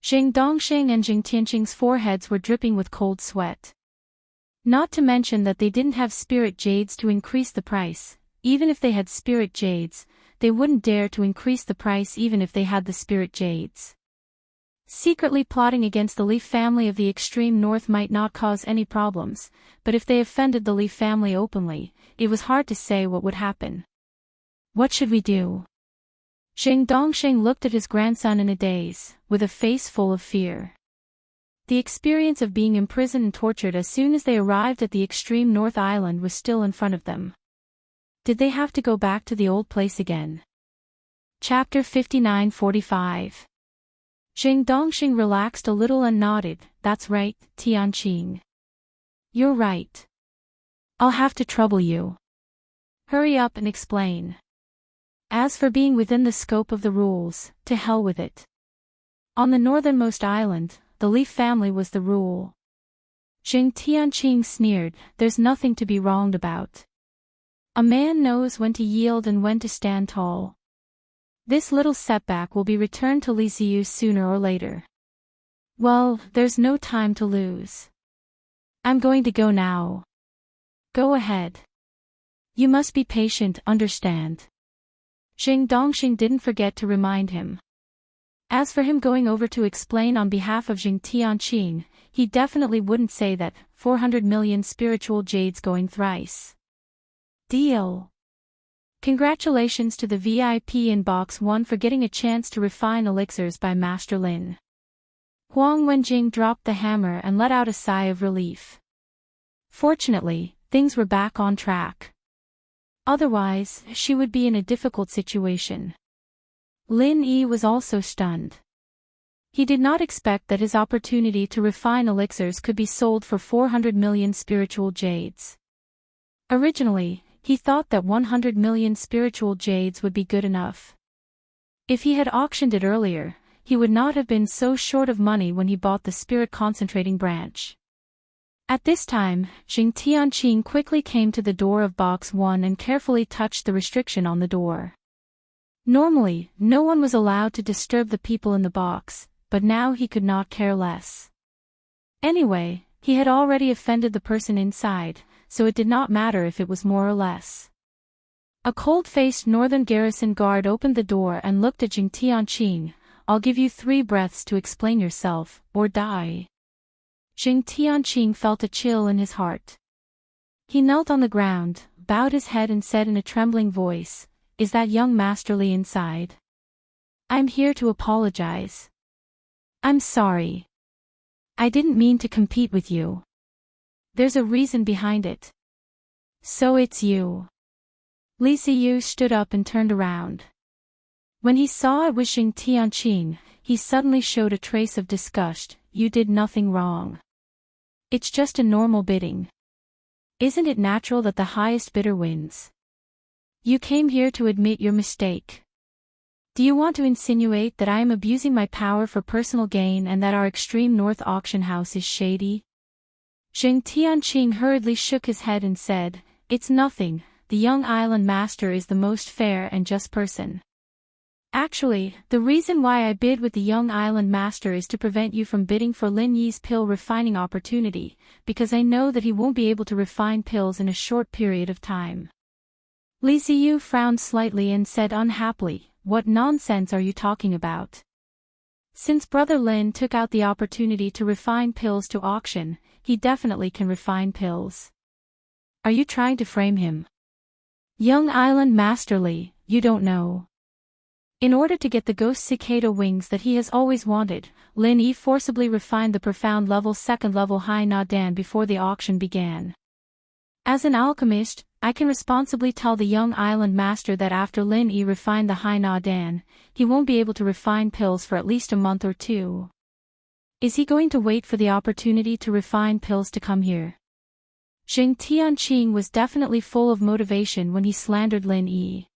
Jing Dongxing and Jing Tianqing's foreheads were dripping with cold sweat. Not to mention that they didn't have spirit jades to increase the price. Even if they had spirit jades, they wouldn't dare to increase the price even if they had the spirit jades. Secretly plotting against the Leaf family of the extreme north might not cause any problems, but if they offended the Leaf family openly, it was hard to say what would happen. What should we do? Jing Dongxing looked at his grandson in a daze, with a face full of fear. The experience of being imprisoned and tortured as soon as they arrived at the extreme North Island was still in front of them. Did they have to go back to the old place again? Chapter 59-45. Jing Dongxing relaxed a little and nodded. That's right, Tianqing. You're right. I'll have to trouble you. Hurry up and explain. As for being within the scope of the rules, to hell with it. On the northernmost island, the Leaf family was the rule. Jing Tianqing sneered, there's nothing to be wronged about. A man knows when to yield and when to stand tall. This little setback will be returned to Li Ziyu sooner or later. Well, there's no time to lose. I'm going to go now. Go ahead. You must be patient, understand? Jing Dongxing didn't forget to remind him. As for him going over to explain on behalf of Jing Tianqing, he definitely wouldn't say that, 400 million spiritual jades going thrice. Deal. Congratulations to the VIP in Box 1 for getting a chance to refine elixirs by Master Lin. Huang Wenjing dropped the hammer and let out a sigh of relief. Fortunately, things were back on track. Otherwise, she would be in a difficult situation. Lin Yi was also stunned. He did not expect that his opportunity to refine elixirs could be sold for 400 million spiritual jades. Originally, he thought that 100 million spiritual jades would be good enough. If he had auctioned it earlier, he would not have been so short of money when he bought the spirit concentrating branch. At this time, Jing Tianqing quickly came to the door of Box 1 and carefully touched the restriction on the door. Normally, no one was allowed to disturb the people in the box, but now he could not care less. Anyway, he had already offended the person inside, so it did not matter if it was more or less. A cold-faced northern garrison guard opened the door and looked at Jing Tianqing. I'll give you 3 breaths to explain yourself, or die. Jing Tianqing felt a chill in his heart. He knelt on the ground, bowed his head and said in a trembling voice, Is that young Master Li inside? I'm here to apologize. I'm sorry. I didn't mean to compete with you. There's a reason behind it. So it's you. Li Ziyu stood up and turned around. When he saw it was Jing Tianqing, he suddenly showed a trace of disgust. You did nothing wrong. It's just a normal bidding. Isn't it natural that the highest bidder wins? You came here to admit your mistake. Do you want to insinuate that I am abusing my power for personal gain and that our extreme north auction house is shady? Jing Tianqing hurriedly shook his head and said, It's nothing, the young island master is the most fair and just person. Actually, the reason why I bid with the young island master is to prevent you from bidding for Lin Yi's pill refining opportunity, because I know that he won't be able to refine pills in a short period of time. Li Ziyu frowned slightly and said unhappily, What nonsense are you talking about? Since Brother Lin took out the opportunity to refine pills to auction, he definitely can refine pills. Are you trying to frame him? Young Island Master Li, you don't know. In order to get the ghost cicada wings that he has always wanted, Lin Yi forcibly refined the profound level 2nd level high Nadan before the auction began. As an alchemist, I can responsibly tell the young island master that after Lin Yi refined the high Nadan, he won't be able to refine pills for at least a month or 2. Is he going to wait for the opportunity to refine pills to come here? Jing Tianqing was definitely full of motivation when he slandered Lin Yi.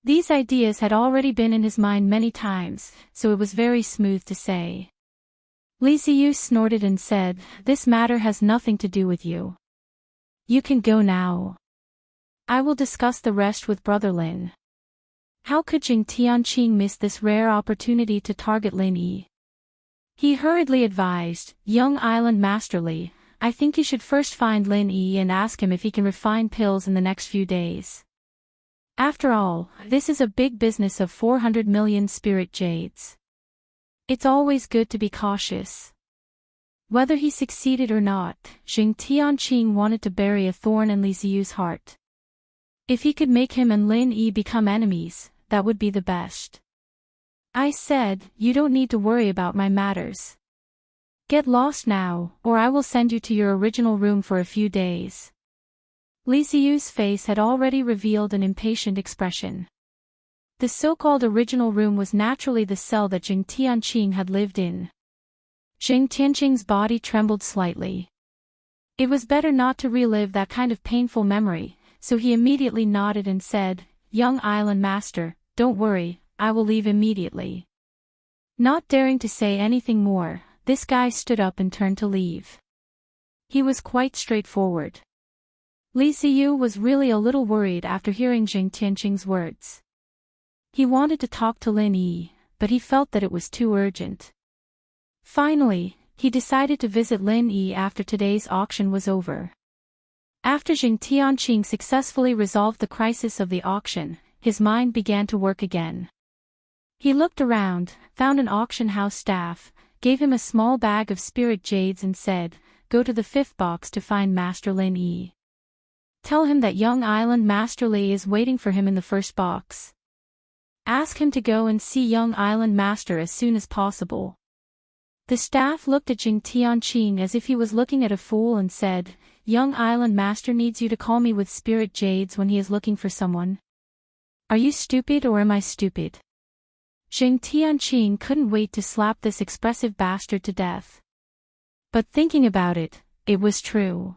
These ideas had already been in his mind many times, so it was very smooth to say. Li Ziyu snorted and said, This matter has nothing to do with you. You can go now. I will discuss the rest with Brother Lin. How could Jing Tianqing miss this rare opportunity to target Lin Yi? He hurriedly advised, Young Island Master Li, I think you should first find Lin Yi and ask him if he can refine pills in the next few days. After all, this is a big business of 400 million spirit jades. It's always good to be cautious. Whether he succeeded or not, Jing Tianqing wanted to bury a thorn in Li Ziyu's heart. If he could make him and Lin Yi become enemies, that would be the best. I said, you don't need to worry about my matters. Get lost now, or I will send you to your original room for a few days. Li Ziyu's face had already revealed an impatient expression. The so-called original room was naturally the cell that Jing Tianqing had lived in. Jing Tianqing's body trembled slightly. It was better not to relive that kind of painful memory, so he immediately nodded and said, "Young Island Master, don't worry, I will leave immediately." Not daring to say anything more, this guy stood up and turned to leave. He was quite straightforward. Li Ziyu was really a little worried after hearing Jing Tianqing's words. He wanted to talk to Lin Yi, but he felt that it was too urgent. Finally, he decided to visit Lin Yi after today's auction was over. After Jing Tianqing successfully resolved the crisis of the auction, his mind began to work again. He looked around, found an auction house staff, gave him a small bag of spirit jades and said, "Go to the 5th box to find Master Lin Yi. Tell him that young Island Master Li is waiting for him in the 1st box. Ask him to go and see young Island Master as soon as possible." The staff looked at Jing Tianqing as if he was looking at a fool and said, "Young Island Master needs you to call me with spirit jades when he is looking for someone. Are you stupid or am I stupid?" Jing Tianqing couldn't wait to slap this expressive bastard to death. But thinking about it, it was true.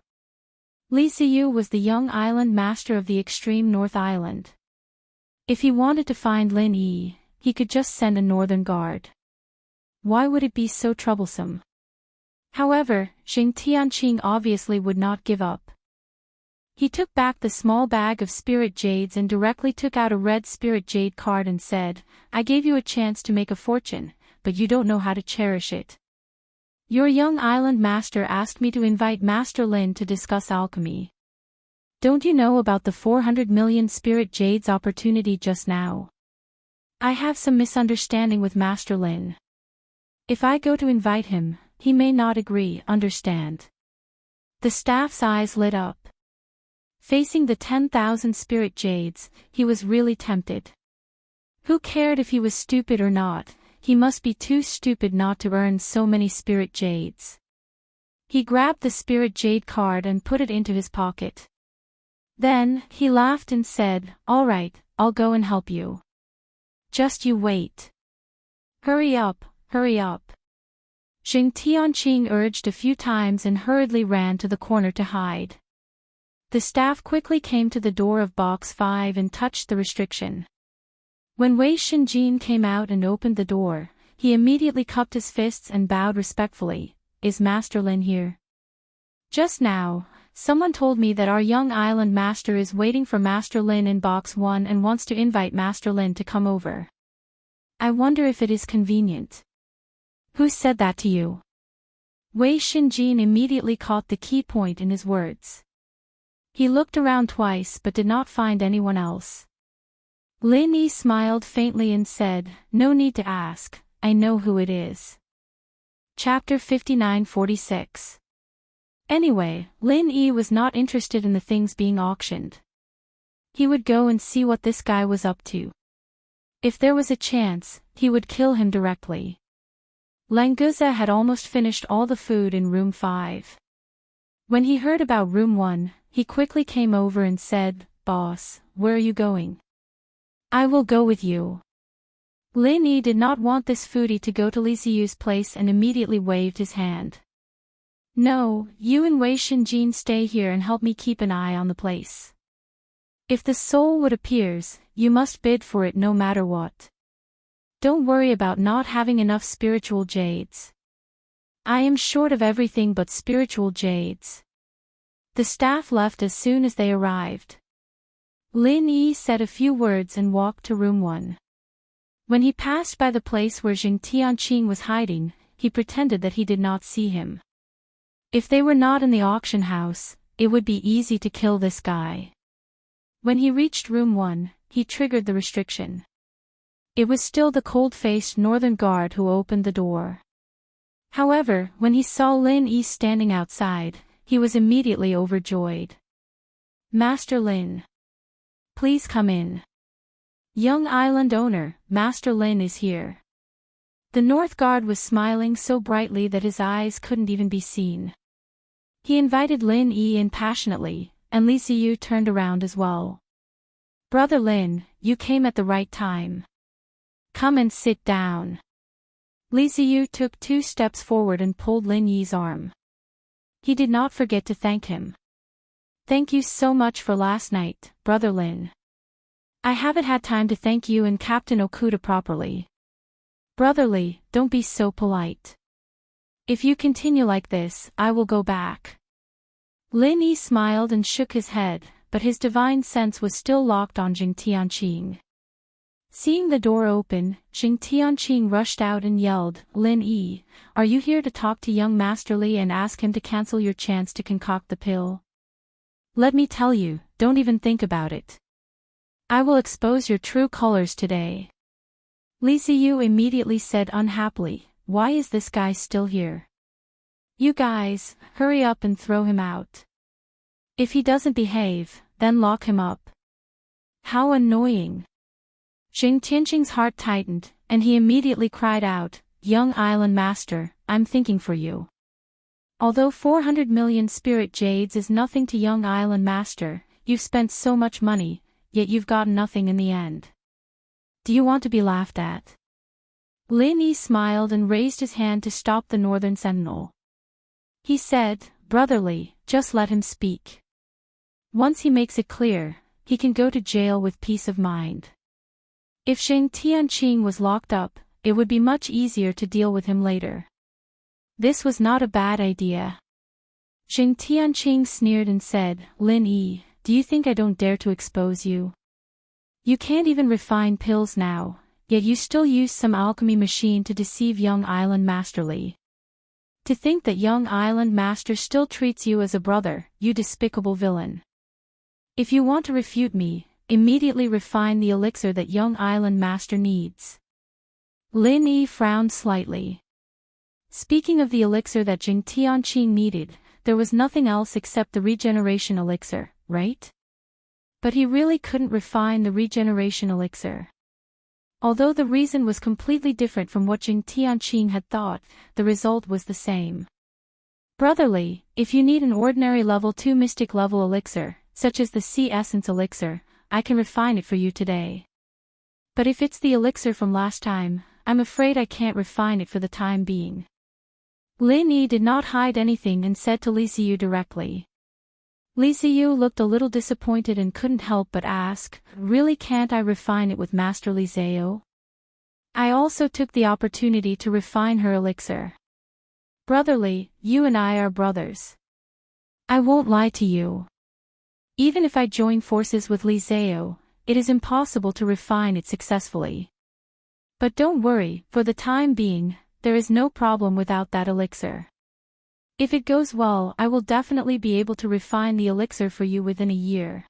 Li Ziyu was the young island master of the extreme North Island. If he wanted to find Lin Yi, he could just send a northern guard. Why would it be so troublesome? However, Jing Tianqing obviously would not give up. He took back the small bag of spirit jades and directly took out a red spirit jade card and said, "I gave you a chance to make a fortune, but you don't know how to cherish it. Your young island master asked me to invite Master Lin to discuss alchemy. Don't you know about the 400 million spirit jades opportunity just now? I have some misunderstanding with Master Lin. If I go to invite him, he may not agree, understand?" The staff's eyes lit up. Facing the 10,000 spirit jades, he was really tempted. Who cared if he was stupid or not? He must be too stupid not to earn so many spirit jades. He grabbed the spirit jade card and put it into his pocket. Then, he laughed and said, "All right, I'll go and help you. Just you wait. Hurry up, hurry up." Jing Tianqing urged a few times and hurriedly ran to the corner to hide. The staff quickly came to the door of box 5 and touched the restriction. When Wei Shinjin came out and opened the door, he immediately cupped his fists and bowed respectfully. "Is Master Lin here?" "Just now, someone told me that our young island master is waiting for Master Lin in box 1 and wants to invite Master Lin to come over. I wonder if it is convenient." "Who said that to you?" Wei Shinjin immediately caught the key point in his words. He looked around twice but did not find anyone else. Lin Yi smiled faintly and said, "No need to ask, I know who it is." Chapter 59-46. Anyway, Lin Yi was not interested in the things being auctioned. He would go and see what this guy was up to. If there was a chance, he would kill him directly. Languza had almost finished all the food in room 5. When he heard about room 1, he quickly came over and said, "Boss, where are you going?" "I will go with you." Lin Yi did not want this foodie to go to Li Ziyu's place and immediately waved his hand. "No, you and Wei Shinjin stay here and help me keep an eye on the place. If the soul wood appears, you must bid for it no matter what. Don't worry about not having enough spiritual jades. I am short of everything but spiritual jades." The staff left as soon as they arrived. Lin Yi said a few words and walked to room 1. When he passed by the place where Jing Tianqing was hiding, he pretended that he did not see him. If they were not in the auction house, it would be easy to kill this guy. When he reached room 1, he triggered the restriction. It was still the cold-faced northern guard who opened the door. However, when he saw Lin Yi standing outside, he was immediately overjoyed. "Master Lin. Please come in. Young island owner, Master Lin is here." The North Guard was smiling so brightly that his eyes couldn't even be seen. He invited Lin Yi in passionately, and Li Ziyu turned around as well. Brother Lin, you came at the right time. Come and sit down. Li Ziyu took 2 steps forward and pulled Lin Yi's arm. He did not forget to thank him. Thank you so much for last night, Brother Lin. I haven't had time to thank you and Captain Okuda properly. Brother Li, don't be so polite. If you continue like this, I will go back. Lin Yi smiled and shook his head, but his divine sense was still locked on Jing Tianqing. Seeing the door open, Jing Tianqing rushed out and yelled, Lin Yi, are you here to talk to young Master Li and ask him to cancel your chance to concoct the pill? Let me tell you, don't even think about it. I will expose your true colors today. Li Ziyu immediately said unhappily, why is this guy still here? You guys, hurry up and throw him out. If he doesn't behave, then lock him up. How annoying. Jing Tianqing's heart tightened, and he immediately cried out, young island master, I'm thinking for you. Although 400 million spirit jades is nothing to young island master, you've spent so much money, yet you've gotten nothing in the end. Do you want to be laughed at? Lin Yi smiled and raised his hand to stop the northern sentinel. He said, brotherly, just let him speak. Once he makes it clear, he can go to jail with peace of mind. If Jing Tianqing was locked up, it would be much easier to deal with him later. This was not a bad idea. Jing Tianqing sneered and said, Lin Yi, do you think I don't dare to expose you? You can't even refine pills now, yet you still use some alchemy machine to deceive young island master Li. To think that young island master still treats you as a brother, you despicable villain. If you want to refute me, immediately refine the elixir that young island master needs. Lin Yi frowned slightly. Speaking of the elixir that Jing Tianqing needed, there was nothing else except the regeneration elixir, right? But he really couldn't refine the regeneration elixir. Although the reason was completely different from what Jing Tianqing had thought, the result was the same. Brotherly, if you need an ordinary level 2 mystic level elixir, such as the sea essence elixir, I can refine it for you today. But if it's the elixir from last time, I'm afraid I can't refine it for the time being. Lin Yi did not hide anything and said to Li Ziyu directly. Li Ziyu looked a little disappointed and couldn't help but ask, really can't I refine it with Master Li Ziyu? I also took the opportunity to refine her elixir. Brotherly, you and I are brothers. I won't lie to you. Even if I join forces with Li Ziyu, it is impossible to refine it successfully. But don't worry, for the time being, there is no problem without that elixir. If it goes well, I will definitely be able to refine the elixir for you within a year.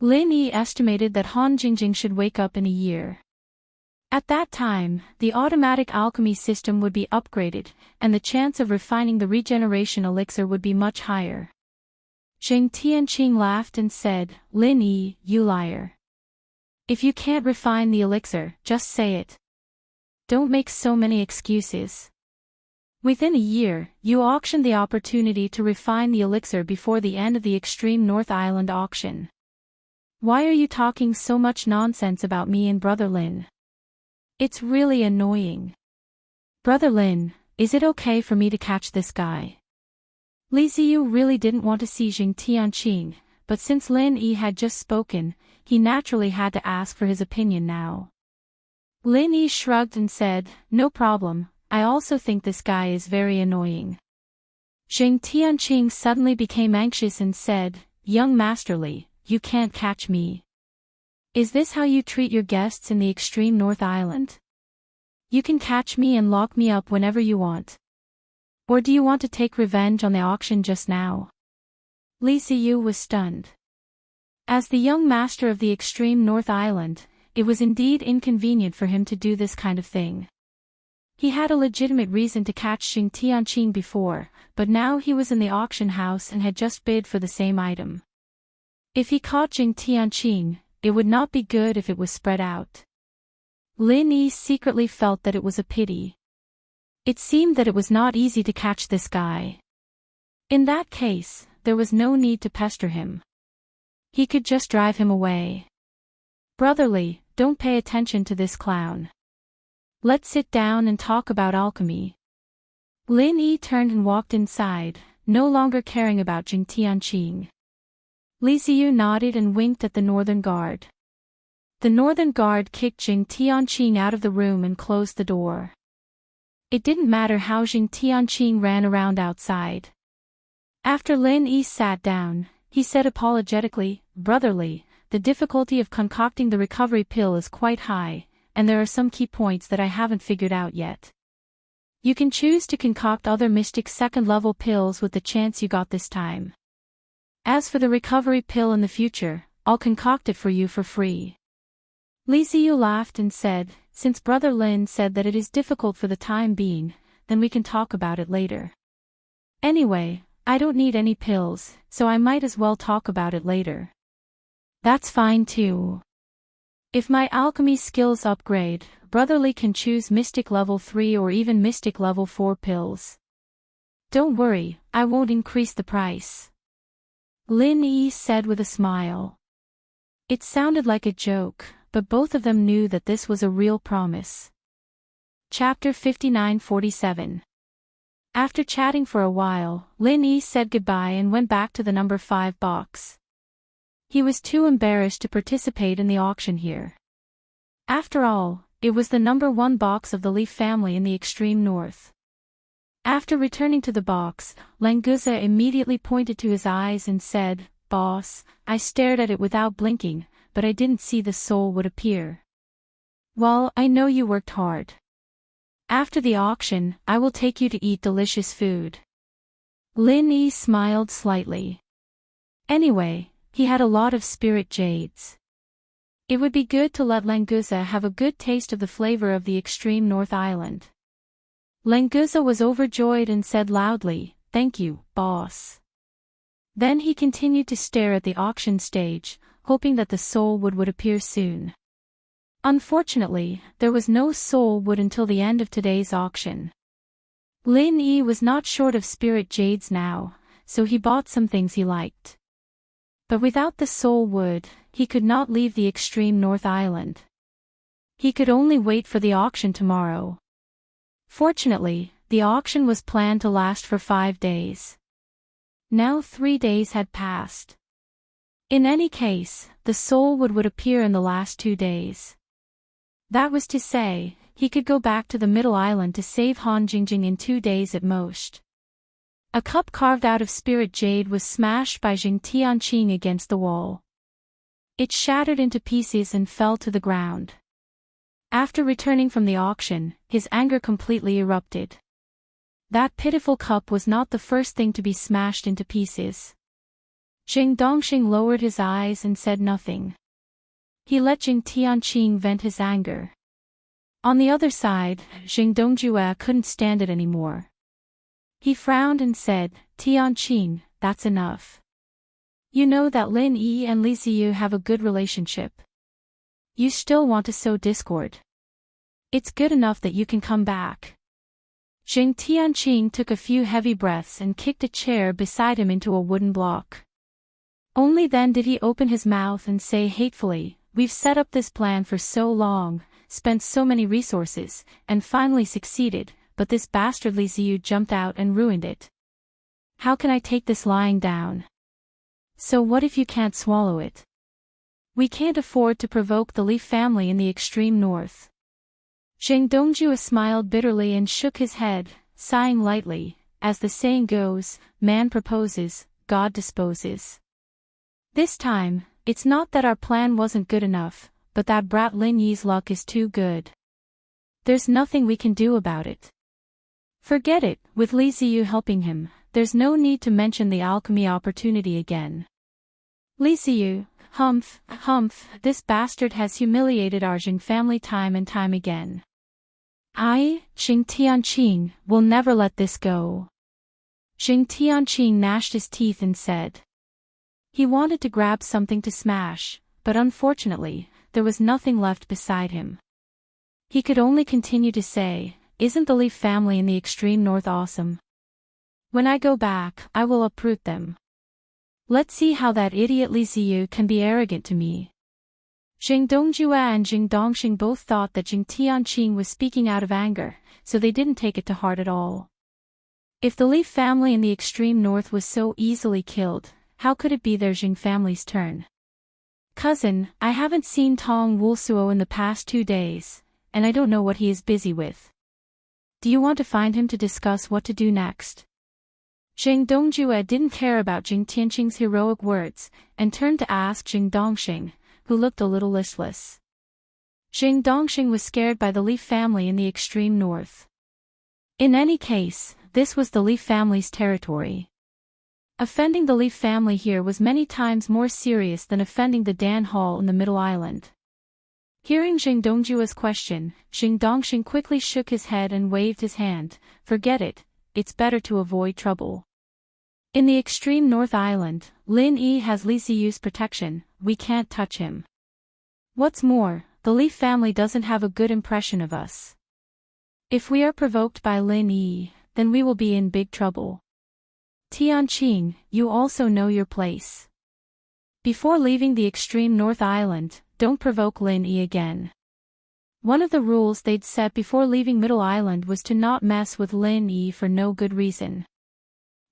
Lin Yi estimated that Han Jingjing should wake up in a year. At that time, the automatic alchemy system would be upgraded, and the chance of refining the regeneration elixir would be much higher. Jing Tianqing laughed and said, Lin Yi, you liar. If you can't refine the elixir, just say it. Don't make so many excuses. Within a year, you auctioned the opportunity to refine the elixir before the end of the Extreme North Island auction. Why are you talking so much nonsense about me and Brother Lin? It's really annoying. Brother Lin, is it okay for me to catch this guy? Li Ziyu really didn't want to see Jing Tianqing, but since Lin Yi had just spoken, he naturally had to ask for his opinion now. Lin Yi shrugged and said, no problem, I also think this guy is very annoying. Jing Tianqing suddenly became anxious and said, young Master Li, you can't catch me. Is this how you treat your guests in the Extreme North Island? You can catch me and lock me up whenever you want. Or do you want to take revenge on the auction just now? Li Ziyu was stunned. As the young master of the Extreme North Island, it was indeed inconvenient for him to do this kind of thing. He had a legitimate reason to catch Jing Tianqing before, but now he was in the auction house and had just bid for the same item. If he caught Jing Tianqing, it would not be good if it was spread out. Lin Yi secretly felt that it was a pity. It seemed that it was not easy to catch this guy. In that case, there was no need to pester him. He could just drive him away. Brotherly, don't pay attention to this clown. Let's sit down and talk about alchemy. Lin Yi turned and walked inside, no longer caring about Jing Tianqing. Li Ziyu nodded and winked at the northern guard. The northern guard kicked Jing Tianqing out of the room and closed the door. It didn't matter how Jing Tianqing ran around outside. After Lin Yi sat down, he said apologetically, Brotherly, the difficulty of concocting the recovery pill is quite high, and there are some key points that I haven't figured out yet. You can choose to concoct other mystic second-level pills with the chance you got this time. As for the recovery pill in the future, I'll concoct it for you for free. Li Ziyu laughed and said, since Brother Lin said that it is difficult for the time being, then we can talk about it later. Anyway, I don't need any pills, so I might as well talk about it later. That's fine too. If my alchemy skills upgrade, Brotherly can choose Mystic Level 3 or even Mystic Level 4 pills. Don't worry, I won't increase the price. Lin Yi said with a smile. It sounded like a joke, but both of them knew that this was a real promise. Chapter 59-47. After chatting for a while, Lin Yi said goodbye and went back to the number 5 box. He was too embarrassed to participate in the auction here. After all, it was the number 1 box of the Leaf family in the extreme north. After returning to the box, Languza immediately pointed to his eyes and said, Boss, I stared at it without blinking, but I didn't see the soul would appear. Well, I know you worked hard. After the auction, I will take you to eat delicious food. Lin Yi smiled slightly. Anyway, he had a lot of spirit jades. It would be good to let Languza have a good taste of the flavor of the extreme North Island. Languza was overjoyed and said loudly, Thank you, boss. Then he continued to stare at the auction stage, hoping that the soul would appear soon. Unfortunately, there was no soul wood until the end of today's auction. Lin Yi was not short of spirit jades now, so he bought some things he liked. But without the soul wood, he could not leave the extreme North Island. He could only wait for the auction tomorrow. Fortunately, the auction was planned to last for 5 days. Now 3 days had passed. In any case, the soul would appear in the last 2 days. That was to say, he could go back to the Middle Island to save Han Jingjing in 2 days at most. A cup carved out of spirit jade was smashed by Jing Tianqing against the wall. It shattered into pieces and fell to the ground. After returning from the auction, his anger completely erupted. That pitiful cup was not the first thing to be smashed into pieces. Jing Dongxing lowered his eyes and said nothing. He let Jing Tianqing vent his anger. On the other side, Jing Dongjue couldn't stand it anymore. He frowned and said, Tianqing, that's enough. You know that Lin Yi and Li Ziyu have a good relationship. You still want to sow discord. It's good enough that you can come back. Jing Tianqing took a few heavy breaths and kicked a chair beside him into a wooden block. Only then did he open his mouth and say hatefully, We've set up this plan for so long, spent so many resources, and finally succeeded, but this bastard Li Ziyu jumped out and ruined it. How can I take this lying down? So what if you can't swallow it? We can't afford to provoke the Leaf family in the extreme north. Jing Dongjue smiled bitterly and shook his head, sighing lightly, as the saying goes, man proposes, God disposes. This time, it's not that our plan wasn't good enough, but that brat Lin Yi's luck is too good. There's nothing we can do about it. Forget it, with Li Ziyu helping him, there's no need to mention the alchemy opportunity again. Li Ziyu, humph, this bastard has humiliated our Jing family time and time again. I, Jing Tianqing, will never let this go. Jing Tianqing gnashed his teeth and said. He wanted to grab something to smash, but unfortunately, there was nothing left beside him. He could only continue to say, Isn't the Leaf family in the extreme north awesome? When I go back, I will uproot them. Let's see how that idiot Li Ziyu can be arrogant to me. Jing Dongjue and Jing Dongxing both thought that Jing Tianqing was speaking out of anger, so they didn't take it to heart at all. If the Li family in the extreme north was so easily killed, how could it be their Jing family's turn? Cousin, I haven't seen Tong Wulsuo in the past 2 days, and I don't know what he is busy with. Do you want to find him to discuss what to do next? Jing Dongjue didn't care about Jing Tianqing's heroic words, and turned to ask Jing Dongxing, who looked a little listless. Jing Dongxing was scared by the Li family in the extreme north. In any case, this was the Li family's territory. Offending the Li family here was many times more serious than offending the Dan Hall in the Middle Island. Hearing Jing Dongjue's question, Jing Dongxing quickly shook his head and waved his hand. Forget it, it's better to avoid trouble. In the extreme North Island, Lin Yi has Li Ziyu's protection, we can't touch him. What's more, the Li family doesn't have a good impression of us. If we are provoked by Lin Yi, then we will be in big trouble. Tianqing, you also know your place. Before leaving the extreme North Island, don't provoke Lin Yi again. One of the rules they'd set before leaving Middle Island was to not mess with Lin Yi for no good reason.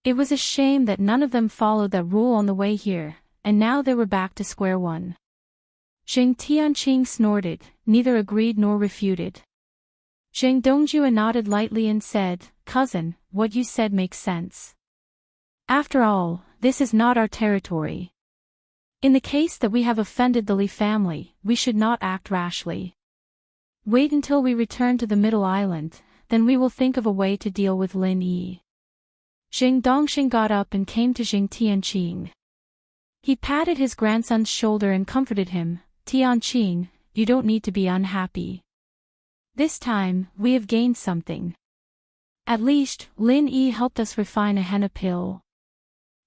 It was a shame that none of them followed that rule on the way here, and now they were back to square one. Jing Tianqing snorted, neither agreed nor refuted. Jing Dongjue nodded lightly and said, Cousin, what you said makes sense. After all, this is not our territory. In the case that we have offended the Li family, we should not act rashly. Wait until we return to the Middle Island, then we will think of a way to deal with Lin Yi. Jing Dongxing got up and came to Jing Tianqing. He patted his grandson's shoulder and comforted him, Tianqing, you don't need to be unhappy. This time, we have gained something. At least, Lin Yi helped us refine a henna pill.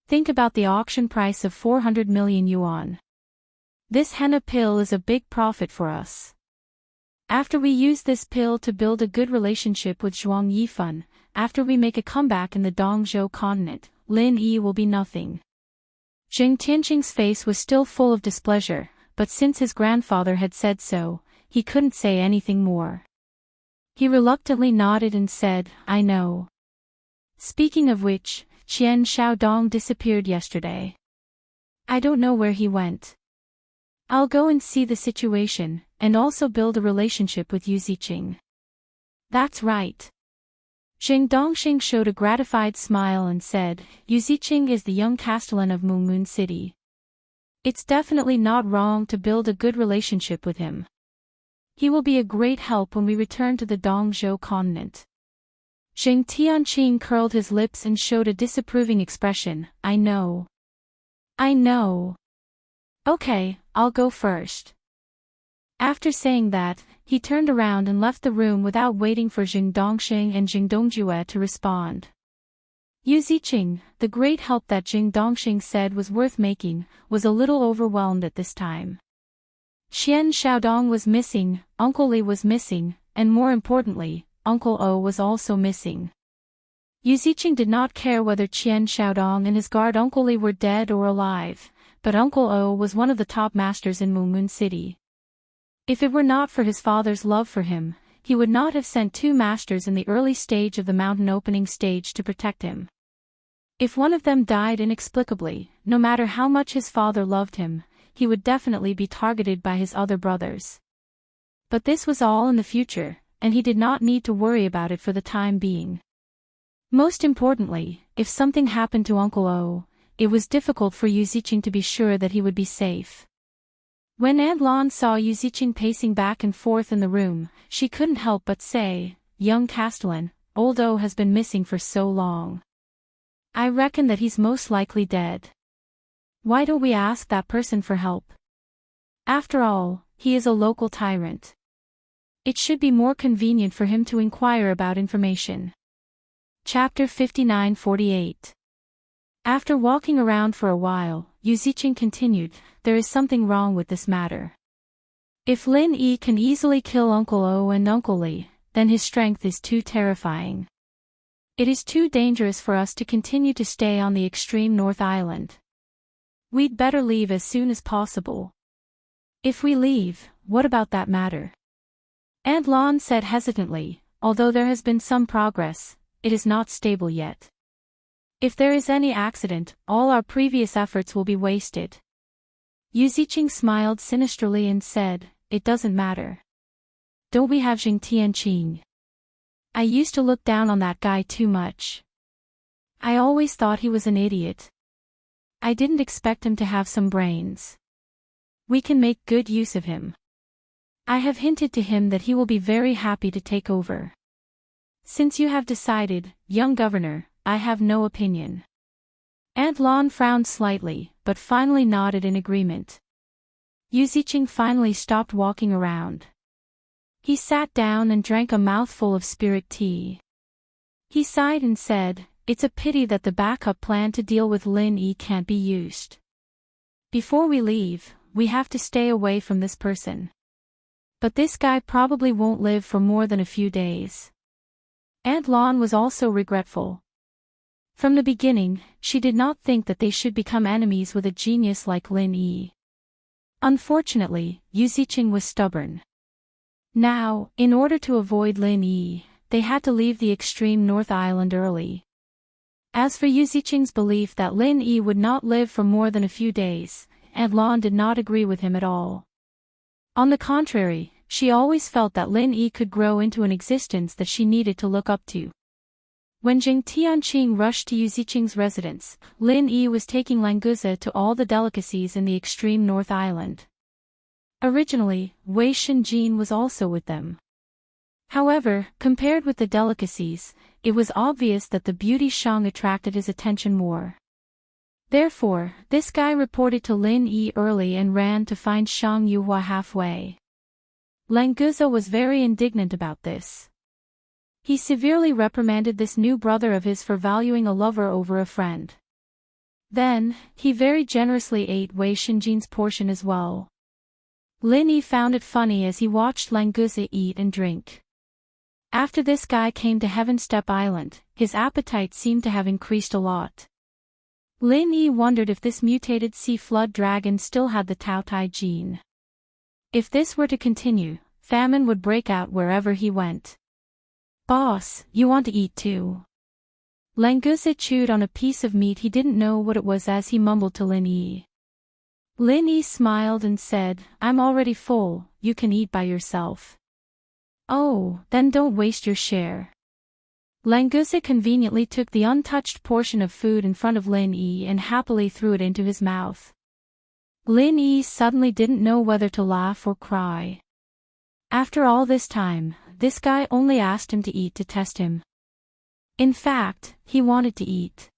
Think about the auction price of 400 million yuan. This henna pill is a big profit for us. After we use this pill to build a good relationship with Zhuang Yifan, after we make a comeback in the Dongzhou continent, Lin Yi will be nothing. Jing Tianqing's face was still full of displeasure, but since his grandfather had said so, he couldn't say anything more. He reluctantly nodded and said, I know. Speaking of which, Qian Xiaodong disappeared yesterday. I don't know where he went. I'll go and see the situation, and also build a relationship with Yu Ziqing. That's right. Jing Dongxing showed a gratified smile and said, Yu Ziqing is the young castellan of Moon City. It's definitely not wrong to build a good relationship with him. He will be a great help when we return to the Dongzhou continent. Jing Tianqing curled his lips and showed a disapproving expression. I know. I know. Okay, I'll go first. After saying that, he turned around and left the room without waiting for Jing Dongxing and Jing Dongjue to respond. Yu Ziqing, the great help that Jing Dongxing said was worth making, was a little overwhelmed at this time. Qian Xiaodong was missing, Uncle Li was missing, and more importantly, Uncle O was also missing. Yu Ziqing did not care whether Qian Xiaodong and his guard Uncle Li were dead or alive, but Uncle O was one of the top masters in Moon City. If it were not for his father's love for him, he would not have sent 2 masters in the early stage of the mountain opening stage to protect him. If one of them died inexplicably, no matter how much his father loved him, he would definitely be targeted by his other brothers. But this was all in the future, and he did not need to worry about it for the time being. Most importantly, if something happened to Uncle O, it was difficult for Yu Ziqing to be sure that he would be safe. When Aunt Lan saw Yu Ziqing pacing back and forth in the room, she couldn't help but say, Young castellan, old O has been missing for so long. I reckon that he's most likely dead. Why don't we ask that person for help? After all, he is a local tyrant. It should be more convenient for him to inquire about information. Chapter 59-48. After walking around for a while, Yu Ziqing continued, there is something wrong with this matter. If Lin Yi can easily kill Uncle O and Uncle Li, then his strength is too terrifying. It is too dangerous for us to continue to stay on the extreme North Island. We'd better leave as soon as possible. If we leave, what about that matter? Aunt Lon said hesitantly, although there has been some progress, it is not stable yet. If there is any accident, all our previous efforts will be wasted. Yuziching smiled sinisterly and said, it doesn't matter. Don't we have Tianqing? I used to look down on that guy too much. I always thought he was an idiot. I didn't expect him to have some brains. We can make good use of him. I have hinted to him that he will be very happy to take over. Since you have decided, young governor, I have no opinion. Aunt Lon frowned slightly, but finally nodded in agreement. Yuziching finally stopped walking around. He sat down and drank a mouthful of spirit tea. He sighed and said, it's a pity that the backup plan to deal with Lin Yi can't be used. Before we leave, we have to stay away from this person. But this guy probably won't live for more than a few days. Aunt Lon was also regretful. From the beginning, she did not think that they should become enemies with a genius like Lin Yi. Unfortunately, Yuziching was stubborn. Now, in order to avoid Lin Yi, they had to leave the extreme North Island early. As for Yuziching's belief that Lin Yi would not live for more than a few days, Aunt Lon did not agree with him at all. On the contrary, she always felt that Lin Yi could grow into an existence that she needed to look up to. When Tianqing rushed to Yuziching's residence, Lin Yi was taking Languza to all the delicacies in the extreme North Island. Originally, Wei Shenjin was also with them. However, compared with the delicacies, it was obvious that the beauty Shang attracted his attention more. Therefore, this guy reported to Lin Yi early and ran to find Shang Yuhua halfway. Languza was very indignant about this. He severely reprimanded this new brother of his for valuing a lover over a friend. Then, he very generously ate Wei Shenjin's portion as well. Lin Yi found it funny as he watched Languza eat and drink. After this guy came to Heaven Step Island, his appetite seemed to have increased a lot. Lin Yi wondered if this mutated sea flood dragon still had the Tao Tai gene. If this were to continue, famine would break out wherever he went. Boss, you want to eat too? Languza chewed on a piece of meat he didn't know what it was as he mumbled to Lin Yi. Lin Yi smiled and said, I'm already full, you can eat by yourself. Oh, then don't waste your share. Languza conveniently took the untouched portion of food in front of Lin Yi and happily threw it into his mouth. Lin Yi suddenly didn't know whether to laugh or cry. After all this time, this guy only asked him to eat to test him. In fact, he wanted to eat.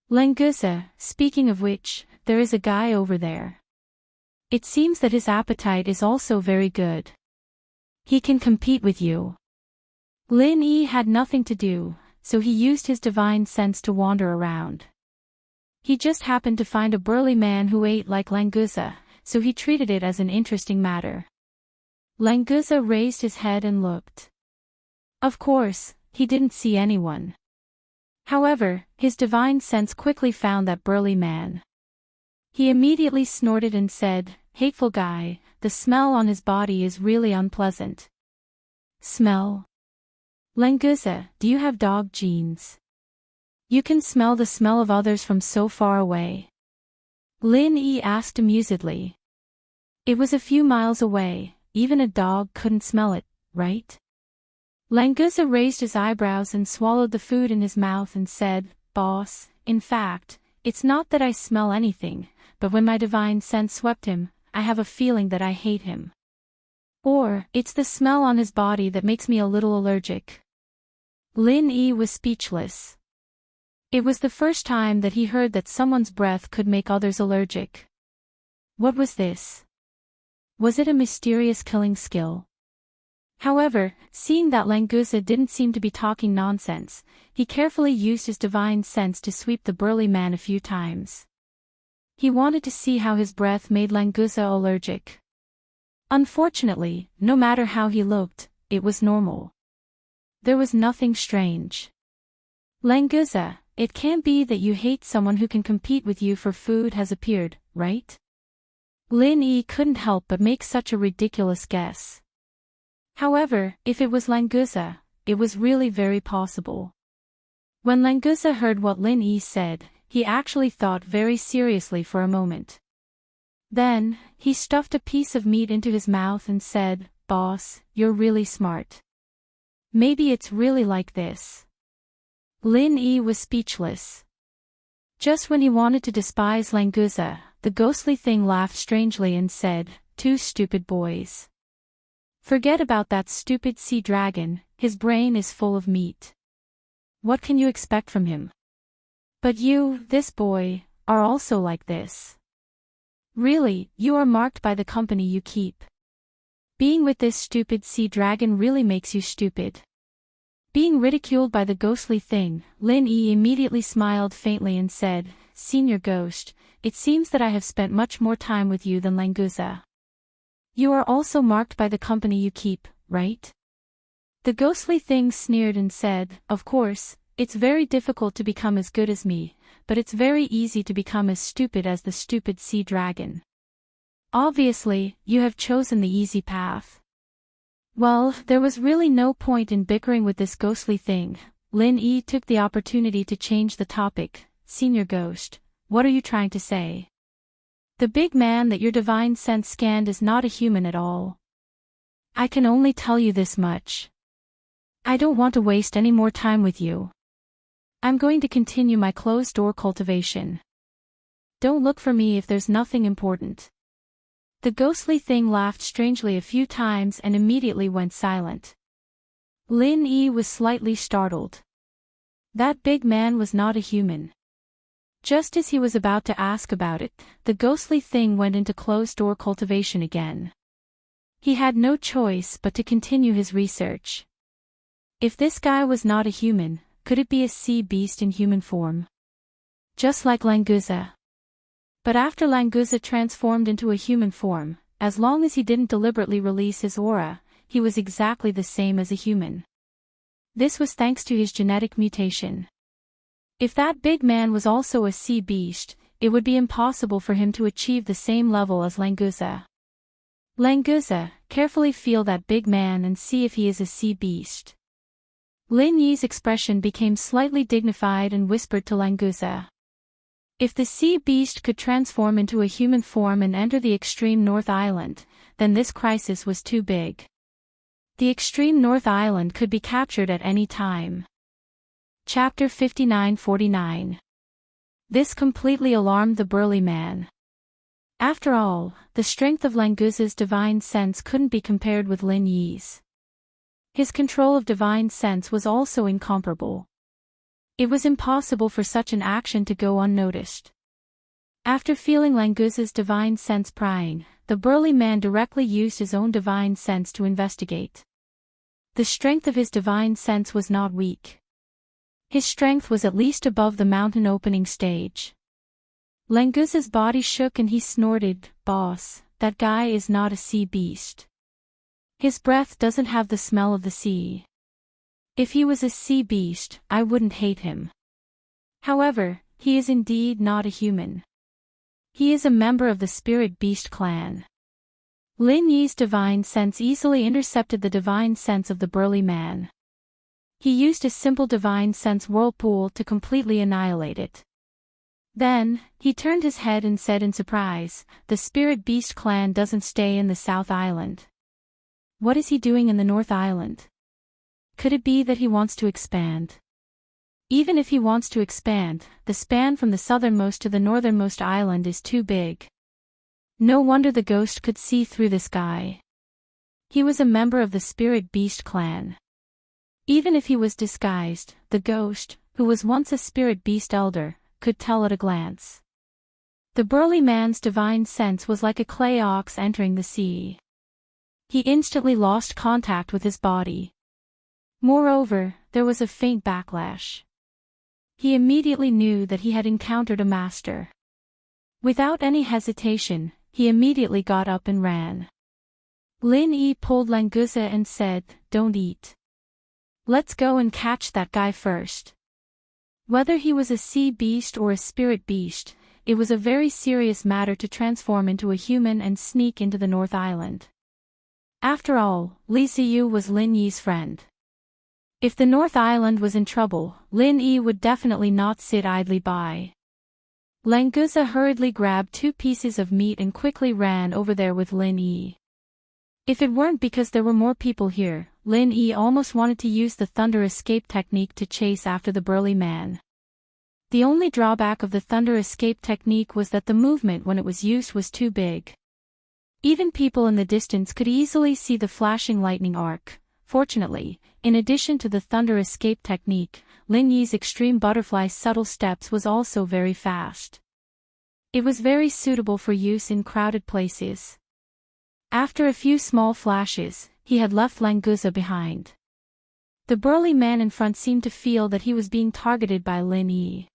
Languza, speaking of which, there is a guy over there. It seems that his appetite is also very good. He can compete with you. Lin Yi had nothing to do, so he used his divine sense to wander around. He just happened to find a burly man who ate like Languza, so he treated it as an interesting matter. Languza raised his head and looked. Of course, he didn't see anyone. However, his divine sense quickly found that burly man. He immediately snorted and said, hateful guy, the smell on his body is really unpleasant. Smell? Languza, do you have dog genes? You can smell the smell of others from so far away. Lin Yi asked amusedly. It was a few miles away, even a dog couldn't smell it, right? Languza raised his eyebrows and swallowed the food in his mouth and said, Boss, in fact, it's not that I smell anything, but when my divine sense swept him, I have a feeling that I hate him. Or, it's the smell on his body that makes me a little allergic. Lin Yi was speechless. It was the first time that he heard that someone's breath could make others allergic. What was this? Was it a mysterious killing skill? However, seeing that Languza didn't seem to be talking nonsense, he carefully used his divine sense to sweep the burly man a few times. He wanted to see how his breath made Languza allergic. Unfortunately, no matter how he looked, it was normal. There was nothing strange. Languza, it can't be that you hate someone who can compete with you for food has appeared, right? Lin Yi couldn't help but make such a ridiculous guess. However, if it was Languza, it was really very possible. When Languza heard what Lin Yi said, he actually thought very seriously for a moment. Then, he stuffed a piece of meat into his mouth and said, "Boss, you're really smart. Maybe it's really like this." Lin Yi was speechless. Just when he wanted to despise Languza, the ghostly thing laughed strangely and said, "Two stupid boys. Forget about that stupid sea dragon, his brain is full of meat. What can you expect from him? But you, this boy, are also like this. Really, you are marked by the company you keep. Being with this stupid sea dragon really makes you stupid." Being ridiculed by the ghostly thing, Lin Yi immediately smiled faintly and said, "Senior Ghost, it seems that I have spent much more time with you than Languza. You are also marked by the company you keep, right?" The ghostly thing sneered and said, "Of course, it's very difficult to become as good as me, but it's very easy to become as stupid as the stupid sea dragon. Obviously, you have chosen the easy path." Well, there was really no point in bickering with this ghostly thing. Lin Yi took the opportunity to change the topic. "Senior Ghost, what are you trying to say? The big man that your divine sense scanned is not a human at all. I can only tell you this much. I don't want to waste any more time with you. I'm going to continue my closed-door cultivation. Don't look for me if there's nothing important." The ghostly thing laughed strangely a few times and immediately went silent. Lin Yi was slightly startled. That big man was not a human. Just as he was about to ask about it, the ghostly thing went into closed-door cultivation again. He had no choice but to continue his research. If this guy was not a human, could it be a sea beast in human form? Just like Languza. But after Languza transformed into a human form, as long as he didn't deliberately release his aura, he was exactly the same as a human. This was thanks to his genetic mutation. If that big man was also a sea beast, it would be impossible for him to achieve the same level as Languza. "Languza, carefully feel that big man and see if he is a sea beast." Lin Yi's expression became slightly dignified and whispered to Languza. If the sea beast could transform into a human form and enter the extreme North Island, then this crisis was too big. The extreme North Island could be captured at any time. Chapter 59-49. This completely alarmed the burly man. After all, the strength of Languza's divine sense couldn't be compared with Lin Yi's. His control of divine sense was also incomparable. It was impossible for such an action to go unnoticed. After feeling Languza's divine sense prying, the burly man directly used his own divine sense to investigate. The strength of his divine sense was not weak. His strength was at least above the mountain opening stage. Languza's body shook and he snorted, "Boss, that guy is not a sea beast. His breath doesn't have the smell of the sea. If he was a sea beast, I wouldn't hate him. However, he is indeed not a human. He is a member of the spirit beast clan." Lin Yi's divine sense easily intercepted the divine sense of the burly man. He used a simple divine sense whirlpool to completely annihilate it. Then, he turned his head and said in surprise, "The spirit beast clan doesn't stay in the South Island. What is he doing in the North Island? Could it be that he wants to expand? Even if he wants to expand, the span from the southernmost to the northernmost island is too big. No wonder the ghost could see through this guy. He was a member of the spirit beast clan. Even if he was disguised, the ghost, who was once a spirit beast elder, could tell at a glance." The burly man's divine sense was like a clay ox entering the sea. He instantly lost contact with his body. Moreover, there was a faint backlash. He immediately knew that he had encountered a master. Without any hesitation, he immediately got up and ran. Lin Yi pulled Languza and said, "Don't eat. Let's go and catch that guy first." Whether he was a sea beast or a spirit beast, it was a very serious matter to transform into a human and sneak into the North Island. After all, Li Ziyu was Lin Yi's friend. If the North Island was in trouble, Lin Yi would definitely not sit idly by. Languza hurriedly grabbed 2 pieces of meat and quickly ran over there with Lin Yi. If it weren't because there were more people here, Lin Yi almost wanted to use the thunder escape technique to chase after the burly man. The only drawback of the thunder escape technique was that the movement when it was used was too big. Even people in the distance could easily see the flashing lightning arc. Fortunately, in addition to the thunder escape technique, Lin Yi's extreme butterfly subtle steps was also very fast. It was very suitable for use in crowded places. After a few small flashes, he had left Languza behind. The burly man in front seemed to feel that he was being targeted by Lin Yi.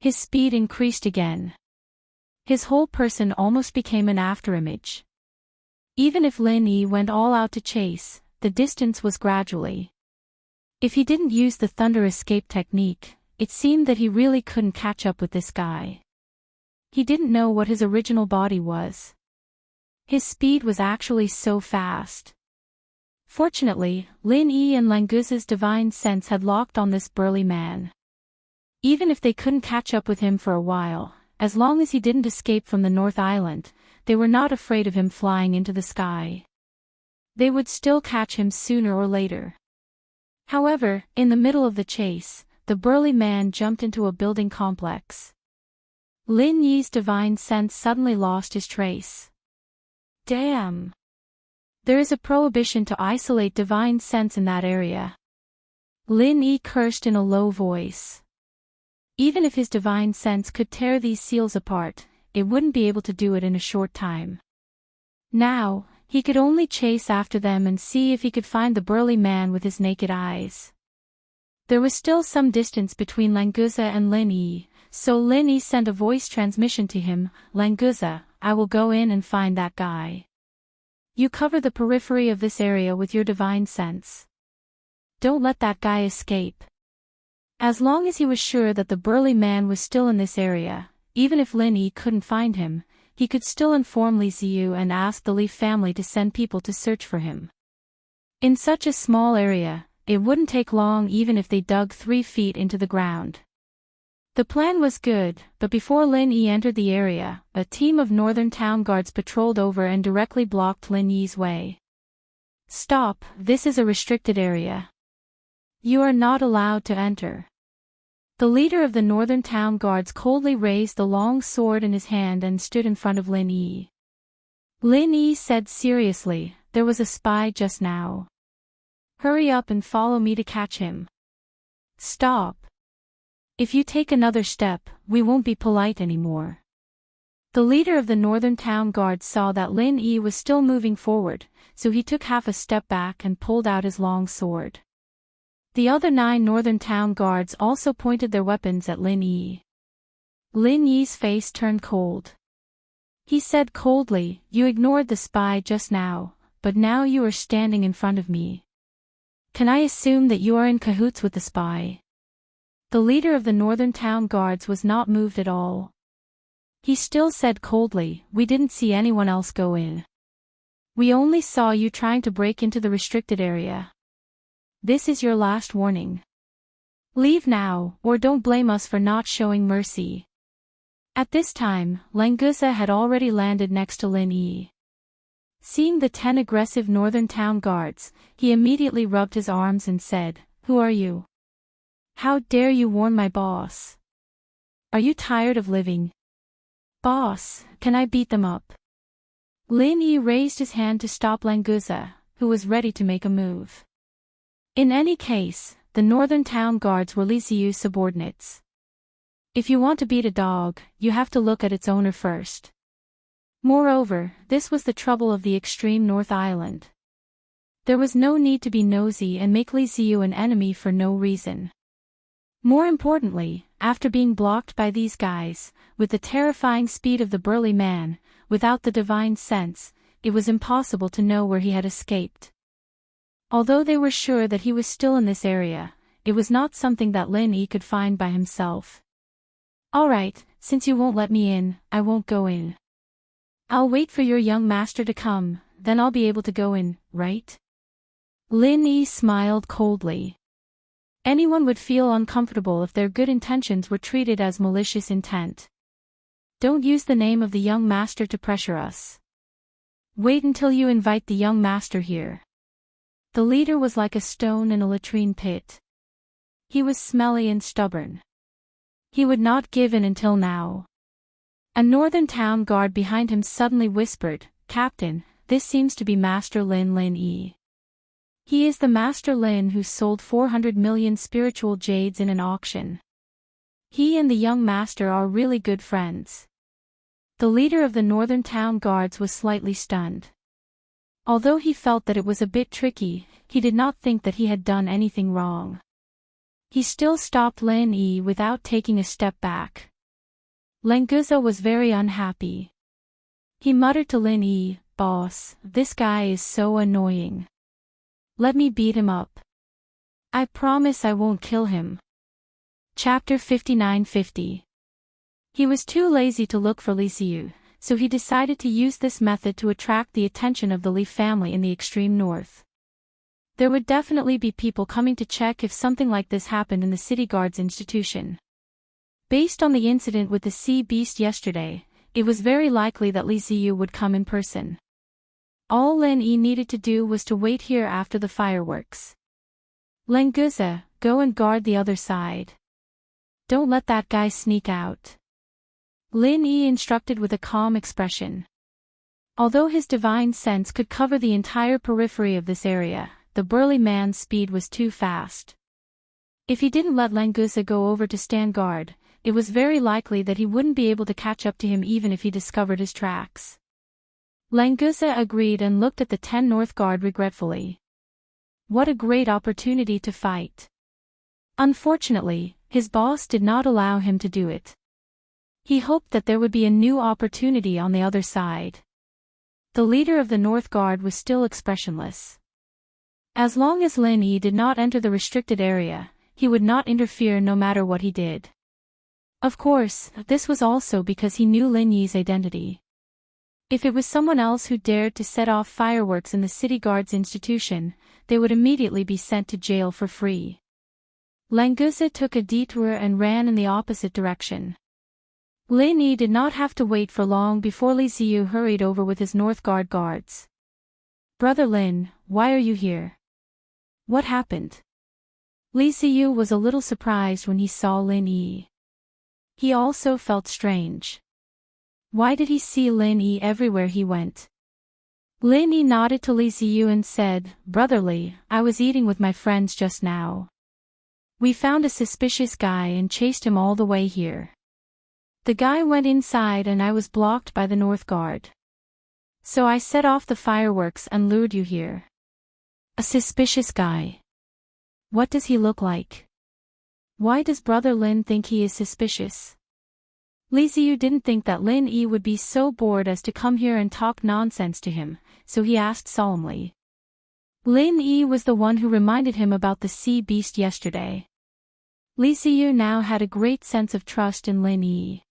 His speed increased again. His whole person almost became an afterimage. Even if Lin Yi went all out to chase, the distance was gradually. If he didn't use the thunder escape technique, it seemed that he really couldn't catch up with this guy. He didn't know what his original body was. His speed was actually so fast. Fortunately, Lin Yi and Languza's divine sense had locked on this burly man. Even if they couldn't catch up with him for a while, as long as he didn't escape from the North Island, they were not afraid of him flying into the sky. They would still catch him sooner or later. However, in the middle of the chase, the burly man jumped into a building complex. Lin Yi's divine sense suddenly lost his trace. Damn! There is a prohibition to isolate divine sense in that area. Lin Yi cursed in a low voice. Even if his divine sense could tear these seals apart, it wouldn't be able to do it in a short time. Now, he could only chase after them and see if he could find the burly man with his naked eyes. There was still some distance between Languza and Lin Yi, so Lin Yi sent a voice transmission to him, "Languza, I will go in and find that guy. You cover the periphery of this area with your divine sense. Don't let that guy escape." As long as he was sure that the burly man was still in this area, even if Lin Yi couldn't find him, he could still inform Li Ziyu and ask the Li family to send people to search for him. In such a small area, it wouldn't take long even if they dug 3 feet into the ground. The plan was good, but before Lin Yi entered the area, a team of northern town guards patrolled over and directly blocked Lin Yi's way. "Stop, this is a restricted area. You are not allowed to enter." The leader of the northern town guards coldly raised the long sword in his hand and stood in front of Lin Yi. Lin Yi said seriously, "There was a spy just now. Hurry up and follow me to catch him." "Stop. If you take another step, we won't be polite anymore." The leader of the northern town guard saw that Lin Yi was still moving forward, so he took half a step back and pulled out his long sword. The other 9 northern town guards also pointed their weapons at Lin Yi. Lin Yi's face turned cold. He said coldly, "You ignored the spy just now, but now you are standing in front of me. Can I assume that you are in cahoots with the spy?" The leader of the northern town guards was not moved at all. He still said coldly, "We didn't see anyone else go in. We only saw you trying to break into the restricted area. This is your last warning. Leave now, or don't blame us for not showing mercy." At this time, Languza had already landed next to Lin Yi. Seeing the 10 aggressive northern town guards, he immediately rubbed his arms and said, "Who are you? How dare you warn my boss? Are you tired of living? Boss, can I beat them up?" Lin Yi raised his hand to stop Languza, who was ready to make a move. In any case, the northern town guards were Li Ziyu's subordinates. If you want to beat a dog, you have to look at its owner first. Moreover, this was the trouble of the extreme North Island. There was no need to be nosy and make Li Ziyu an enemy for no reason. More importantly, after being blocked by these guys, with the terrifying speed of the burly man, without the divine sense, it was impossible to know where he had escaped. Although they were sure that he was still in this area, it was not something that Lin Yi could find by himself. "Alright, since you won't let me in, I won't go in. I'll wait for your young master to come, then I'll be able to go in, right? Lin Yi smiled coldly. Anyone would feel uncomfortable if their good intentions were treated as malicious intent. Don't use the name of the young master to pressure us. Wait until you invite the young master here. The leader was like a stone in a latrine pit. He was smelly and stubborn. He would not give in until now. A northern town guard behind him suddenly whispered, "Captain, this seems to be Master Lin Yi. He is the Master Lin who sold 400 million spiritual jades in an auction. He and the young master are really good friends." The leader of the northern town guards was slightly stunned. Although he felt that it was a bit tricky, he did not think that he had done anything wrong. He still stopped Lin Yi without taking a step back. Lenguza was very unhappy. He muttered to Lin Yi, "Boss, this guy is so annoying. Let me beat him up. I promise I won't kill him." Chapter 59-50. He was too lazy to look for Li Xiu, so he decided to use this method to attract the attention of the Li family in the extreme north. There would definitely be people coming to check if something like this happened in the city guard's institution. Based on the incident with the sea beast yesterday, it was very likely that Li Xiu would come in person. All Lin Yi needed to do was to wait here after the fireworks. "Lenguza, go and guard the other side. Don't let that guy sneak out," Lin Yi instructed with a calm expression. Although his divine sense could cover the entire periphery of this area, the burly man's speed was too fast. If he didn't let Lenguza go over to stand guard, it was very likely that he wouldn't be able to catch up to him even if he discovered his tracks. Lenguza agreed and looked at the 10 North Guard regretfully. What a great opportunity to fight. Unfortunately, his boss did not allow him to do it. He hoped that there would be a new opportunity on the other side. The leader of the North Guard was still expressionless. As long as Lin Yi did not enter the restricted area, he would not interfere no matter what he did. Of course, this was also because he knew Lin Yi's identity. If it was someone else who dared to set off fireworks in the city guard's institution, they would immediately be sent to jail for free. Lenguza took a detour and ran in the opposite direction. Lin Yi did not have to wait for long before Li Xiu hurried over with his North Guard guards. "Brother Lin, why are you here? What happened?" Li Xiu was a little surprised when he saw Lin Yi. He also felt strange. Why did he see Lin Yi everywhere he went? Lin Yi nodded to Li Xiu and said, "Brother Li, I was eating with my friends just now. We found a suspicious guy and chased him all the way here. The guy went inside and I was blocked by the North Guard. So I set off the fireworks and lured you here." A suspicious guy. What does he look like? Why does Brother Lin think he is suspicious? Li Xiu didn't think that Lin Yi would be so bored as to come here and talk nonsense to him, so he asked solemnly. Lin Yi was the one who reminded him about the sea beast yesterday. Li Xiu now had a great sense of trust in Lin Yi.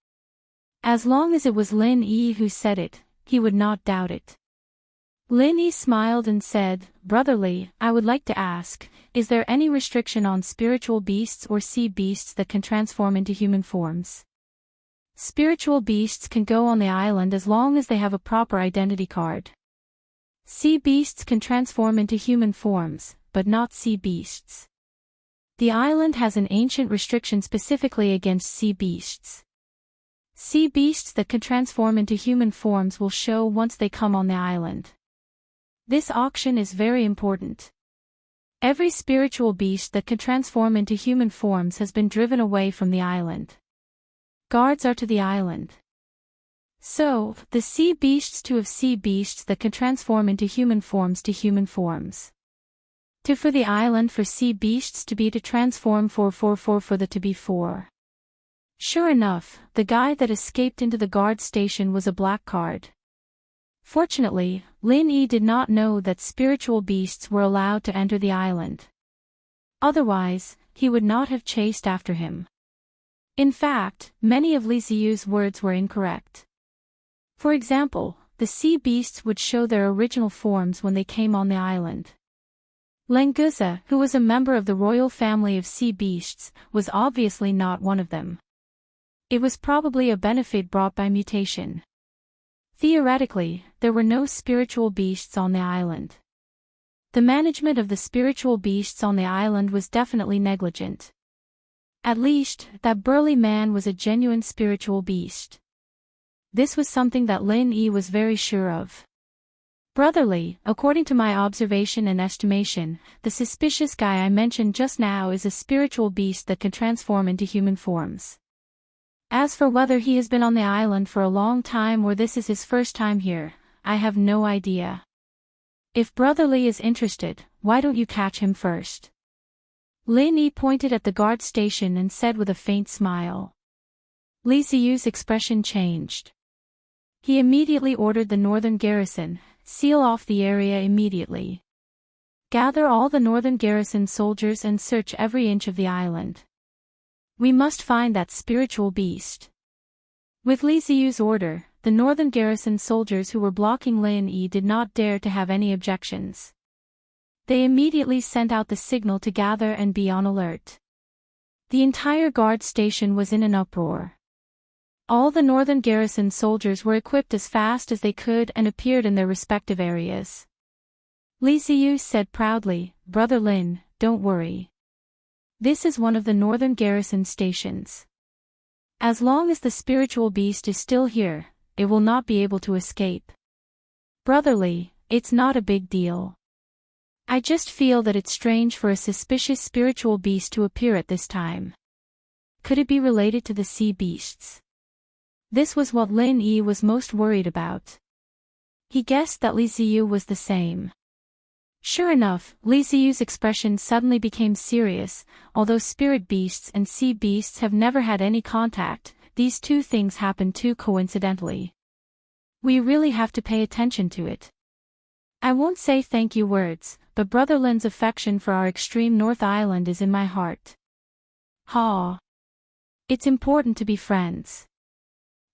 As long as it was Lin Yi who said it, he would not doubt it. Lin Yi smiled and said, "Brother Li, I would like to ask, is there any restriction on spiritual beasts or sea beasts that can transform into human forms?" Spiritual beasts can go on the island as long as they have a proper identity card. Sea beasts can transform into human forms, but not sea beasts. The island has an ancient restriction specifically against sea beasts. Sea beasts that can transform into human forms will show once they come on the island. This auction is very important. Every spiritual beast that can transform into human forms has been driven away from the island. Guards are to the island. So, the sea beasts to have sea beasts that can transform into human forms to human forms. To for the island for sea beasts to be to transform for the to be for. Sure enough, the guy that escaped into the guard station was a black card. Fortunately, Lin Yi did not know that spiritual beasts were allowed to enter the island. Otherwise, he would not have chased after him. In fact, many of Li Ziyu's words were incorrect. For example, the sea beasts would show their original forms when they came on the island. Languza, who was a member of the royal family of sea beasts, was obviously not one of them. It was probably a benefit brought by mutation. Theoretically, there were no spiritual beasts on the island. The management of the spiritual beasts on the island was definitely negligent. At least, that burly man was a genuine spiritual beast. This was something that Lin Yi was very sure of. Brotherly, according to my observation and estimation, the suspicious guy I mentioned just now is a spiritual beast that can transform into human forms. As for whether he has been on the island for a long time or this is his first time here, I have no idea. If Brotherly is interested, why don't you catch him first? Lin Yi pointed at the guard station and said with a faint smile. Li Ziyu's expression changed. He immediately ordered the northern garrison, seal off the area immediately. Gather all the northern garrison soldiers and search every inch of the island. We must find that spiritual beast. With Li Ziyu's order, the northern garrison soldiers who were blocking Lin Yi did not dare to have any objections. They immediately sent out the signal to gather and be on alert. The entire guard station was in an uproar. All the northern garrison soldiers were equipped as fast as they could and appeared in their respective areas. Li Ziyu said proudly, "Brother Lin, don't worry. This is one of the northern garrison stations. As long as the spiritual beast is still here, it will not be able to escape. Brotherly, it's not a big deal. I just feel that it's strange for a suspicious spiritual beast to appear at this time. Could it be related to the sea beasts?" This was what Lin Yi was most worried about. He guessed that Li Ziyu was the same. Sure enough, Li Ziyu's expression suddenly became serious. Although spirit beasts and sea beasts have never had any contact, these two things happen too coincidentally. We really have to pay attention to it. I won't say thank you words, but Brother Lin's affection for our extreme North Island is in my heart. Ha! It's important to be friends.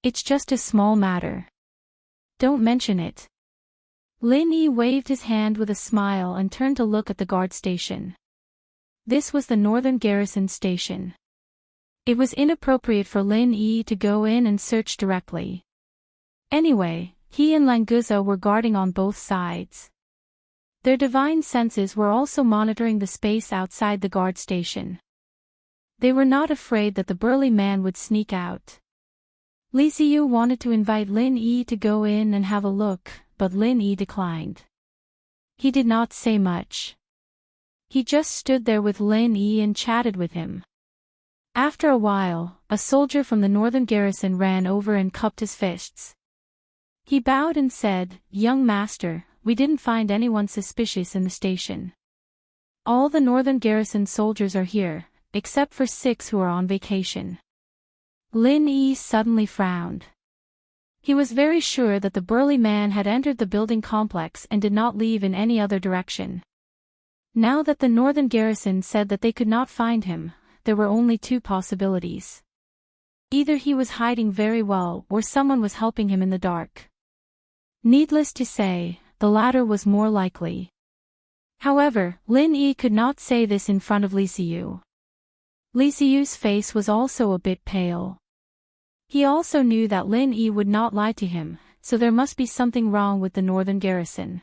It's just a small matter. Don't mention it. Lin Yi waved his hand with a smile and turned to look at the guard station. This was the northern garrison station. It was inappropriate for Lin Yi to go in and search directly. Anyway, he and Languza were guarding on both sides. Their divine senses were also monitoring the space outside the guard station. They were not afraid that the burly man would sneak out. Li Ziyu wanted to invite Lin Yi to go in and have a look, but Lin Yi declined. He did not say much. He just stood there with Lin Yi and chatted with him. After a while, a soldier from the northern garrison ran over and cupped his fists. He bowed and said, "Young master, we didn't find anyone suspicious in the station. All the northern garrison soldiers are here, except for 6 who are on vacation." Lin Yi suddenly frowned. He was very sure that the burly man had entered the building complex and did not leave in any other direction. Now that the northern garrison said that they could not find him, there were only 2 possibilities. Either he was hiding very well or someone was helping him in the dark. Needless to say, the latter was more likely. However, Lin Yi could not say this in front of Li Ziyu. Li Ziyu's face was also a bit pale. He also knew that Lin Yi would not lie to him, so there must be something wrong with the northern garrison.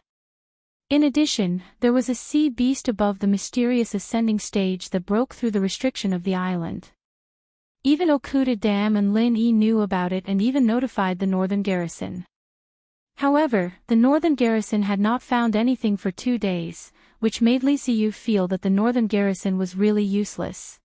In addition, there was a sea beast above the mysterious ascending stage that broke through the restriction of the island. Even Okuda Dam and Lin Yi knew about it and even notified the northern garrison. However, the northern garrison had not found anything for 2 days, which made Li Ziyu feel that the northern garrison was really useless.